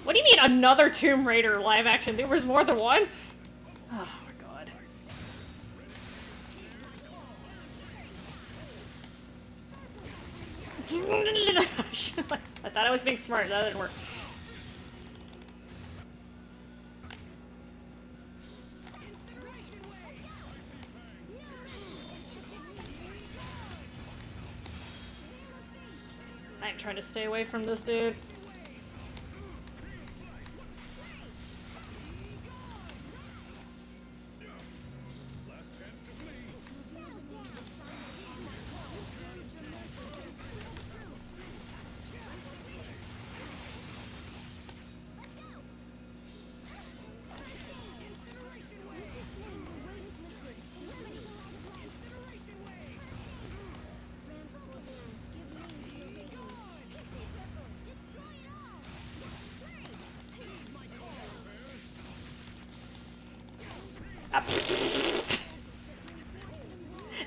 What do you mean another Tomb Raider live action? There was more than one? Oh my god. I thought I was being smart, that didn't work. I'm trying to stay away from this dude.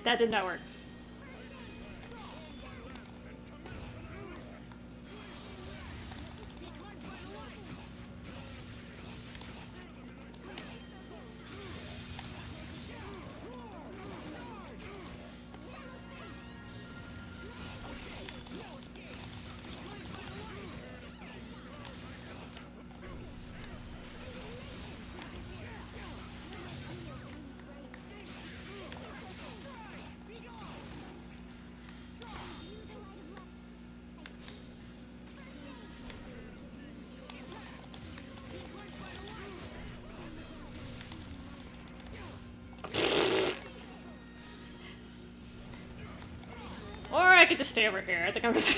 That did not work. Or I could just stay over here. I think I'm just...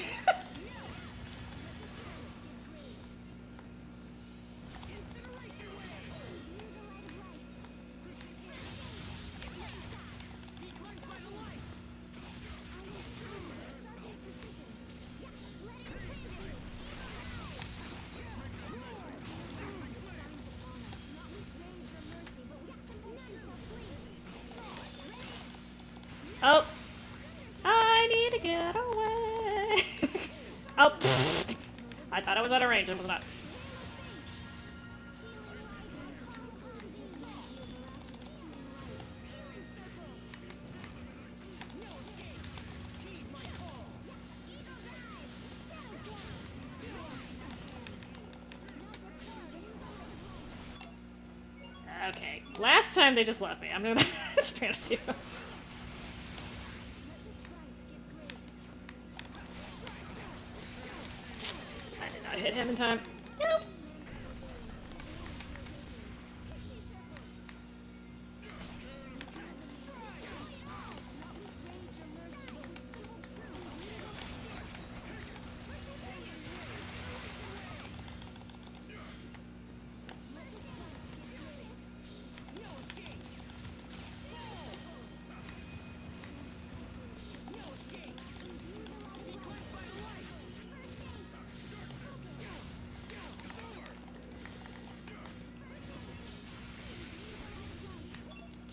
Oh! I need to get away! Oh! Pfft. I thought I was out of range, I was not. Okay, last time they just left me. I'm gonna spam you. I did not hit him in time. Nope.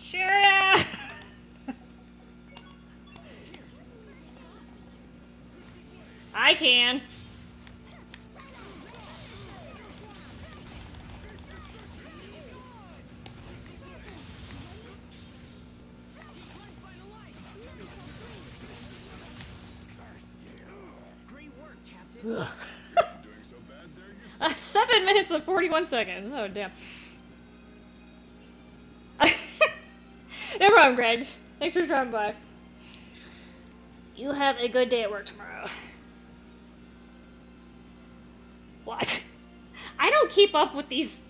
Sure. I can. Great work, Captain. 7 minutes and 41 seconds. Oh, damn. No problem, Greg. Thanks for dropping by. You have a good day at work tomorrow. What? I don't keep up with these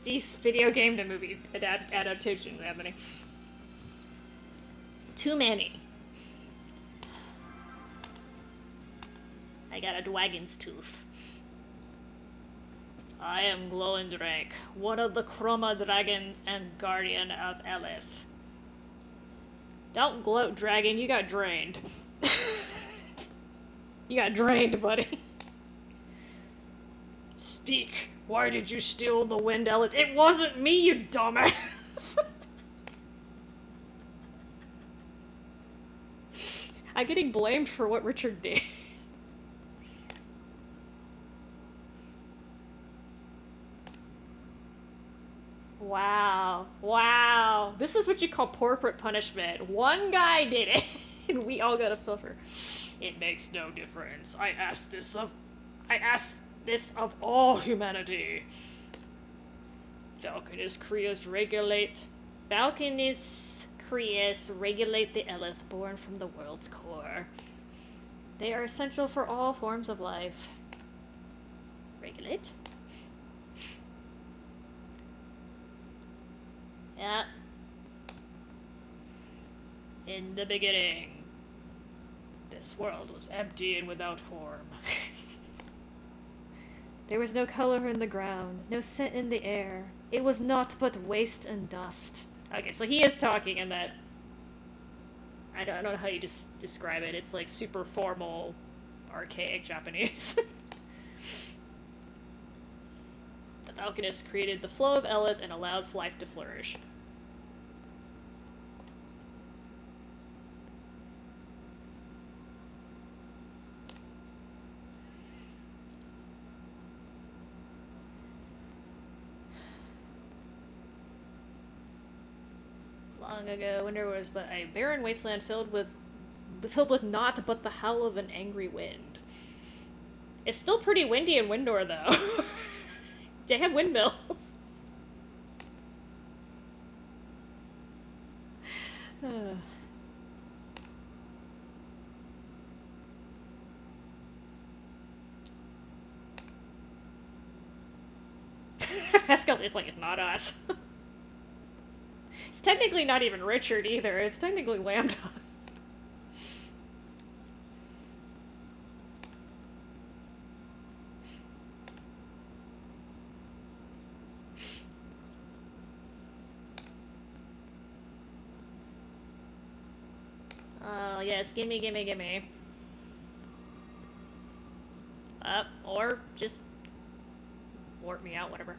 video game to movie adaptations happening. Too many. I got a dragon's tooth. I am Glowindrank, one of the Chroma dragons and guardian of Elith. Don't gloat, dragon, you got drained. You got drained, buddy. Speak. Why did you steal the wind, Elith? It wasn't me, you dumbass! I'm getting blamed for what Richard did. Wow. Wow. This is what you call corporate punishment. One guy did it, and we all got a filter. It makes no difference. I ask this of all humanity. Falconis Creus regulate the Elith born from the world's core. They are essential for all forms of life. Regulate? Yeah. In the beginning, this world was empty and without form. There was no color in the ground, no scent in the air. It was naught but waste and dust. Okay, so he is talking in that... I don't know how you just describe it. It's like super formal, archaic Japanese. The Falconist created the flow of Elith and allowed life to flourish. Long ago, winter was but a barren wasteland filled with naught but the howl of an angry wind. It's still pretty windy in Windor, though. They have windmills. Pascal's, it's like, it's not us. It's technically not even Richard either, it's technically Lambda. Oh yes, gimme, gimme, gimme. Or just warp me out, whatever.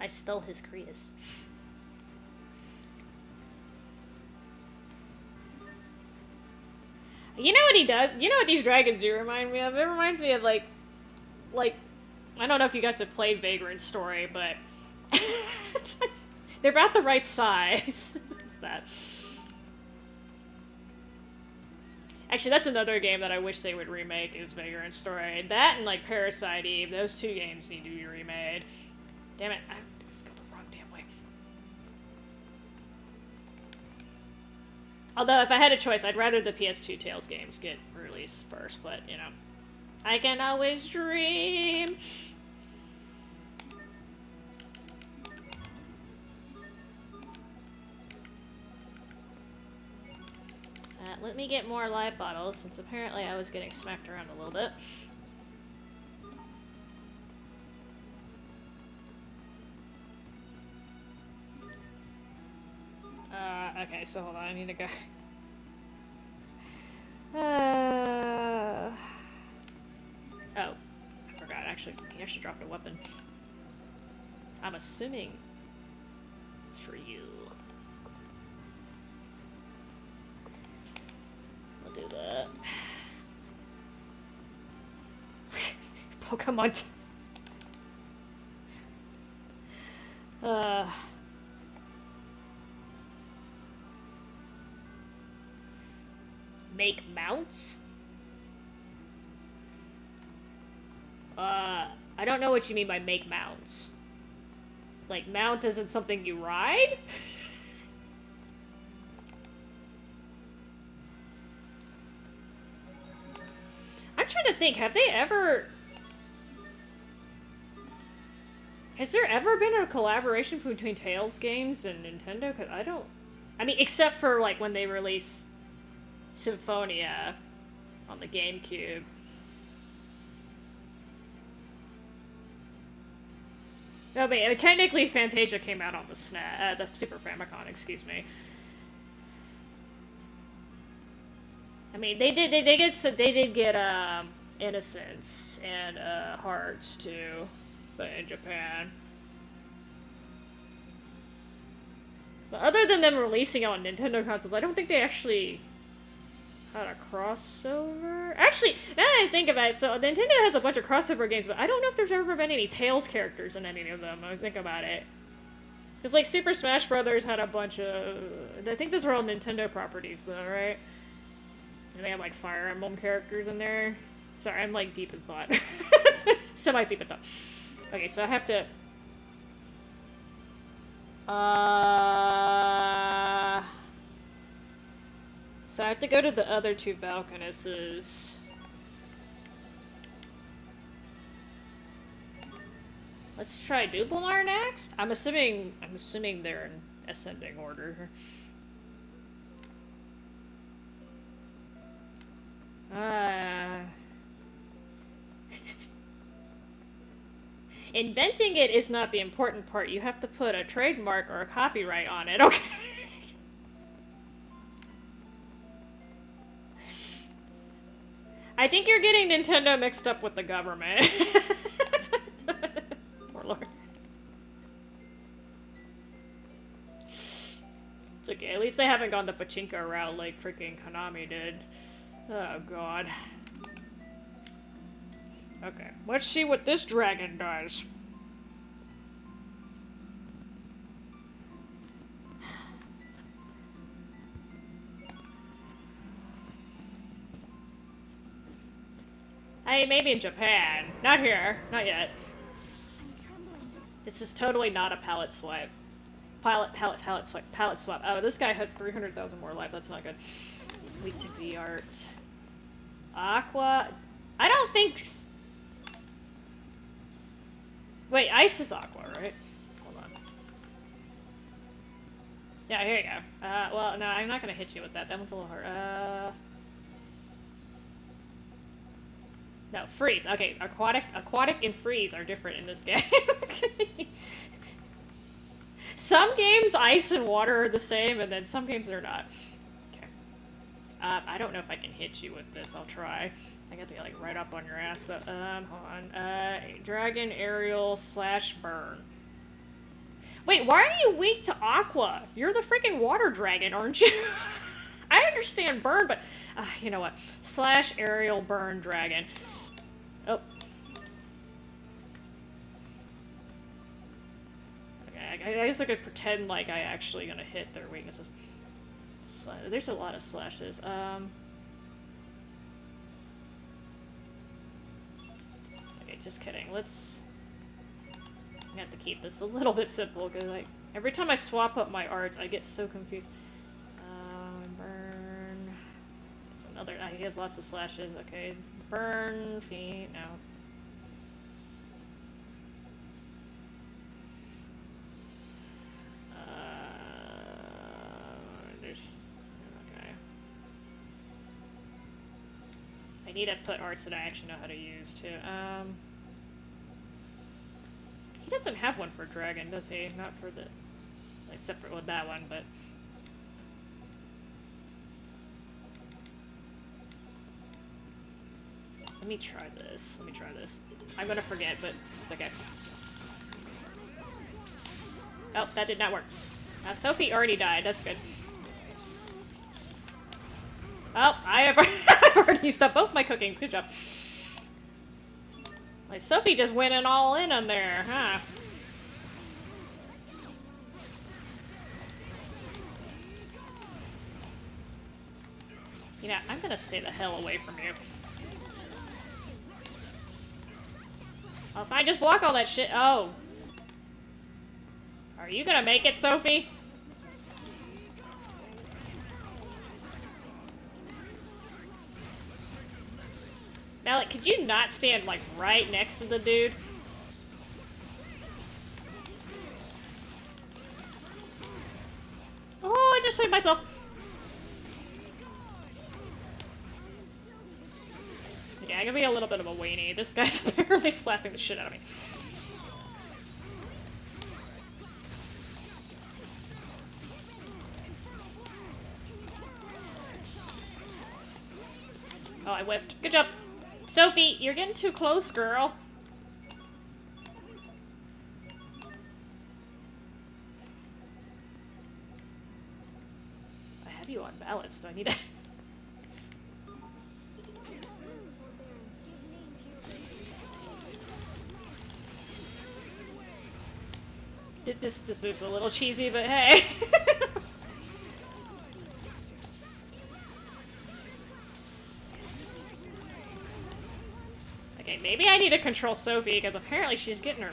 I stole his Creus. You know what he does? You know what these dragons do remind me of? It reminds me of like, I don't know if you guys have played Vagrant Story, but they're about the right size. What's that? Actually, that's another game that I wish they would remake is Vagrant Story. That and like Parasite Eve, those two games need to be remade. Damn it, I just got the wrong damn way. Although, if I had a choice, I'd rather the PS2 Tales games get released first, but, you know. I can always dream! Let me get more live bottles, since apparently I was getting smacked around a little bit. Okay, so hold on, I need to go. Oh, I forgot, actually, he actually dropped a weapon. I'm assuming it's for you. I'll do that. Pokemon. Make mounts? I don't know what you mean by make mounts. Like, mount isn't something you ride? I'm trying to think, have they ever... Has there ever been a collaboration between Tales games and Nintendo? Because I don't... I mean, except for, like, when they release Symphonia on the GameCube. No, but technically Fantasia came out on the the Super Famicom, excuse me. I mean, they did get Innocence and Hearts too, but in Japan. But other than them releasing it on Nintendo consoles, I don't think they actually had a crossover. Actually, now that I think about it, so Nintendo has a bunch of crossover games, but I don't know if there's ever been any Tails characters in any of them. I think about it. Because, like, Super Smash Brothers had a bunch of... I think those were all Nintendo properties, though, right? And they have, like, Fire Emblem characters in there. Sorry, I'm, like, deep in thought. Semi-deep in thought. Okay, so I have to... So I have to go to the other two Valkanesses. Let's try Dublamar next. I'm assuming they're in ascending order. Inventing it is not the important part. You have to put a trademark or a copyright on it, okay? I think you're getting Nintendo mixed up with the government. Poor Lord. It's okay, at least they haven't gone the pachinko route like freaking Konami did. Oh god. Okay, let's see what this dragon does. Maybe in Japan. Not here. Not yet. This is totally not a palette swipe. Palette swap. Oh, this guy has 300,000 more life. That's not good. Weak to V-Art. Aqua. I don't think... Wait, Ice is Aqua, right? Hold on. Yeah, here you go. Well, no, I'm not gonna hit you with that. That one's a little hard. No, freeze. Okay, aquatic and freeze are different in this game. Some games, ice and water are the same, and then some games they're not. Okay. I don't know if I can hit you with this. I'll try. I got to get, like, right up on your ass, though. Hold on. Dragon, aerial, / burn. Wait, why are you weak to aqua? You're the freaking water dragon, aren't you? I understand burn, but... you know what? / aerial, burn, dragon. Oh. Okay, I guess I could pretend like I actually gonna hit their weaknesses. There's a lot of slashes. Okay, just kidding. Let's... I have to keep this a little bit simple, because, like, every time I swap up my arts, I get so confused. Burn... It's another... he has lots of slashes. Okay. Burn... feet... no. There's... okay. I need to put arts that I actually know how to use, too. He doesn't have one for dragon, does he? Not for the... except for with that one, but... Let me try this. I'm gonna forget, but it's okay. Oh, that did not work. Sophie already died. That's good. Oh, I've already used up both my cookings. Good job. Like, Sophie just went all in on there, huh? You know, I'm gonna stay the hell away from you. Oh, if I just block all that shit... Oh. Are you gonna make it, Sophie? Now, like, could you not stand, like, right next to the dude? Oh, I just saved myself. Yeah, I'm gonna be a little bit of a weenie. This guy's apparently slapping the shit out of me. Oh, I whiffed. Good job. Sophie, you're getting too close, girl. I have you on balance. Do I need to... This move's a little cheesy, but hey. Okay, maybe I need to control Sophie, because apparently she's getting her...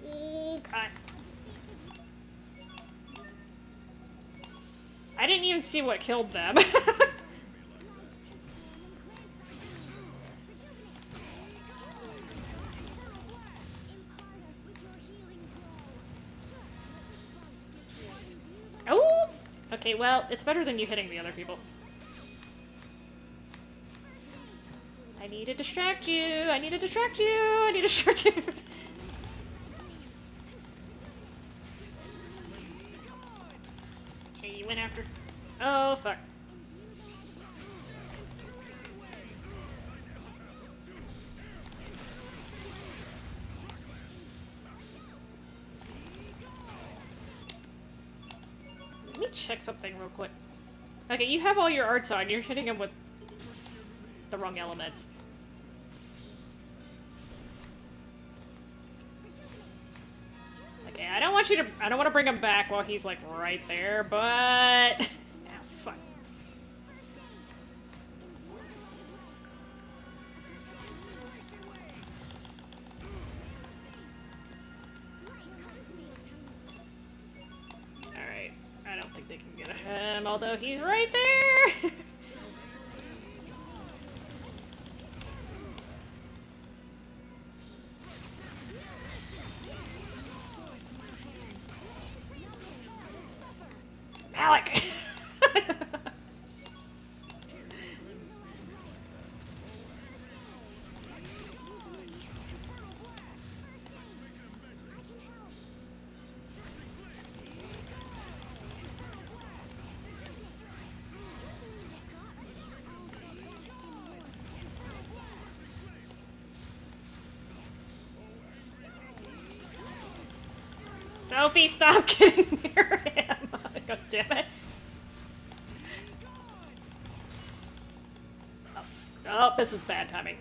Oh, God. I didn't even see what killed them. Oh! Okay, well, it's better than you hitting the other people. I need to distract you! I need to distract you! I need to distract you! Okay, you went after... Oh, fuck. Let me check something real quick. Okay, you have all your arts on. You're hitting him with the wrong elements. Okay, I don't want you to... I don't want to bring him back while he's, like, right there, but... Ah, fuck. Alright. I don't think they can get him, although he's right there! Alec! Sophie, stop getting near him! God damn it. Oh, this is bad timing.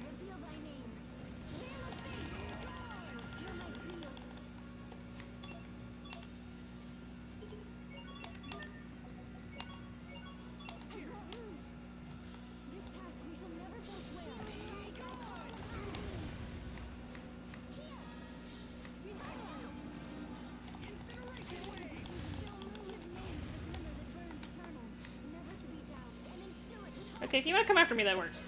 Okay, if you want to come after me, that works.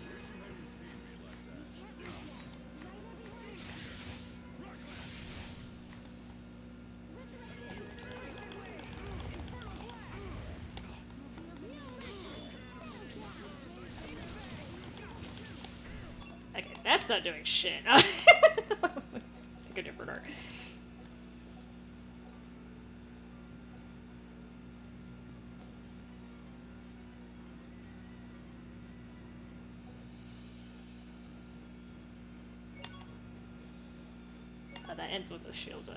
Okay, that's not doing shit. Pick a different art. That ends with a shield.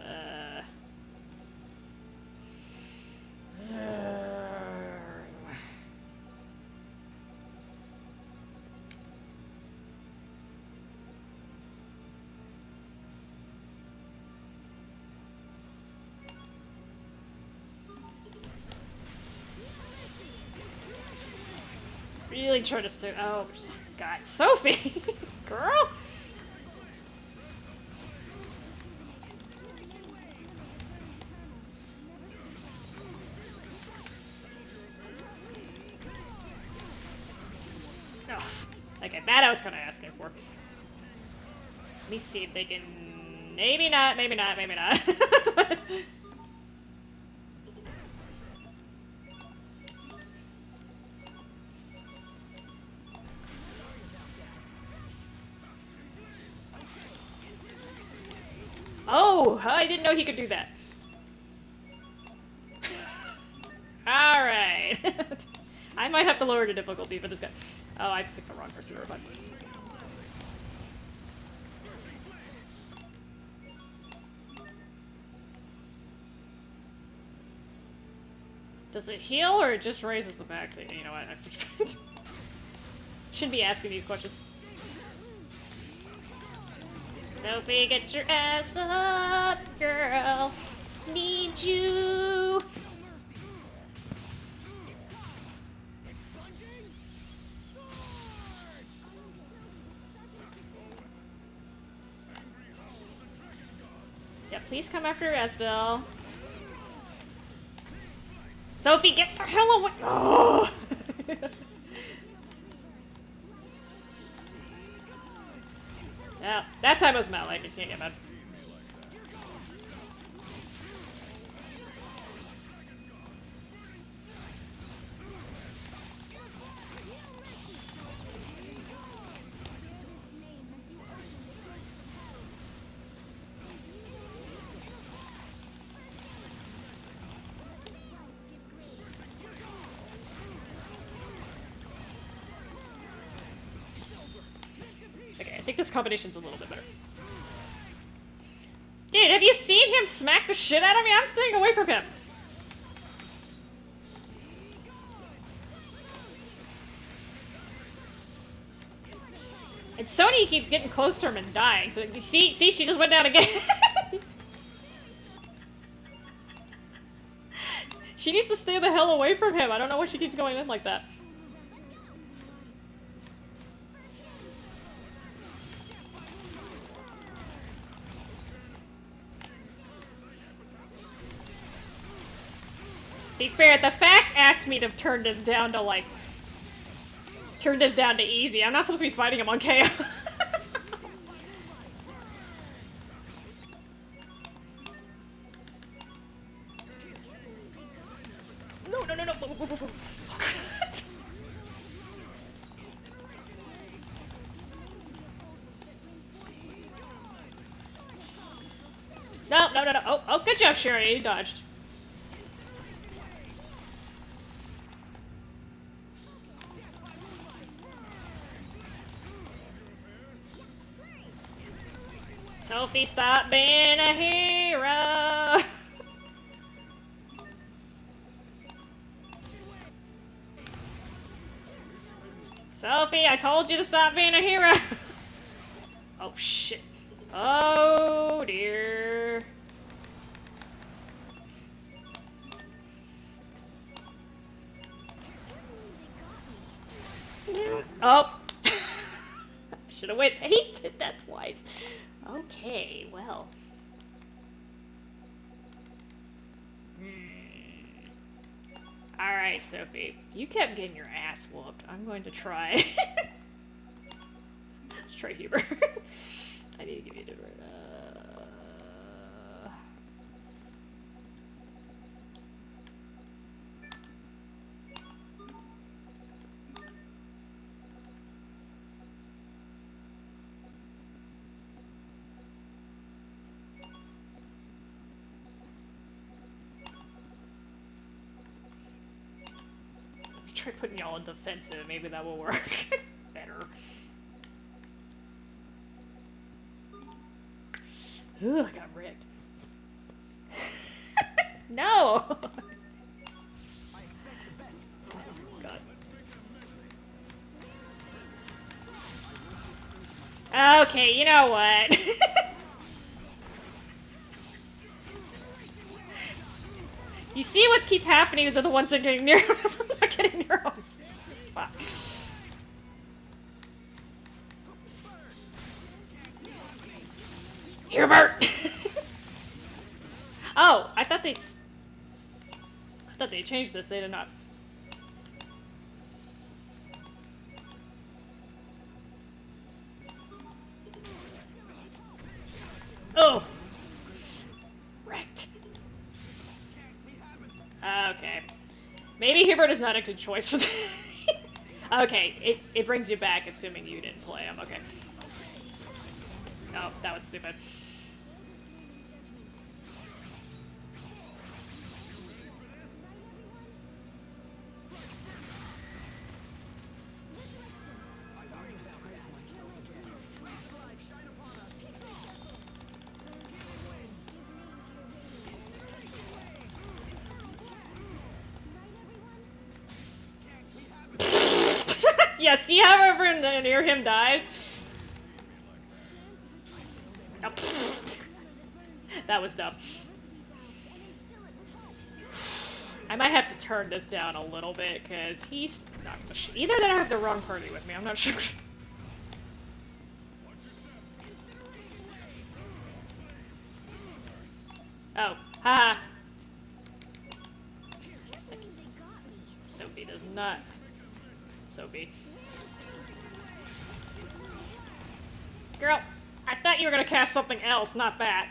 Really try to stay. Oh, God, Sophie, girl. Okay, that I was kind of asking for. Let me see if they can... Maybe not, maybe not, maybe not. Oh, I didn't know he could do that. Alright. I might have to lower the difficulty for this guy. Oh, I picked the wrong person. Never mind. Does it heal or it just raises the max? You know what? I shouldn't be asking these questions. Sophie, get your ass up, girl. Need you. Yeah, please come after Esbel. Sophie, get the hell away! Oh! Yeah, that time was Malik. I can't get mad. Okay, I think this combination's a little bit better. Dude, have you seen him smack the shit out of me? I'm staying away from him. And Sony keeps getting close to him and dying. So see, she just went down again. She needs to stay the hell away from him. I don't know why she keeps going in like that. Be fair, the fact asked me to turn this down to, like... Turn this down to easy. I'm not supposed to be fighting him on chaos. No. No. Oh, good job, Sherry. You dodged. Sophie, stop being a hero! Sophie, I told you to stop being a hero! Oh, shit. Oh, dear. Oh! Should have went. He did that twice. Okay, well. Alright, Sophie. You kept getting your ass whooped. I'm going to try. Let's try Huber. I need to give you a different. Try putting y'all in defensive. Maybe that will work better. Ugh, I got rigged. No! God. Okay, you know what? You see what keeps happening to the ones that are getting near us? I'm not getting near them. Wow. Hubert! Oh, I thought they changed this. They did not. Hubert is not a good choice for this. Okay, it brings you back, assuming you didn't play him. Okay. Oh, that was stupid. Yeah, see how everyone near him dies? Oh, that was dumb. I might have to turn this down a little bit, because he's not gonna either that or I have the wrong party with me, I'm not sure. Oh, haha. Sophie does not. Sophie. Girl, I thought you were gonna cast something else, not that.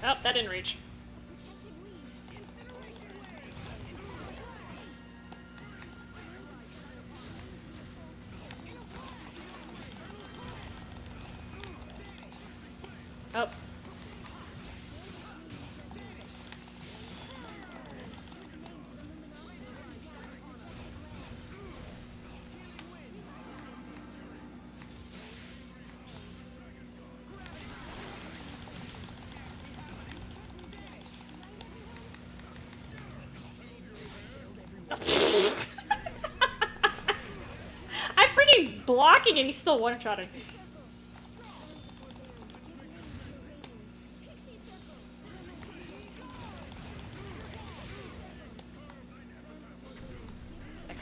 Oh, that didn't reach. Oh. I'm freaking blocking and he's still one-shotting.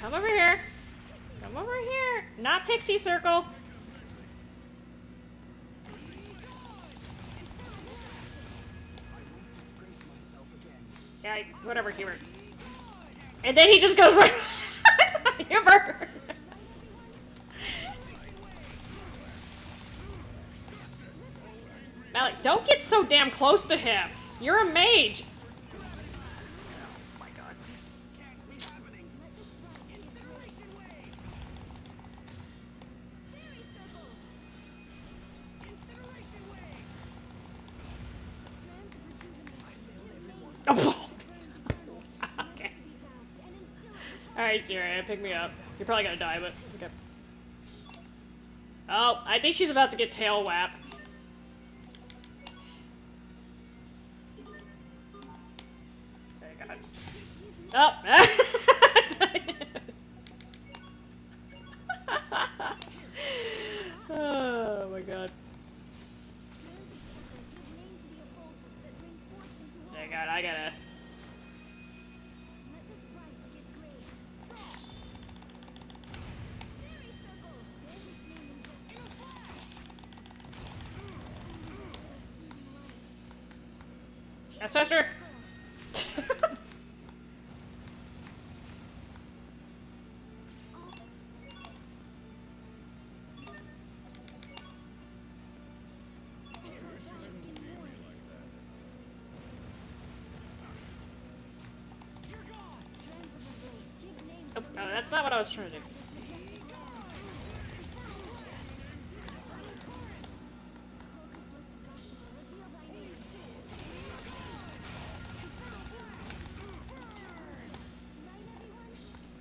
Come over here. Come over here. Not Pixie Circle. Yeah, whatever, Hubert. And then he just goes right. Hubert! Malik, don't get so damn close to him. You're a mage. Oh my god. Oh. Okay. Alright, Syria, pick me up. You're probably gonna die, but okay. Oh, I think she's about to get tail whapped. Oh! Oh my god. Oh god, I gotta... That's faster! Oh, no, that's not what I was trying to do.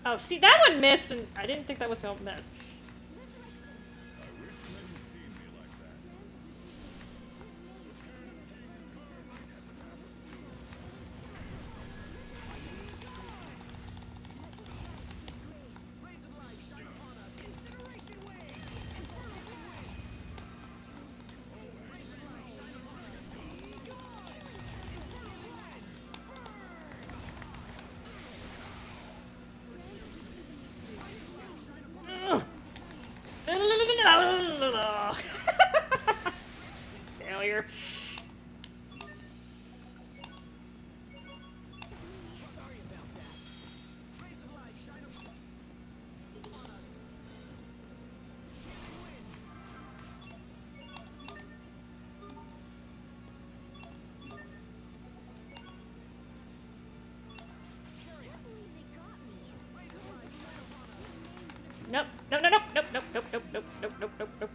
Oh, see, that one missed, and I didn't think that was gonna miss. here. Nope. Nope. Nope. Nope. Nope. Nope. Nope. Nope. Nope. Nope. Nope. Nope.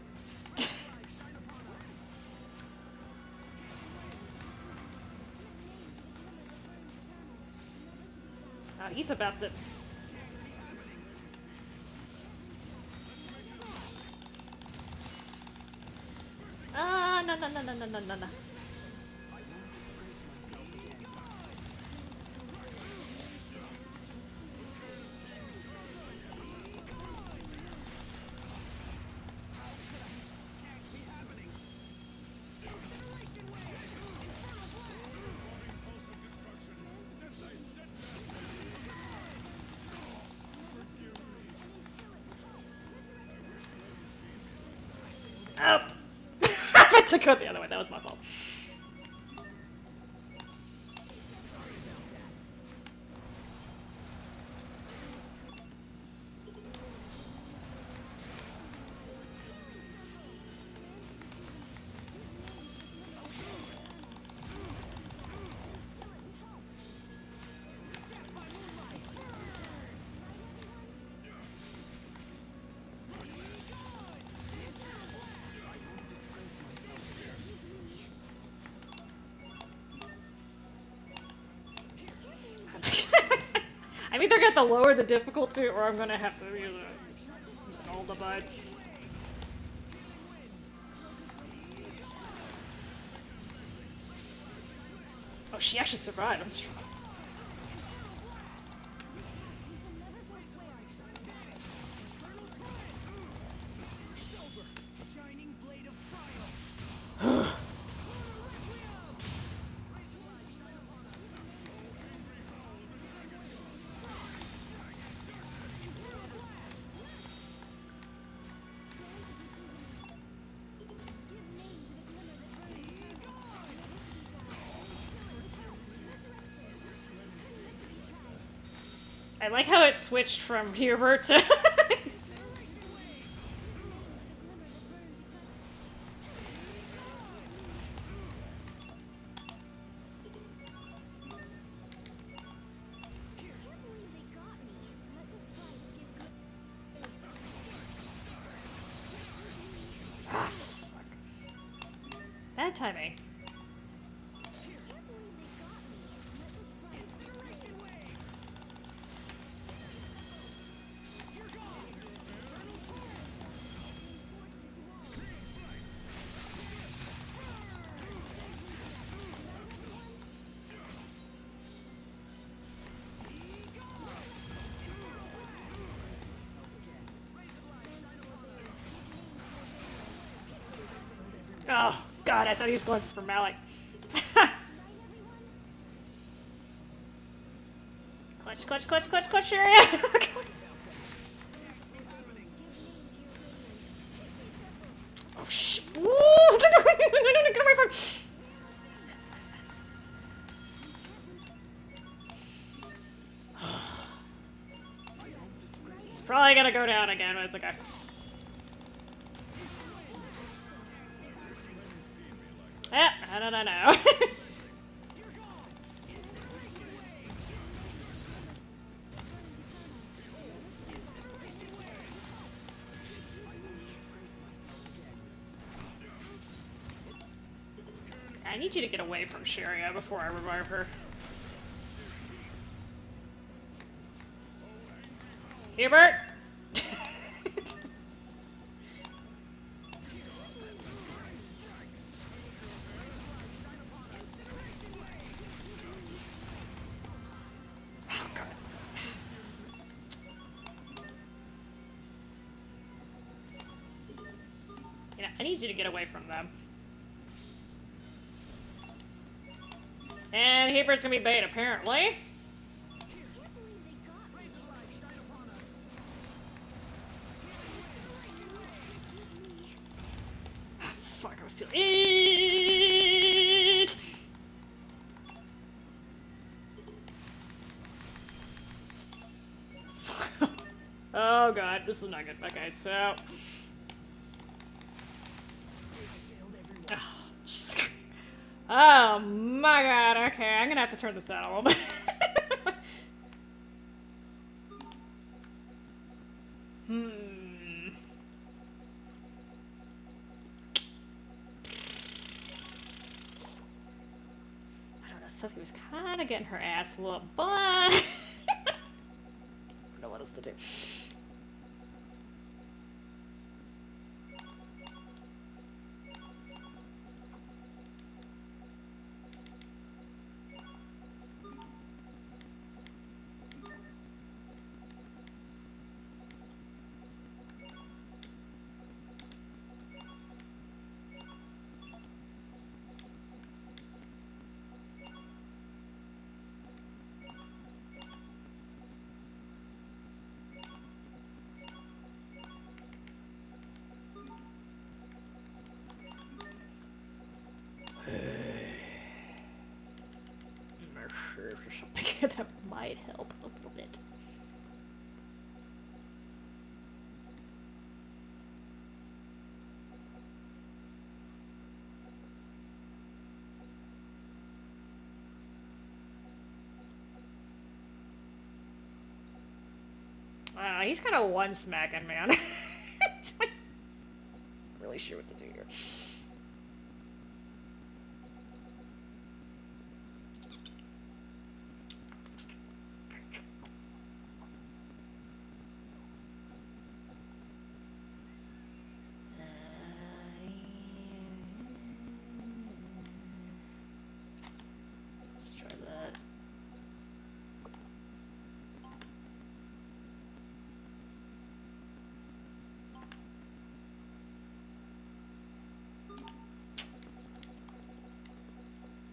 Oh, he's about to. Ah, no, no, no, no, no, no, no, no. Oh! I meant to go the other way. That was my fault. I'm either gonna have to lower the difficulty or I'm gonna have to use an old divide. Oh, she actually survived. I'm sure. I like how it switched from Hubert to... Bad timing. Oh, God, I thought he was going for Malik. Clutch, clutch, clutch, clutch, clutch, area! Oh, shit. Ooh! Get away from... It's probably gonna go down again, but it's okay. Yeah, I don't know. I need you to get away from Sharia before I revive her. Hubert! You know, I need you to get away from them. And Hubert's gonna be bait, apparently. Ah, fuck, I was too... Oh god, this is not good. Okay, so... Oh, Jesus Christ. Oh my god, okay, I'm gonna have to turn this down a little bit. I don't know, Sophie was kind of getting her ass whooped, but... I don't know what else to do. That might help a little bit. He's kind of one-smacking, man. It's like, not really sure what to do here. Let's try that.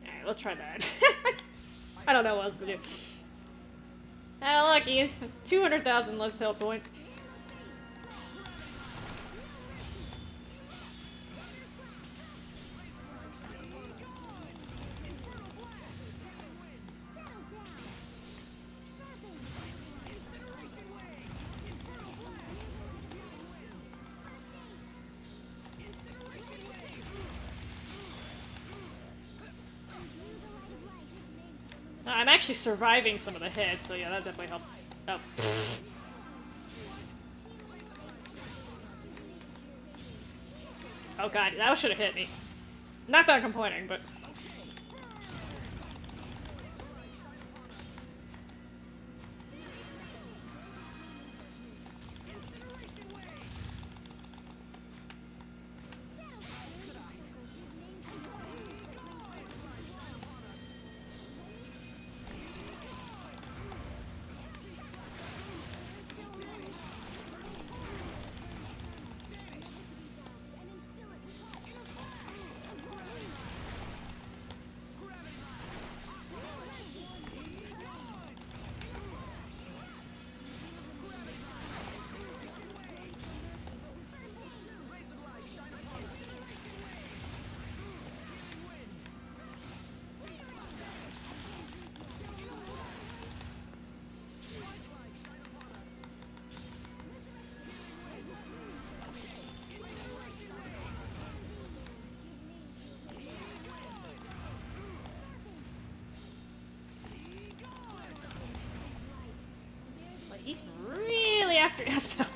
Alright, we'll try that. I don't know what else to do. Ah, lucky. It's 200,000 less health points. I'm actually surviving some of the hits, so yeah, that definitely helps. Oh. Oh god, that should have hit me. Not that I'm complaining, but... He's really after Aspel.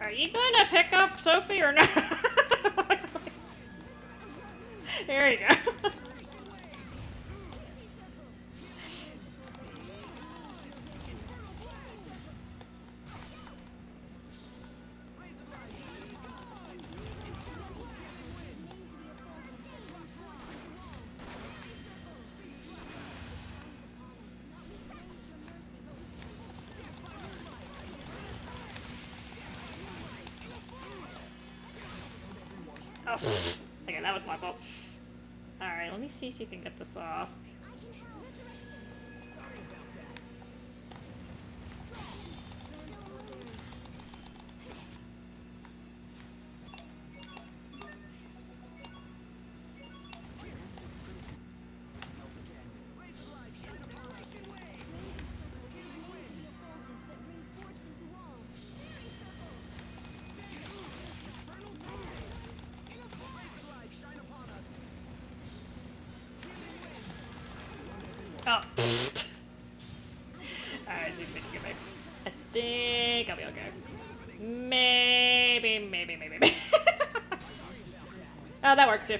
Are you going to pick up Sophie or not? There you go. Oh, okay, that was my fault. Alright, let me see if you can get this off. Oh. Alright, I think I'll be okay. Maybe. Oh, that works too.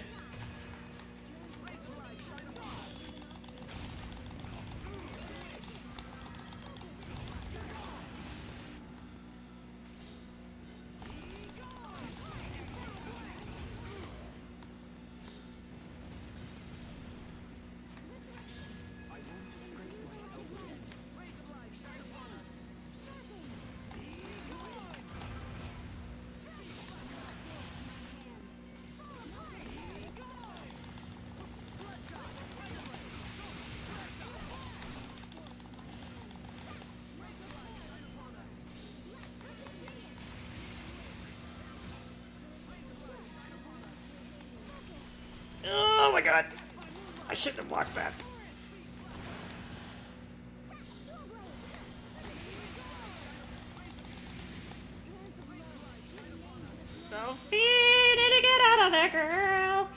Oh my god. I shouldn't have blocked that. Sophie, need to get out of there, girl.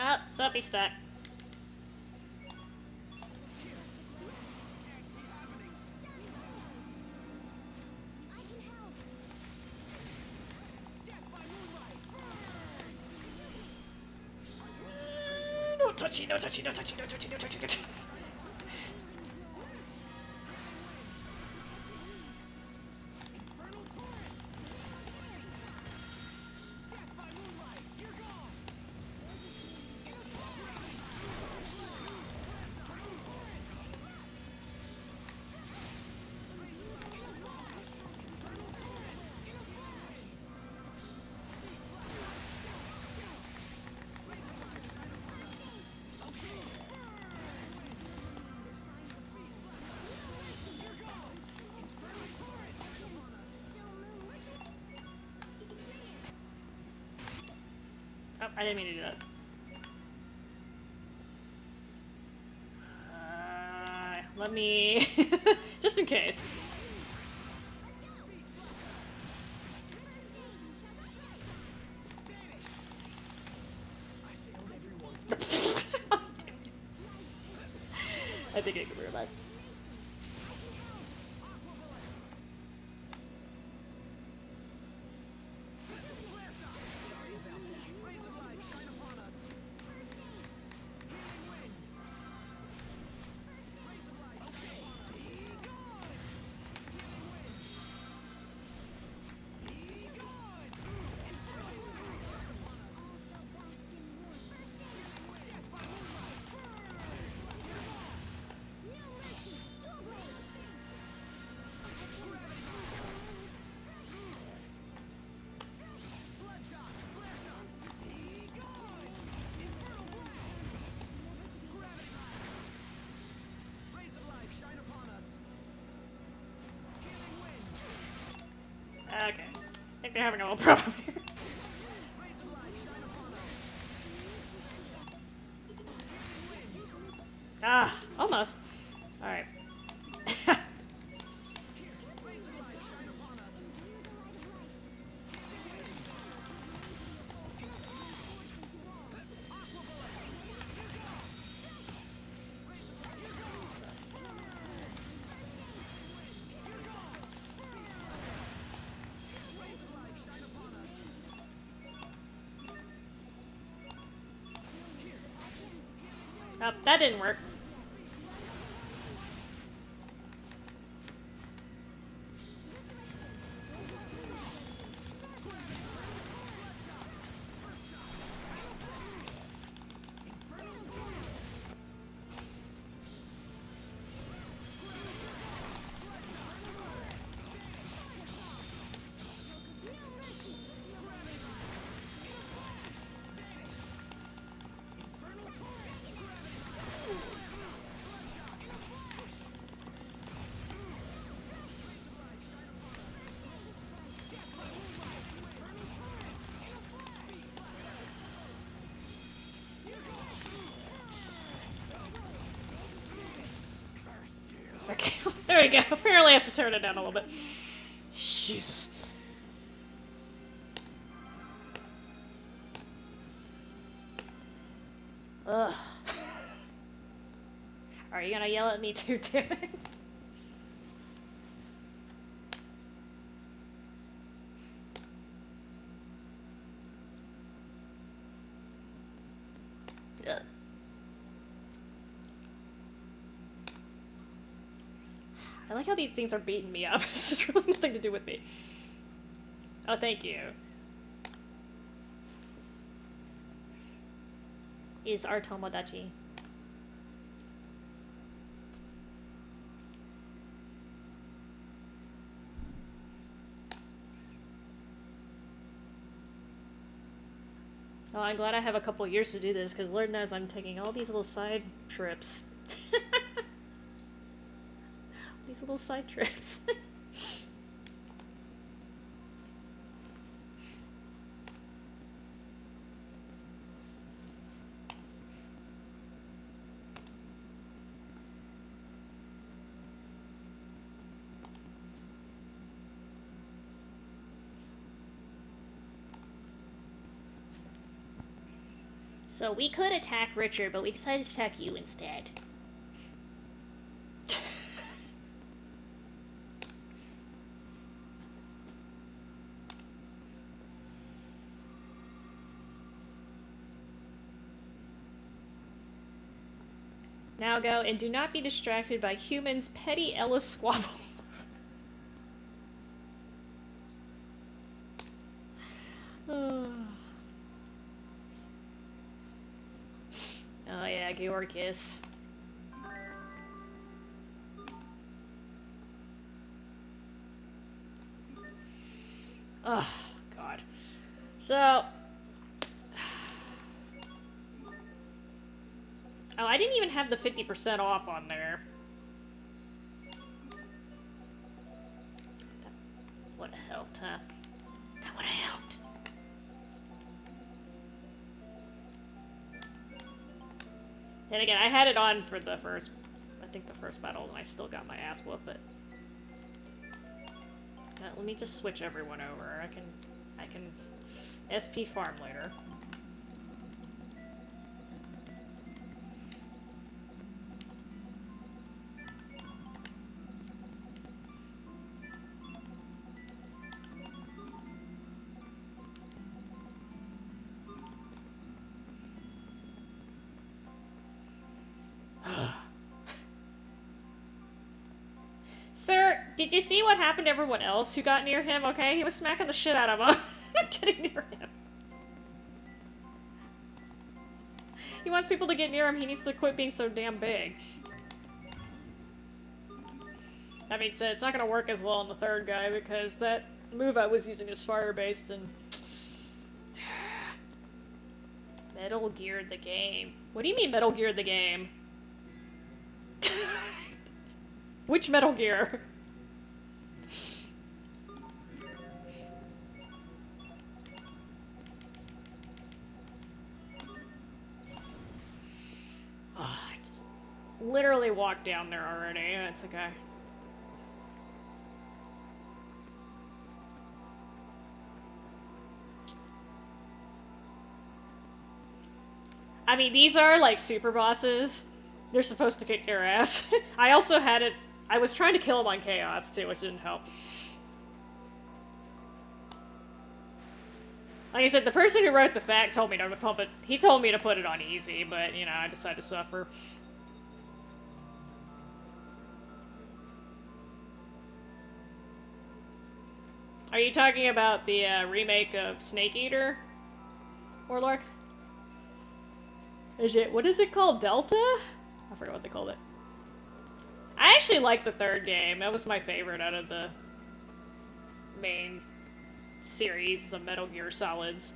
Oh, Sophie's stuck. No touchy, no touchy, no touchy, no touchy, no touchy, no touchy. Oh, I didn't mean to do that. Let me... just in case. I think I can bring it back. Okay. I think they're having a little problem here. Ah, almost. Alright. Oh, that didn't work. Okay, there we go. Apparently I have to turn it down a little bit. Jesus. Ugh. Are you gonna yell at me too, damn it? Ugh. I like how these things are beating me up. This has really nothing to do with me. Oh, thank you. Is our Tomodachi. Oh, I'm glad I have a couple years to do this, because Lord knows I'm taking all these little side trips. These little side trips. So we could attack Richard, but we decided to attack you instead. Now go, and do not be distracted by humans' petty Ellis squabbles. Oh yeah, Georgis. Oh, God. So... Oh, I didn't even have the 50% off on there. That would have helped, huh? That would have helped. Then again, I had it on for the first, I think the first battle, and I still got my ass whooped, but... let me just switch everyone over. I can SP farm later. Sir, did you see what happened to everyone else who got near him, okay? He was smacking the shit out of him. Getting near him. He wants people to get near him, he needs to quit being so damn big. That being said, it's not gonna work as well on the third guy, because that move I was using is fire-based, and... Metal Geared the game. What do you mean Metal Geared the game? Which Metal Gear? Oh, I just literally walked down there already. It's okay. I mean, these are like super bosses. They're supposed to kick your ass. I also had it. I was trying to kill him on Chaos too, which didn't help. Like I said, the person who wrote the fact told me to pump it. He told me to put it on easy, but, you know, I decided to suffer. Are you talking about the remake of Snake Eater, Warlord? Is it, what is it called, Delta? I forgot what they called it. I actually liked the third game. That was my favorite out of the main series of Metal Gear Solids.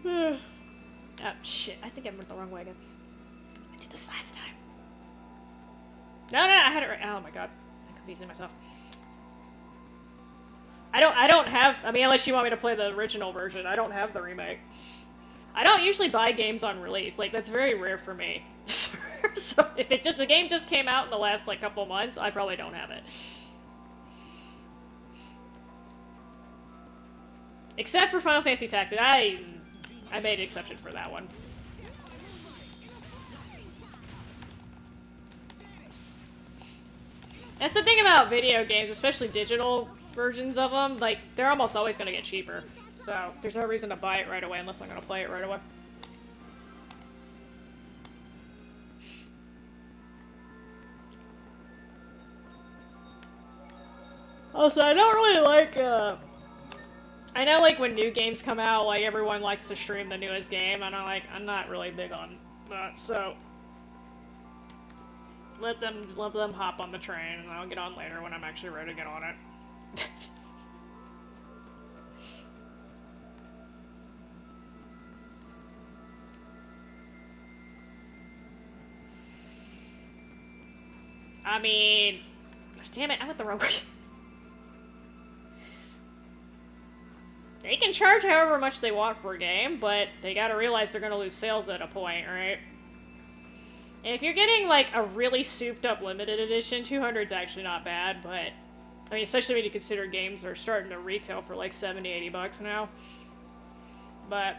Oh, shit. I think I went the wrong way again. I did this last time. No, I had it right. Oh my god. I'm confusing myself. I don't have, I mean, unless you want me to play the original version, I don't have the remake. I don't usually buy games on release. Like, that's very rare for me. So, if the game just came out in the last, like, couple months, I probably don't have it. Except for Final Fantasy Tactics. I made an exception for that one. That's the thing about video games, especially digital versions of them, like, they're almost always going to get cheaper. So, there's no reason to buy it right away unless I'm going to play it right away. Also, I don't really like, I know, like, when new games come out, like, everyone likes to stream the newest game, and I'm not really big on that, so... Let them hop on the train, and I'll get on later when I'm actually ready to get on it. I mean... Damn it, I went the wrong way. They can charge however much they want for a game, but they gotta realize they're gonna lose sales at a point, right? And if you're getting, like, a really souped-up limited edition, 200 is actually not bad, but... I mean, especially when you consider games are starting to retail for, like, 70, 80 bucks now. But...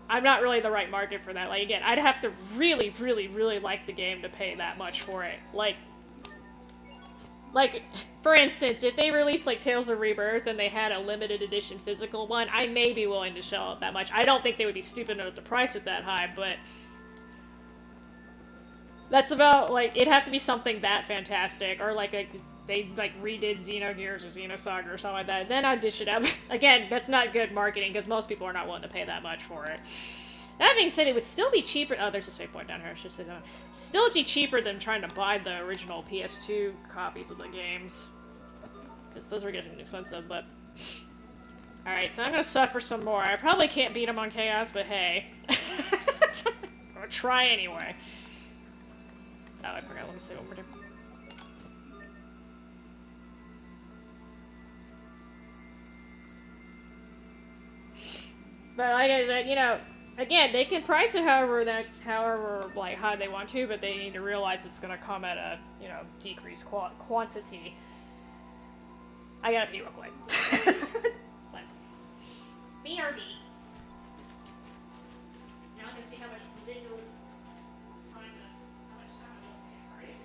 I'm not really the right market for that. Like, again, I'd have to really, really, really like the game to pay that much for it. Like, for instance, if they released, like, Tales of Rebirth and they had a limited edition physical one, I may be willing to shell out that much. I don't think they would be stupid enough to price it that high, but... That's about, like, it'd have to be something that fantastic, or, like, they, like, redid Xenogears or Xenosaga or something like that. Then I'd dish it out. Again, that's not good marketing, because most people are not willing to pay that much for it. That being said, it would still be cheaper. Oh, there's a save point down here. I should say that. Still be cheaper than trying to buy the original PS2 copies of the games. Because those are getting expensive, but... Alright, so I'm gonna suffer some more. I probably can't beat him on Chaos, but hey. I'm gonna try anyway. Oh, I forgot. Let me say one more time. But like I said, you know, again, they can price it however like high they want to, but they need to realize it's gonna come at a, you know, decreased quantity. I gotta pee real quick. But BRB. Now I can see how much ridiculous time how much time I will pay, right?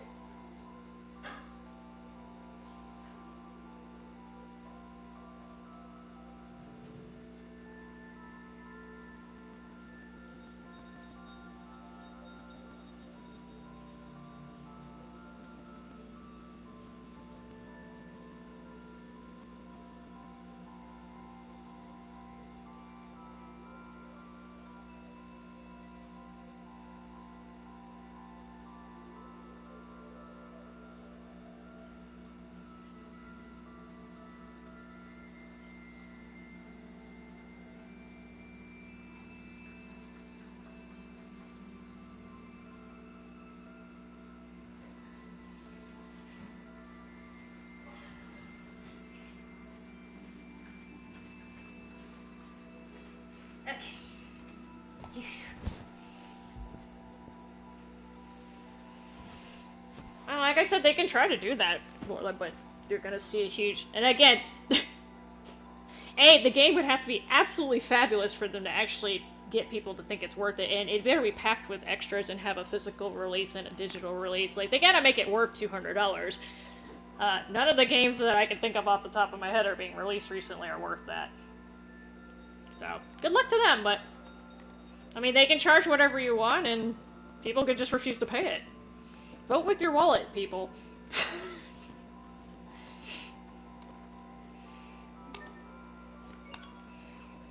Okay. Well, like I said, they can try to do that, but they're gonna see a huge... And again, the game would have to be absolutely fabulous for them to actually get people to think it's worth it, and it better be packed with extras and have a physical release and a digital release. Like, they gotta make it worth $200. None of the games that I can think of off the top of my head are being released recently are worth that. So, good luck to them, but... I mean, they can charge whatever you want, and people could just refuse to pay it. Vote with your wallet, people.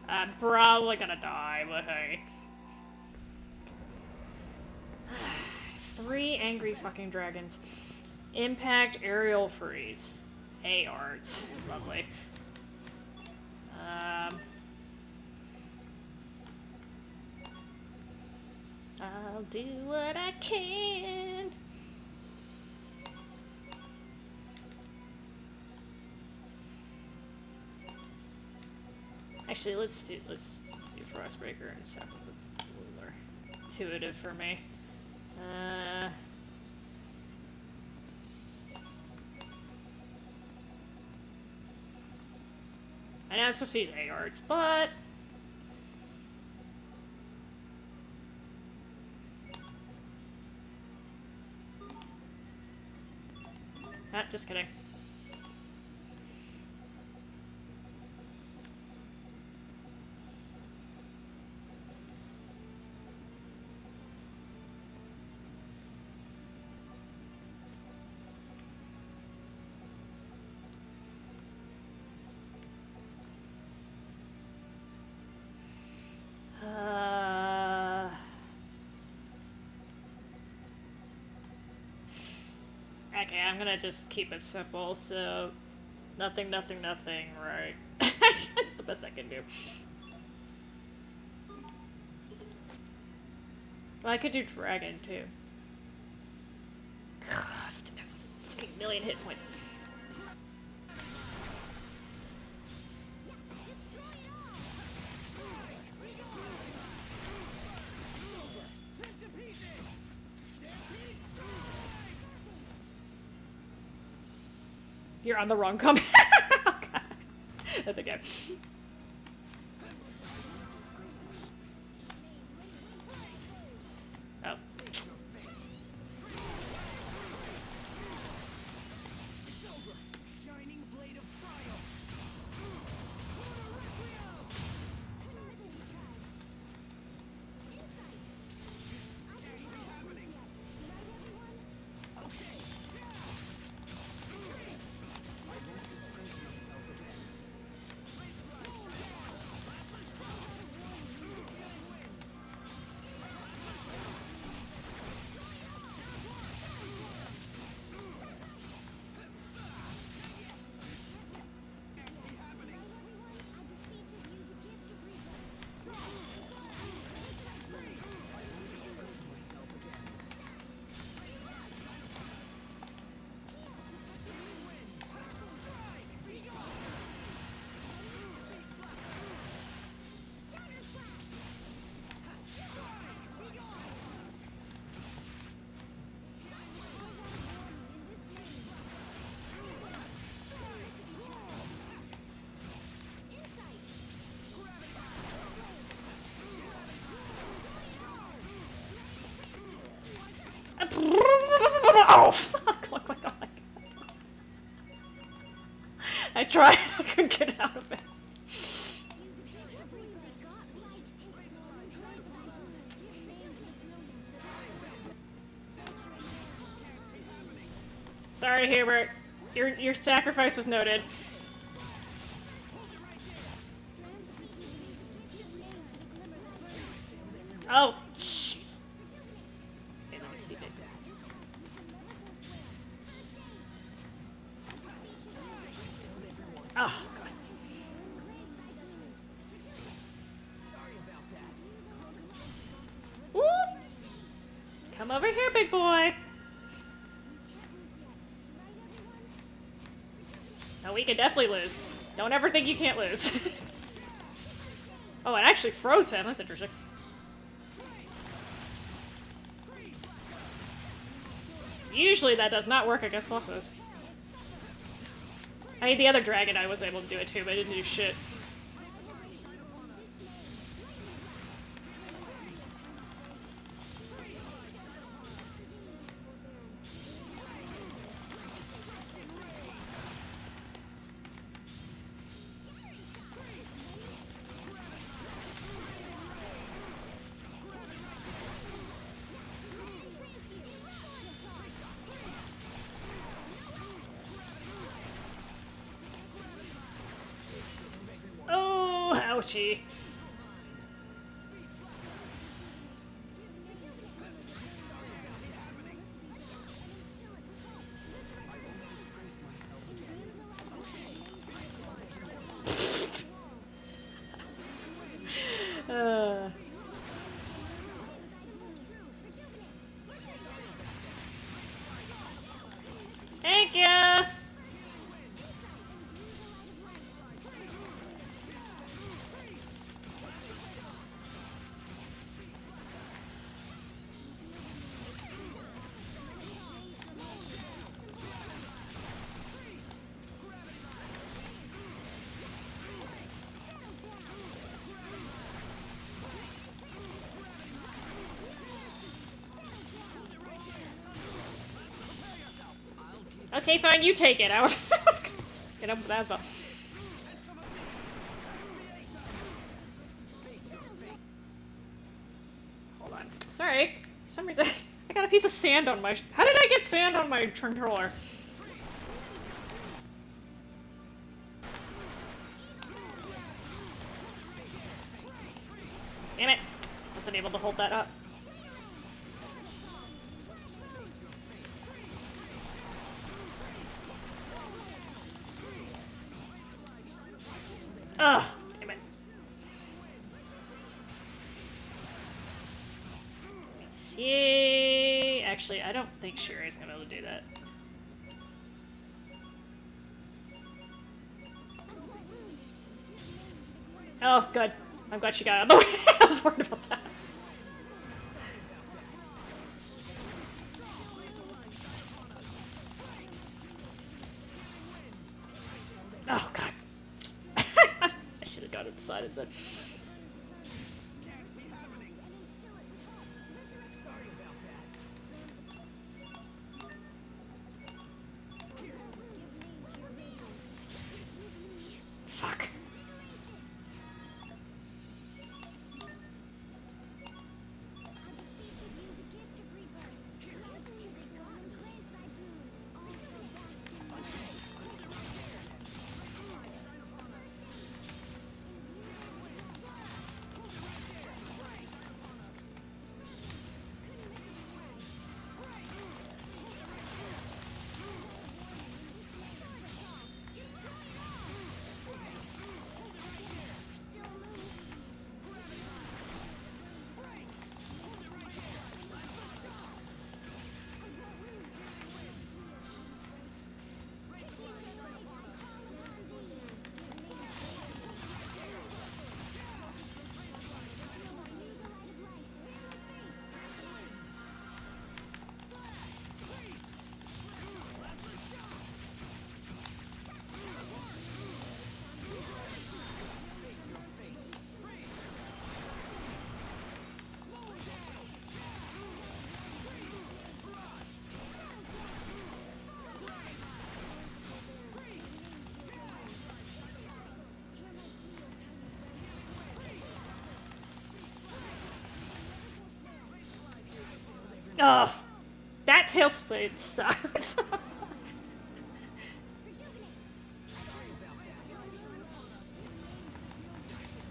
I'm probably gonna die, but hey. 3 angry fucking dragons. Impact aerial freeze. Hey, arts. Lovely. I'll do what I can. Actually, let's do Frostbreaker and stuff. That's a little more intuitive for me. I know I'm supposed to use A-Arts, but... Ah, just kidding. Okay, I'm gonna just keep it simple, so... Nothing, nothing, nothing, right? That's the best I can do. Well, I could do Dragon, too. This thing has a fucking million hit points. You're on the wrong comment. Oh, God. That's okay. Oh. Oh, fuck! Oh my God. I tried, I couldn't get out of it. Sorry, Hubert. Your sacrifice was noted. Oh, jeez. Okay, let me see, babe. Oh, God. Woo! Come over here, big boy. No, we can definitely lose. Don't ever think you can't lose. Oh, it actually froze him. That's interesting. Usually that does not work against bosses. I mean, the other dragon I was able to do it too, but it didn't do shit. gee. Thank you. Okay, fine, you take it. I was get up with that as well. Hold on. Sorry. For some reason, I got a piece of sand on my... How did I get sand on my controller? Damn it. Wasn't able to hold that up. Ugh, damn it. Let's see. Actually, I don't think Sherry's gonna be able to do that. Oh, good. I'm glad she got out of the way. I was worried about that. Oh, God. I should have got it decided instead. Fuck. Oh, that tailspin sucks.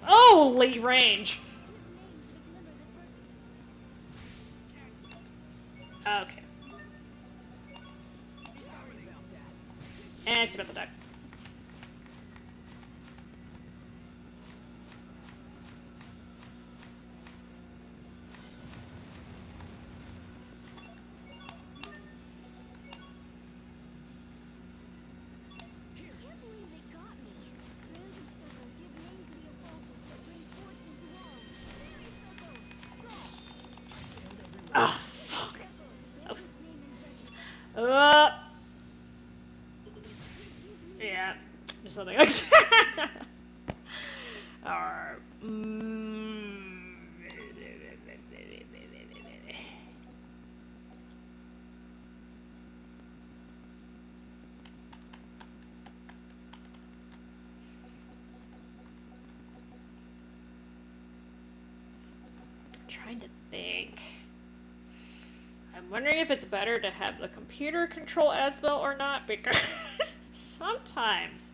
Holy range. Okay. And she's about to die. Oh, fuck. That was... Yeah, there's something like that. Alright. Trying to think. I'm wondering if it's better to have the computer control Asbel or not, because sometimes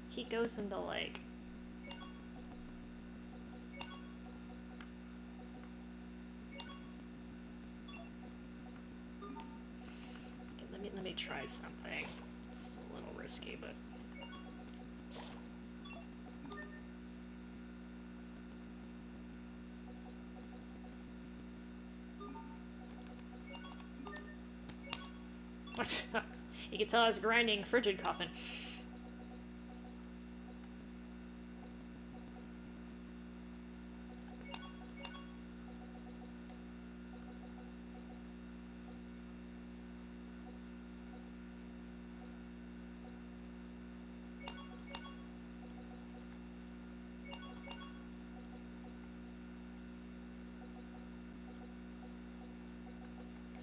he goes into like try something. It's a little risky, but... You can tell I was grinding frigid coffin.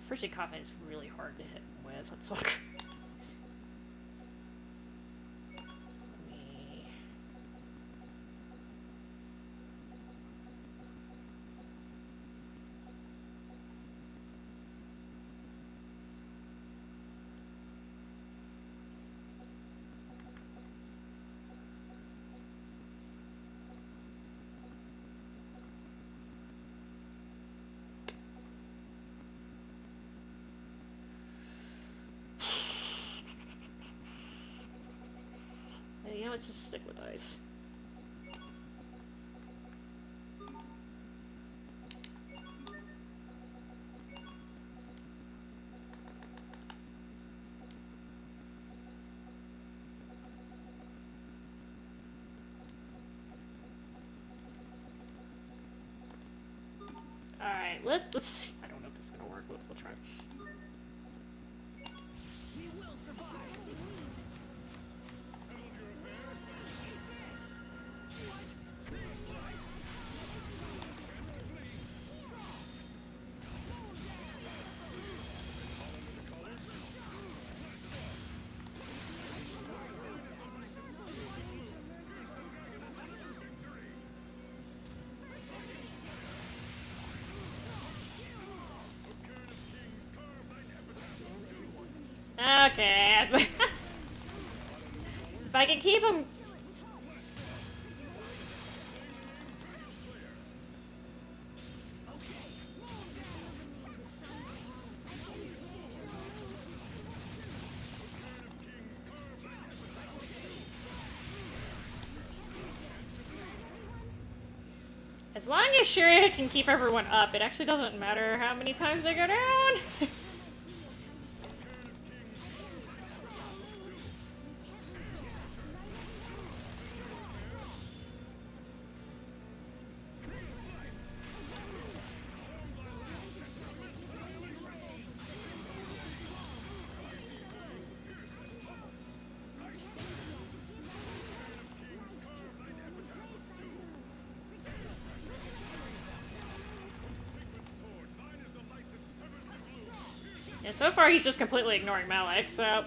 Frigid coffin is really hard to hit with. Let's look. You know, let's just stick with ice. Alright, let's see. I don't know if this is gonna work, but we'll try. We will survive. Okay, as if I can keep him. As long as Shirya can keep everyone up, it actually doesn't matter how many times they go down. Yeah, so far he's just completely ignoring Malik, so...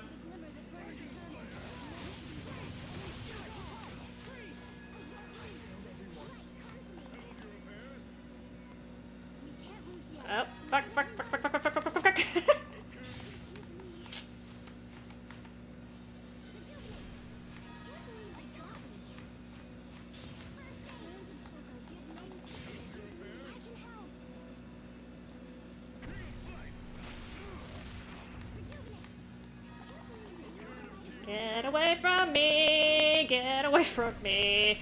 Oh, fuck. Get away from me! Get away from me!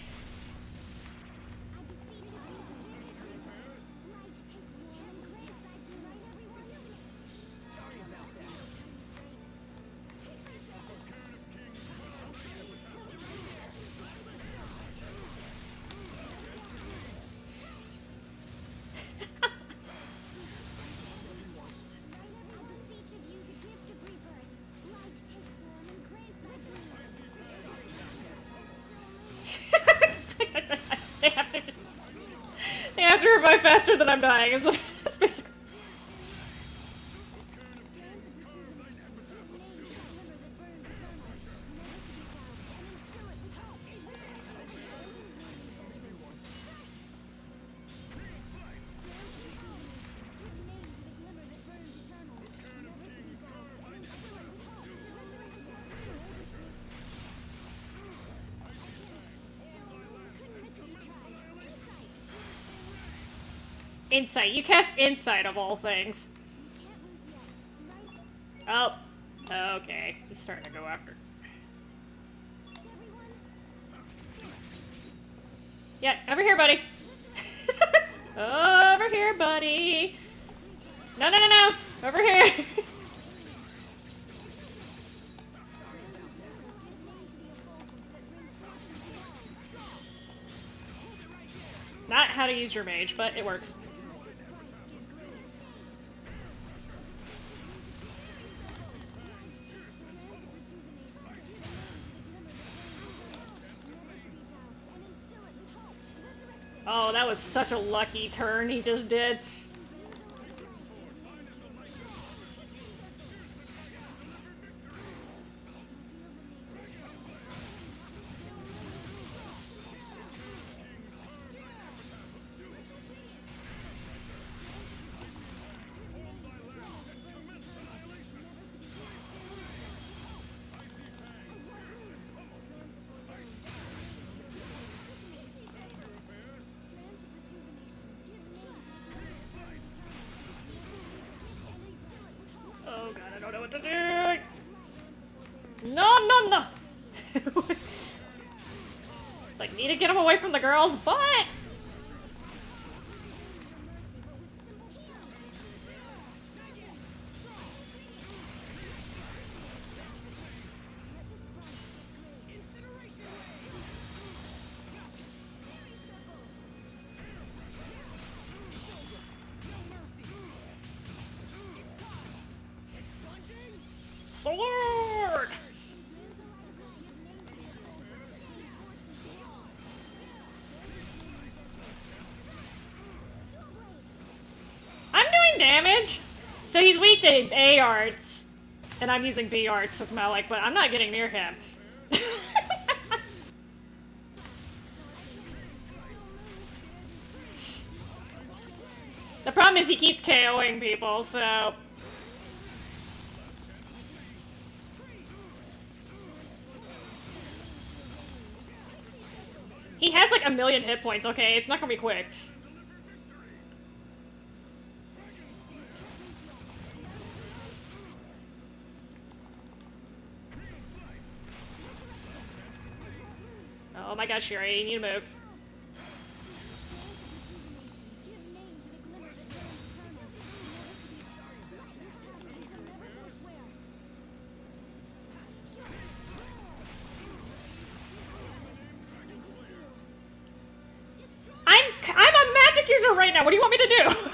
They have to revive faster than I'm dying. It's basically... Insight. You cast Insight of all things. Oh. Okay, he's starting to go after. Yeah, over here, buddy. Over here, buddy. No, no, no, no. Over here. Not how to use your mage, but it works. Oh, that was such a lucky turn he just did. Oh god, I don't know what to do! No, no, no! Like, need to get him away from the girl's butt! Sword! I'm doing damage! So he's weak to A arts, and I'm using B arts as my but I'm not getting near him. The problem is he keeps KOing people, so... He has like 1,000,000 hit points, okay? It's not gonna be quick. Oh my gosh, Sherry, you need to move. I'm a magic user right now. What do you want me to do?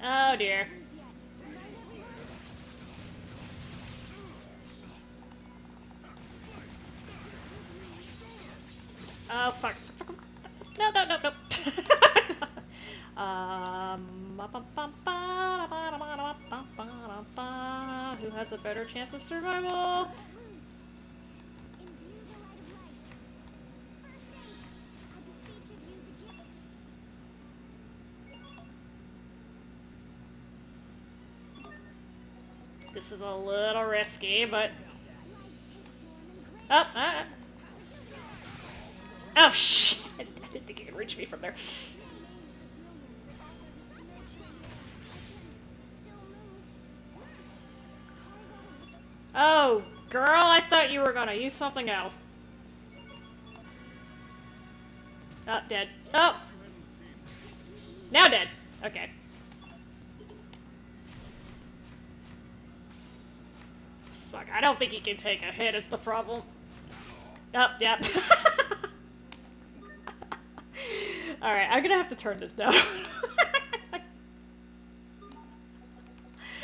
Oh dear. Oh fuck. No, no, no, no. Who has a better chance of survival? This is a little risky, but... Oh, oh, shit! I didn't think he could reach me from there. Oh, girl, I thought you were gonna use something else. Oh, dead. Oh! Now dead. Okay. Fuck, I don't think he can take a hit is the problem. Oh, yep. Alright, I'm gonna have to turn this down.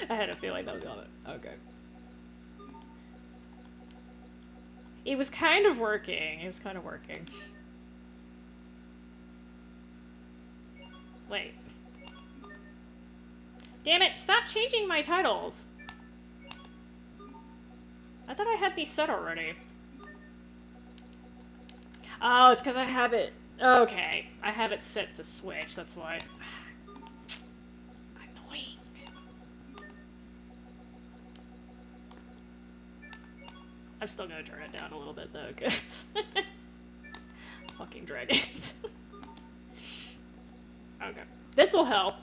I had a feeling that was on it. Okay. It was kind of working. It was kind of working. Wait. Damn it, stop changing my titles! I thought I had these set already. Oh, it's because I have it Okay, I have it set to switch, that's why. Annoying. I'm still gonna turn it down a little bit though, cause fucking dragons. Okay. This will help.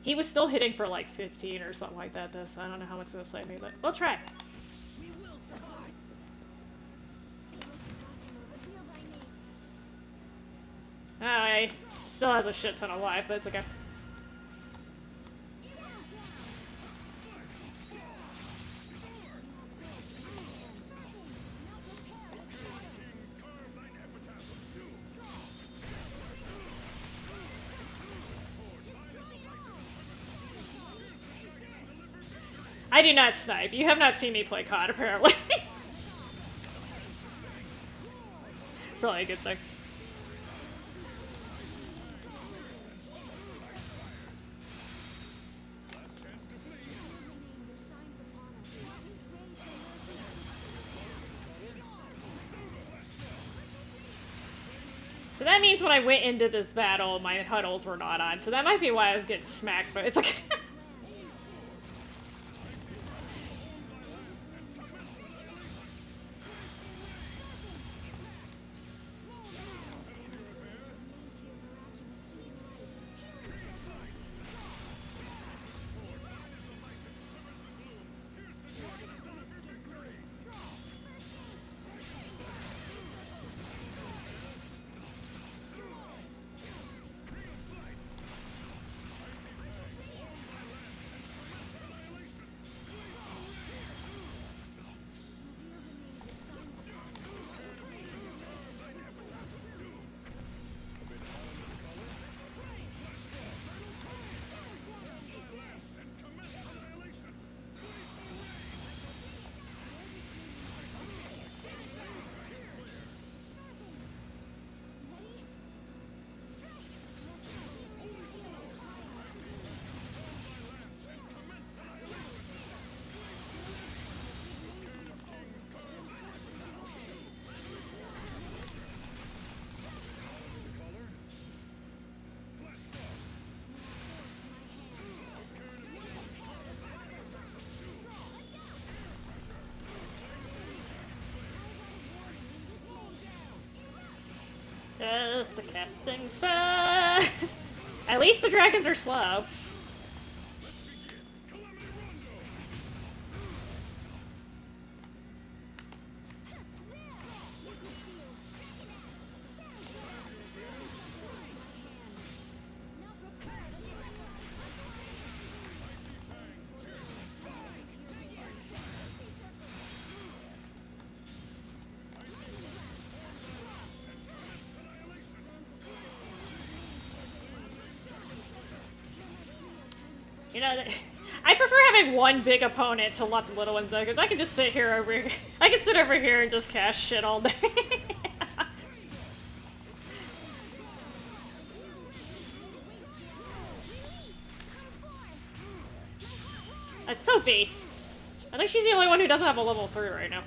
He was still hitting for like 15 or something like that. This I don't know how much it's gonna save me, but we'll try. We will survive. Alright. Still has a shit ton of life, but it's okay. I do not snipe. You have not seen me play COD, apparently. It's probably a good thing. So that means when I went into this battle, my huddles were not on. So that might be why I was getting smacked, but it's okay. Just to cast things fast. At least the dragons are slow. You know, I prefer having one big opponent to let the little ones know, because I can just sit here over here. I can sit over here and just cast shit all day. That's Sophie. I think she's the only one who doesn't have a level 3 right now.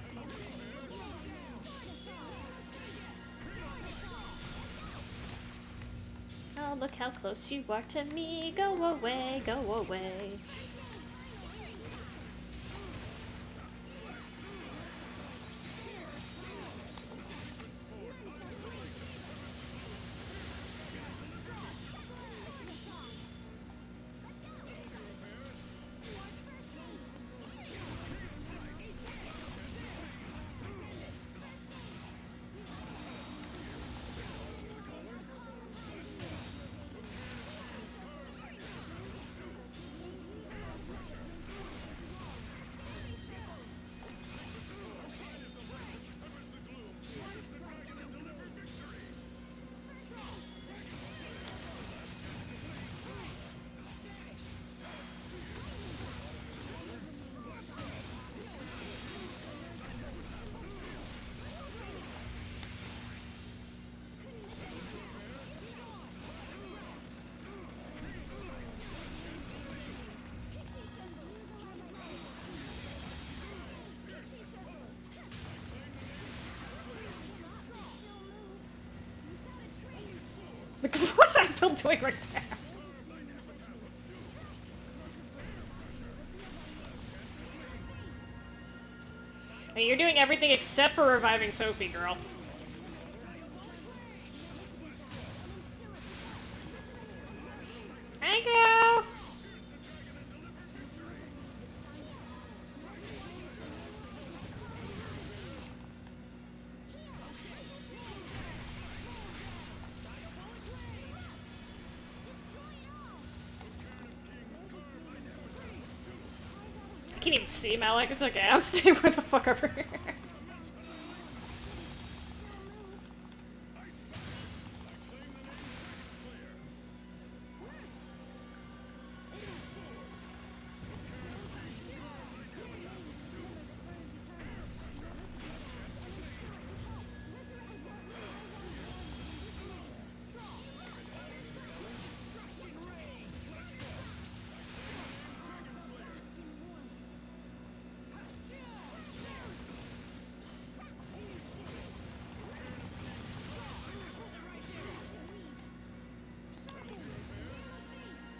Oh, look how close you are to me. Go away, go away. still doing right there? Hey, you're doing everything except for reviving Sophie, girl. Thank you! I can't even see Malik. It's okay. I'll stay where the fuck over here.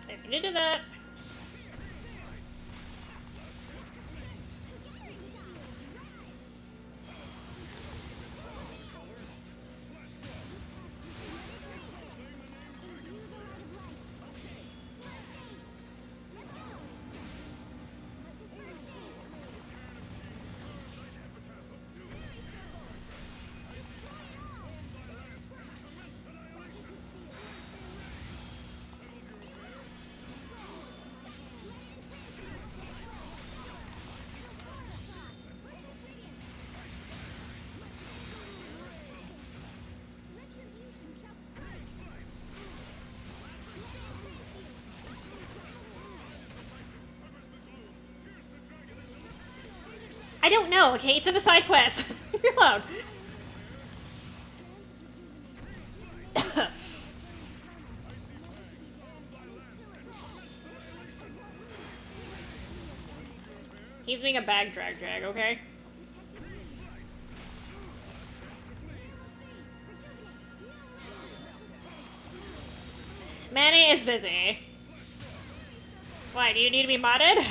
I need to do that. I don't know, okay? It's in the side quest. Leave me alone. He's being a bag drag, okay? Manny is busy. Why, do you need to be modded?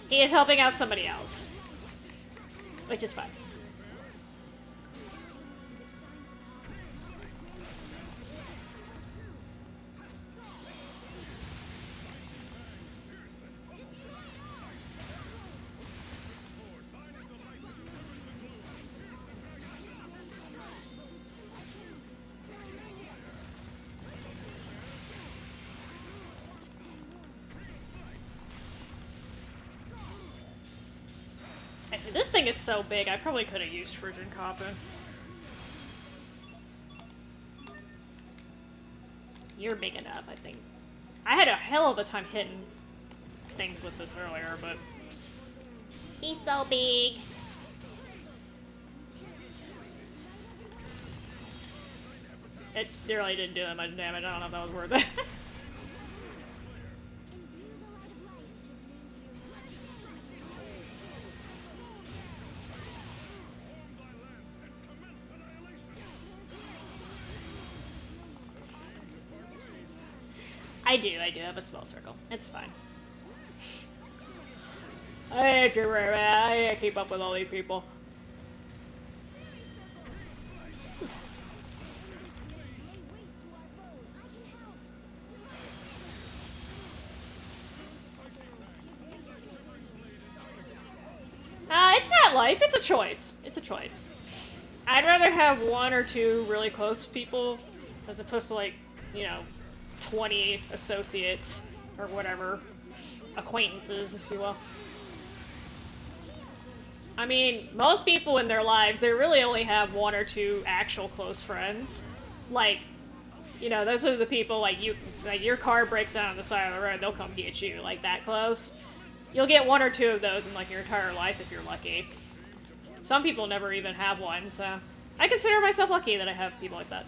He is helping out somebody else. Which is fine. Actually, this thing is so big, I probably could have used Frigid Coffin. You're big enough, I think. I had a hell of a time hitting things with this earlier, but... He's so big! It really didn't do that much damage, I don't know if that was worth it. I do have a spell circle. It's fine. I can't keep up with all these people. It's not life, it's a choice. It's a choice. I'd rather have one or two really close people as opposed to, like, you know, 20 associates or whatever. Acquaintances, if you will. I mean, most people in their lives, they really only have one or two actual close friends. Like, you know, those are the people, like, your car breaks down on the side of the road, they'll come get you, like, that close. You'll get one or two of those in, like, your entire life if you're lucky. Some people never even have one, so I consider myself lucky that I have people like that.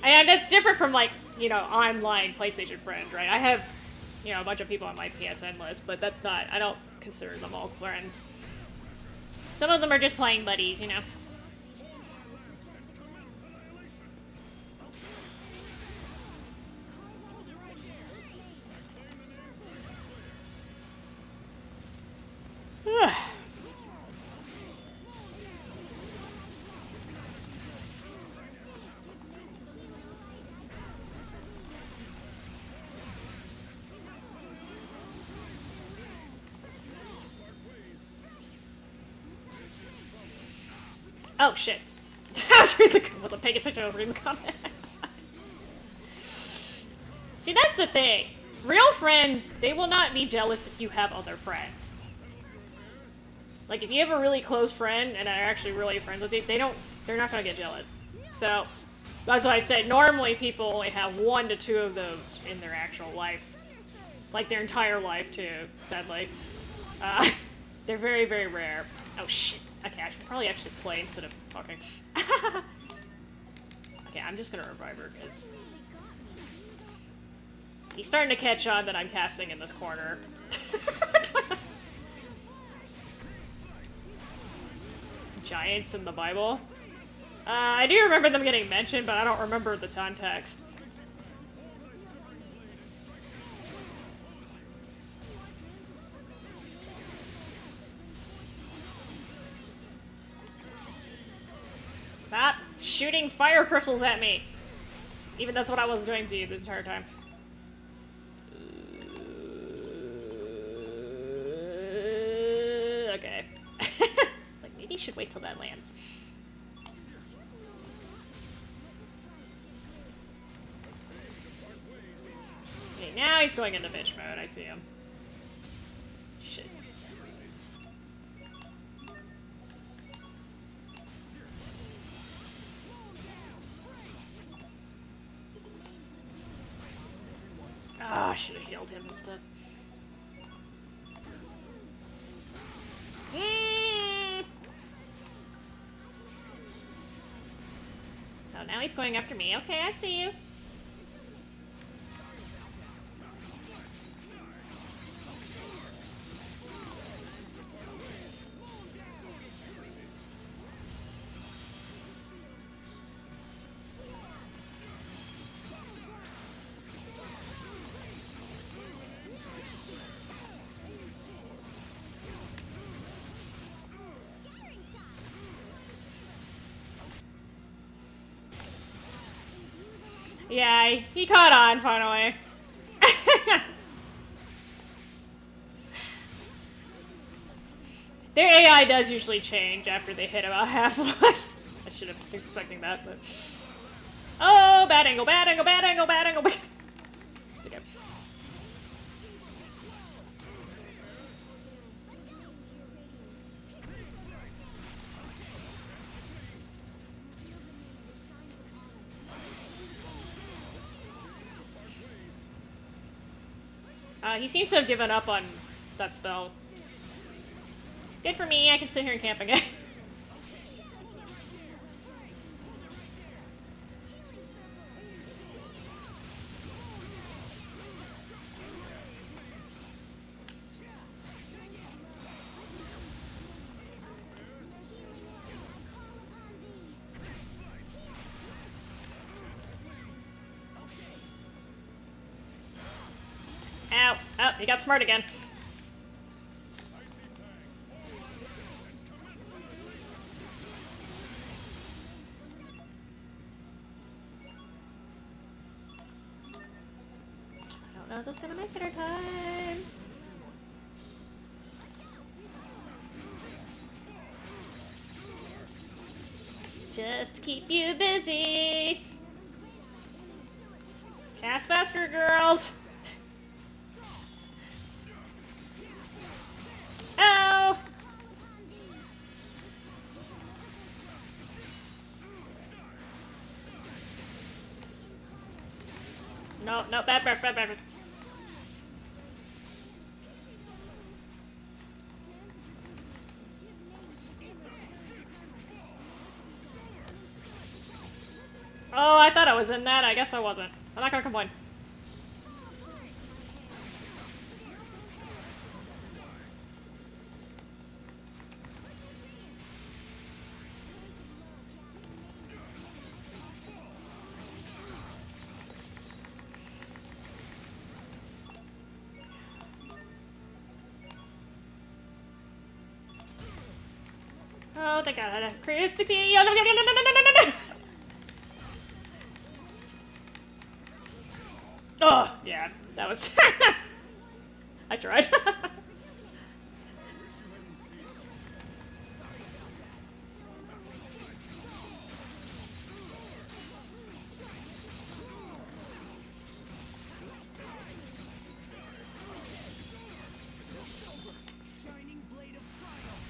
And it's different from, like, you know, online PlayStation friends, right? I have, you know, a bunch of people on my PSN list, but that's not, I don't consider them all friends. Some of them are just playing buddies, you know? Oh shit. I wasn't paying attention over in the comment. See, that's the thing. Real friends, they will not be jealous if you have other friends. Like, if you have a really close friend and are actually really friends with you, they're not gonna get jealous. So, that's why I said normally people only have 1 to 2 of those in their actual life. Like, their entire life, too, sadly. They're very, very rare. Oh, shit. Okay, I should probably actually play instead of talking. Okay, I'm just gonna revive her, because he's starting to catch on that I'm casting in this corner. Giants in the Bible? I do remember them getting mentioned, but I don't remember the context. Stop shooting fire crystals at me! Even that's what I was doing to you this entire time. Okay. Like, maybe you should wait till that lands. Okay, now he's going into bitch mode. I see him. Shit. Ah, I should have healed him instead. Oh, now he's going after me. Okay, I see you. Yeah, he caught on finally. Their AI does usually change after they hit about half lives. I should have been expecting that, but... Oh, bad angle, bad angle, bad angle, bad angle, bad... Okay. He seems to have given up on that spell. Good for me, I can sit here and camp again. Ow! Oh, he got smart again. I don't know if that's gonna make it in time. Just keep you busy. Cast faster, girls. Oh! No, no, bad, bad, bad, bad. Oh, I thought I was in that. I guess I wasn't. I'm not gonna complain. Oh, thank God. Christy. Oh, yeah. That was... I tried. Shining blade of triumph.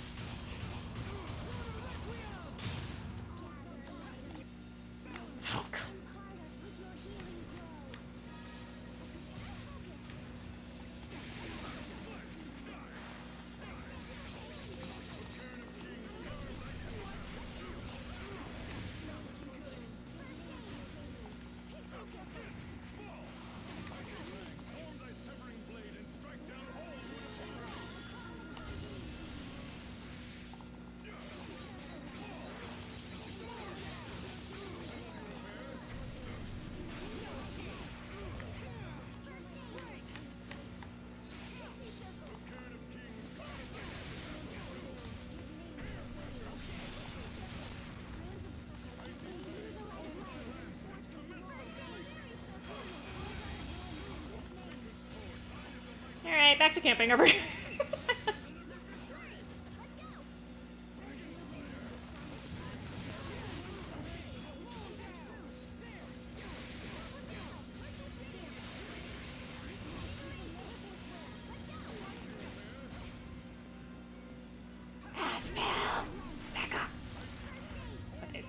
Oh, God. Alright, back to camping over here. Back up. Okay.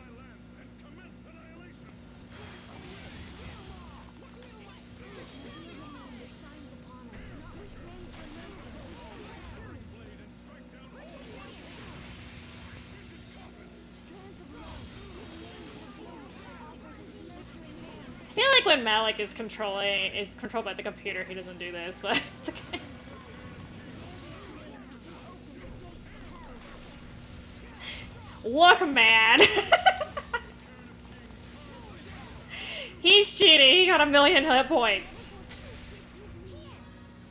I feel like when Malik is controlled by the computer, he doesn't do this, but it's okay. Look, man! He's cheating, he got 1,000,000 hit points.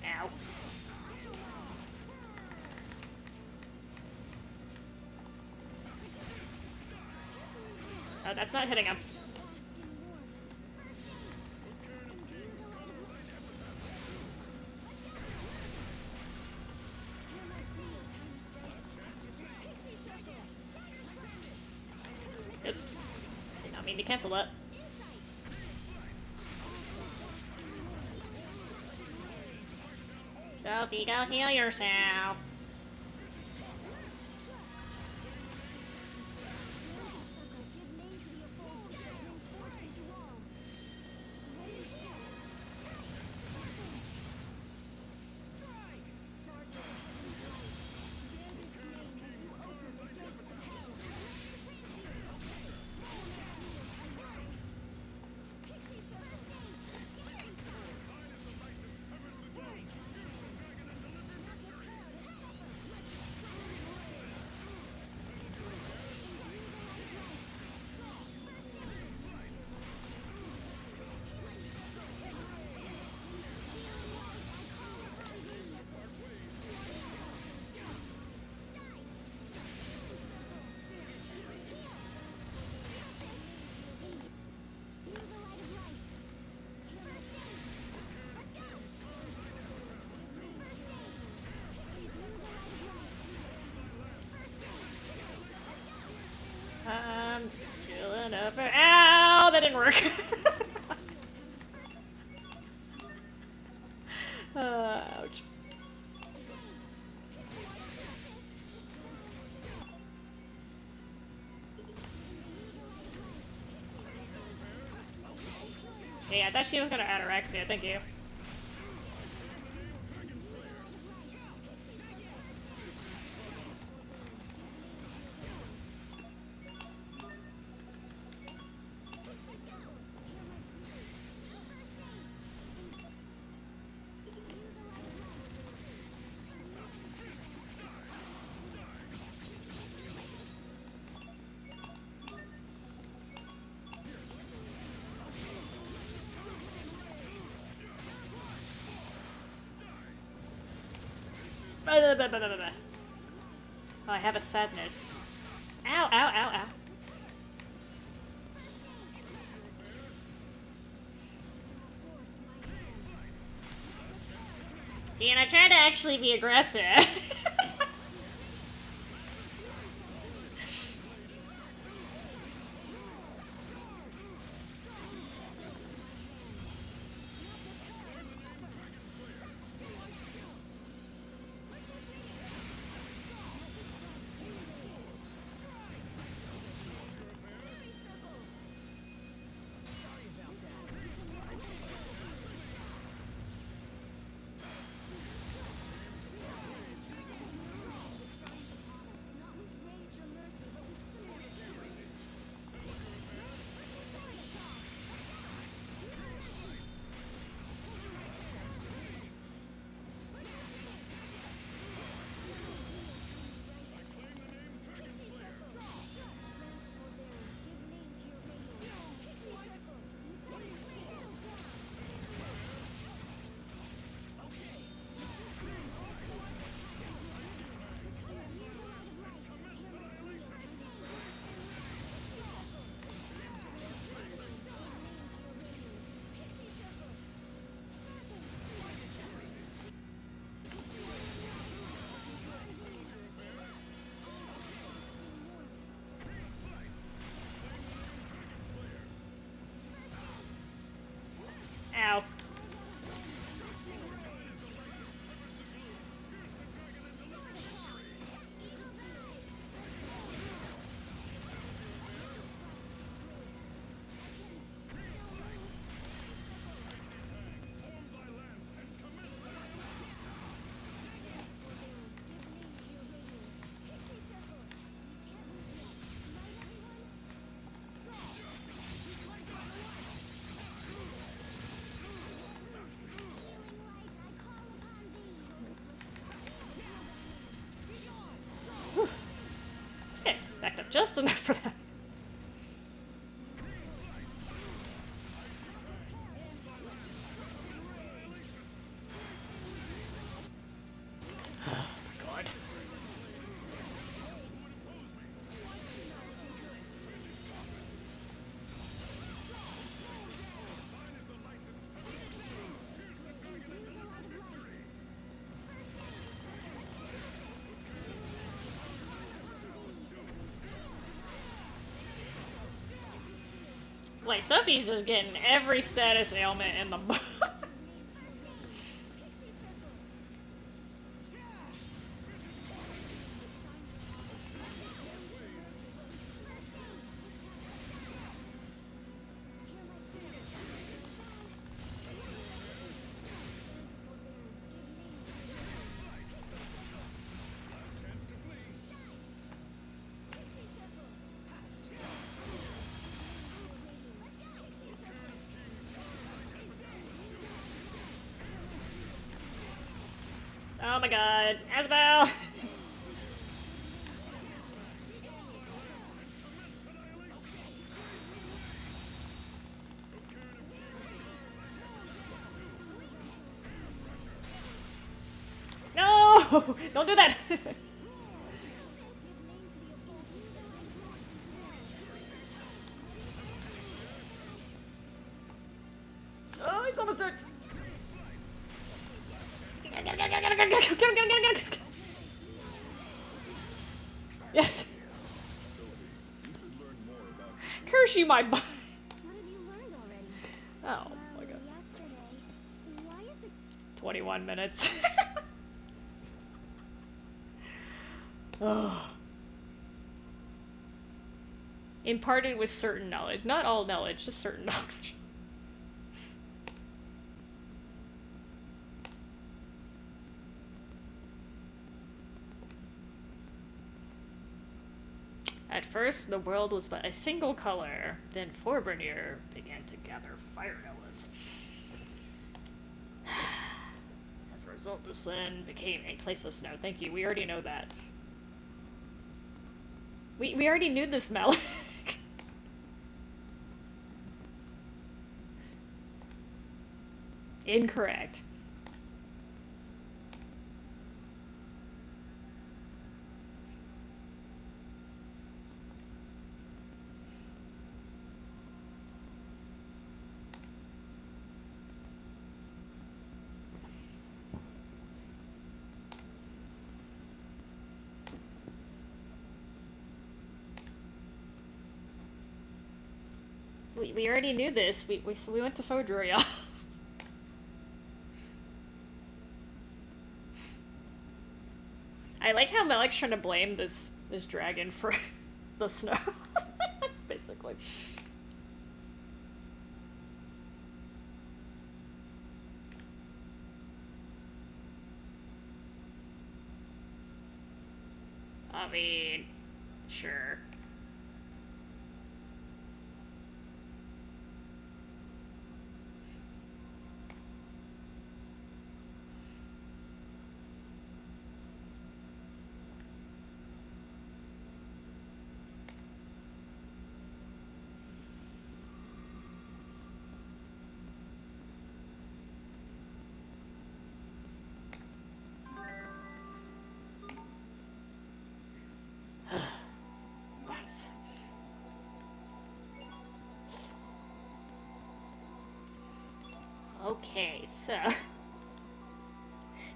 Ow. Oh, that's not hitting him. Oops. Did not mean to cancel that. Sophie, go heal yourself. I'm just chilling over. Ow! That didn't work. Ouch. Yeah, I thought she was gonna anorexia. Thank you. Oh, I have a sadness. Ow, ow, ow, ow. See, and I tried to actually be aggressive. Ow. Okay, backed up just enough for that. God. Like, Sophie's just getting every status ailment in the book. Oh my god, Asbel! No! Don't do that! Oh, it's almost done! Yes! Curse you, my butt! What have you learned already? Oh my god. Yesterday. Why is the 21 minutes. Oh. Imparted with certain knowledge. Not all knowledge, just certain knowledge. At first, the world was but a single color. Then Forbernir began to gather fire Elith. As a result, the sun became a place of snow. Thank you, we already know that. We already knew this, Mel. Incorrect. we already knew this. We went to Fodria. I like how Malik's trying to blame this dragon for the snow, basically. I mean, sure. Nice. Okay, so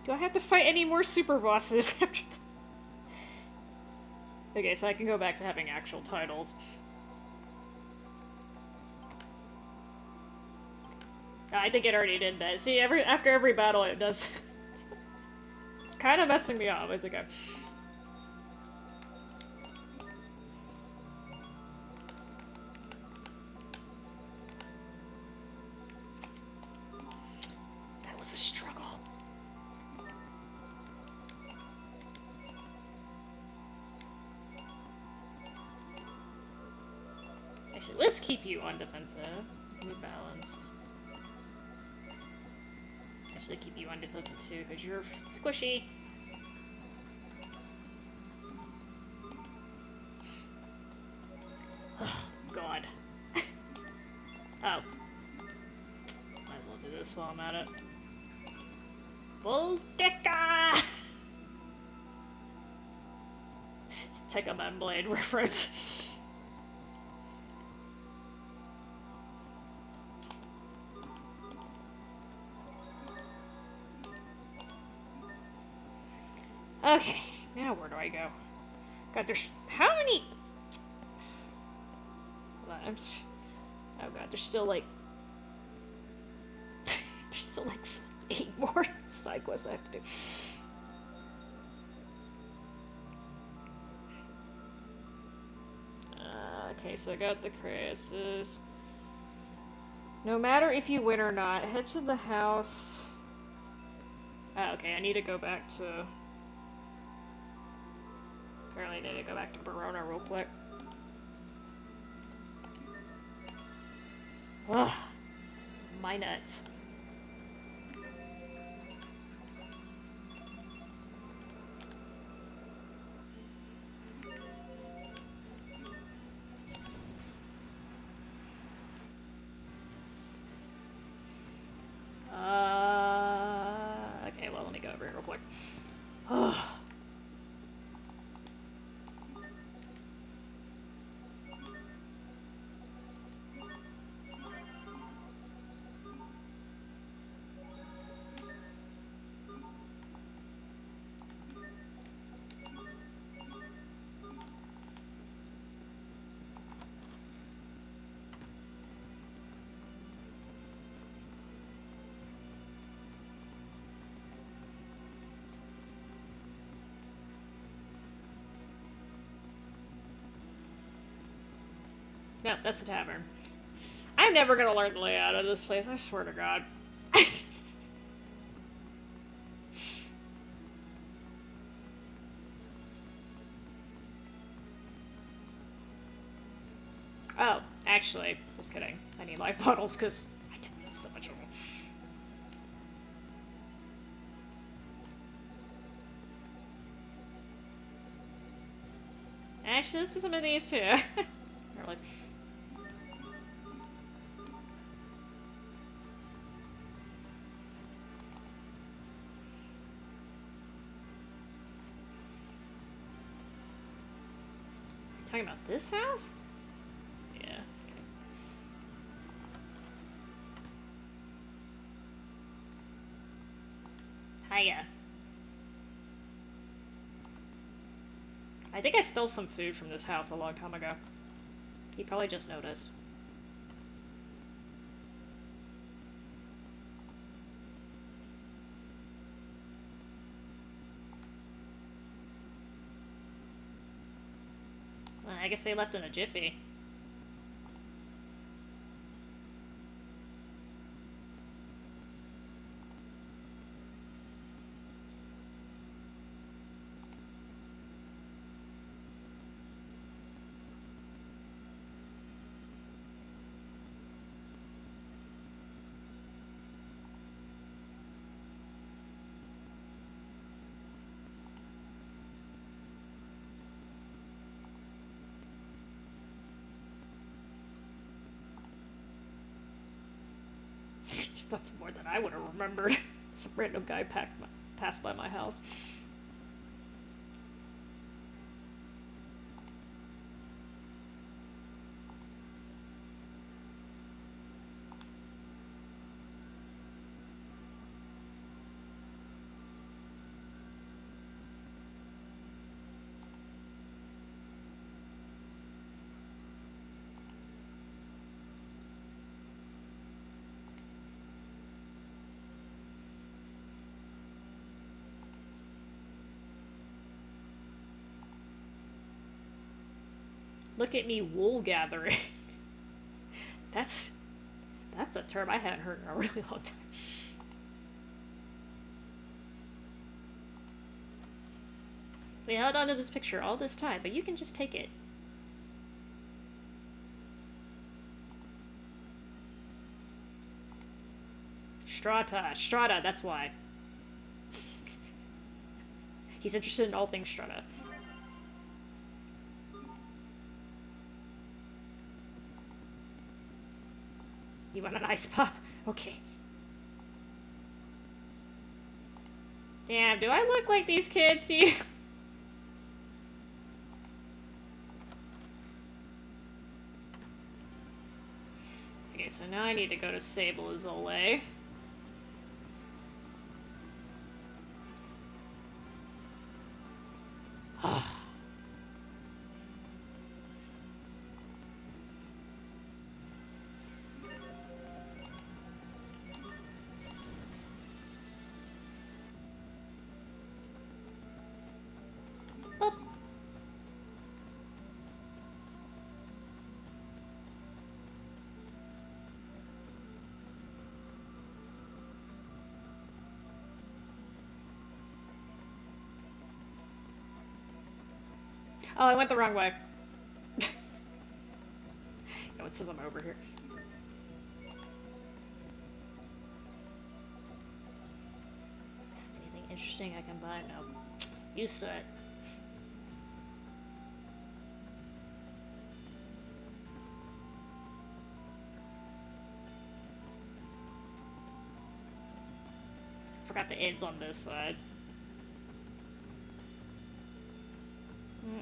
do I have to fight any more super bosses after Okay, so I can go back to having actual titles. I think it already did that. See, after every battle it does. It's kind of messing me up. It's okay. That was a struggle. Actually, let's keep you on defensive. We're balanced. Actually, keep you on defensive too, because you're squishy. Oh, God. Oh. Might as well do this while I'm at it. Voltica! Take a man blade reference. Okay, now where do I go? God, there's how many? Hold on, oh God, there's still like there's still like 8 more side quests I have to do. Okay, so I got the crisis. No matter if you win or not, head to the house. Oh, okay, I need to go back to. Apparently, I need to go back to Verona real quick. Ugh. My nuts. Okay, well, let me go over here real quick. Ugh. No, that's the tavern. I'm never gonna learn the layout of this place, I swear to God. Oh, actually, just kidding. I need life bottles because I didn't use that much of them. Actually, let's get some of these too. Really. Talking about this house? Yeah. Okay. Hiya. I think I stole some food from this house a long time ago. He probably just noticed. I guess they left in a jiffy. That's more than I would have remembered. Some random guy passed by my house. Look at me wool gathering. That's a term I haven't heard in a really long time. We held on to this picture all this time, but you can just take it. Strata, that's why. He's interested in all things Strata. You want an ice pop? Okay. Damn, do I look like these kids to you? Okay, so now I need to go to Sable Azole. Oh, I went the wrong way. No, it says I'm over here. Anything interesting I can buy? No. You suck. Forgot the ends on this side.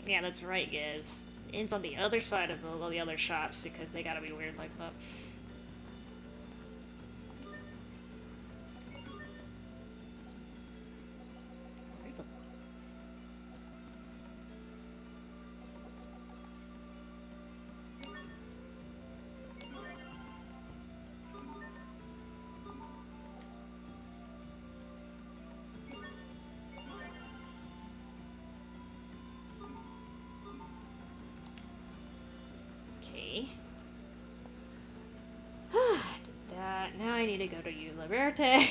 Yeah, that's right, guys. The ends on the other side of all the other shops because they gotta be weird like that. Where's the... Okay. Did that. Now I need to go to U Liberte.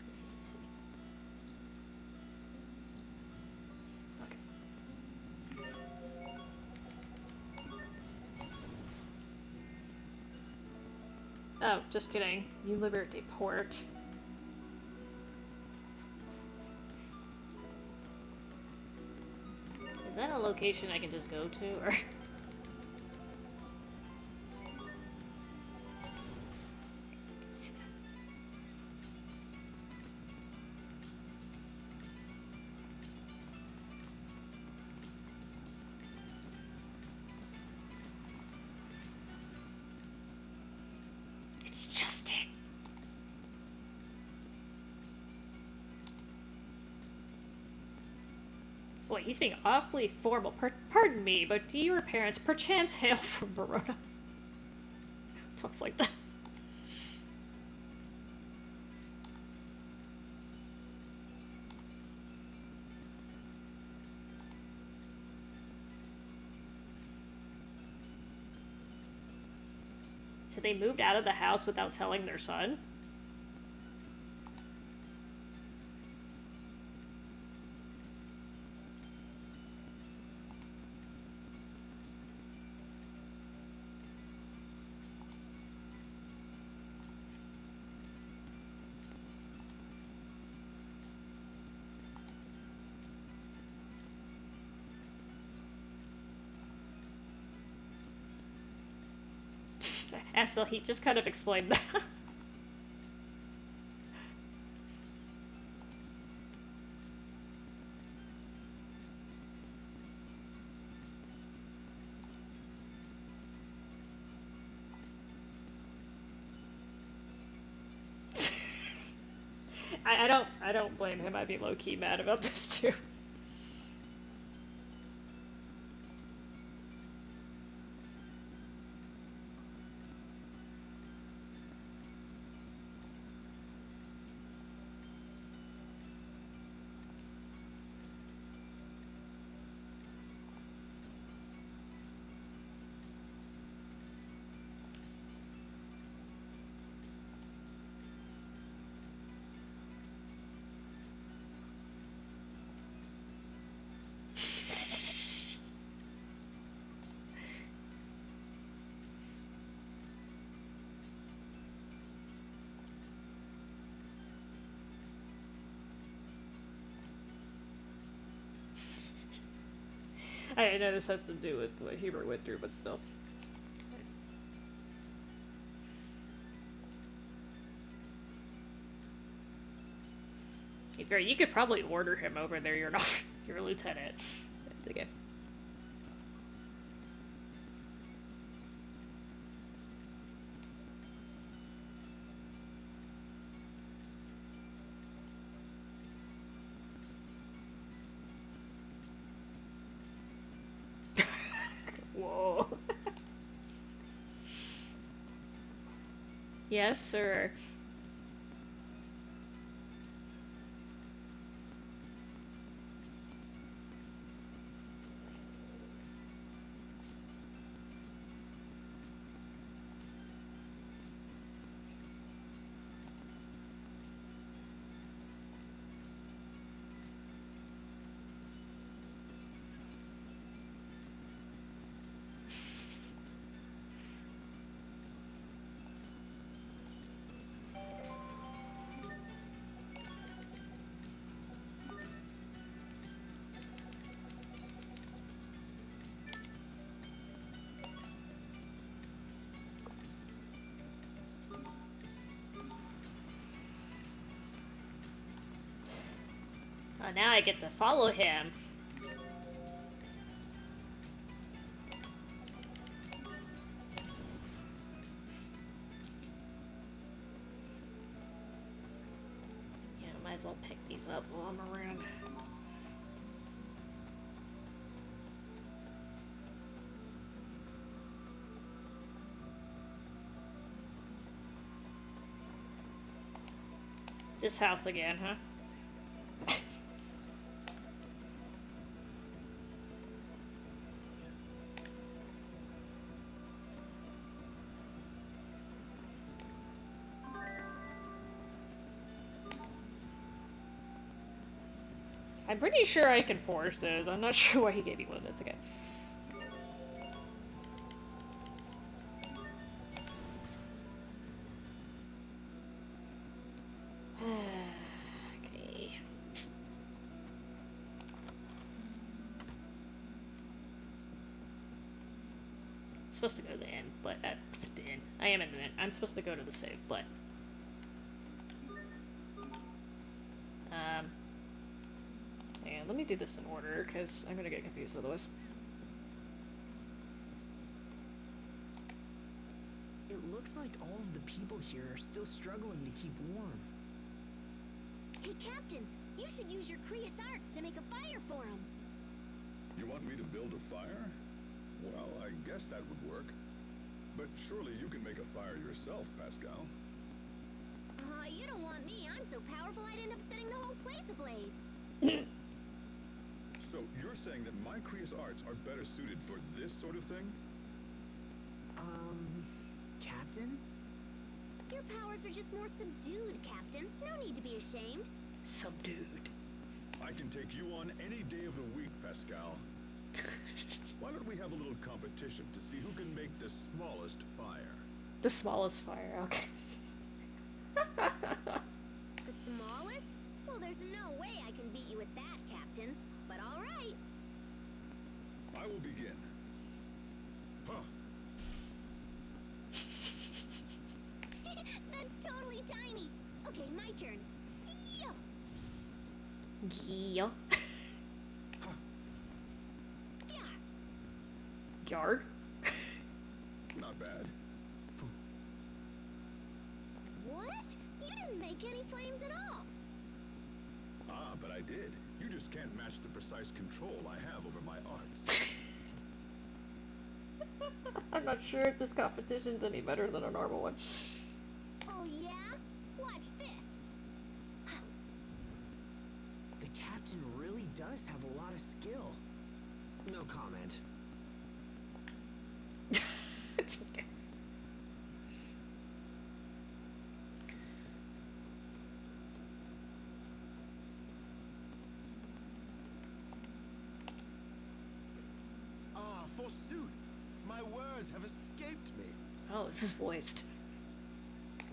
This is the city. Okay. Oh, just kidding. You Liberty Port. Is that a location I can just go to, or...? It's just it. Boy, he's being awfully formal. Pardon me, but do your parents perchance hail from Verona? Talks like that. So they moved out of the house without telling their son? Asphalt Heat just kind of explained that. I don't blame him. I'd be low-key mad about this too. I know this has to do with what Hubert went through, but still. You could probably order him over there. You're not your lieutenant. It's okay. Whoa. Yes, sir. Oh, now I get to follow him. Yeah, might as well pick these up while I'm around. This house again, huh? I'm pretty sure I can force those. I'm not sure why he gave me one. That's okay. Okay. Supposed to go to the inn, but at the inn. I am in the inn. I'm supposed to go to the save, but yeah, let me do this in order, because I'm gonna get confused otherwise. It looks like all of the people here are still struggling to keep warm. Hey, Captain, you should use your Creus arts to make a fire for him. You want me to build a fire? Well, I guess that would work. But surely you can make a fire yourself, Pascal. You don't want me. I'm so powerful I'd end up setting the whole place ablaze. So you're saying that my Creus arts are better suited for this sort of thing? Captain? Your powers are just more subdued, Captain. No need to be ashamed. Subdued. I can take you on any day of the week, Pascal. Why don't we have a little competition to see who can make the smallest fire? The smallest fire, okay. The smallest? Well, there's no way I can beat you at that, Captain. But all right. I will begin. Huh. That's totally tiny. Okay, my turn. Yeah. Yeah. Yarg? Not bad. What? You didn't make any flames at all. Ah, but I did. You just can't match the precise control I have over my arts. I'm not sure if this competition's any better than a normal one. Oh, yeah? Watch this. The captain really does have a lot of skill. No comment. It's okay. Ah, forsooth! My words have escaped me. Oh, this is voiced.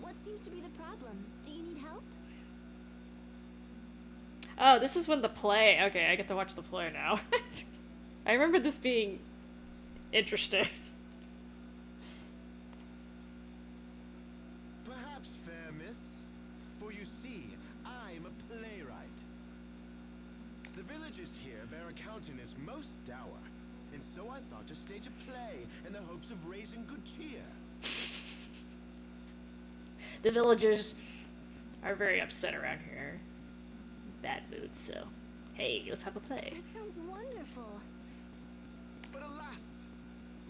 What seems to be the problem? Do you need help? Oh, this is when the play... Okay, I get to watch the play now. I remember this being interesting. Perhaps, fair miss, for you see, I'm a playwright. The villagers here bear a countenance most dour, and so I thought to stage a play in the hopes of raising good cheer. The villagers are very upset around here. Bad mood, so... Hey, let's have a play. That sounds wonderful. But alas,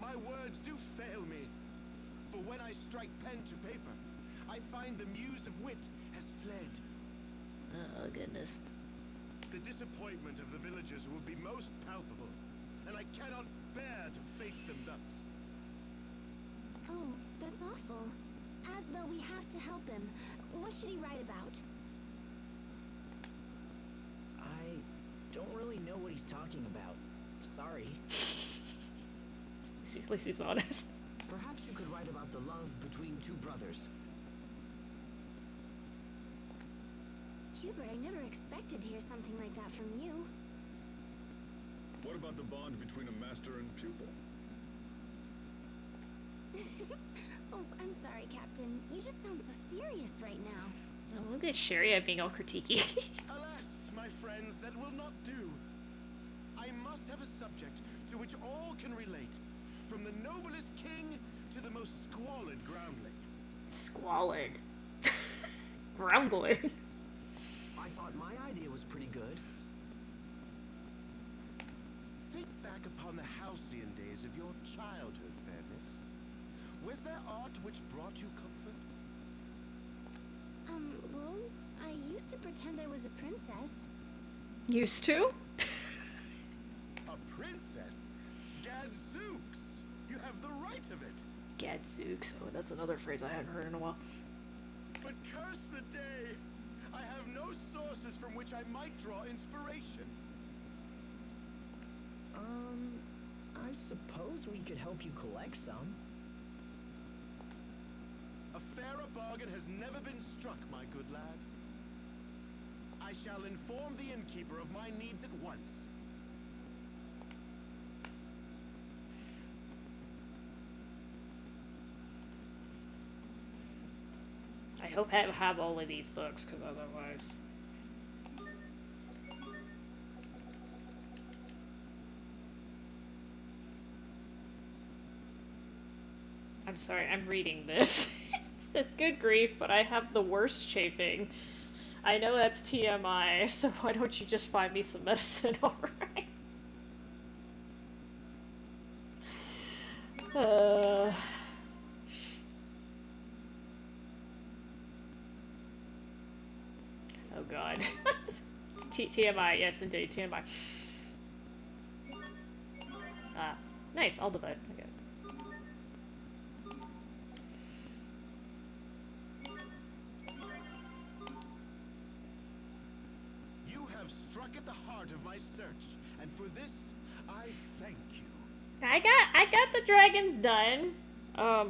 my words do fail me. For when I strike pen to paper, I find the muse of wit has fled. Oh, goodness. The disappointment of the villagers will be most palpable, and I cannot bear to face them thus. Oh, that's awful. Asbel, we have to help him. What should he write about? I don't really know what he's talking about. Sorry. At least he's honest. Perhaps you could write about the love between two brothers. Hubert, I never expected to hear something like that from you. What about the bond between a master and pupil? Oh, I'm sorry, Captain. You just sound so serious right now. Oh, look at Sherry being all critiquey. Alas, my friends, that will not do. I must have a subject to which all can relate, from the noblest king to the most squalid groundling. Squalid. Groundling. I thought my idea was pretty good. Think back upon the halcyon days of your childhood, Fairness. Was there art which brought you comfort? Well, I used to pretend I was a princess. Used to? A princess? Gadzooks! You have the right of it. Gadzooks. Oh, that's another phrase I hadn't heard in a while. But curse the day! I have no sources from which I might draw inspiration. I suppose we could help you collect some. A fairer bargain has never been struck, my good lad. I shall inform the innkeeper of my needs at once. I hope I have all of these books, because otherwise... I'm sorry, I'm reading this. It says, good grief, but I have the worst chafing. I know that's TMI, so why don't you just find me some medicine, alright? Uh... Oh god. TMI, yes indeed, TMI. Ah, nice, I'll divide. Okay. You have struck at the heart of my search, and for this, I thank you. I got the dragons done. I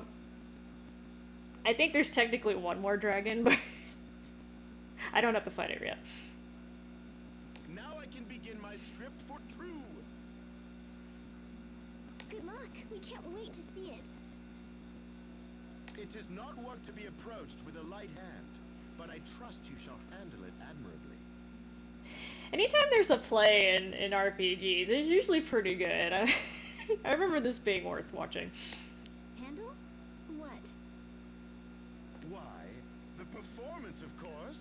think there's technically one more dragon, but I don't have to fight it yet. Now I can begin my script for true. Good luck. We can't wait to see it. It is not work to be approached with a light hand, but I trust you shall handle it admirably. Anytime there's a play in RPGs, it's usually pretty good. I remember this being worth watching. Handle? What? Why? The performance, of course.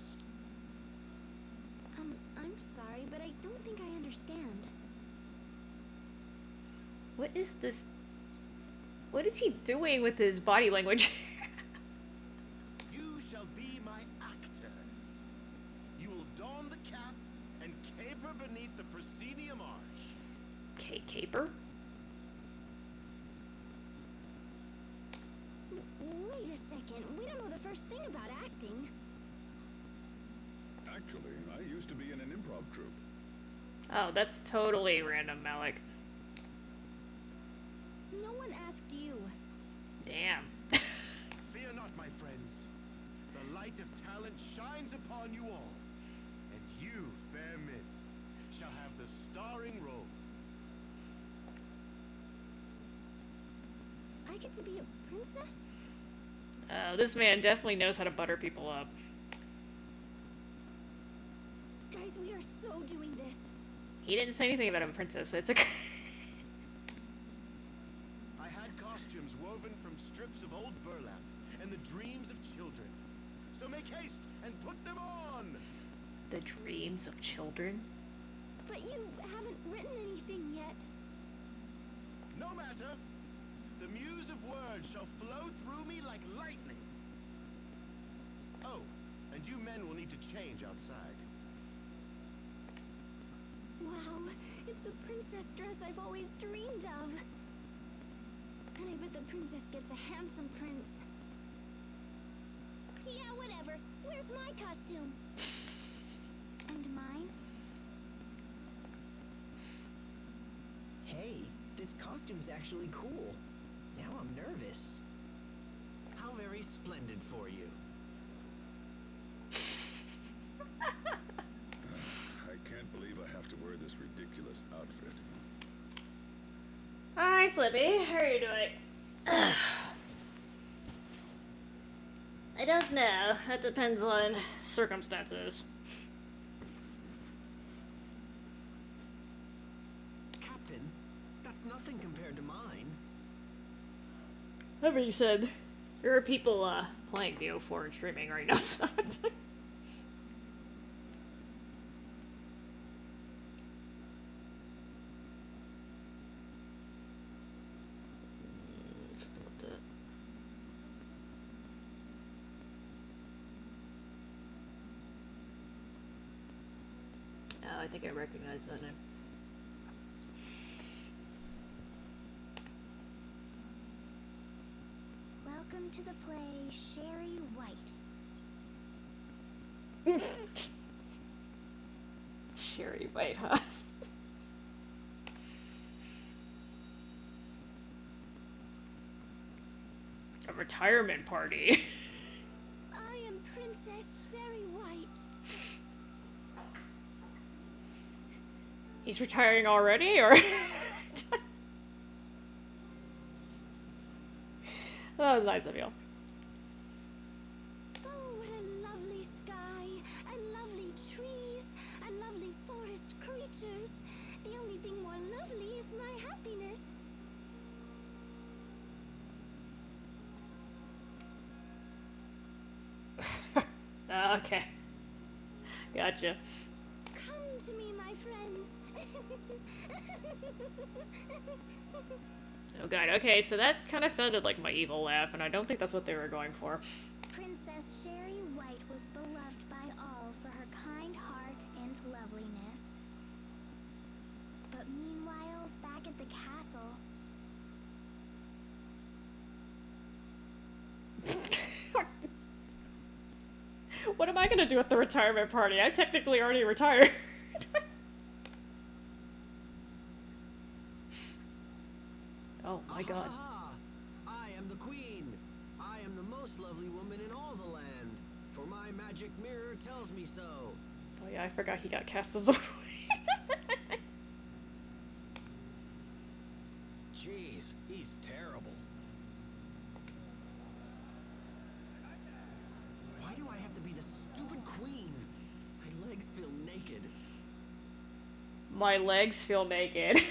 I'm sorry, but I don't think I understand. What is this? What is he doing with his body language? You shall be my actors. You will don the cap and caper beneath the proscenium arch. Caper? Wait a second. We don't know the first thing about acting. Actually, I used to be in an improv troupe. Oh, that's totally random, Malik. No one asked you. Damn. Fear not, my friends. The light of talent shines upon you all. And you, fair miss, shall have the starring role. I get to be a princess? This man definitely knows how to butter people up. Guys, we are so doing this. He didn't say anything about a princess, so it's okay. I had costumes woven from strips of old burlap and the dreams of children. So make haste and put them on! The dreams of children? But you haven't written anything yet. No matter. The muse of words shall flow through me like lightning. Oh, and you men will need to change outside. Wow, it's the princess dress I've always dreamed of. And I bet the princess gets a handsome prince. Yeah, whatever. Where's my costume? And mine? Hey, this costume's actually cool. Now I'm nervous. How very splendid for you. I can't believe I have to wear this ridiculous outfit. Hi, Slippy. How are you doing? I don't know. That depends on circumstances. Captain, that's nothing compared to mine. That being said, there are people playing BO4 and streaming right now, so oh, I think I recognize that name. Welcome to the play, Sherry White. Sherry White, huh? A retirement party. I am Princess Sherry White. He's retiring already, or? That was nice of you. Oh, what a lovely sky, and lovely trees, and lovely forest creatures. The only thing more lovely is my happiness. Okay. Gotcha. Come to me, my friends. Oh god, okay, so that kind of sounded like my evil laugh, and I don't think that's what they were going for. Princess Sherry White was beloved by all for her kind heart and loveliness. But meanwhile, back at the castle, What am I gonna do at the retirement party? I technically already retired. Oh my god. Ah, I am the queen. I am the most lovely woman in all the land. For my magic mirror tells me so. Oh yeah, I forgot he got cast as the Jeez, he's terrible. Why do I have to be the stupid queen? My legs feel naked. My legs feel naked.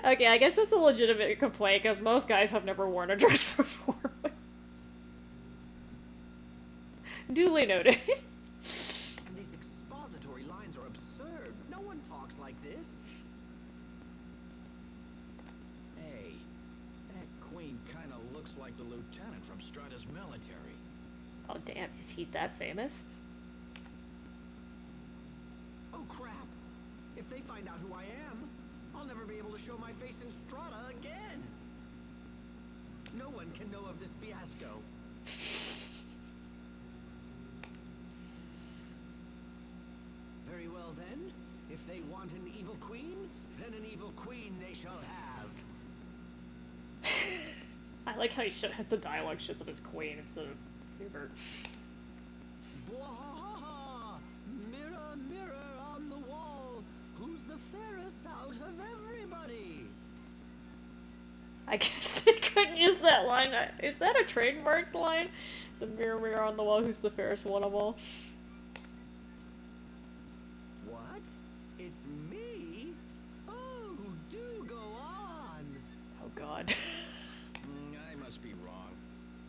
Okay, I guess that's a legitimate complaint, because most guys have never worn a dress before. Duly noted. And these expository lines are absurd. No one talks like this. Hey, that queen kind of looks like the lieutenant from Strata's military. Oh damn, is he that famous? Oh crap! If they find out who I am, I'll never be able to show my face in Strata again. No one can know of this fiasco. Very well then. If they want an evil queen, then an evil queen they shall have. I like how he has the dialogue shows up as queen instead of Hubert. Bwahaha! Mirror, mirror on the wall, who's the fairest out of everybody? I guess they couldn't use that line. Is that a trademarked line? The mirror, mirror on the wall, who's the fairest one of all? What? It's me? Oh, do go on. Oh god. I must be wrong.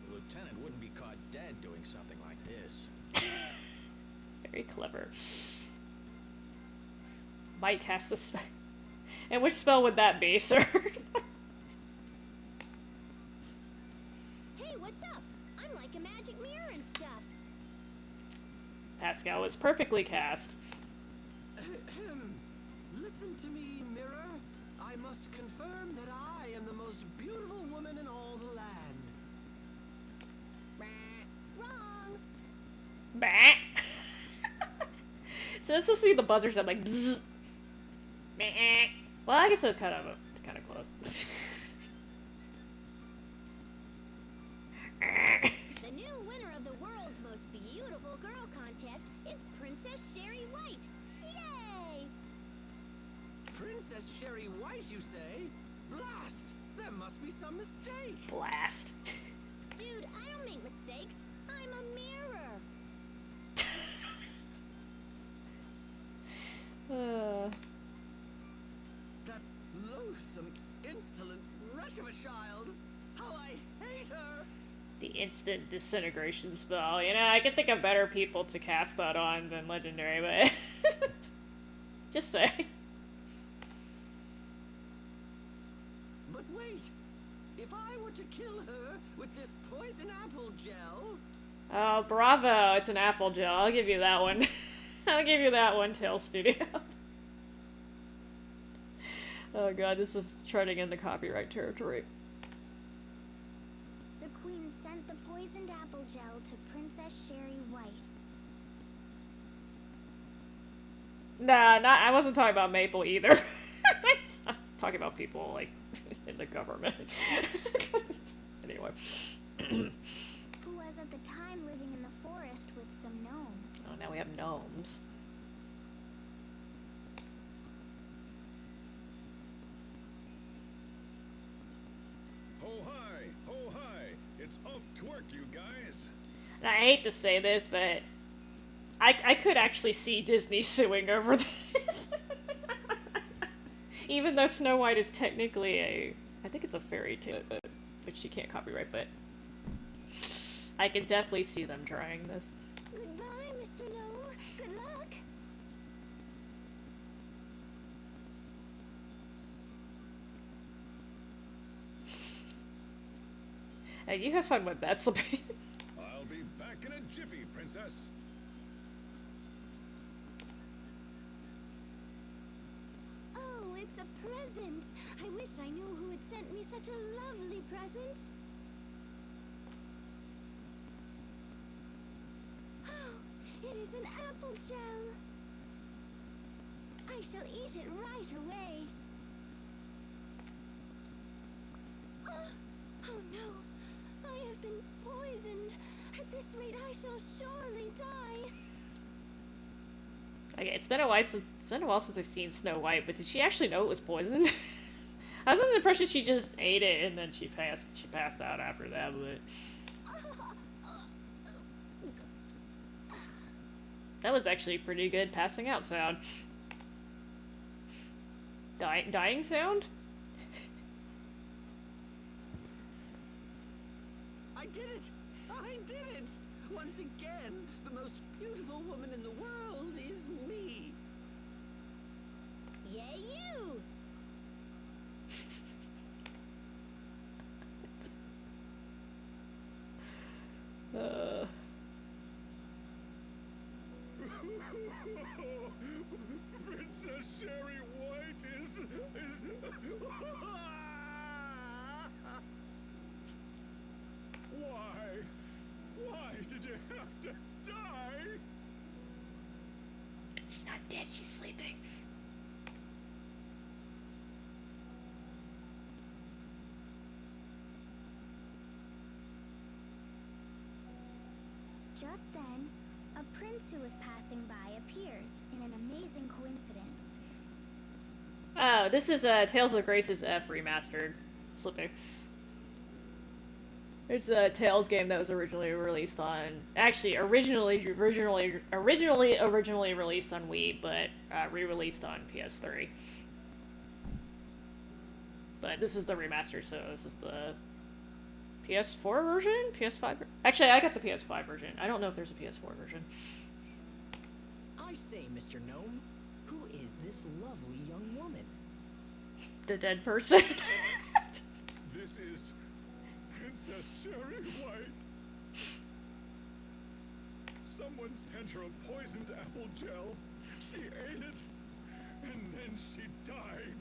The lieutenant wouldn't be caught dead doing something like this. Very clever. Might cast a spell. And which spell would that be, sir? Hey, what's up? I'm like a magic mirror and stuff. Pascal was perfectly cast. Ahem. Listen to me, mirror. I must confirm that I am the most beautiful woman in all the land. Wrong. Bah. So that's supposed to be the buzzer sound, like bzzz. Meh. Well, I guess that's kind of close. The new winner of the world's most beautiful girl contest is Princess Sherry White. Yay! Princess Sherry White, you say? Blast! There must be some mistake. Blast. Dude, I don't make mistakes. I'm a mirror. That loathsome, insolent wretch of a child. How I hate her. The instant disintegration spell. You know, I can think of better people to cast that on than Legendary, but... Just say. But wait. If I were to kill her with this poison apple gel... Oh, bravo. It's an apple gel. I'll give you that one. I'll give you that one, Tail Studio. Oh god, this is treading into copyright territory. the queen sent the poisoned apple gel to Princess Sherry White. Nah, I wasn't talking about Maple either. I'm talking about people, like, in the government. Anyway. Who was at the time living in the forest with some gnomes. Oh, now we have gnomes. Ho hi, ho hi. It's off to work, you guys. And I hate to say this, but I could actually see Disney suing over this. Even though Snow White is technically I think it's a fairy tale, which you can't copyright, but I can definitely see them trying this. Goodbye, Mr. Gnome. Good luck. Hey, you have fun with that, Slippy. I'll be back in a jiffy, Princess. Oh, it's a present. I wish I knew who had sent me such a lovely present. Oh, it is an apple gel. I shall eat it right away. Oh no, I have been poisoned. At this rate, I shall surely die. Okay, it's been a while since I've seen Snow White, but did she actually know it was poisoned? I was under the impression she just ate it and then she passed out after that, but that was actually a pretty good passing out sound. Dying sound? I did it! I did it! Once again, the most beautiful woman in the world is me. Yay, you! Princess Sherry White is... Why? Why did you have to die? She's not dead, she's sleeping. Just then, a prince who was passing by appears in an amazing coincidence. Oh, this is Tales of Grace's F remastered. Slipping. It's a Tales game that was originally released on, actually originally released on Wii, but re-released on PS3. But this is the remaster, so this is the PS4 version? PS5? Actually, I got the PS5 version. I don't know if there's a PS4 version. I say, Mr. Gnome, who is this lovely young woman? The dead person. This is Princess Sherry White. Someone sent her a poisoned apple gel. She ate it, and then she died.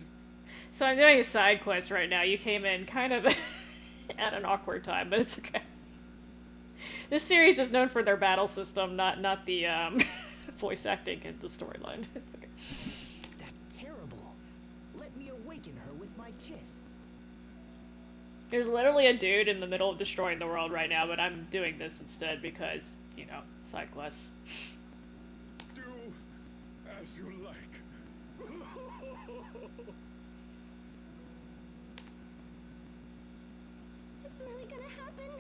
So I'm doing a side quest right now. You came in kind of at an awkward time, but it's okay. This series is known for their battle system, not the voice acting and the storyline. It's okay. That's terrible. Let me awaken her with my kiss. There's literally a dude in the middle of destroying the world right now, but I'm doing this instead because, you know, side quests. Do as you like. It's really gonna happen.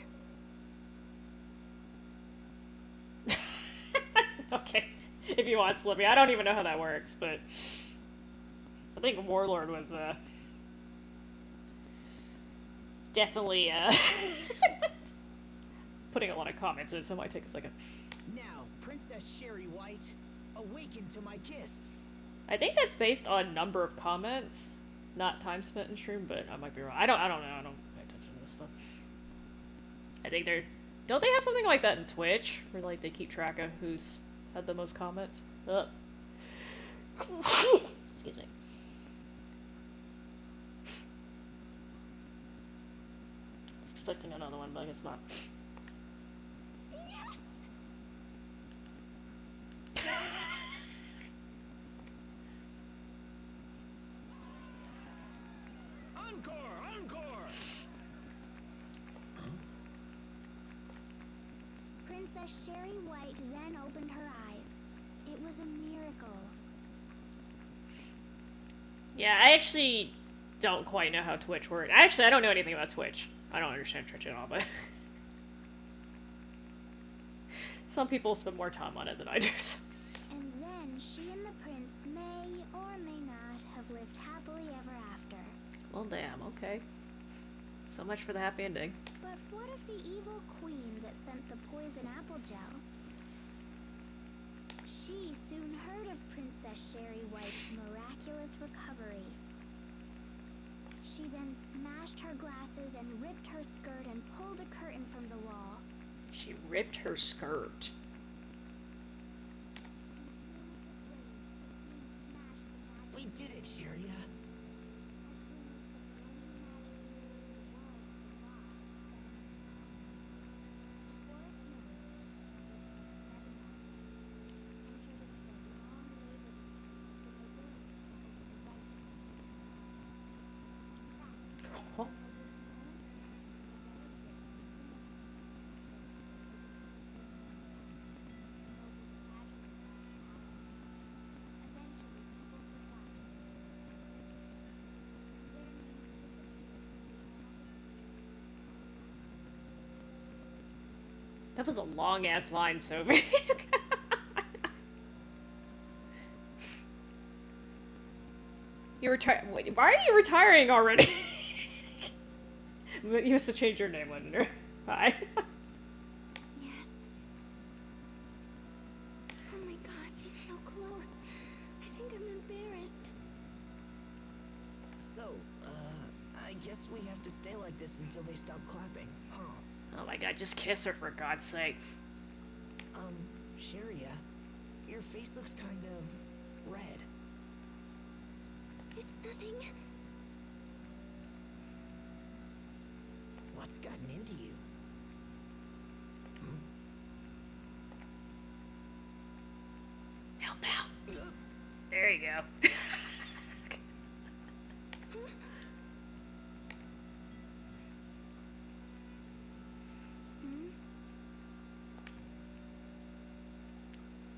Okay, if you want, Slippy. I don't even know how that works, but I think Warlord was definitely putting a lot of comments in, so it might take a second. Now, Princess Sherry White, awaken to my kiss. I think that's based on number of comments, not time spent in stream, but I might be wrong. I don't know. I don't pay attention to this stuff. I think don't they have something like that in Twitch where like they keep track of who's had the most comments? Excuse me. I was expecting another one, but it's not. Yes! Encore! Encore! Princess Sherry White then opened her eyes. It was a miracle. Yeah, I actually don't quite know how Twitch works. I don't know anything about Twitch. I don't understand Twitch at all, but some people spend more time on it than I do. So. And then she and the prince may or may not have lived happily ever after. Well, damn, okay. So much for the happy ending. But what if the evil queen that sent the poison apple gel? She soon heard of Princess Sherry White's miraculous recovery. She She then smashed her glasses and ripped her skirt and pulled a curtain from the wall. She ripped her skirt. We did it, Sharia. Oh. That was a long ass line, Sophie. You retire. Why are you retiring already? You used to change your name, Linder. Hi. Yes. Oh my gosh, she's so close. I think I'm embarrassed. So, I guess we have to stay like this until they stop clapping, huh? Oh my god, just kiss her for God's sake. Sharia, your face looks kind of red. It's nothing. What's gotten into you? Help out. There you go.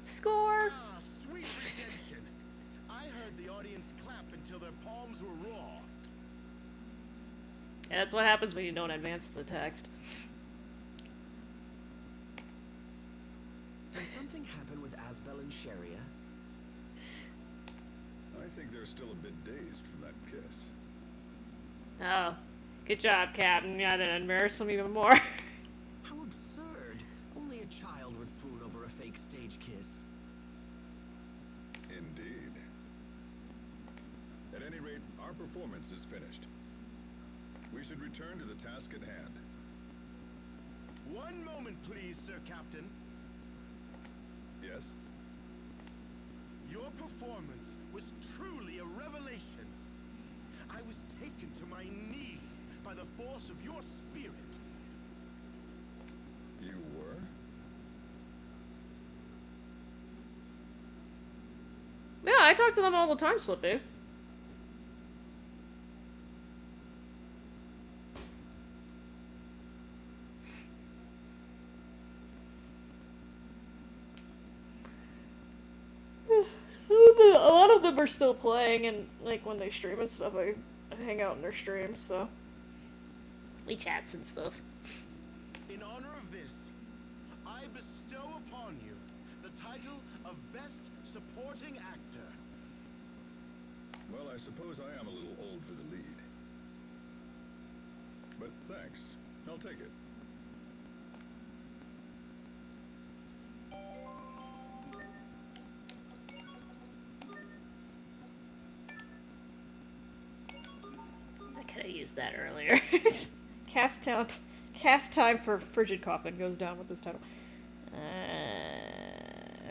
Score! Ah, sweet redemption. I heard the audience clap until their palms were raw. Yeah, that's what happens when you don't advance the text. Did something happen with Asbel and Sharia? I think they're still a bit dazed from that kiss. Oh. Good job, Captain. You gotta embarrass them even more. How absurd! Only a child would swoon over a fake stage kiss. Indeed. At any rate, our performance is finished. We should return to the task at hand. One moment, please, Sir Captain. Yes? Your performance was truly a revelation. I was taken to my knees by the force of your spirit. You were? Yeah, I talk to them all the time, Slippy. A lot of them are still playing, and like when they stream and stuff, I hang out in their streams, so we chats and stuff. In honor of this, I bestow upon you the title of Best Supporting Actor. Well, I suppose I am a little old for the lead. But thanks. I'll take it. I could have used that earlier. Cast time for Frigid Coffin goes down with this title.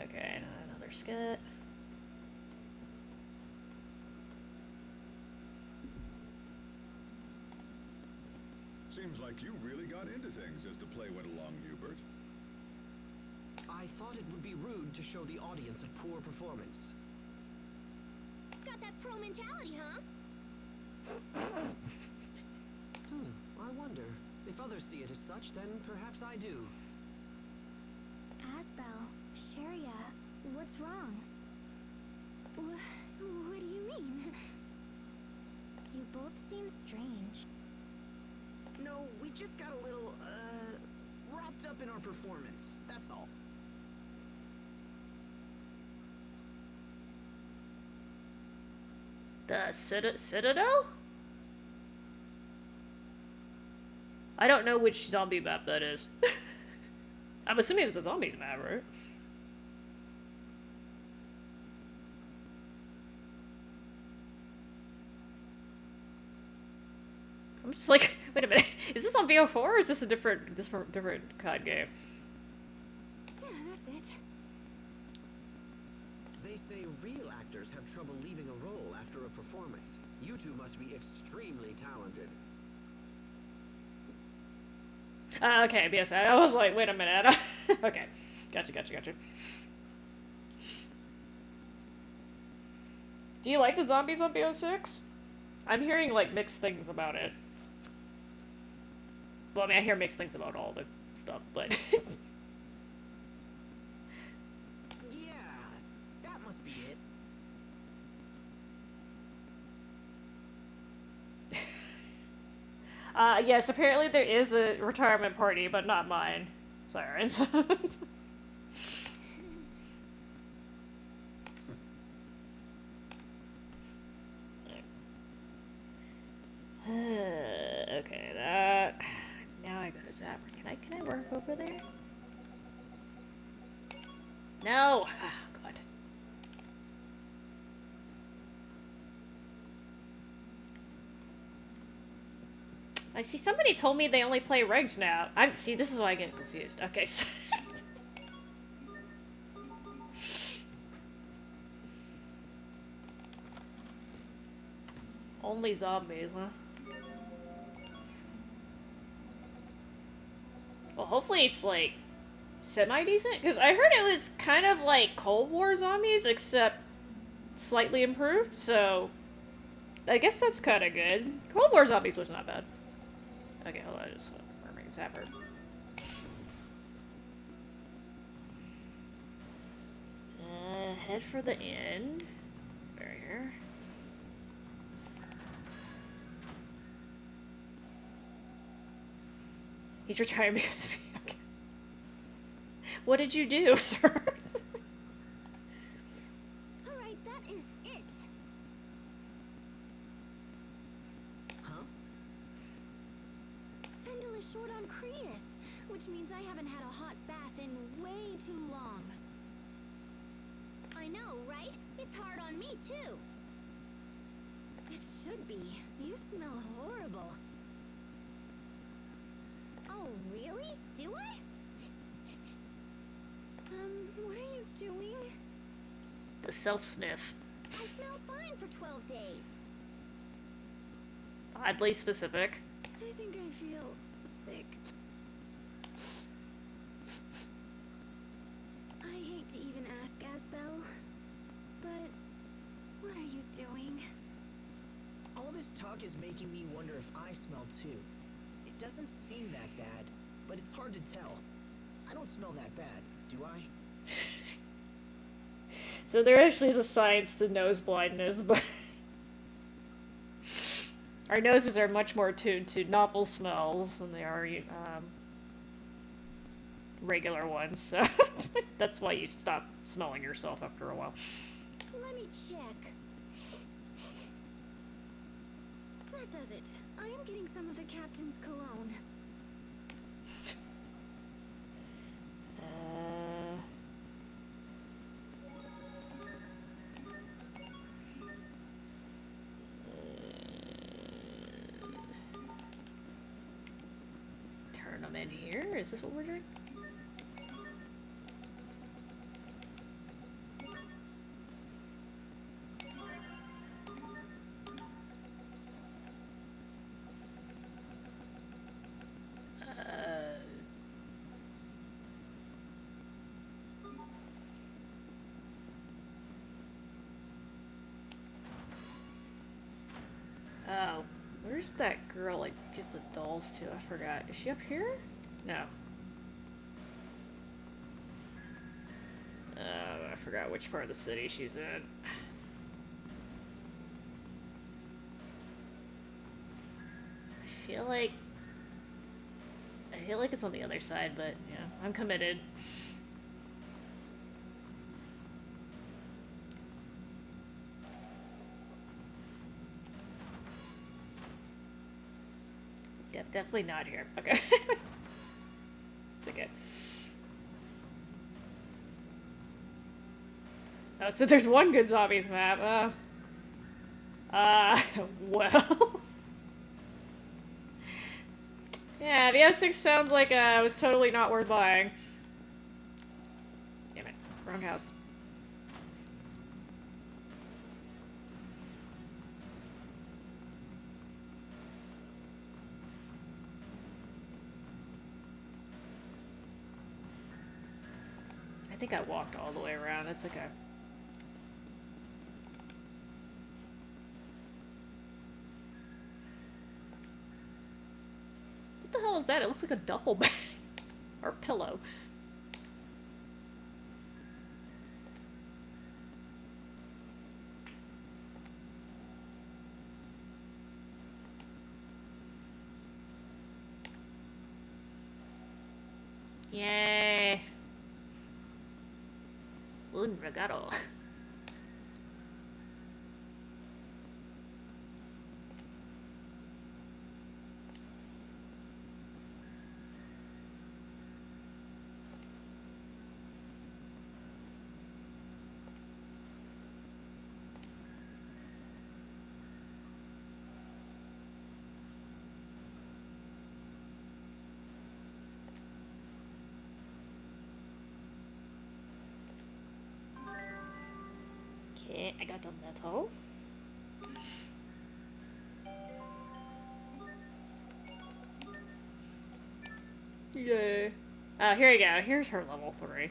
Okay, another skit. Seems like you really got into things as the play went along, Hubert. I thought it would be rude to show the audience a poor performance. Got that pro mentality, huh? I wonder. If others see it as such, then perhaps I do. Asbel, Sharia, what's wrong? What do you mean? You both seem strange. No, we just got a little, wrapped up in our performance. That's all. The Citadel? I don't know which zombie map that is. I'm assuming it's the zombies map, right? I'm just like, wait a minute, is this on BO4 or is this a different COD game? Yeah, that's it. They say real actors have trouble leaving a role after a performance. You two must be extremely talented. Okay, yes, I was like, wait a minute. Okay, gotcha. Do you like the zombies on BO6? I'm hearing, like, mixed things about it. Well, I mean, I hear mixed things about all the stuff, but... Yeah, that must be it. Yes, apparently there is a retirement party, but not mine. Sirens. Okay, that... Now I go to Zapper. Can I work over there? No! Oh, God. I see somebody told me they only play ranked now. See, this is why I get confused. Okay, so only zombies, huh? Well, hopefully it's, like, semi-decent, because I heard it was kind of like Cold War zombies, except slightly improved, so I guess that's kind of good. Cold War zombies was not bad. Okay, hold on, just Mermaid Zapper. Head for the inn. Barrier. He's retiring because of me. Okay. What did you do, sir? Alright, that is it. Huh? Fendel is short on Creus, which means I haven't had a hot bath in way too long. I know, right? It's hard on me, too. It should be. You smell horrible. Oh, really? Do I? What are you doing? The self-sniff. I smell fine for 12 days. Oddly specific. I think I feel sick. I hate to even ask, Asbel, but what are you doing? All this talk is making me wonder if I smell too. It doesn't seem that bad, but it's hard to tell. I don't smell that bad, do I? So there actually is a science to nose blindness, but our noses are much more attuned to novel smells than they are regular ones, so that's why you stop smelling yourself after a while. Let me check. That does it. I am getting some of the captain's cologne. Turn them in here? Is this what we're doing? Oh, where's that girl I give the dolls to? I forgot. Is she up here? No. I forgot which part of the city she's in. I feel like it's on the other side, but yeah, I'm committed. Yep, definitely not here. Okay. It's okay. Oh, so there's one good zombies map. Well. Yeah, the S6 sounds like it was totally not worth buying. Damn it. Wrong house. I think I walked all the way around. It's okay. What the hell is that? It looks like a duffel bag. Or pillow. Yay. Un regalo. Okay, I got the metal. Yay. Here you go. Here's her level 3.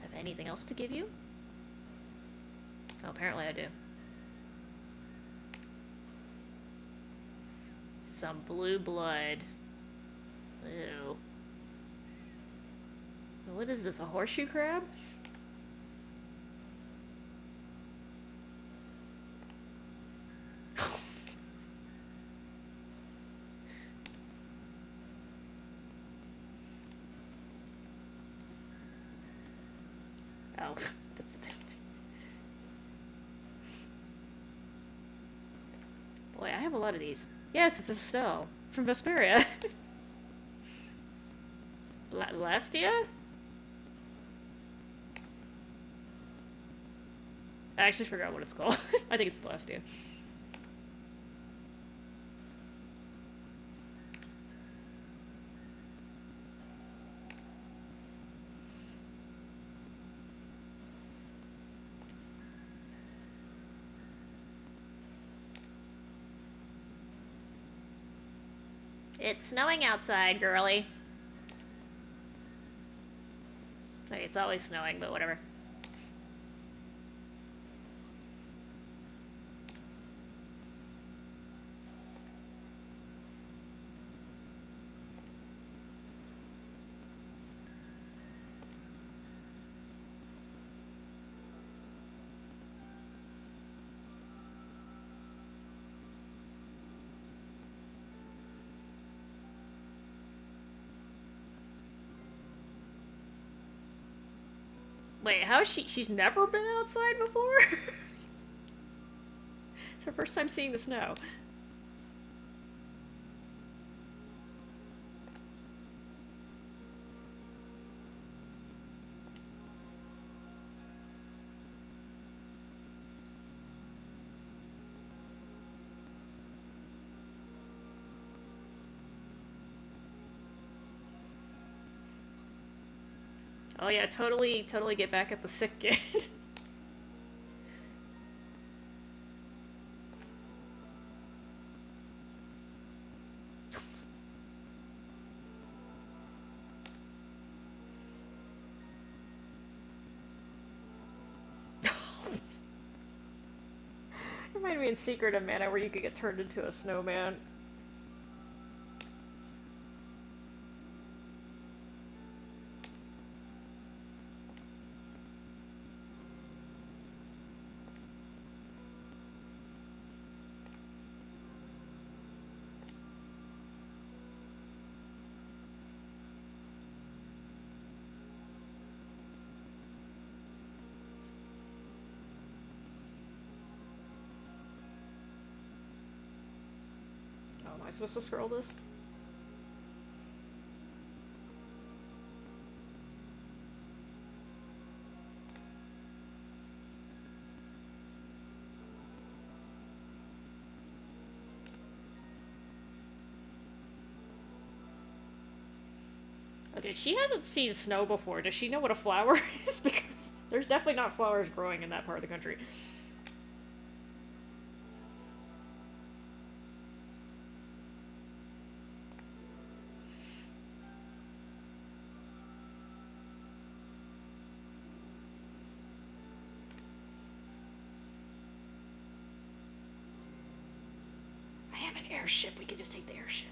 Have anything else to give you? Oh, apparently I do. Some blue blood. Ew. What is this, a horseshoe crab? Oh, that's boy, I have a lot of these. Yes, it's a snow from Vesperia. Lastia? I actually forgot what it's called. I think it's Blastia. It's snowing outside, girly. Like, it's always snowing, but whatever. Wait, how is she's never been outside before? It's her first time seeing the snow. Oh yeah, totally get back at the sick kid. Reminded me in Secret of Mana where you could get turned into a snowman. Am I supposed to scroll this? Okay, she hasn't seen snow before. Does she know what a flower is? Because there's definitely not flowers growing in that part of the country. I have an airship. We could just take the airship.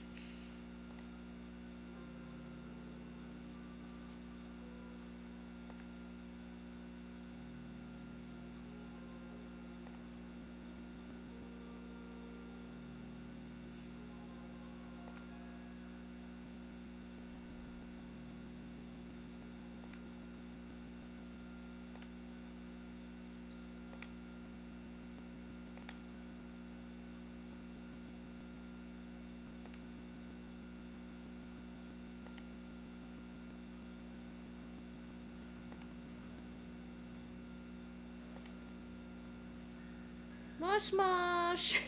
Mosh mosh.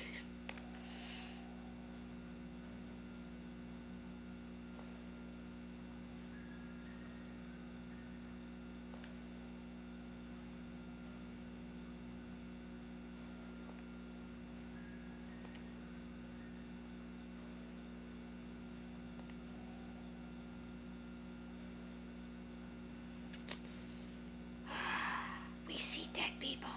We see dead people.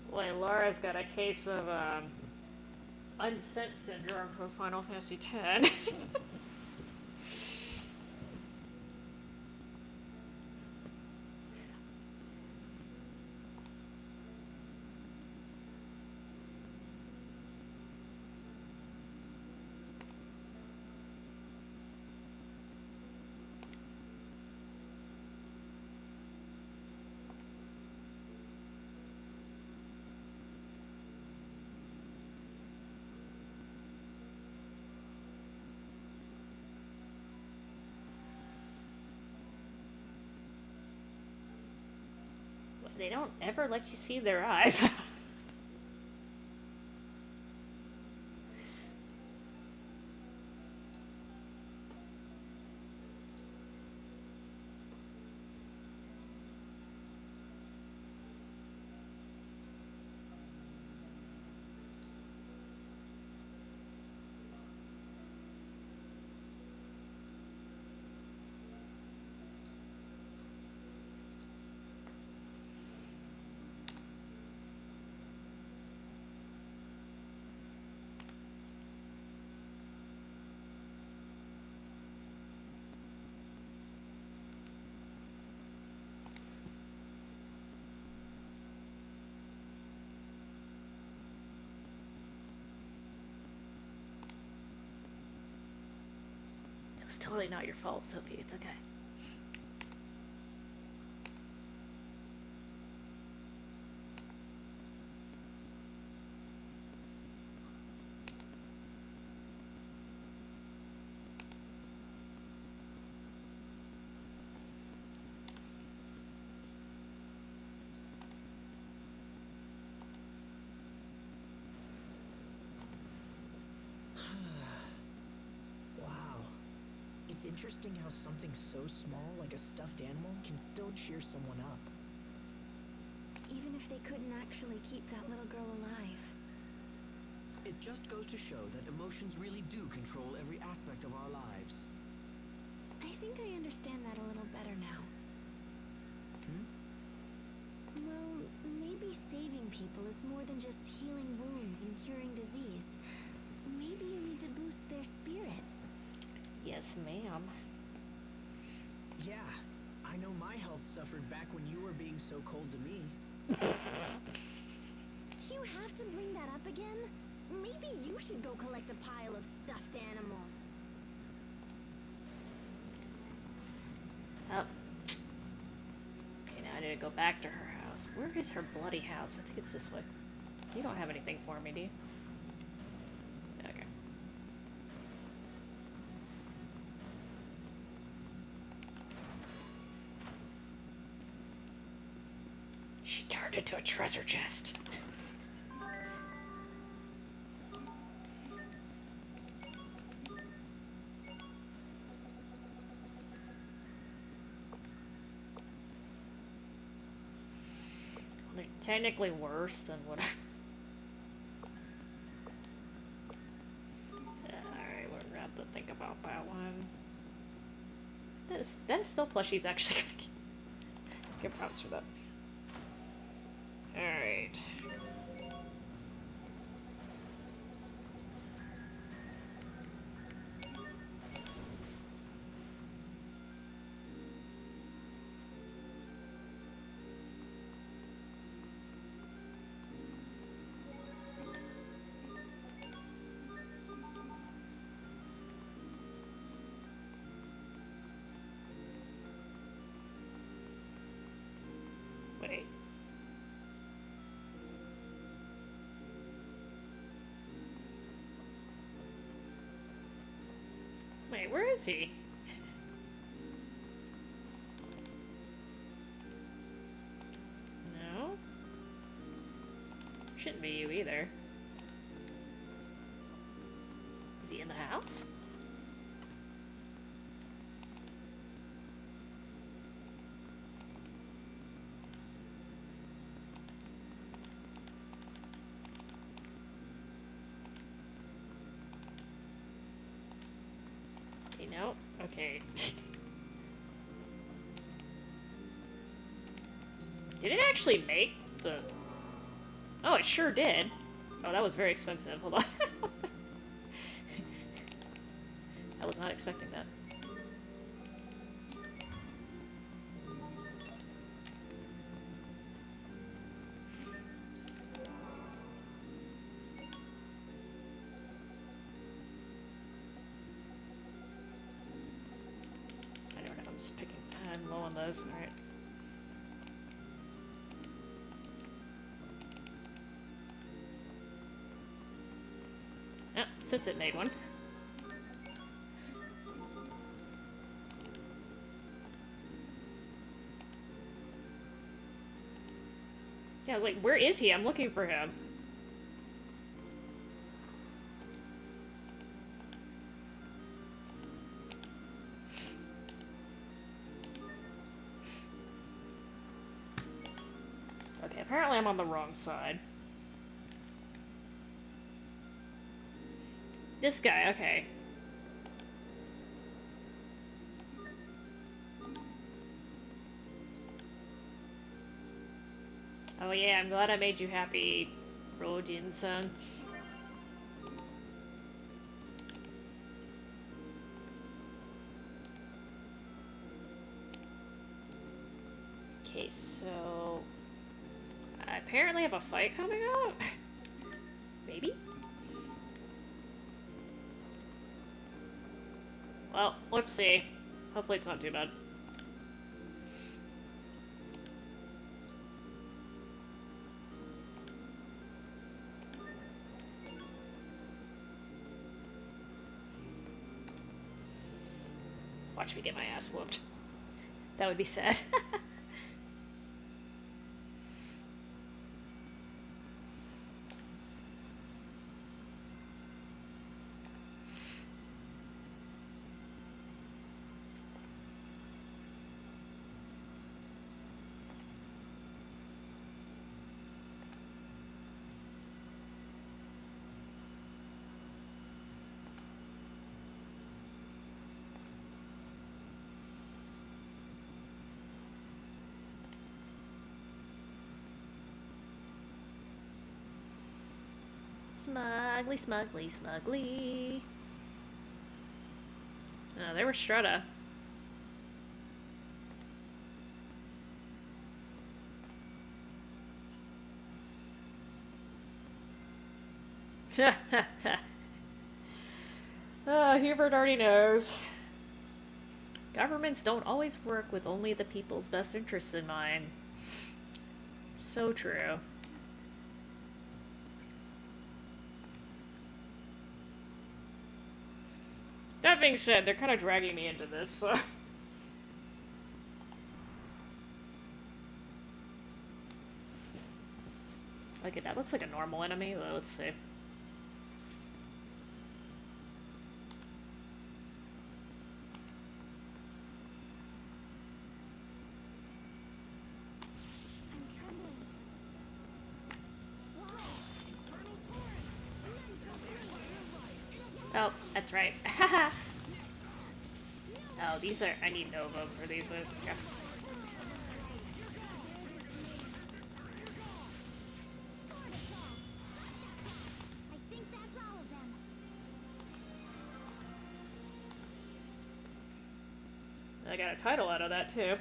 Boy, Laura's got a case of unsent syndrome from Final Fantasy X. They don't ever let you see their eyes. It was totally not your fault, Sophie. It's okay. Wow. It's interesting how something so small like a stuffed animal can still cheer someone up. Even if they couldn't actually keep that little girl alive. It just goes to show that emotions really do control every aspect of our lives. I think I understand that a little better now. Well, maybe saving people is more than just healing wounds and curing disease. Maybe you need to boost their spirits. Yes, ma'am. Yeah, I know my health suffered back when you were being so cold to me. Do you have to bring that up again? Maybe you should go collect a pile of stuffed animals. Oh. Okay, now I need to go back to her house. Where is her bloody house? I think it's this way. You don't have anything for me, do you? Okay. She turned into a treasure chest. They're technically worse than what I... Alright, we're gonna have to think about that one. That is still plushies, actually. Give props for that. Alright. Wait. Wait, where is he? No? Shouldn't be you either. Is he in the house? No? Okay. Did it actually make the... Oh, it sure did. Oh, that was very expensive. Hold on. I was not expecting that. I'm just picking... I'm low on those. Alright. Oh, since it made one. Yeah, I was like, where is he? I'm looking for him. Okay, apparently I'm on the wrong side. This guy, okay. Oh yeah, I'm glad I made you happy, Rojin-san. Okay, so... I apparently have a fight coming up? Maybe? Well, let's see. Hopefully it's not too bad. Watch me get my ass whooped. That would be sad. Smugly, smugly, smugly. Oh, they were Strata. Hubert already knows. Governments don't always work with only the people's best interests in mind. So true. That being said, they're kind of dragging me into this, so... Okay, that looks like a normal enemy, though. Let's see. Oh, that's right. Oh, these are... I need Nova for these ones. Yeah. I think that's all of them. I got a title out of that, too.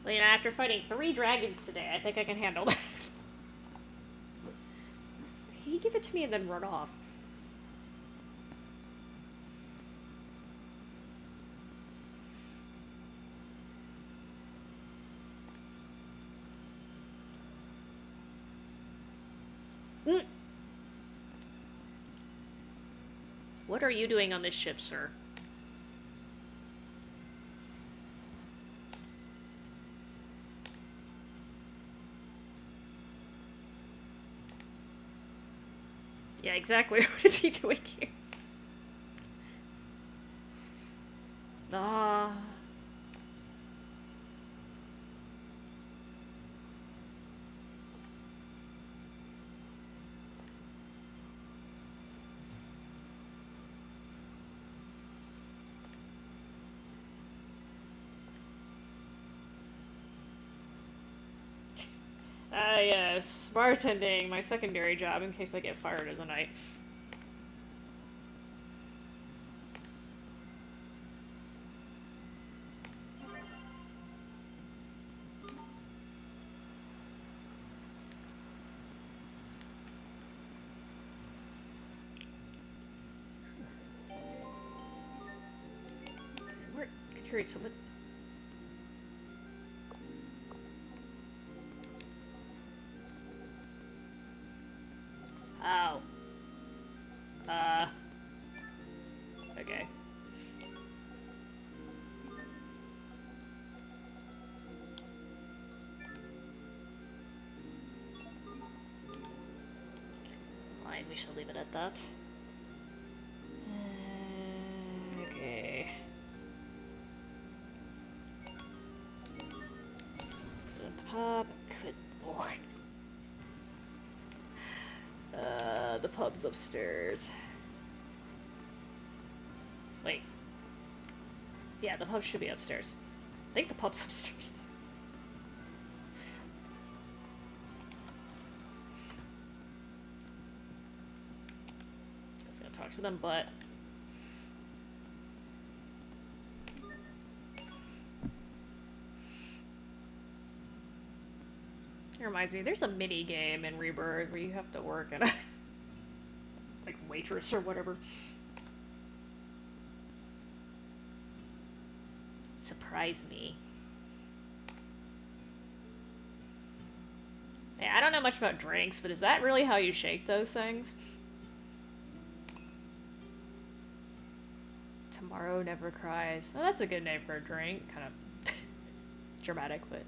Well, you know, after fighting 3 dragons today, I think I can handle that. He give it to me and then run off. What are you doing on this ship, sir? Yeah, exactly. What is he doing here? Ah. Yes. Bartending, my secondary job in case I get fired as a knight. We're curious what... Oh. Okay. Fine, we shall leave it at that. Okay. The pub. Good lord. The pub's upstairs. Wait. Yeah, the pub should be upstairs. I think the pub's upstairs. I was gonna talk to them, but... It reminds me, there's a mini game in Rebirth where you have to work at a like waitress or whatever. Surprise me. Yeah, I don't know much about drinks, but is that really how you shake those things? Tomorrow Never Cries. Oh, that's a good name for a drink. Kind of dramatic, but...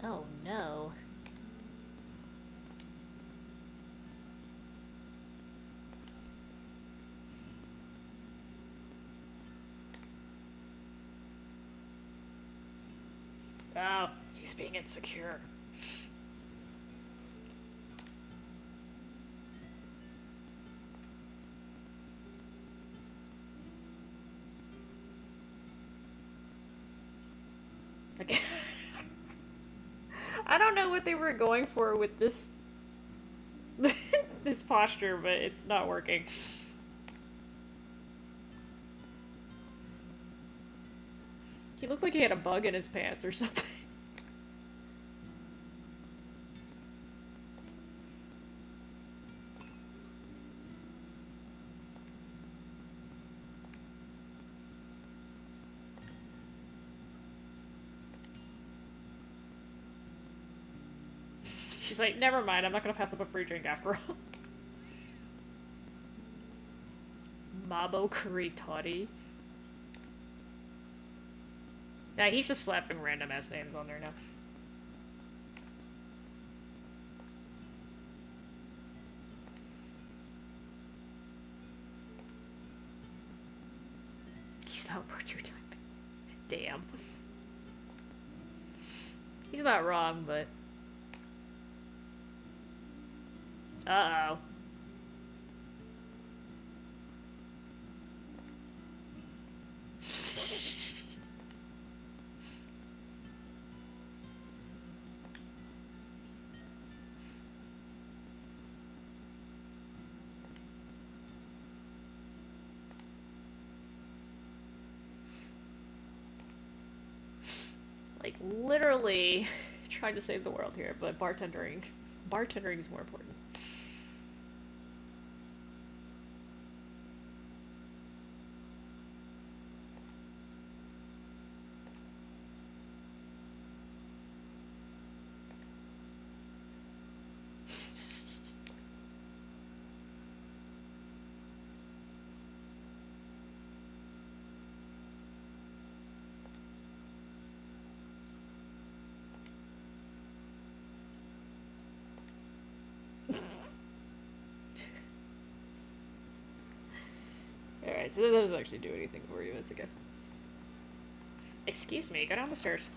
Oh no. Oh, he's being insecure. Okay. I don't know what they were going for with this this posture, but it's not working. He looked like he had a bug in his pants or something. She's like, never mind, I'm not gonna pass up a free drink after all. Mabo Kuritari. Nah, he's just slapping random ass names on there now. He's not worth your time. Damn. He's not wrong, but... Uh-oh. Like, literally trying to save the world here, but bartending is more important. Alright, so that doesn't actually do anything for you, it's okay. Excuse me, go down the stairs.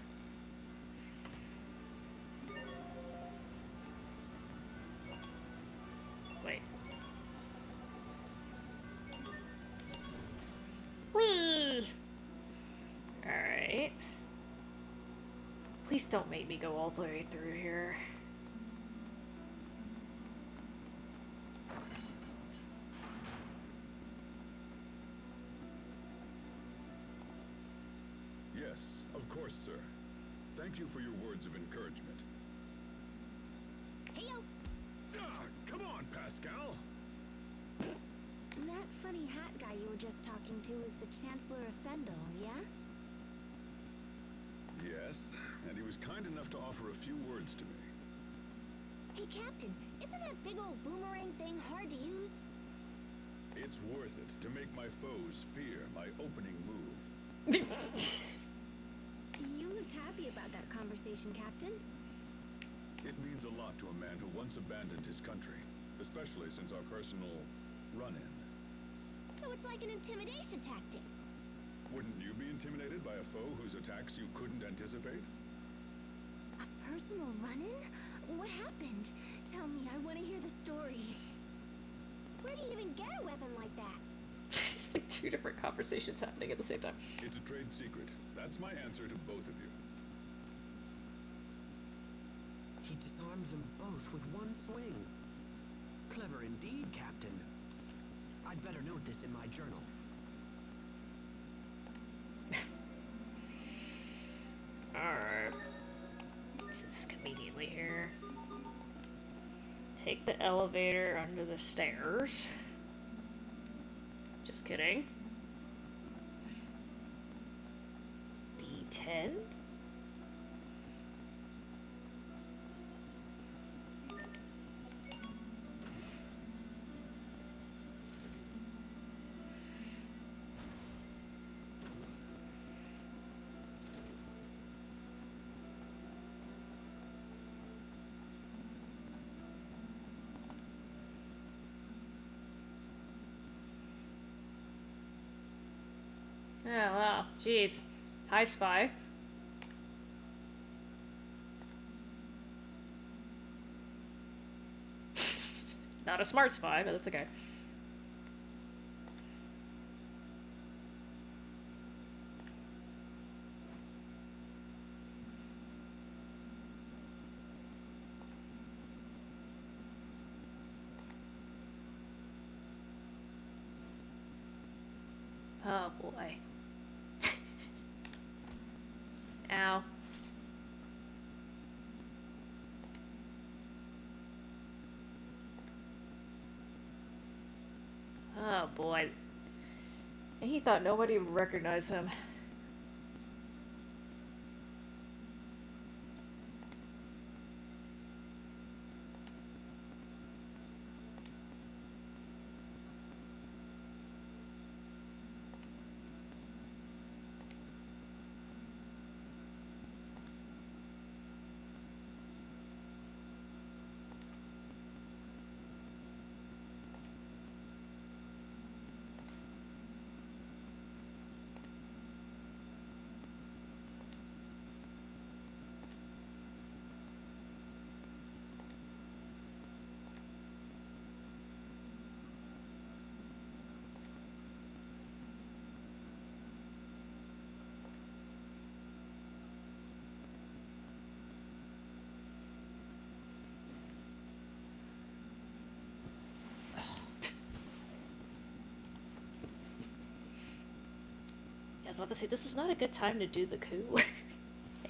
Wait. Whee! Alright. Please don't make me go all the way through here. Yes, of course, sir. Thank you for your words of encouragement. Heyo! Ah, come on, Pascal! That funny hat guy you were just talking to is the Chancellor of Fendel, yeah? Yes, and he was kind enough to offer a few words to me. Hey, Captain, isn't that big old boomerang thing hard to use? It's worth it to make my foes fear my opening move. You looked happy about that conversation, Captain. It means a lot to a man who once abandoned his country, especially since our personal run-in. So it's like an intimidation tactic. Wouldn't you be intimidated by a foe whose attacks you couldn't anticipate? A personal run-in? What happened? Tell me, I want to hear the story. Where do you even get a weapon like that? It's like two different conversations happening at the same time. It's a trade secret. That's my answer to both of you. He disarmed them both with one swing. Clever indeed, Captain. I'd better note this in my journal. Alright. This is conveniently here. Take the elevator under the stairs. Just kidding. B10? Oh, wow. Jeez. Hi, Spy. Not a smart spy, but that's okay. Oh boy. Ow. Oh boy. And he thought nobody would recognize him. I was about to say, this is not a good time to do the coup.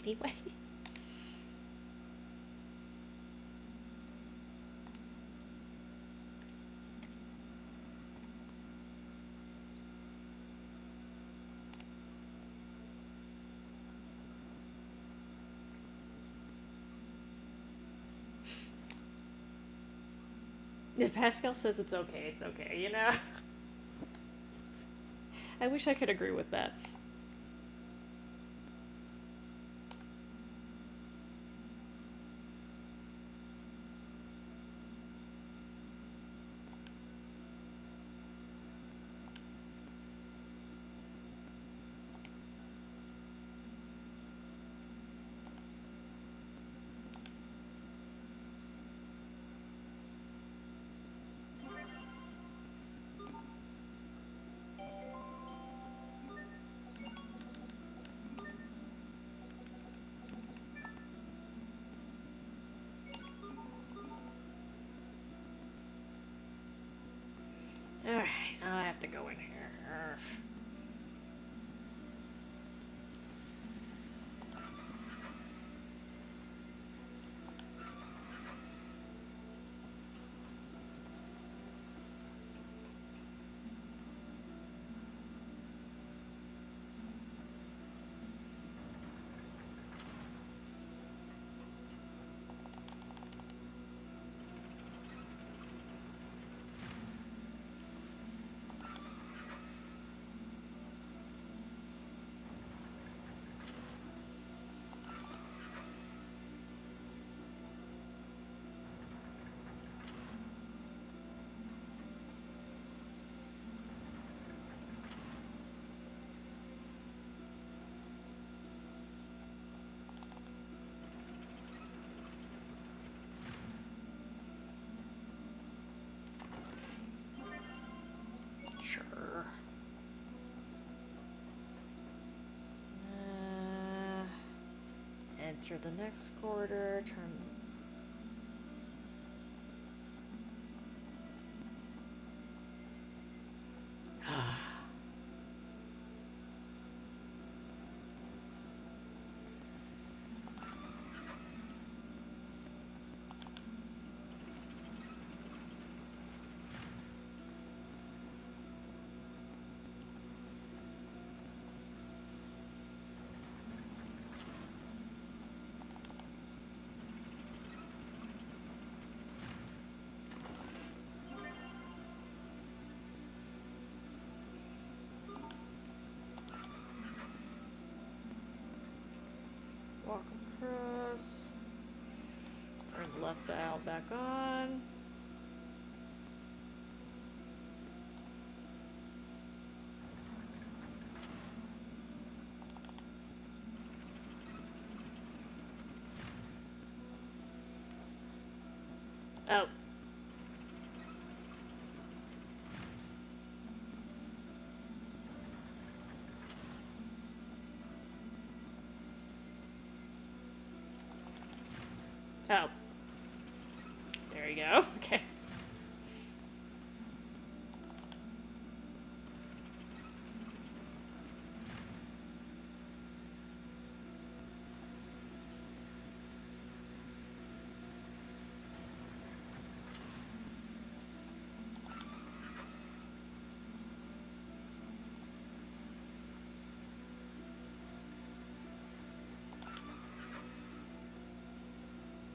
Anyway. If Pascal says it's okay, you know? I wish I could agree with that. Alright, now I have to go in here. Urgh. Sure. Enter the next quarter, turn... Walk across. Turn the left dial back on. Oh. Oh. There you go. Okay.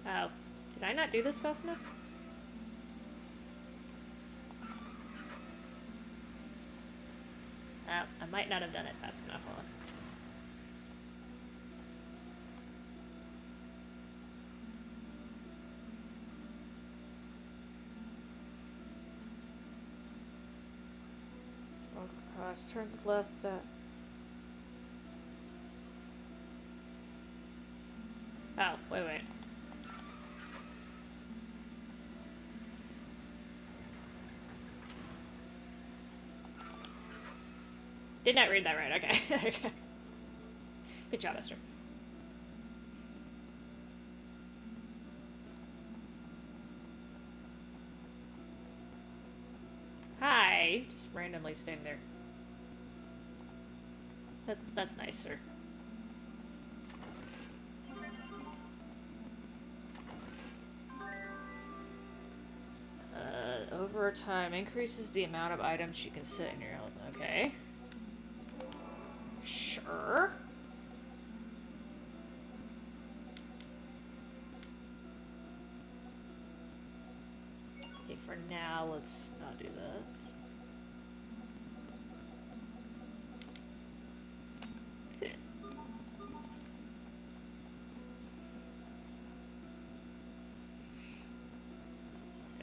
Oh. Did I not do this fast enough? Oh, I might not have done it fast enough. Hold on. Walk across, turn left, back. Oh, wait. Did not read that right, okay. Okay. Good job, Esther. Hi! Just randomly standing there. That's nice, sir. Over time, increases the amount of items you can sit in your health. Okay. Sure. Okay, for now, let's not do that.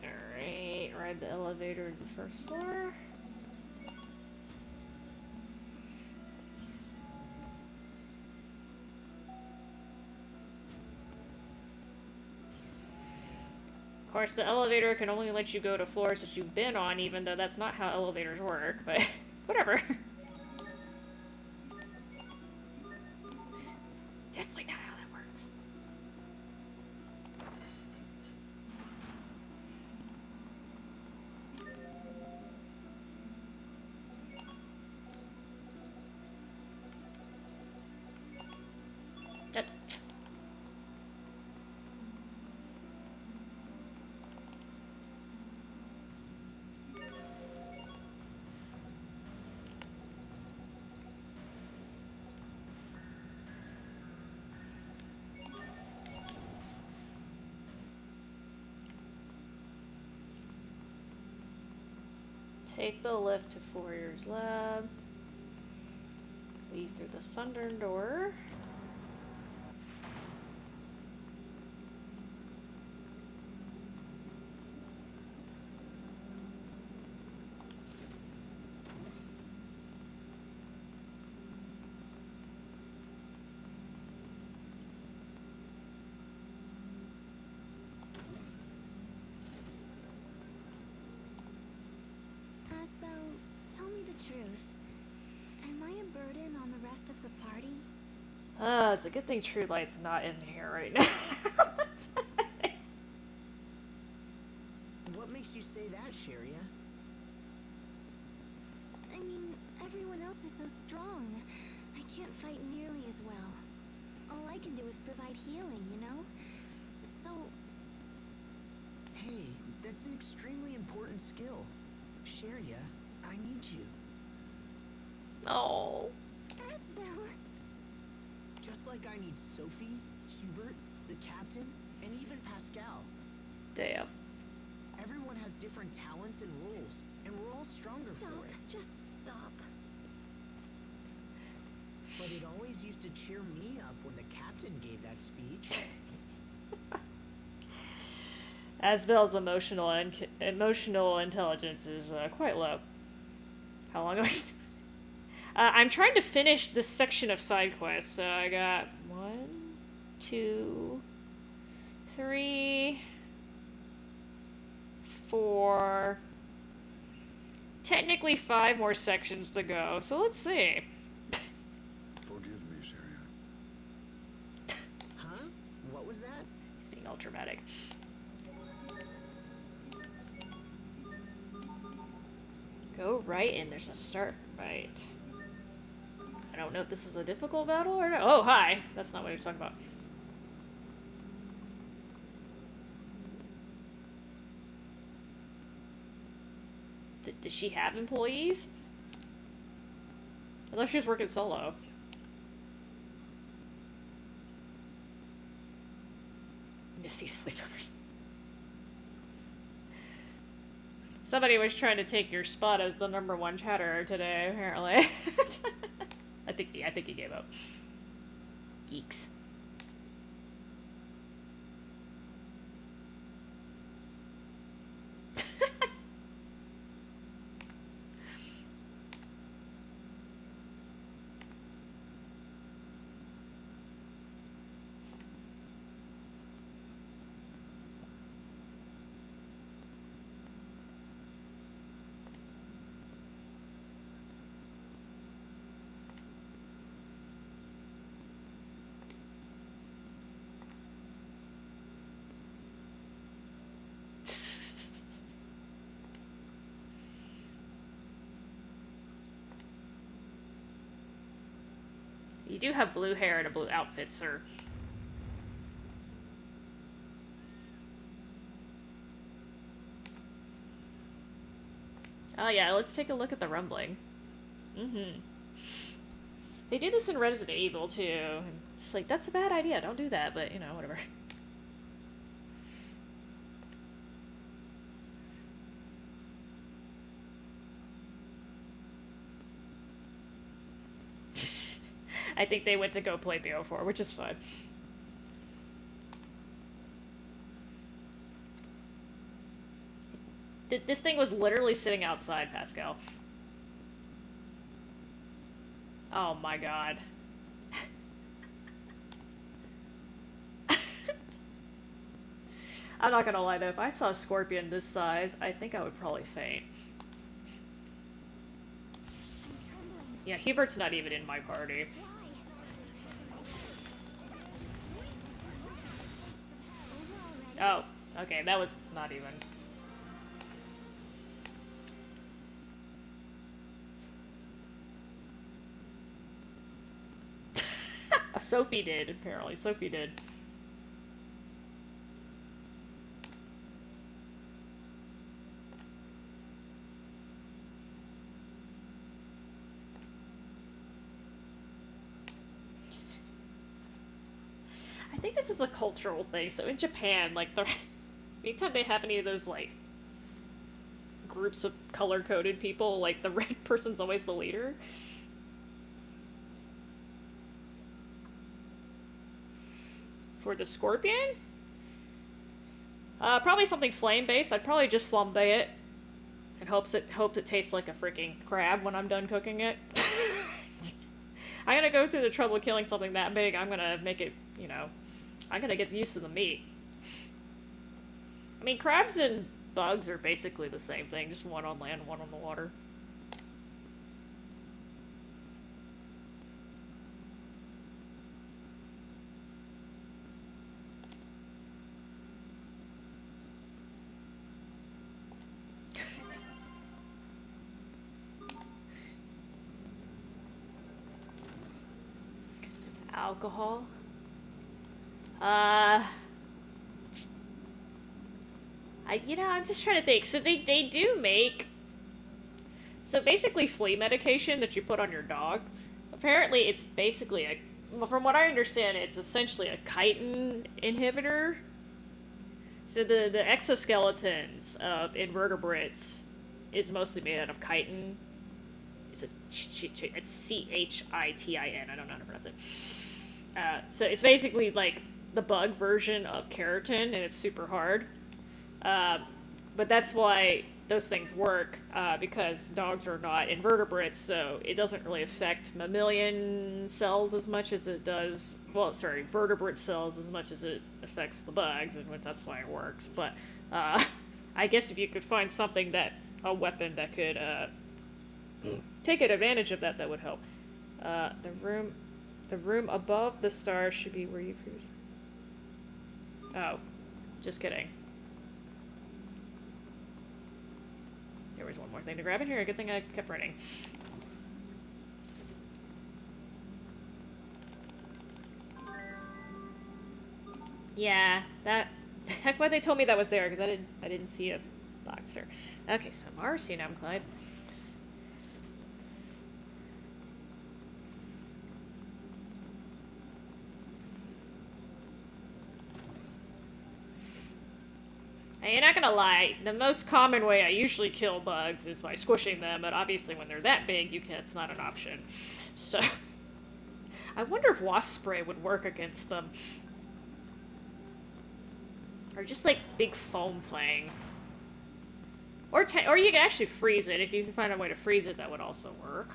Alright, ride the elevator to the first floor. Of course, the elevator can only let you go to floors that you've been on, even though that's not how elevators work, but whatever. Definitely not how that works. Take the lift to Fourier's lab. Leave through the sunken door. Tell me the truth. Am I a burden on the rest of the party? It's a good thing True Light's not in here right now. What makes you say that, Sharia? I mean, everyone else is so strong. I can't fight nearly as well. All I can do is provide healing, you know? So... Hey, that's an extremely important skill. Sharia, I need you. Oh. Asbel! Just like I need Sophie, Hubert, the captain, and even Pascal. Damn. Everyone has different talents and roles, and we're all stronger for it. Just stop. But it always used to cheer me up when the captain gave that speech. Asbel's emotional intelligence is quite low. How long am I I'm trying to finish this section of side quests, so I got 1, 2, 3, 4, technically 5 more sections to go, so let's see. Forgive me, Sharia. Huh? What was that? He's being all dramatic. Go right, and there's a start right. I don't know if this is a difficult battle or not. Oh, hi! That's not what he was talking about. Does she have employees? Unless she's working solo. Misty sleepovers. Somebody was trying to take your spot as the #1 chatterer today, apparently. I think he gave up. Geeks. You do have blue hair and a blue outfit, sir. Oh yeah, let's take a look at the rumbling. Mm-hmm. They do this in Resident Evil, too. It's like, that's a bad idea, don't do that, but, you know, whatever. I think they went to go play BO4, which is fine. This thing was literally sitting outside, Pascal. Oh my god. I'm not gonna lie though, if I saw a scorpion this size, I think I would probably faint. Yeah, Hubert's not even in my party. Oh, okay, that was not even. Sophie did, apparently. Sophie did. I think this is a cultural thing. So in Japan, like, anytime they have any of those, like, groups of color-coded people, like, the red person's always the leader. For the scorpion? Probably something flame-based. I'd probably just flambe it. And hopes it tastes like a freaking crab when I'm done cooking it. I'm gonna go through the trouble of killing something that big. I'm gonna make it, you know, I'm gonna get used to the meat. I mean, crabs and bugs are basically the same thing, just one on land, one on the water. Alcohol? I'm just trying to think. So they do make... So basically flea medication that you put on your dog, apparently it's basically a... From what I understand, it's essentially a chitin inhibitor. So the exoskeletons of invertebrates is mostly made out of chitin. It's C-H-I-T-I-N. I don't know how to pronounce it. So it's basically like the bug version of keratin, and it's super hard. But that's why those things work, because dogs are not invertebrates, so it doesn't really affect mammalian cells as much as it does, vertebrate cells as much as it affects the bugs, and that's why it works. But I guess if you could find something a weapon that could take advantage of that, that would help. The room above the stars should be where you previously... Oh. Just kidding. There was one more thing to grab in here. Good thing I kept running. Yeah, that... Heck, why they told me that was there, because I didn't see a box there. Okay, so Marcy now, Clyde. And you're not gonna lie, the most common way I usually kill bugs is by squishing them, but obviously when they're that big, it's not an option. So, I wonder if wasp spray would work against them. Or just like big foam playing. Or you can actually freeze it. If you can find a way to freeze it, that would also work.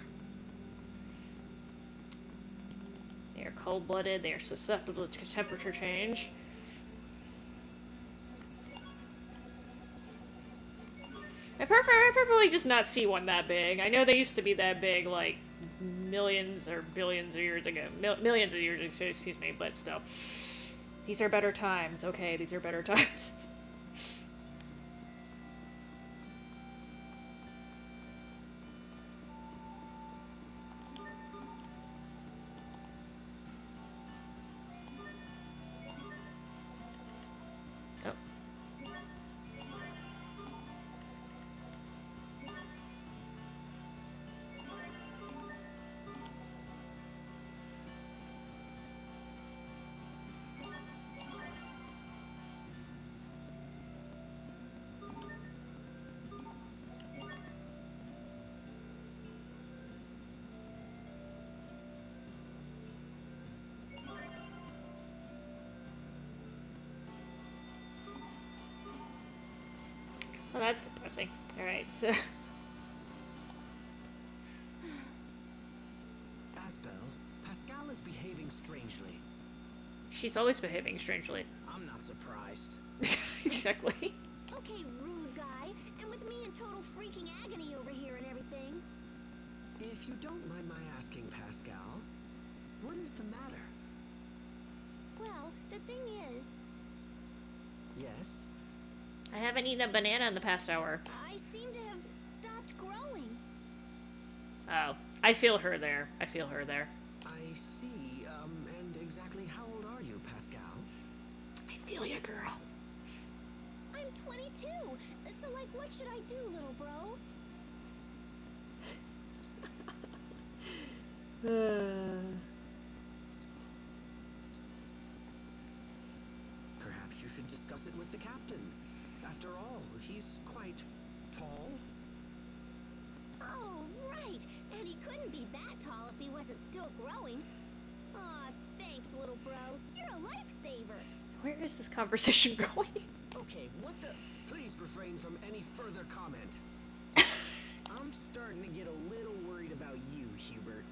They are cold-blooded, they are susceptible to temperature change. I preferably just not see one that big. I know they used to be that big, like, millions or billions of years ago. Millions of years ago, excuse me, but still. These are better times. Okay, these are better times. Well, that's depressing. Alright, so... Asbel, Pascal is behaving strangely. She's always behaving strangely. I'm not surprised. Exactly. Okay, rude guy. And with me in total freaking agony over here and everything. If you don't mind my asking, Pascal, what is the matter? Well, the thing is, Yes? I haven't eaten a banana in the past hour. I seem to have stopped growing. Oh, I feel her there. I feel her there. I see, and exactly how old are you, Pascal? I feel ya, girl. I'm 22. So, like, what should I do, little bro? Perhaps you should discuss it with the captain. After all, he's quite tall. Oh, right. And he couldn't be that tall if he wasn't still growing. Aw, thanks, little bro. You're a lifesaver. Where is this conversation going? Okay, what the... Please refrain from any further comment. I'm starting to get a little worried about you, Hubert.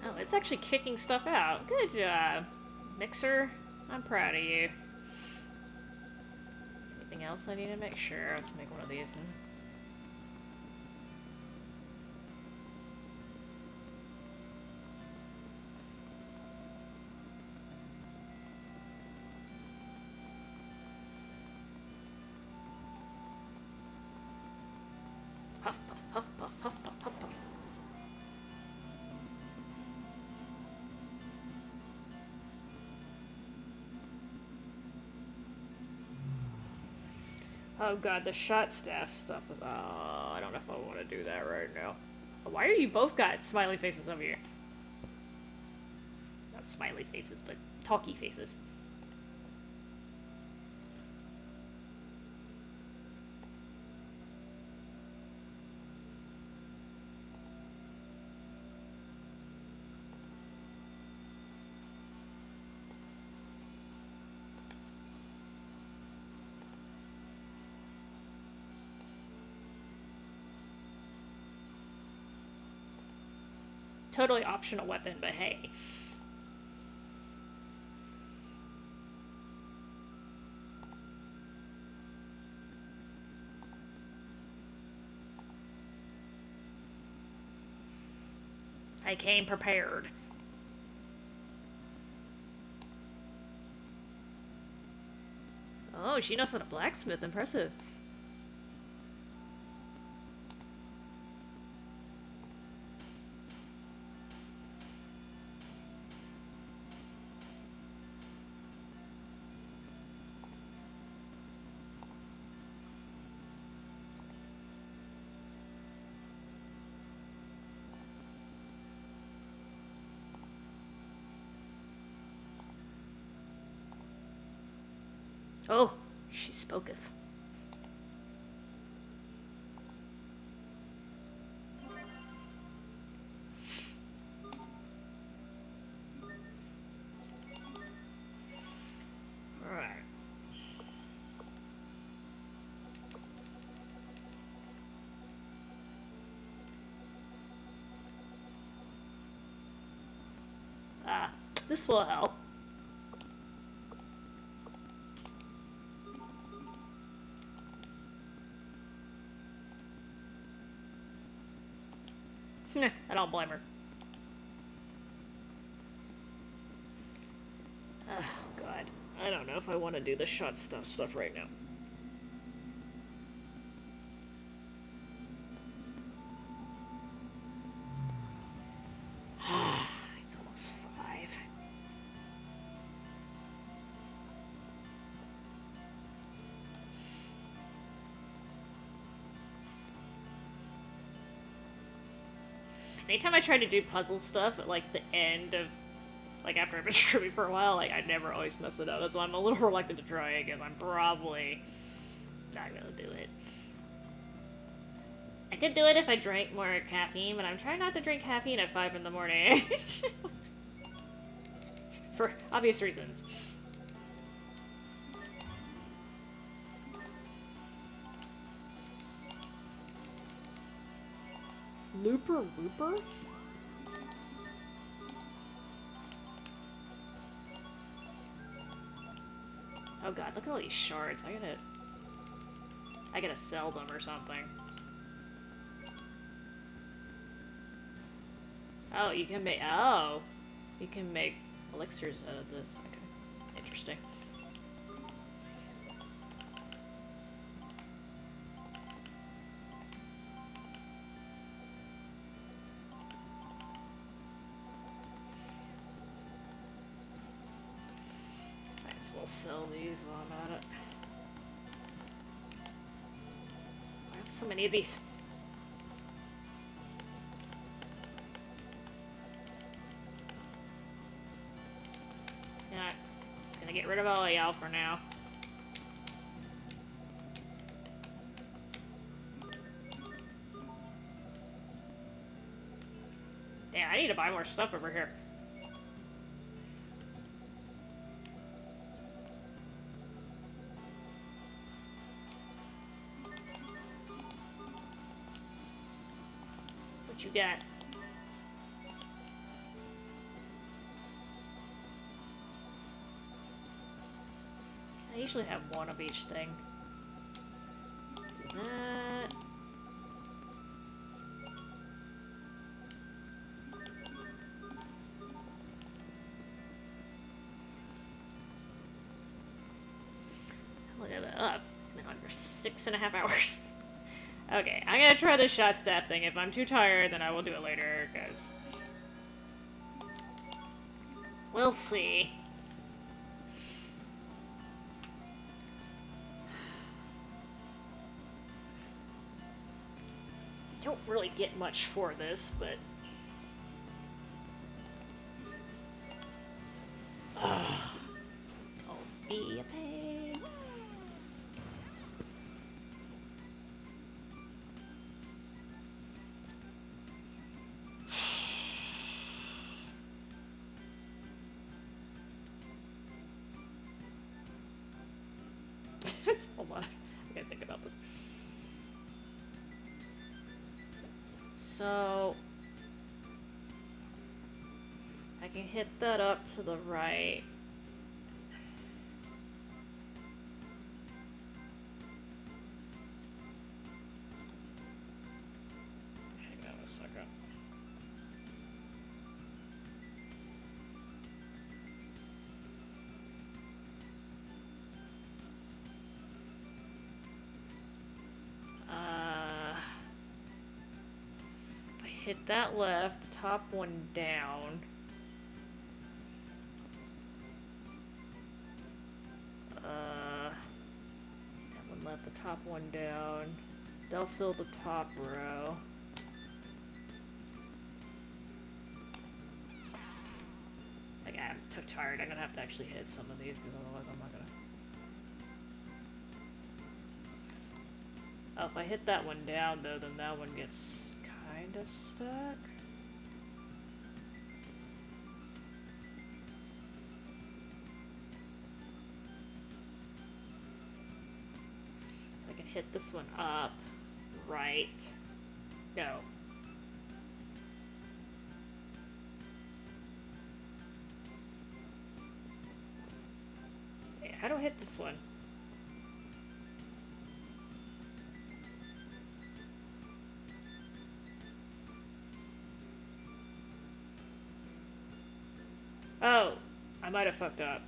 Oh, it's actually kicking stuff out. Good job. Mixer, I'm proud of you. Anything else I need to make sure? Let's make one of these. Huff, puff, huff, puff, huff, puff, huff, puff. Oh god, the shot staff stuff is... Oh, I don't know if I want to do that right now. Why are you both got smiley faces over here? Not smiley faces, but talky faces. Totally optional weapon, but hey. I came prepared. Oh, she knows how to blacksmith. Impressive. Oh, she spoketh. Alright. Ah, this will help. I don't blame her. Oh, God. I don't know if I want to do the shot stuff right now. It's almost 5. Anytime I try to do puzzle stuff at, like, the end of, like, after I've been streaming for a while, like, I never always mess it up. That's why I'm a little reluctant to try it, because I'm probably not gonna do it. I could do it if I drank more caffeine, but I'm trying not to drink caffeine at 5 in the morning. For obvious reasons. Looper Whooper? Oh god, look at all these shards. I gotta sell them or something. Oh, you can make elixirs out of this. Okay. Interesting. Might as well sell these while I'm at it. Why have so many of these? Yeah, just gonna get rid of all of y'all for now. Yeah, I need to buy more stuff over here. What you got? I usually have one of each thing. Let's do that. Look at that up. Been on for 6.5 hours. Okay, I'm gonna try the shot stat thing. If I'm too tired, then I will do it later, because we'll see. Don't really get much for this, but don't be a pain. Hold on, I gotta think about this. So I can hit that up to the right. Hang on a second. hit that left, top one down. That one left, the top one down. They'll fill the top row. Like, I'm too tired. I'm gonna have to actually hit some of these, because otherwise I'm not gonna... Oh, if I hit that one down, though, then that one gets kind of stuck. So I can hit this one up, right. No. Wait, how do I hit this one? Oh, I might have fucked up.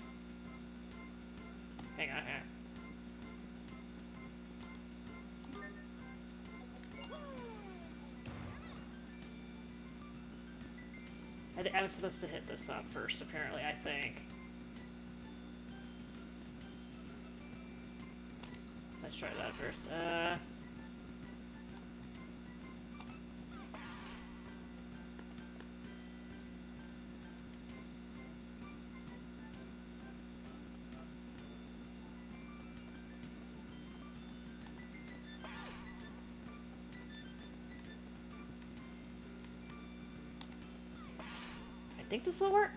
Hang on, hang on. I was supposed to hit this up first, apparently, I think. Let's try that first. I think this will work.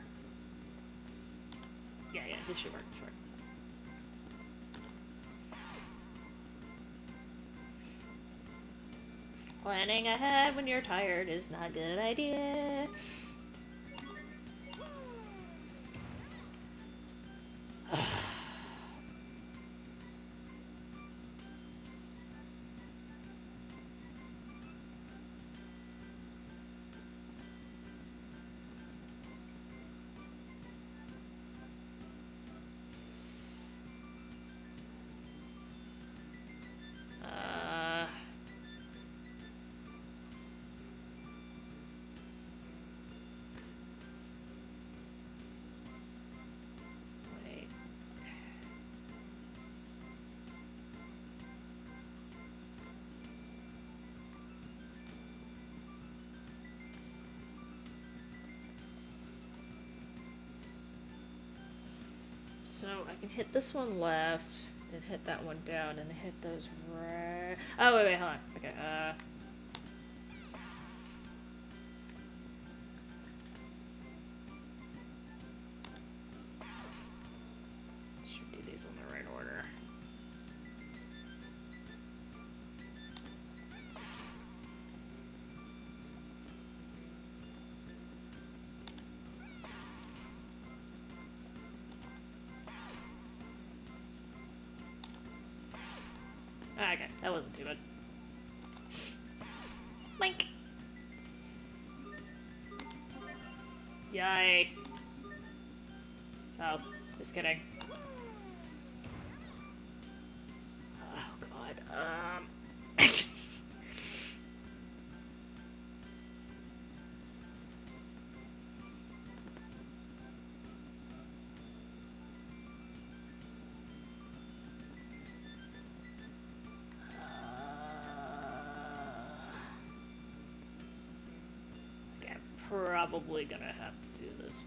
Yeah, this should work. Sure. Planning ahead when you're tired is not a good idea. Wait. So I can hit this one left, then hit that one down, and hit those right. Oh, wait, hold on. Okay, should do these in the right order. Okay, that wasn't too bad. Link! Yay! Oh, just kidding. Oh god, okay, I'm probably gonna have to do this.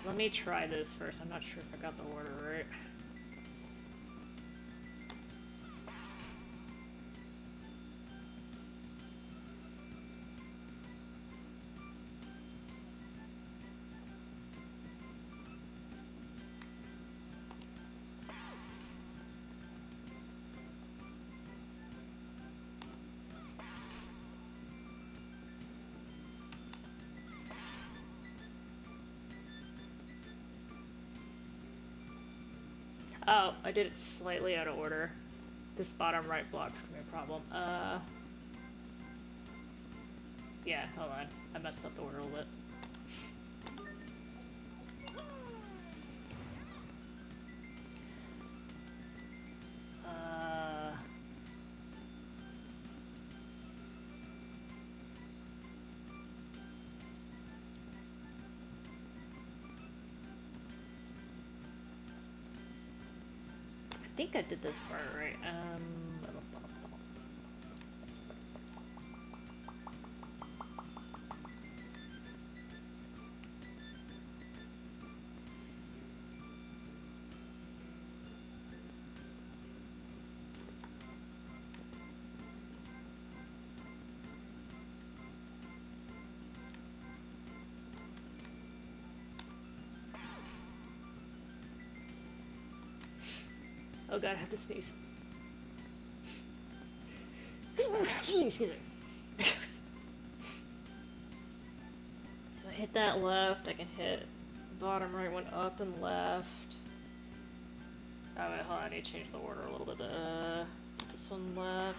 Let me try this first. I'm not sure if I got the order right. Oh, I did it slightly out of order. This bottom right block's gonna be a problem. Yeah, hold on. I messed up the order a little bit. think I did this part right. Oh god, I have to sneeze. Excuse me. If I hit that left, I can hit the bottom right one up and left. Oh wait, hold on, I need to change the order a little bit. This one left.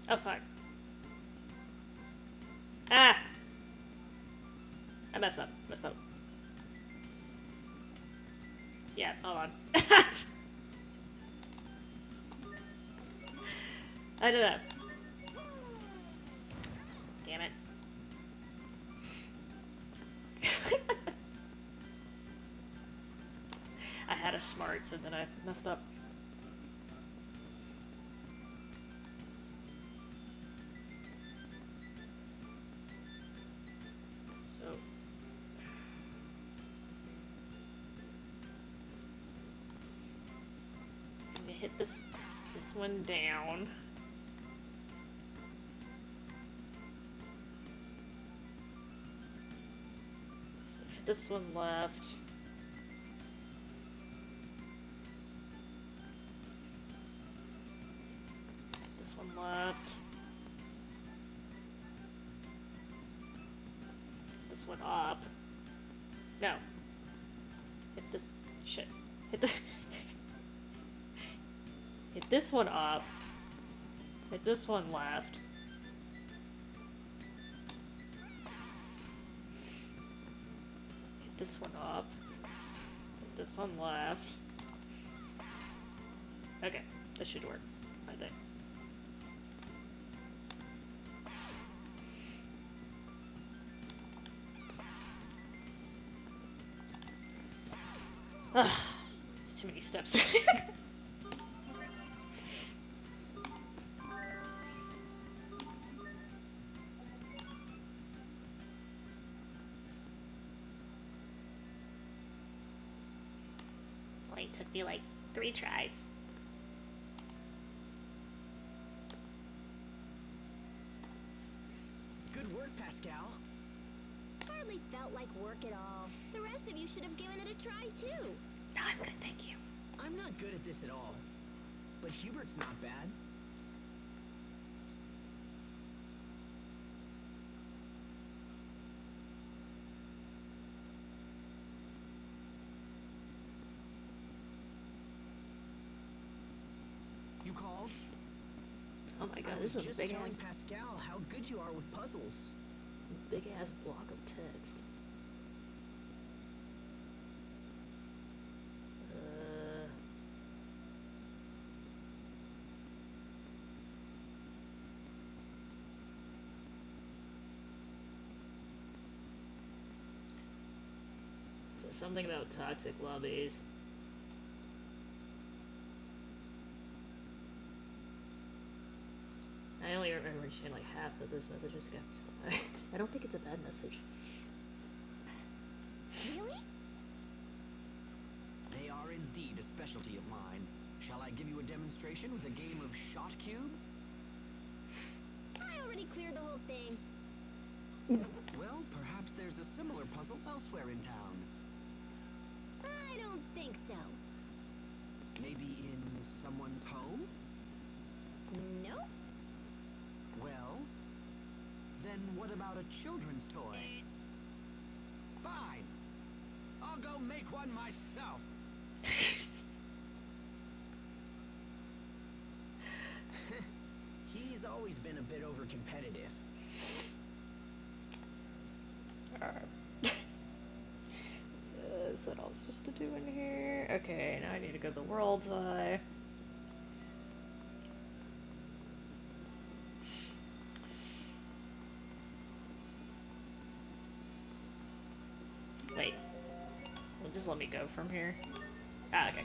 Oh fuck. Ah! I messed up. Yeah, hold on. I did it. Damn it. I had a smarts and then I messed up. So I'm gonna hit this one down. So hit this one left. Hit this one left. This one up. No. Hit this shit. Hit the hit this one up. Hit this one left. Hit this one up. Hit this one left. Okay, this should work, I think. Ugh, there's too many steps. Only took me like 3 tries. Good work, Pascal. Hardly felt like work at all. The rest of you should have given it a try too. No, I'm good, thank you. I'm not good at this at all. But Hubert's not bad. You called? Oh my god, I this was is a just big telling ass, Pascal how good you are with puzzles. big ass block of text. So something about toxic lobbies. I only remember seeing like half of this messages ago. I don't think it's a bad message. Really? They are indeed a specialty of mine. Shall I give you a demonstration with a game of Shot Cube? I already cleared the whole thing. Well, perhaps there's a similar puzzle elsewhere in town. I don't think so. Maybe in someone's home? Nope. Well, then what about a children's toy? Fine. I'll go make one myself. He's always been a bit overcompetitive. Is that hell is supposed to do in here? Okay, now I need to go to the World's Eye. Wait. Well, just let me go from here. Ah, okay.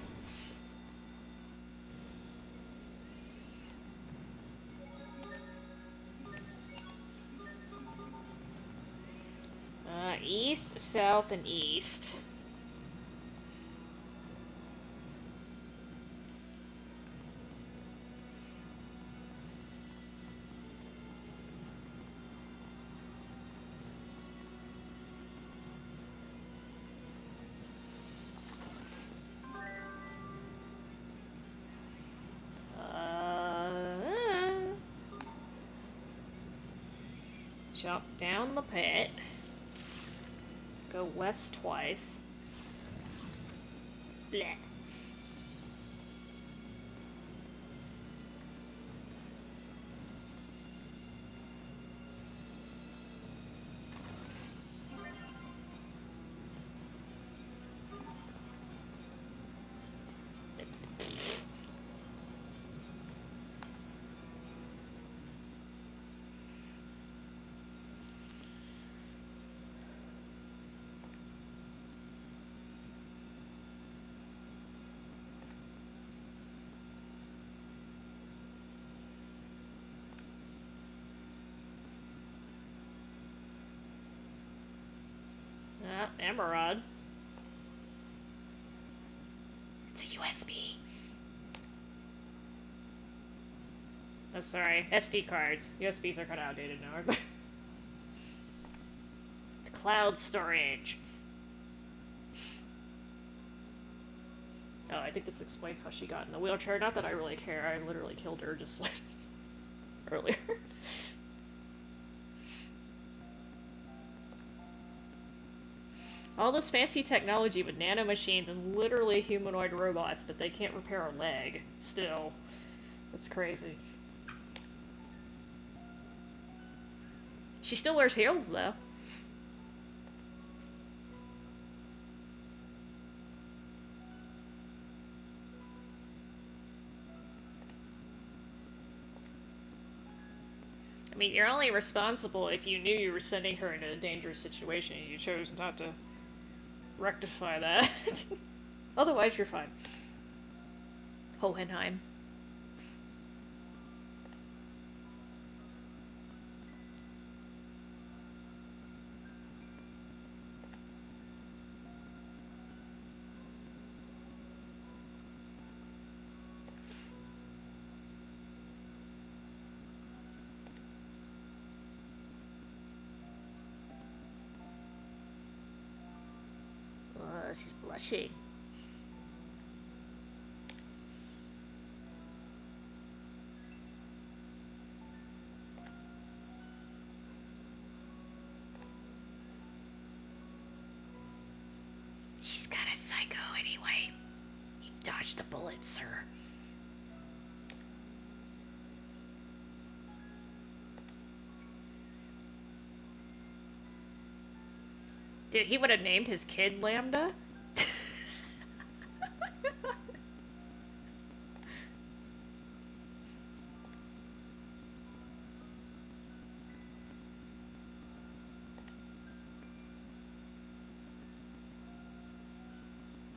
East, south, and east. Jump down the pit. Go west twice. Bleh. Emerald. It's a USB. Oh, sorry. SD cards. USBs are kind of outdated now, aren't they? Cloud storage. Oh, I think this explains how she got in the wheelchair. Not that I really care. I literally killed her just like earlier. All this fancy technology with nanomachines and literally humanoid robots, but they can't repair a leg. Still. That's crazy. She still wears heels, though. I mean, you're only responsible if you knew you were sending her into a dangerous situation and you chose not to rectify that. Otherwise, you're fine. Hohenheim. She's blushing. She's kind of psycho anyway. You dodged a bullet, sir. Dude, he would have named his kid Lambda?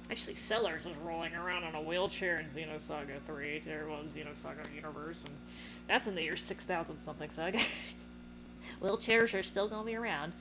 Actually, Sellers was rolling around on a wheelchair in Xenosaga 3, Tier 1 Xenosaga universe, and that's in the year 6000 something, so I guess wheelchairs are still gonna be around.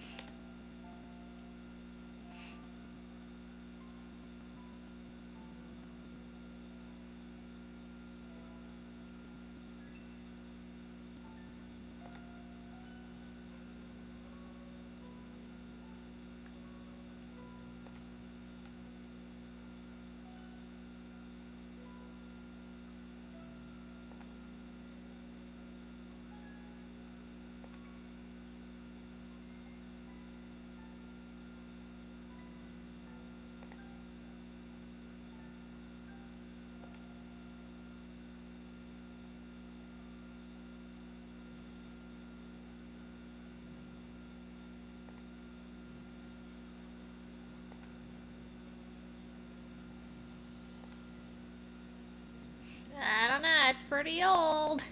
it's pretty old.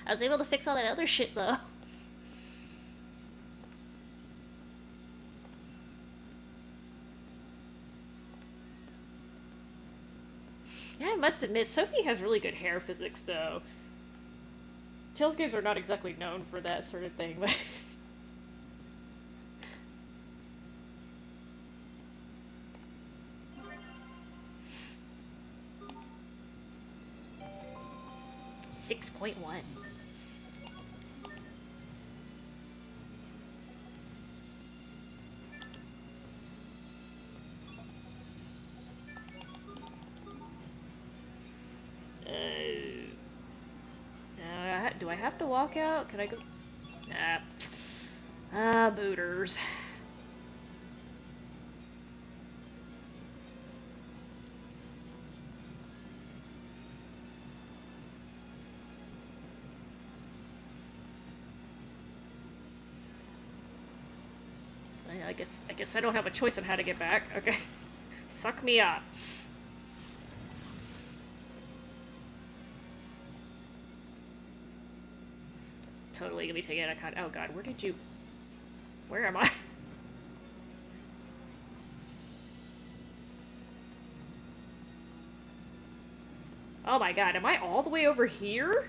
I was able to fix all that other shit, though. Yeah, I must admit, Sophie has really good hair physics, though. Tales games are not exactly known for that sort of thing, but... 6.1. Do I have to walk out? Can I go? Nah. Booters. I guess I don't have a choice on how to get back. Okay. Suck me up. It's totally gonna be taken out of context. Oh god, where am I? Oh my god, am I all the way over here?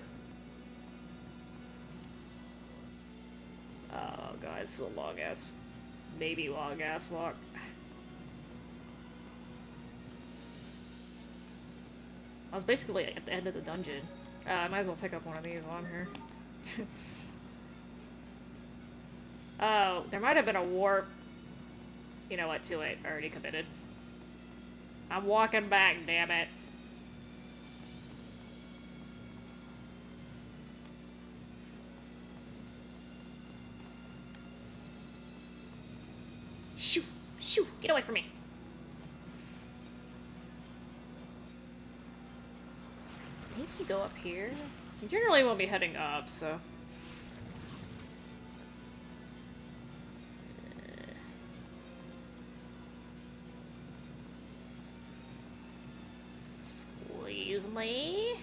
Oh god, this is a maybe long ass walk. I was basically at the end of the dungeon. I might as well pick up one of these while I'm here. Oh, there might have been a warp. You know what, too late. I already committed. I'm walking back, damn it. Shoo! Shoo! Get away from me! I think you go up here. You generally won't be heading up, so... Excuse me?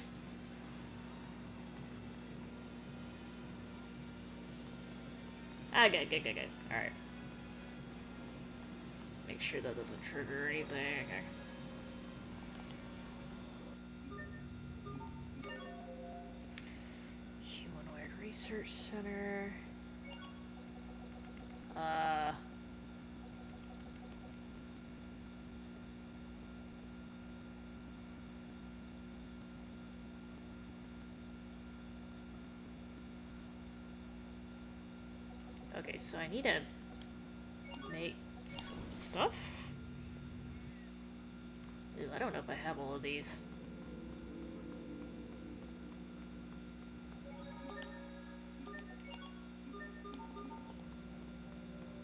Ah, good. Alright. Make sure that doesn't trigger anything. Humanoid Research Center. Okay, so I need to make some stuff? Ooh, I don't know if I have all of these.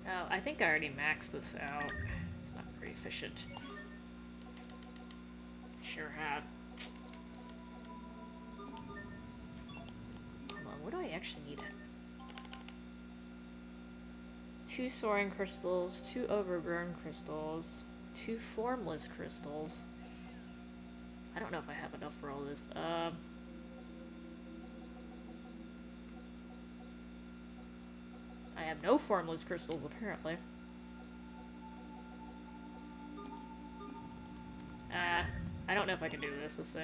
Oh, I think I already maxed this out. It's not very efficient. Sure have. Hold on, what do I actually need? 2 soaring crystals, 2 overgrown crystals, 2 formless crystals. I don't know if I have enough for all this. I have no formless crystals, apparently. I don't know if I can do this. Let's see.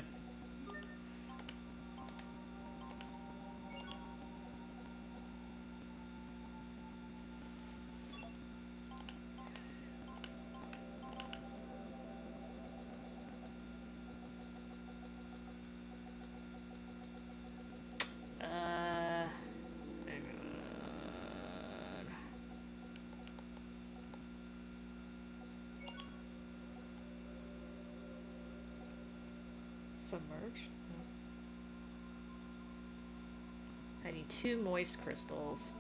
Submerged? No. I need 2 moist crystals.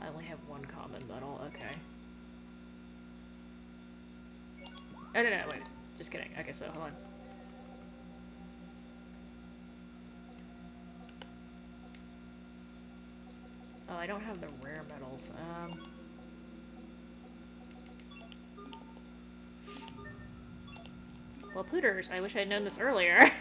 I only have 1 common metal. Okay. Oh, no, wait. Just kidding. Okay, so hold on. Oh, I don't have the rare metals. Well, pooters, I wish I'd known this earlier.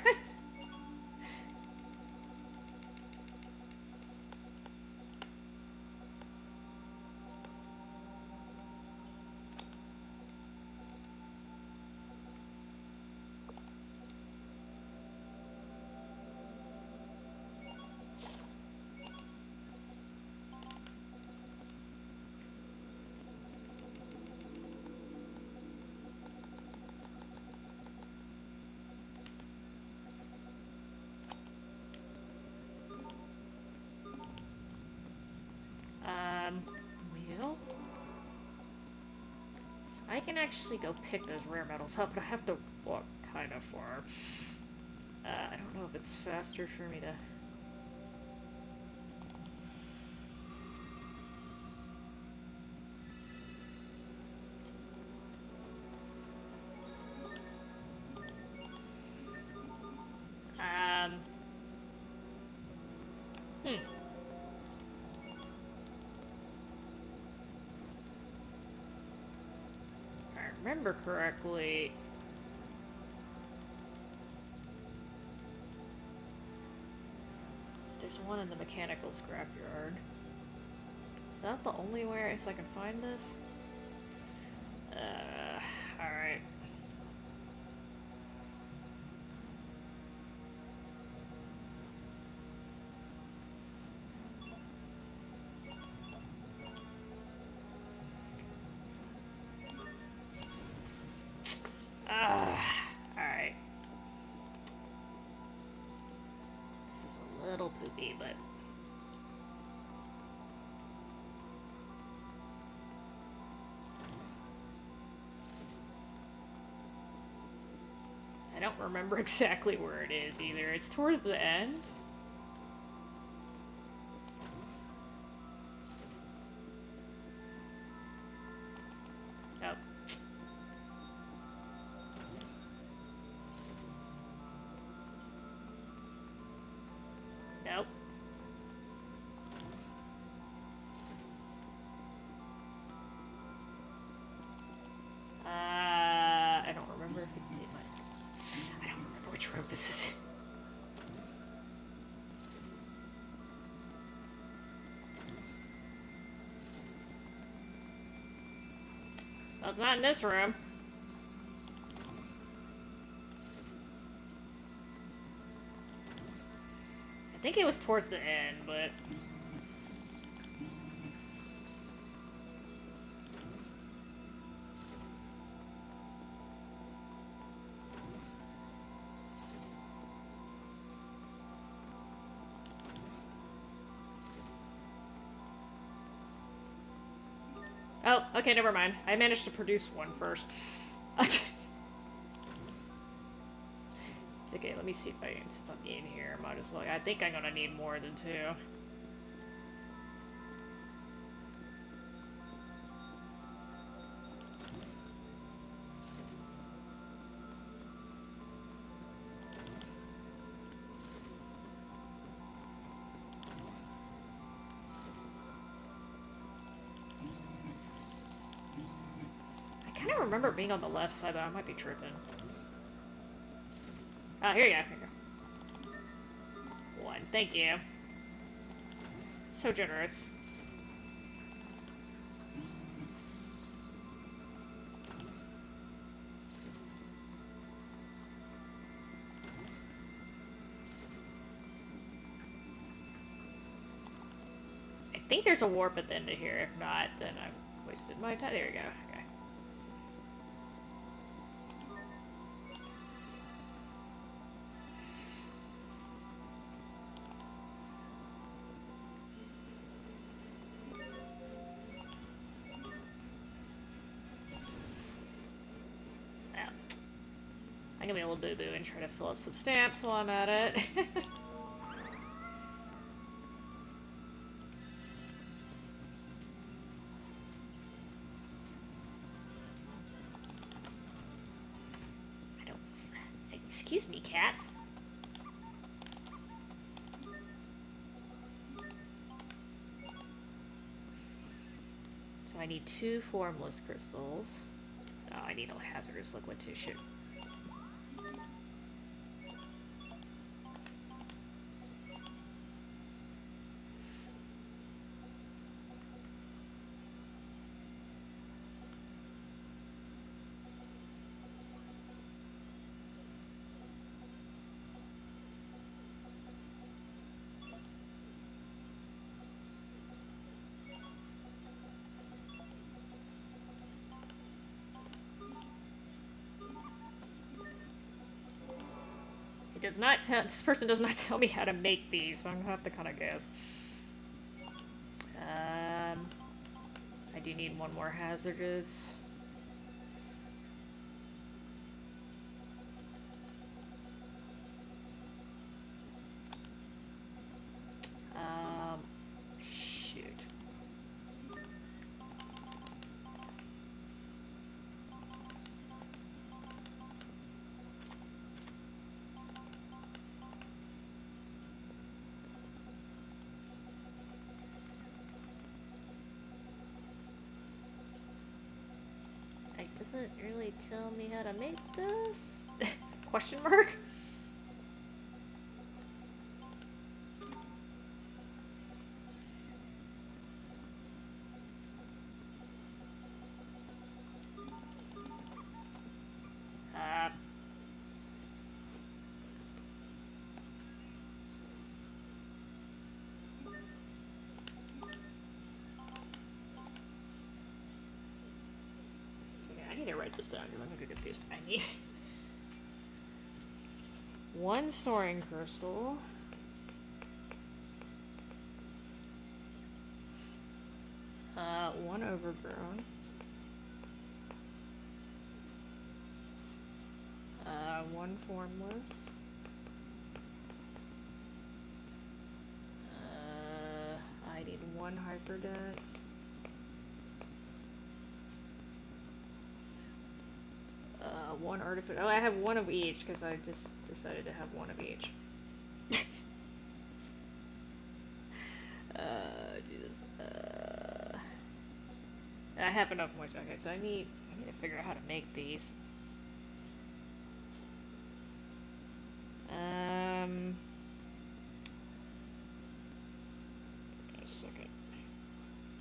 I can actually go pick those rare metals up, but I have to walk kind of far. I don't know if it's faster for me to... If I remember correctly... There's one in the mechanical scrapyard. Is that the only way I can find this? Alright. Alright. This is a little poopy, but... I don't remember exactly where it is either. It's towards the end. Nope. I don't remember if it did I don't remember which road this is. Well, it's not in this room. I think it was towards the end, but... Oh, okay, never mind. I managed to produce one first. It's okay, let me see if since I'm in here, might as well. I think I'm gonna need more than 2. I kind of remember being on the left side, but I might be tripping. Here you go. 1, thank you. So generous. I think there's a warp at the end of here. If not, then I've wasted my time. There we go. Okay. I'm gonna be a little boo-boo and try to fill up some stamps while I'm at it. Excuse me, cats. So I need 2 formless crystals. Oh, I need a hazardous liquid too. Shoot. Does not tell this person does not tell me how to make these, so I'm gonna have to kind of guess. I do need 1 more hazardous. doesn't really tell me how to make this? Question mark? I need to write this down because I'm gonna get confused. I need one soaring crystal. One overgrown. One formless. I need one hyperdense. One artificial. Oh, I have one of each because I just decided to have one of each. Jesus. I have enough moisture. Okay, so I need to figure out how to make these. A second.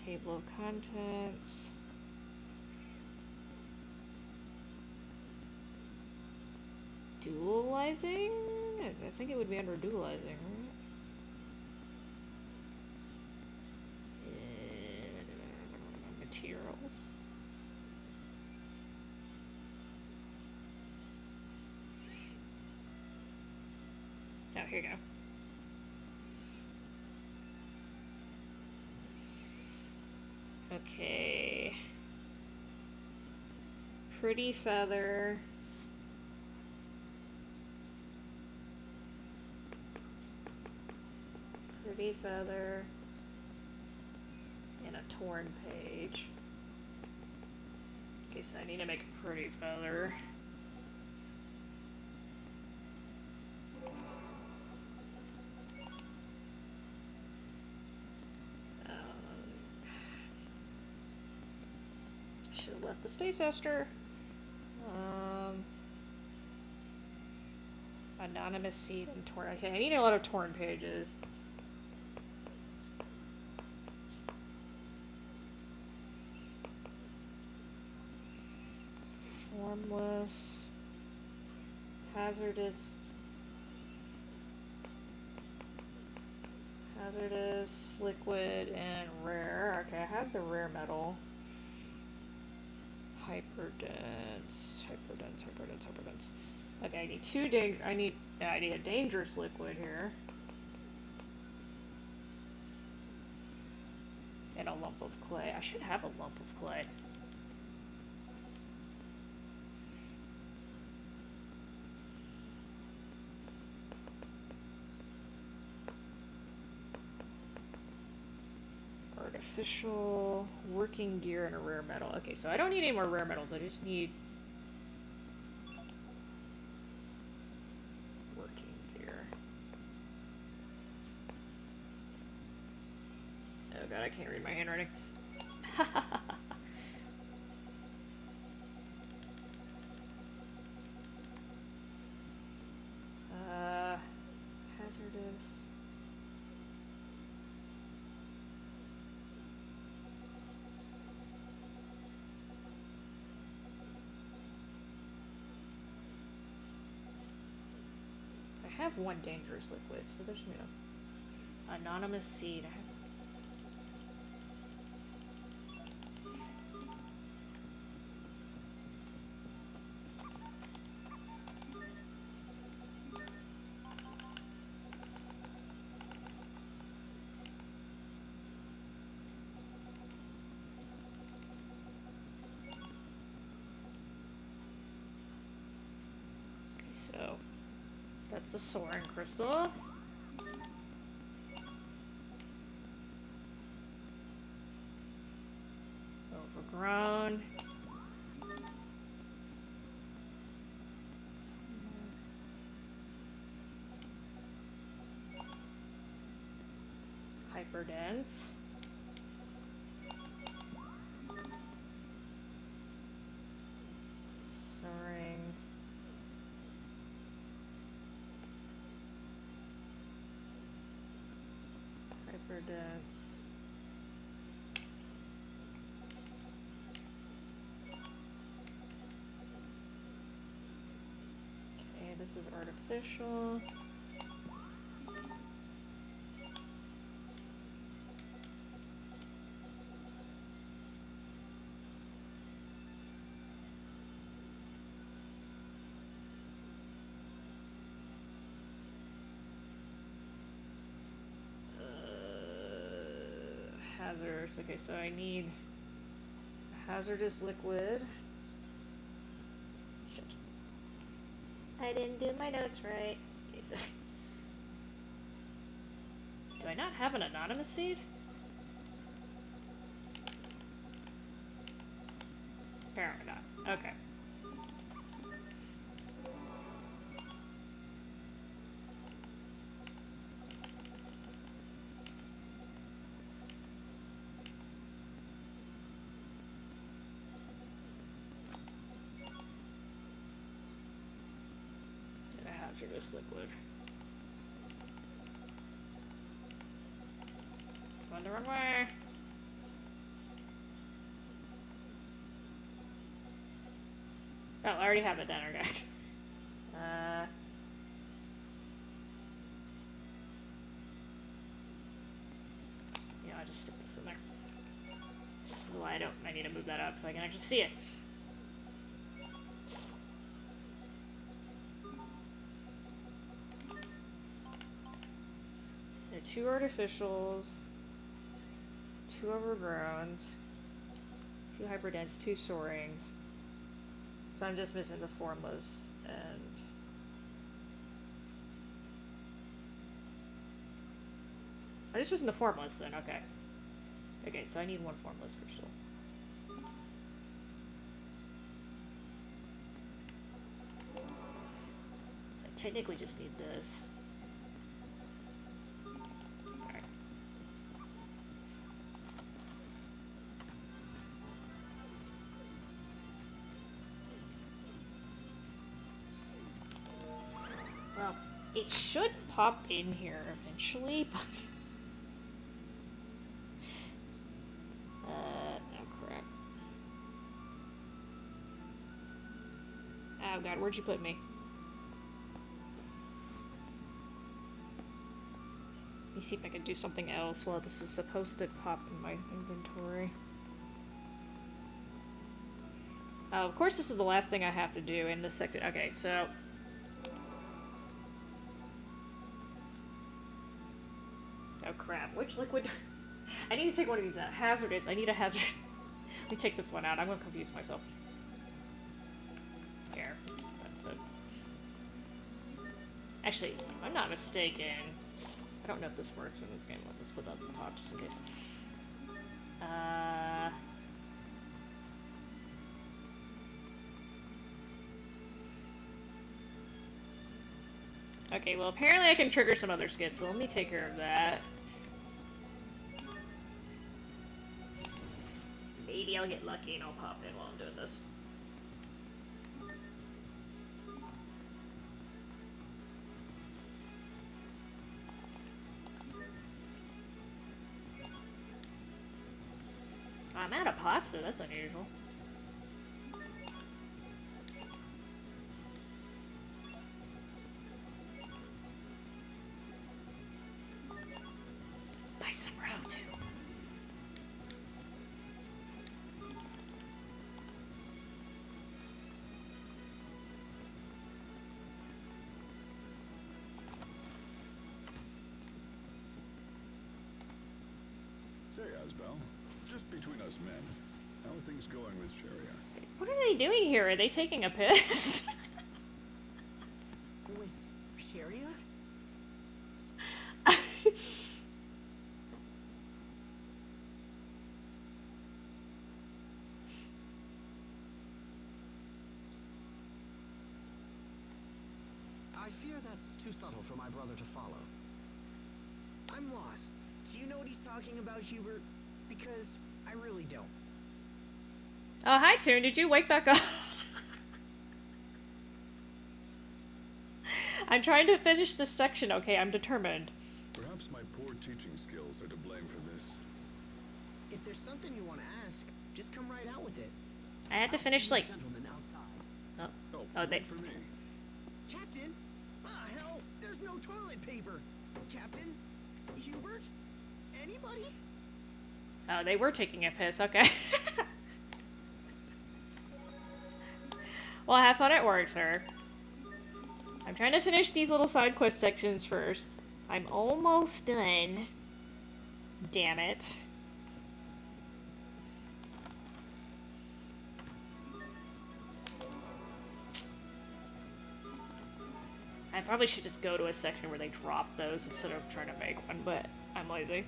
Table of contents. Dualizing? I think it would be under dualizing, right? Materials. Oh, here you go. Okay. Pretty feather. Pretty feather. And a torn page. Okay, so I need to make a pretty feather. Should have left the Space Ester. Anonymous seed and torn. Okay, I need a lot of torn pages. Formless. Hazardous. Hazardous, liquid, and rare. Okay, I have the rare metal. Hyperdense. Okay, I need two I need a dangerous liquid here. And a lump of clay. I should have a lump of clay. Artificial working gear and a rare metal. Okay, so I don't need any more rare metals. I just need working gear. Oh god, I can't read my handwriting. Hazardous. I have one dangerous liquid, so there's no anonymous seed. Okay, so that's the soaring crystal. Overgrown. Hyperdense. dense. Okay, this is artificial. Hazardous. Okay, so I need hazardous liquid. Shit. I didn't do my notes right. Okay, so do I not have an anonymous seed? Apparently not. Okay. Hazardous liquid. Going the wrong way. Oh, I already have it done, okay. Yeah, I'll just stick this in there. This is why I need to move that up so I can actually see it. So 2 artificials, 2 overgrowns, 2 hyperdense, 2 soarings. So I'm just missing the formless and I'm just missing the formless then, okay. Okay, so I need 1 formless crystal. So I technically just need this. Alright. Well, it should pop in here eventually, but oh crap. Oh god, where'd you put me? Let me see if I can do something else while this is supposed to pop in my inventory. Oh, of course this is the last thing I have to do in this section. Okay, so oh crap, which liquid? I need to take one of these out. Hazardous. I need a hazard. Let me take this one out. I'm gonna confuse myself. Here. That's the... Actually, if I'm not mistaken, I don't know if this works in this game. Let's put that at the top just in case. Okay, well apparently I can trigger some other skits, so let me take care of that. Maybe I'll get lucky and I'll pop in while I'm doing this. I'm out of pasta, that's unusual. Buy some roe too. Say, Asbel, just between us men, how are things going with Sharia? What are they doing here? Are they taking a piss? With Sharia? I fear that's too subtle for my brother to follow. I'm lost. Do you know what he's talking about, Hubert? Because I really don't. Oh, hi, Toon. Did you wake back up? I'm trying to finish this section. Okay, I'm determined. Perhaps my poor teaching skills are to blame for this. If there's something you want to ask, just come right out with it. I had to I'll finish see you like. gentlemen outside. Oh, they. wait for me. Captain? Ah, hell, there's no toilet paper. Captain? Hubert? Anybody? Oh, they were taking a piss. Okay. Well, have fun at work, sir. I'm trying to finish these little side quest sections first. I'm almost done. Damn it. I probably should just go to a section where they drop those instead of trying to make one, but I'm lazy.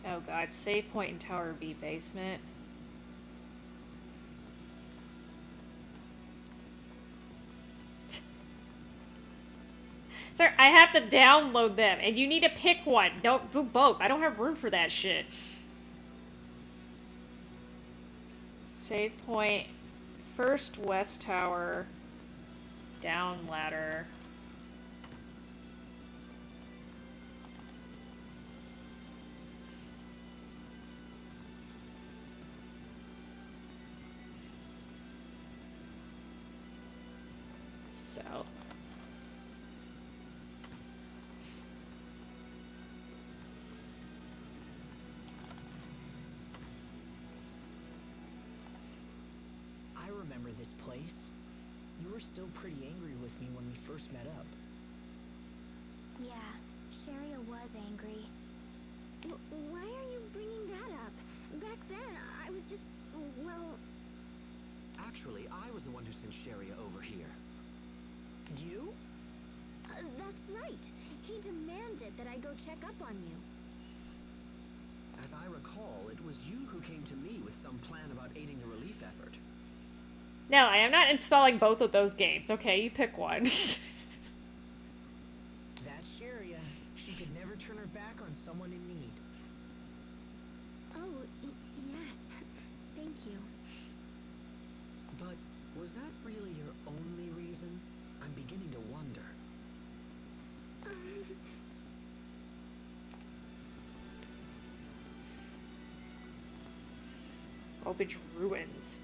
Oh god, save point in Tower B basement. Sir, I have to download them, and you need to pick one. Don't do both. I don't have room for that shit. Save point, first west tower, down ladder. So. I remember this place. You were still pretty angry with me when we first met up. Yeah, Sharia was angry. Why are you bringing that up? Back then, I was just, well... Actually, I was the one who sent Sharia over here. You? That's right. He demanded that I go check up on you. As I recall, it was you who came to me with some plan about aiding the relief effort. No, I am not installing both of those games. Okay, you pick one. That's Sharia. She could never turn her back on someone in need. Oh, yes. Thank you. But was that really your only reason? I'm beginning to wonder. Garbage ruins.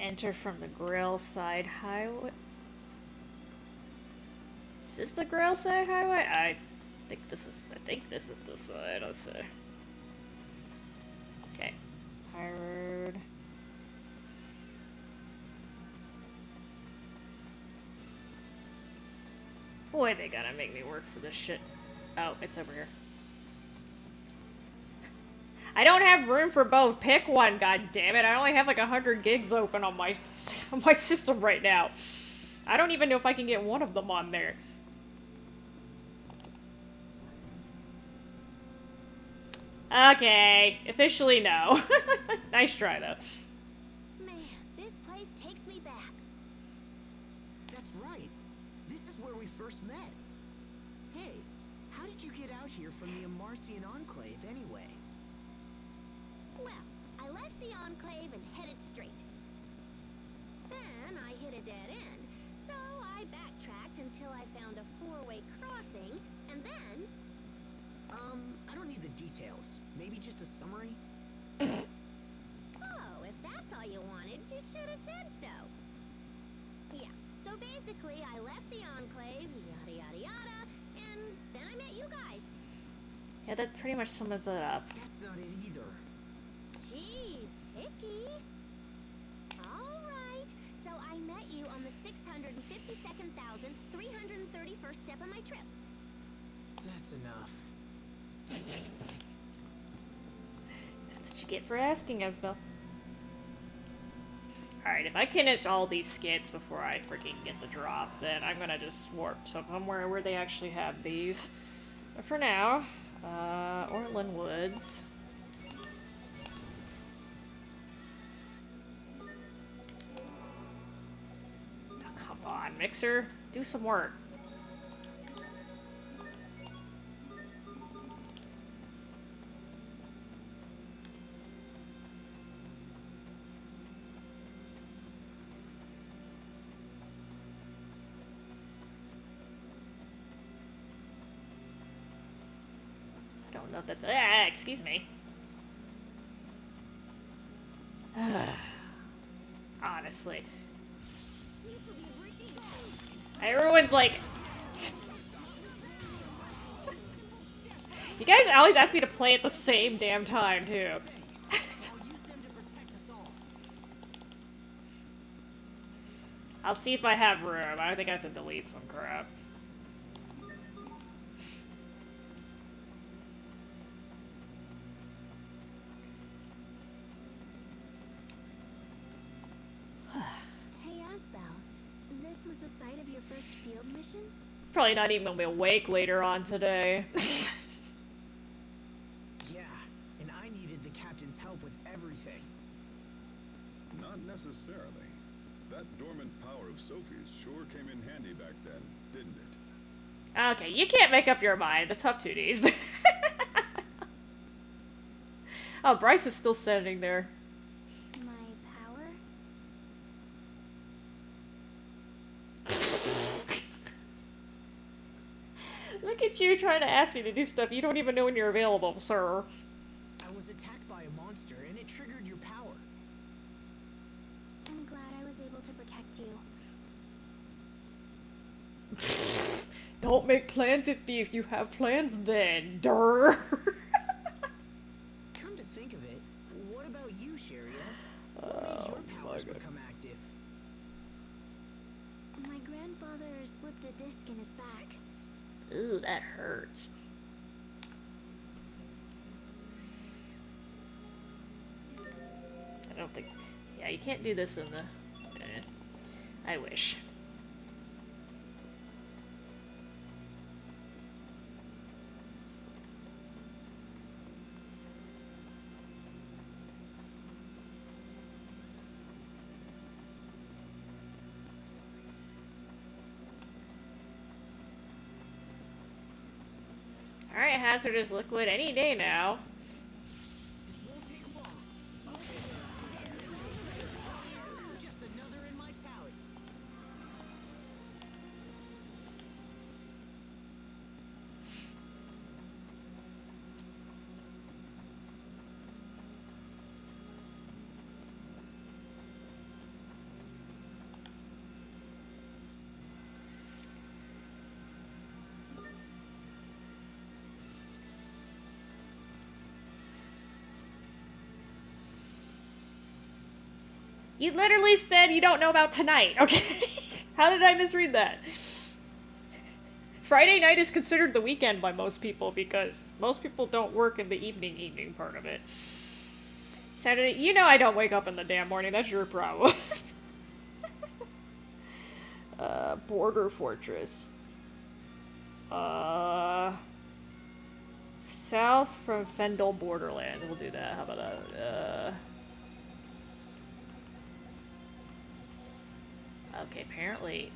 Enter from the Grail Side Highway. Is this the Grail Side Highway? I think this is the side. Let's see. Okay. High road. Boy, they gotta make me work for this shit. Oh, it's over here. I don't have room for both. Pick one, god damn it. I only have like 100 gigs open on my system right now. I don't even know if I can get one of them on there. Okay, officially no. Nice try though. Man, this place takes me back. That's right. This is where we first met. Hey, how did you get out here from the Amarcian Enclave anyway? Well, I left the Enclave and headed straight. Then I hit a dead end, so I backtracked until I found a four-way crossing, and then... I don't need the details. Maybe just a summary? Oh, if that's all you wanted, you should have said so. Yeah, so basically I left the Enclave, yada yada yada, and then I met you guys. Yeah, that pretty much sums it up. That's not it either. Jeez, picky. Alright, so I met you on the 652,331st step of my trip. That's enough. That's what you get for asking, Esbel. Alright, if I can finish all these skits before I freaking get the drop, then I'm gonna just warp to somewhere where they actually have these. But for now, Orland Woods. Oh, come on, Mixer. Do some work. I don't know if that's... excuse me. Honestly. Everyone's like... You guys always ask me to play at the same damn time, too. I'll see if I have room. I think I have to delete some crap. Hey, Asbel. This was the site of your first field mission? Probably not even gonna be awake later on today. Yeah, and I needed the captain's help with everything. Not necessarily. That dormant power of Sophie's sure came in handy back then, didn't it? Okay, you can't make up your mind. The tough 2Ds. Oh, Bryce is still standing there. My power? Look at you trying to ask me to do stuff you don't even know when you're available, sir. I was attacked by a monster, and it triggered your power. I'm glad I was able to protect you. Don't make plans with me if you have plans then, durr. Come to think of it, what about you, Sharia? What made your powers become active? My grandfather slipped a disc in his back. Ooh, that hurts. I don't think... Yeah, you can't do this in the... I wish. Alright, hazardous liquid any day now. Just another in my tally. You literally said you don't know about tonight, okay? How did I misread that? Friday night is considered the weekend by most people because most people don't work in the evening part of it. Saturday, you know I don't wake up in the damn morning, that's your problem. Border Fortress. South from Fendel Borderland. We'll do that. How about that? Okay, apparently...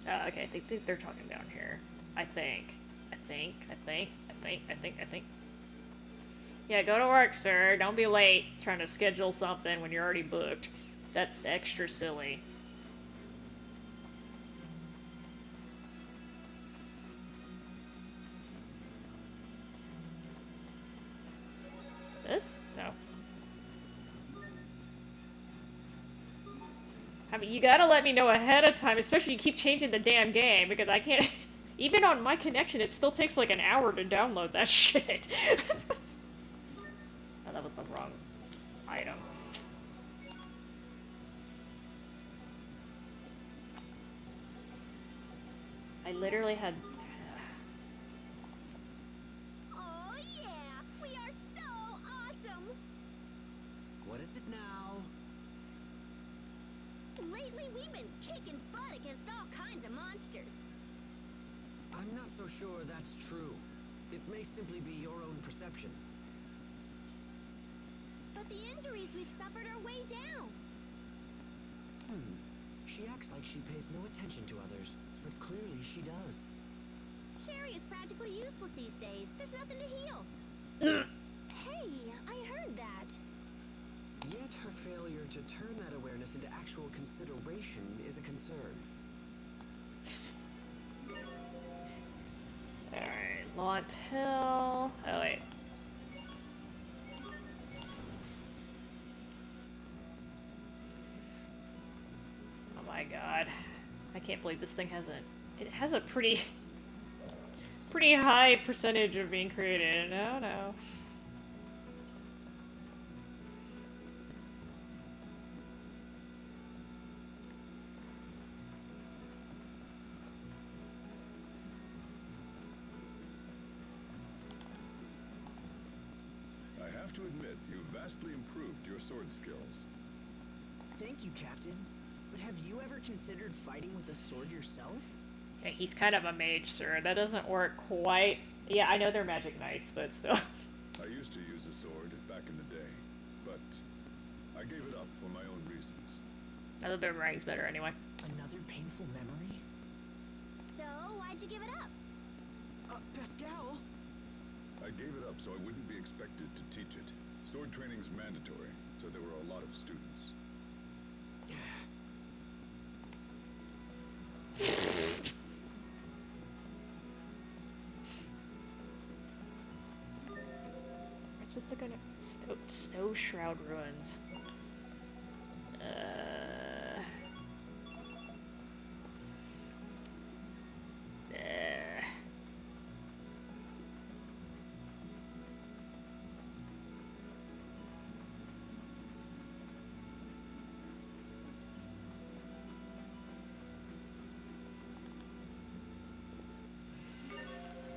okay, I think they're talking down here. I think. Yeah, go to work, sir. Don't be late trying to schedule something when you're already booked. That's extra silly. This? No. I mean, you gotta let me know ahead of time, especially you keep changing the damn game, because I can't... Even on my connection, it still takes like an hour to download that shit. Oh, that was the wrong item. I literally had... Lately, we've been kicking butt against all kinds of monsters. I'm not so sure that's true. It may simply be your own perception. But the injuries we've suffered are way down. She acts like she pays no attention to others, but clearly she does. Sherry is practically useless these days. There's nothing to heal. Hey, I heard that. Yet her failure to turn that awareness into actual consideration is a concern. Alright, Laurent Hill. Oh, wait. Oh my god. I can't believe this thing hasn't. It has a pretty high percentage of being created. No, no. I have to admit, you've vastly improved your sword skills. Thank you, Captain. But have you ever considered fighting with a sword yourself? Yeah, he's kind of a mage, sir. That doesn't work quite. Yeah, I know they're magic knights, but still. I used to use a sword back in the day, but I gave it up for my own reasons. Another boomerang's better anyway. Another painful memory? So, why'd you give it up? Pascal? I gave it up so I wouldn't be expected to teach it. Sword training's mandatory, so there were a lot of students. I'm supposed to go to Snow Shroud Ruins.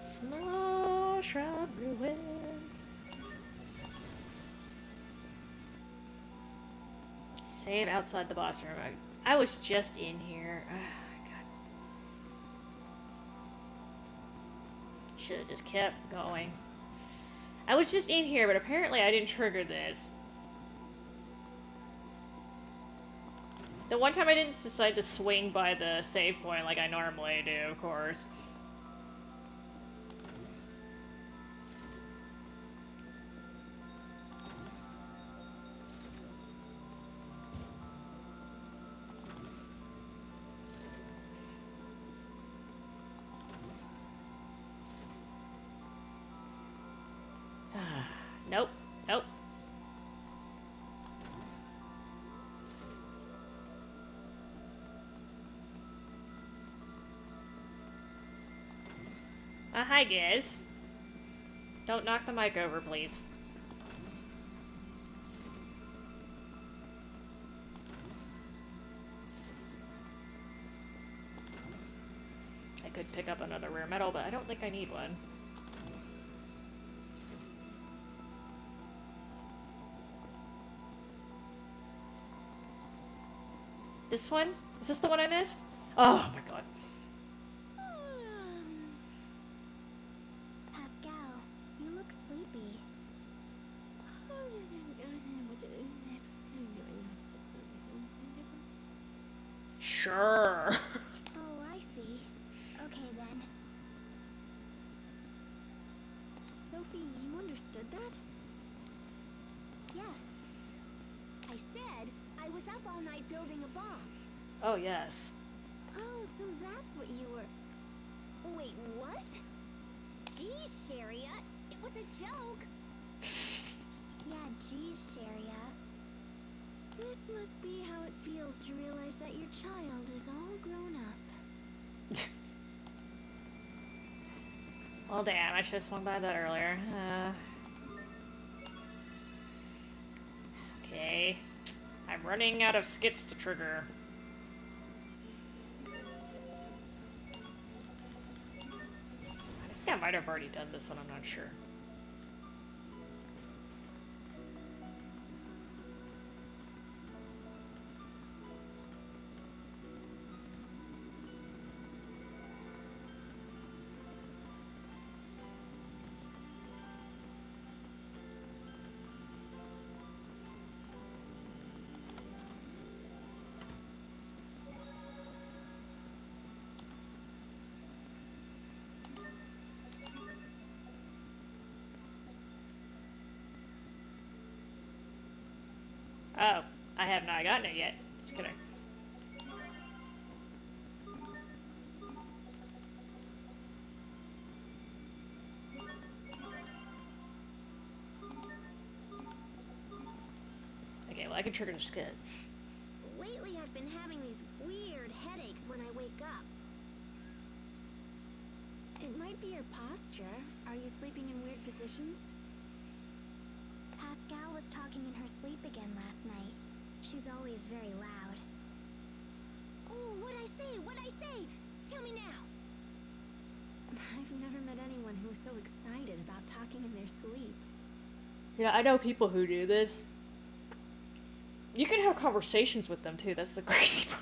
Snow Shroud Ruins. Save outside the boss room. I was just in here. Oh, God. Should have just kept going. I was just in here, but apparently I didn't trigger this. The one time I didn't decide to swing by the save point like I normally do, of course. Nope. Nope. Hi, guys. Don't knock the mic over, please. I could pick up another rare metal, but I don't think I need one. This one? Is this the one I missed? Oh my god. Pascal, you look sleepy. Sure. Oh, I see. Okay then. Sophie, you understood that? Yes. I said I was up all night building a bomb. Oh, yes. Oh, so that's what you were... Wait, what? Geez, Sharia, it was a joke. Yeah, geez, Sharia. This must be how it feels to realize that your child is all grown up. Well, damn, I should have swung by that earlier. Okay. I'm running out of skits to trigger. I think I might have already done this one, I'm not sure. Oh, I have not gotten it yet. Just kidding. Okay, well I can trigger the sketch. Lately I've been having these weird headaches when I wake up. It might be your posture. Are you sleeping in weird positions? Pascal was talking in her sleep again last night. She's always very loud. Oh, what'd I say? What'd I say? Tell me now. I've never met anyone who was so excited about talking in their sleep. Yeah, I know people who do this. You can have conversations with them too, that's the crazy part.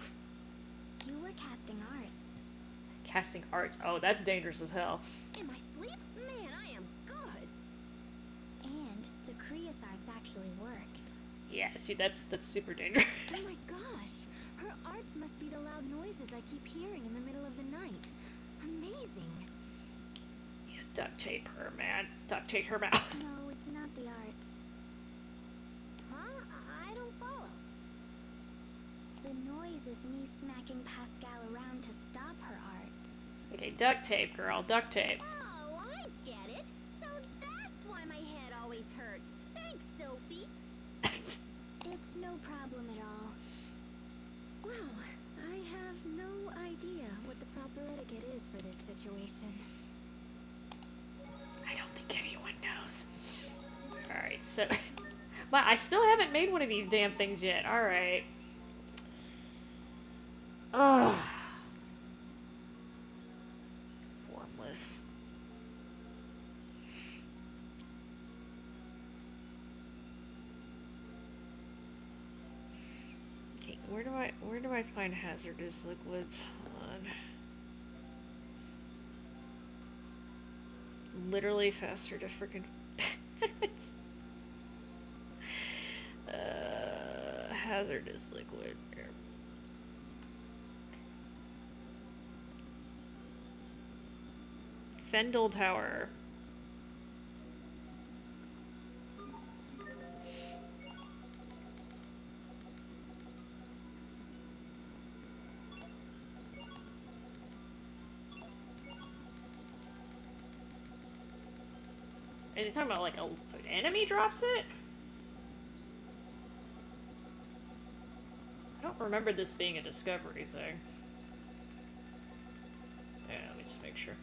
You were casting arts. Casting arts. Oh, that's dangerous as hell. In my sleep? Man, I am good. And the Krios arts actually worked. Yeah, see, that's super dangerous. Oh my gosh! Her arts must be the loud noises I keep hearing in the middle of the night. Amazing. Yeah, duct tape her, man. Duct tape her mouth. No, it's not the arts. Huh? I don't follow. The noise is me smacking Pascal around to stop her arts. Okay, duct tape, girl. Duct tape. Oh, I get it. So that's why my head always hurts. Thanks, Sophie. It's no problem at all. Wow, I have no idea what the proper etiquette is for this situation. I don't think anyone knows. Alright, so... Wow, I still haven't made one of these damn things yet. Alright. Ugh. Formless. Okay, where do I find hazardous liquids? Hold on. Literally faster to freaking hazardous liquid. Fendel Tower. Are you talking about like an enemy drops it? I don't remember this being a discovery thing. Yeah, let me just make sure.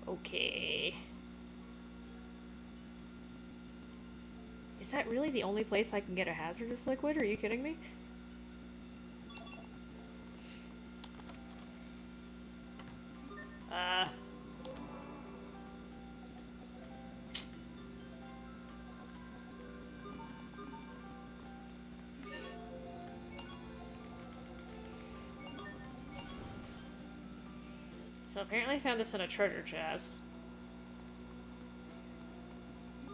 Okay. Is that really the only place I can get a hazardous liquid? Are you kidding me? So apparently I found this in a treasure chest.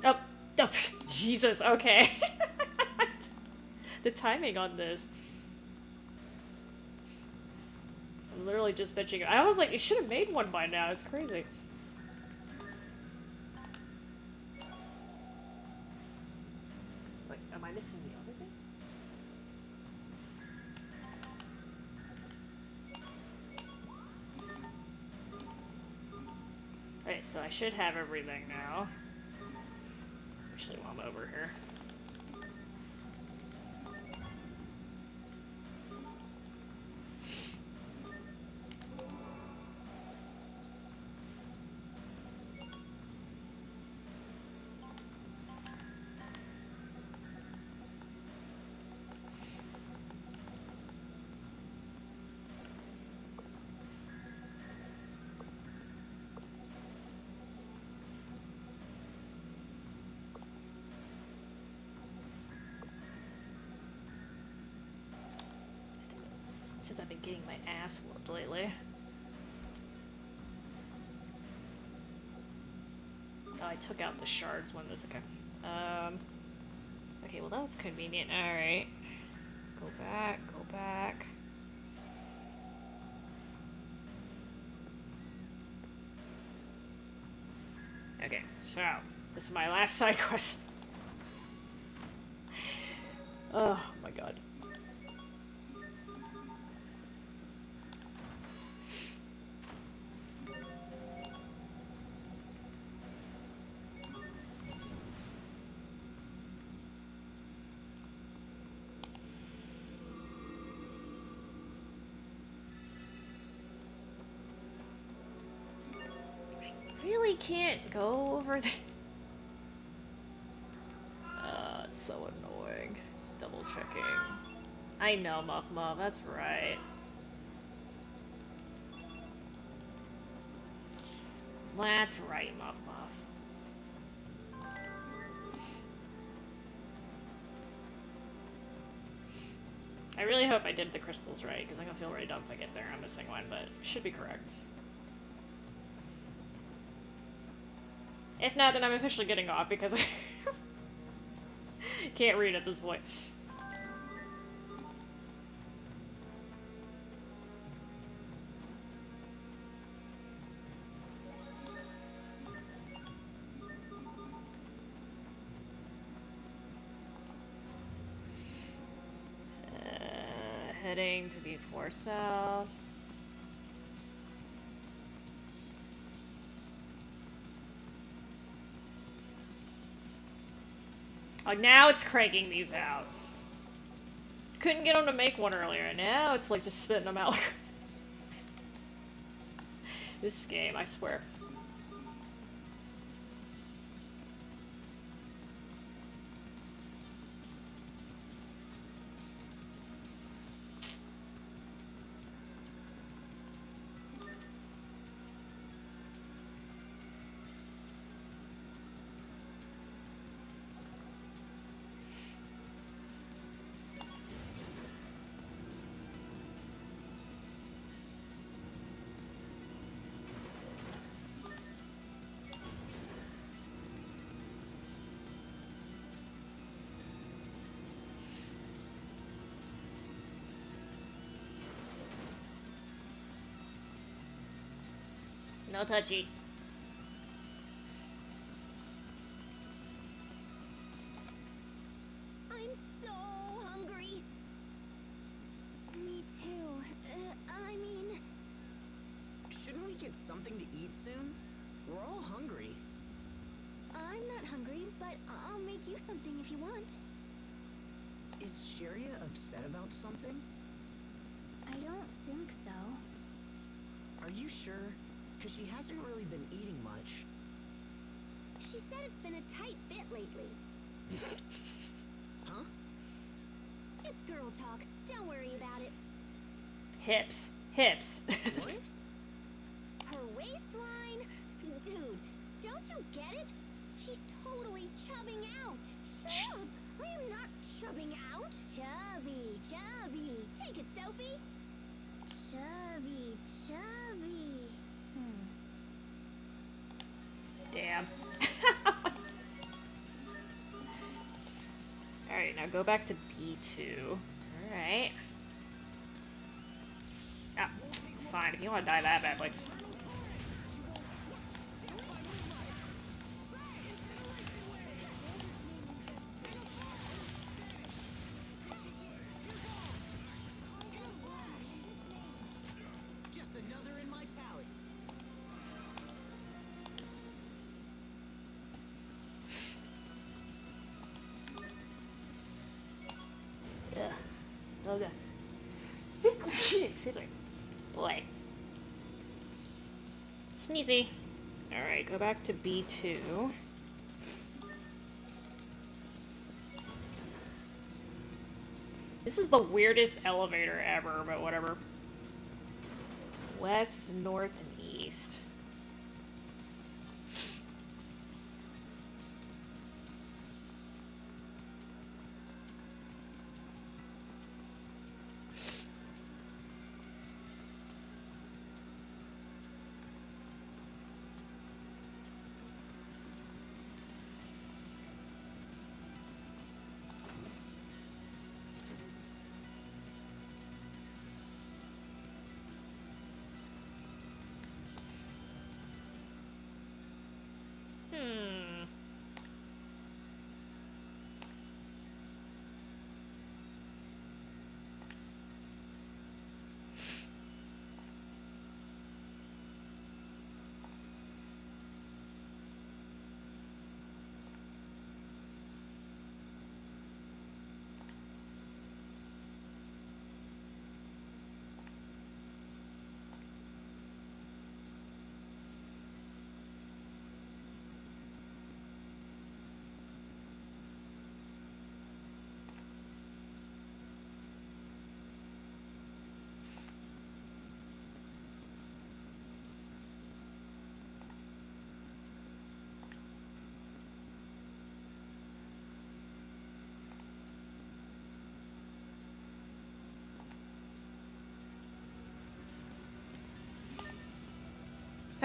Oh, oh Jesus, okay. The timing on this. I'm literally just bitching. I was like, you should have made one by now. It's crazy. Wait, am I missing the other thing? Alright, so I should have everything now. Actually, while I'm over here. Since I've been getting my ass whooped lately. I took out the shards one. That's okay. Okay, well that was convenient. Alright. Go back, go back. Okay, so this is my last side quest. Oh my god. Really can't go over there. It's so annoying. Just double checking. I know, Muff Muff, that's right. That's right, Muff Muff. I really hope I did the crystals right, because I'm gonna feel really dumb if I get there and I'm missing one, but it should be correct. If not, then I'm officially getting off because I can't read at this point. Heading to B4 South. Oh, now it's cranking these out. Couldn't get them to make one earlier, and now it's like just spitting them out. This game, I swear. No touchy. I'm so hungry. Me too. I mean... Shouldn't we get something to eat soon? We're all hungry. I'm not hungry, but I'll make you something if you want. Is Sharia upset about something? I don't think so. Are you sure? Because she hasn't really been eating much. She said it's been a tight fit lately. Huh? It's girl talk. Don't worry about it. Hips. Hips. What? Her waistline? Dude, don't you get it? She's totally chubbing out. Shut up! I am not chubbing out. Chubby, chubby. Take it, Sophie. Chubby, chubby. Damn. Alright, now go back to B2. Alright. Ah, fine, if you want to die that badly. Just another in my tally. Ugh. Oh god. Excuse me. Boy. Sneezy. Alright, go back to B2. This is the weirdest elevator ever, but whatever. West, north, and east.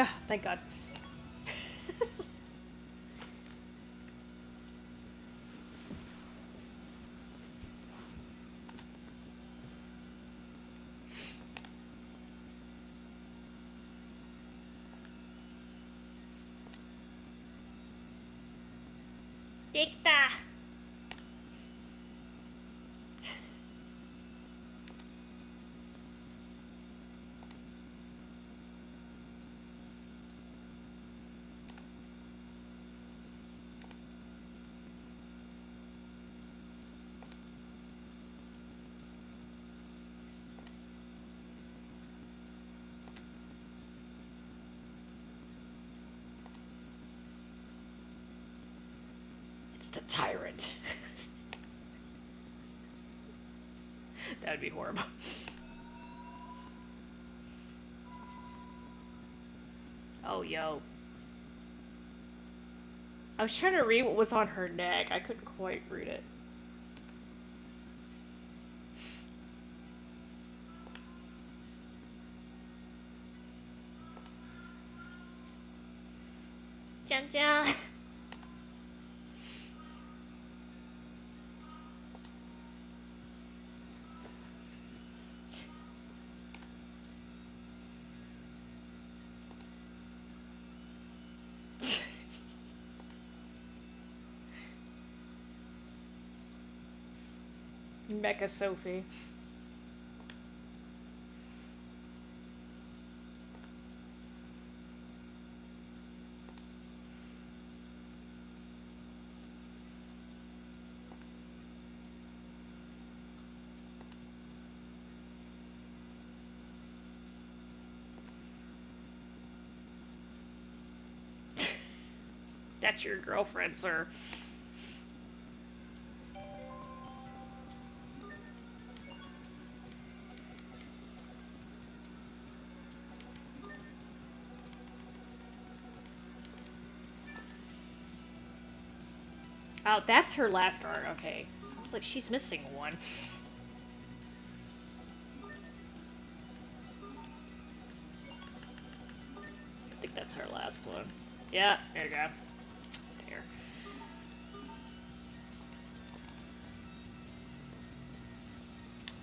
Ah, thank God. Dicta. The tyrant. That would be horrible. Oh, yo. I was trying to read what was on her neck. I couldn't quite read it. Jump, jump. Mecha Sophie. That's your girlfriend, sir. Oh, that's her last art. Okay. I was like, she's missing one. I think that's her last one. Yeah, there you go. There.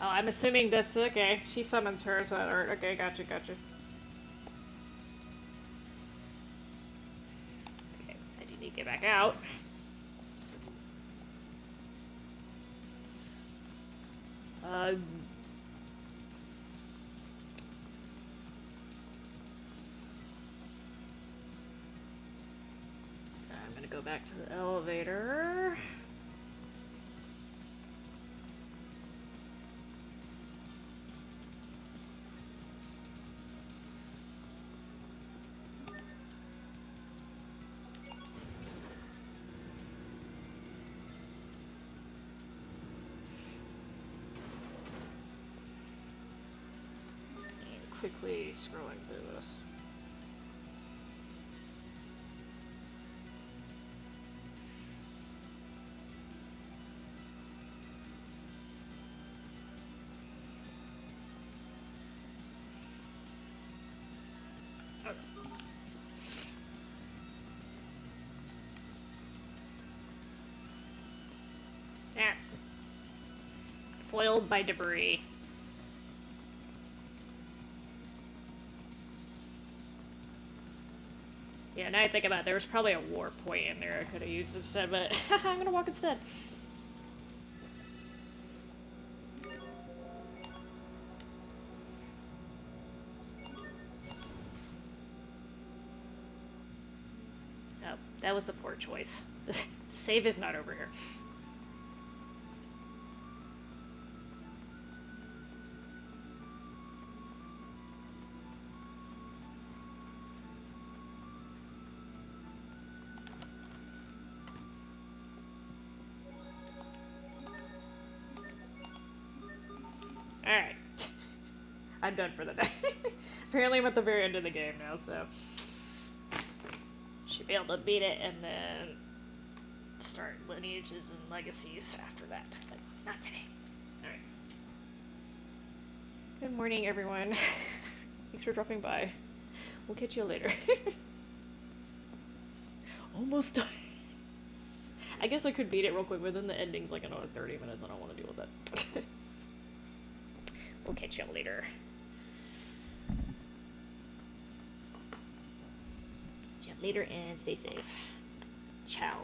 Oh, I'm assuming this. Okay, she summons her as that art. Okay, gotcha, gotcha. Okay, I do need to get back out. So I'm gonna go back to the elevator. Quickly scrolling through this. Yeah. Foiled by debris. Yeah, now I think about it, there was probably a warp point in there I could have used instead, but I'm gonna walk instead. Oh, that was a poor choice. The save is not over here. Alright. I'm done for the day. Apparently I'm at the very end of the game now, so... should be able to beat it and then start lineages and legacies after that. But not today. Alright. Good morning, everyone. Thanks for dropping by. We'll catch you later. Almost done. I guess I could beat it real quick, but then the ending's like another 30 minutes. I don't want to deal with that. We'll catch you later. Catch you later and stay safe. Ciao.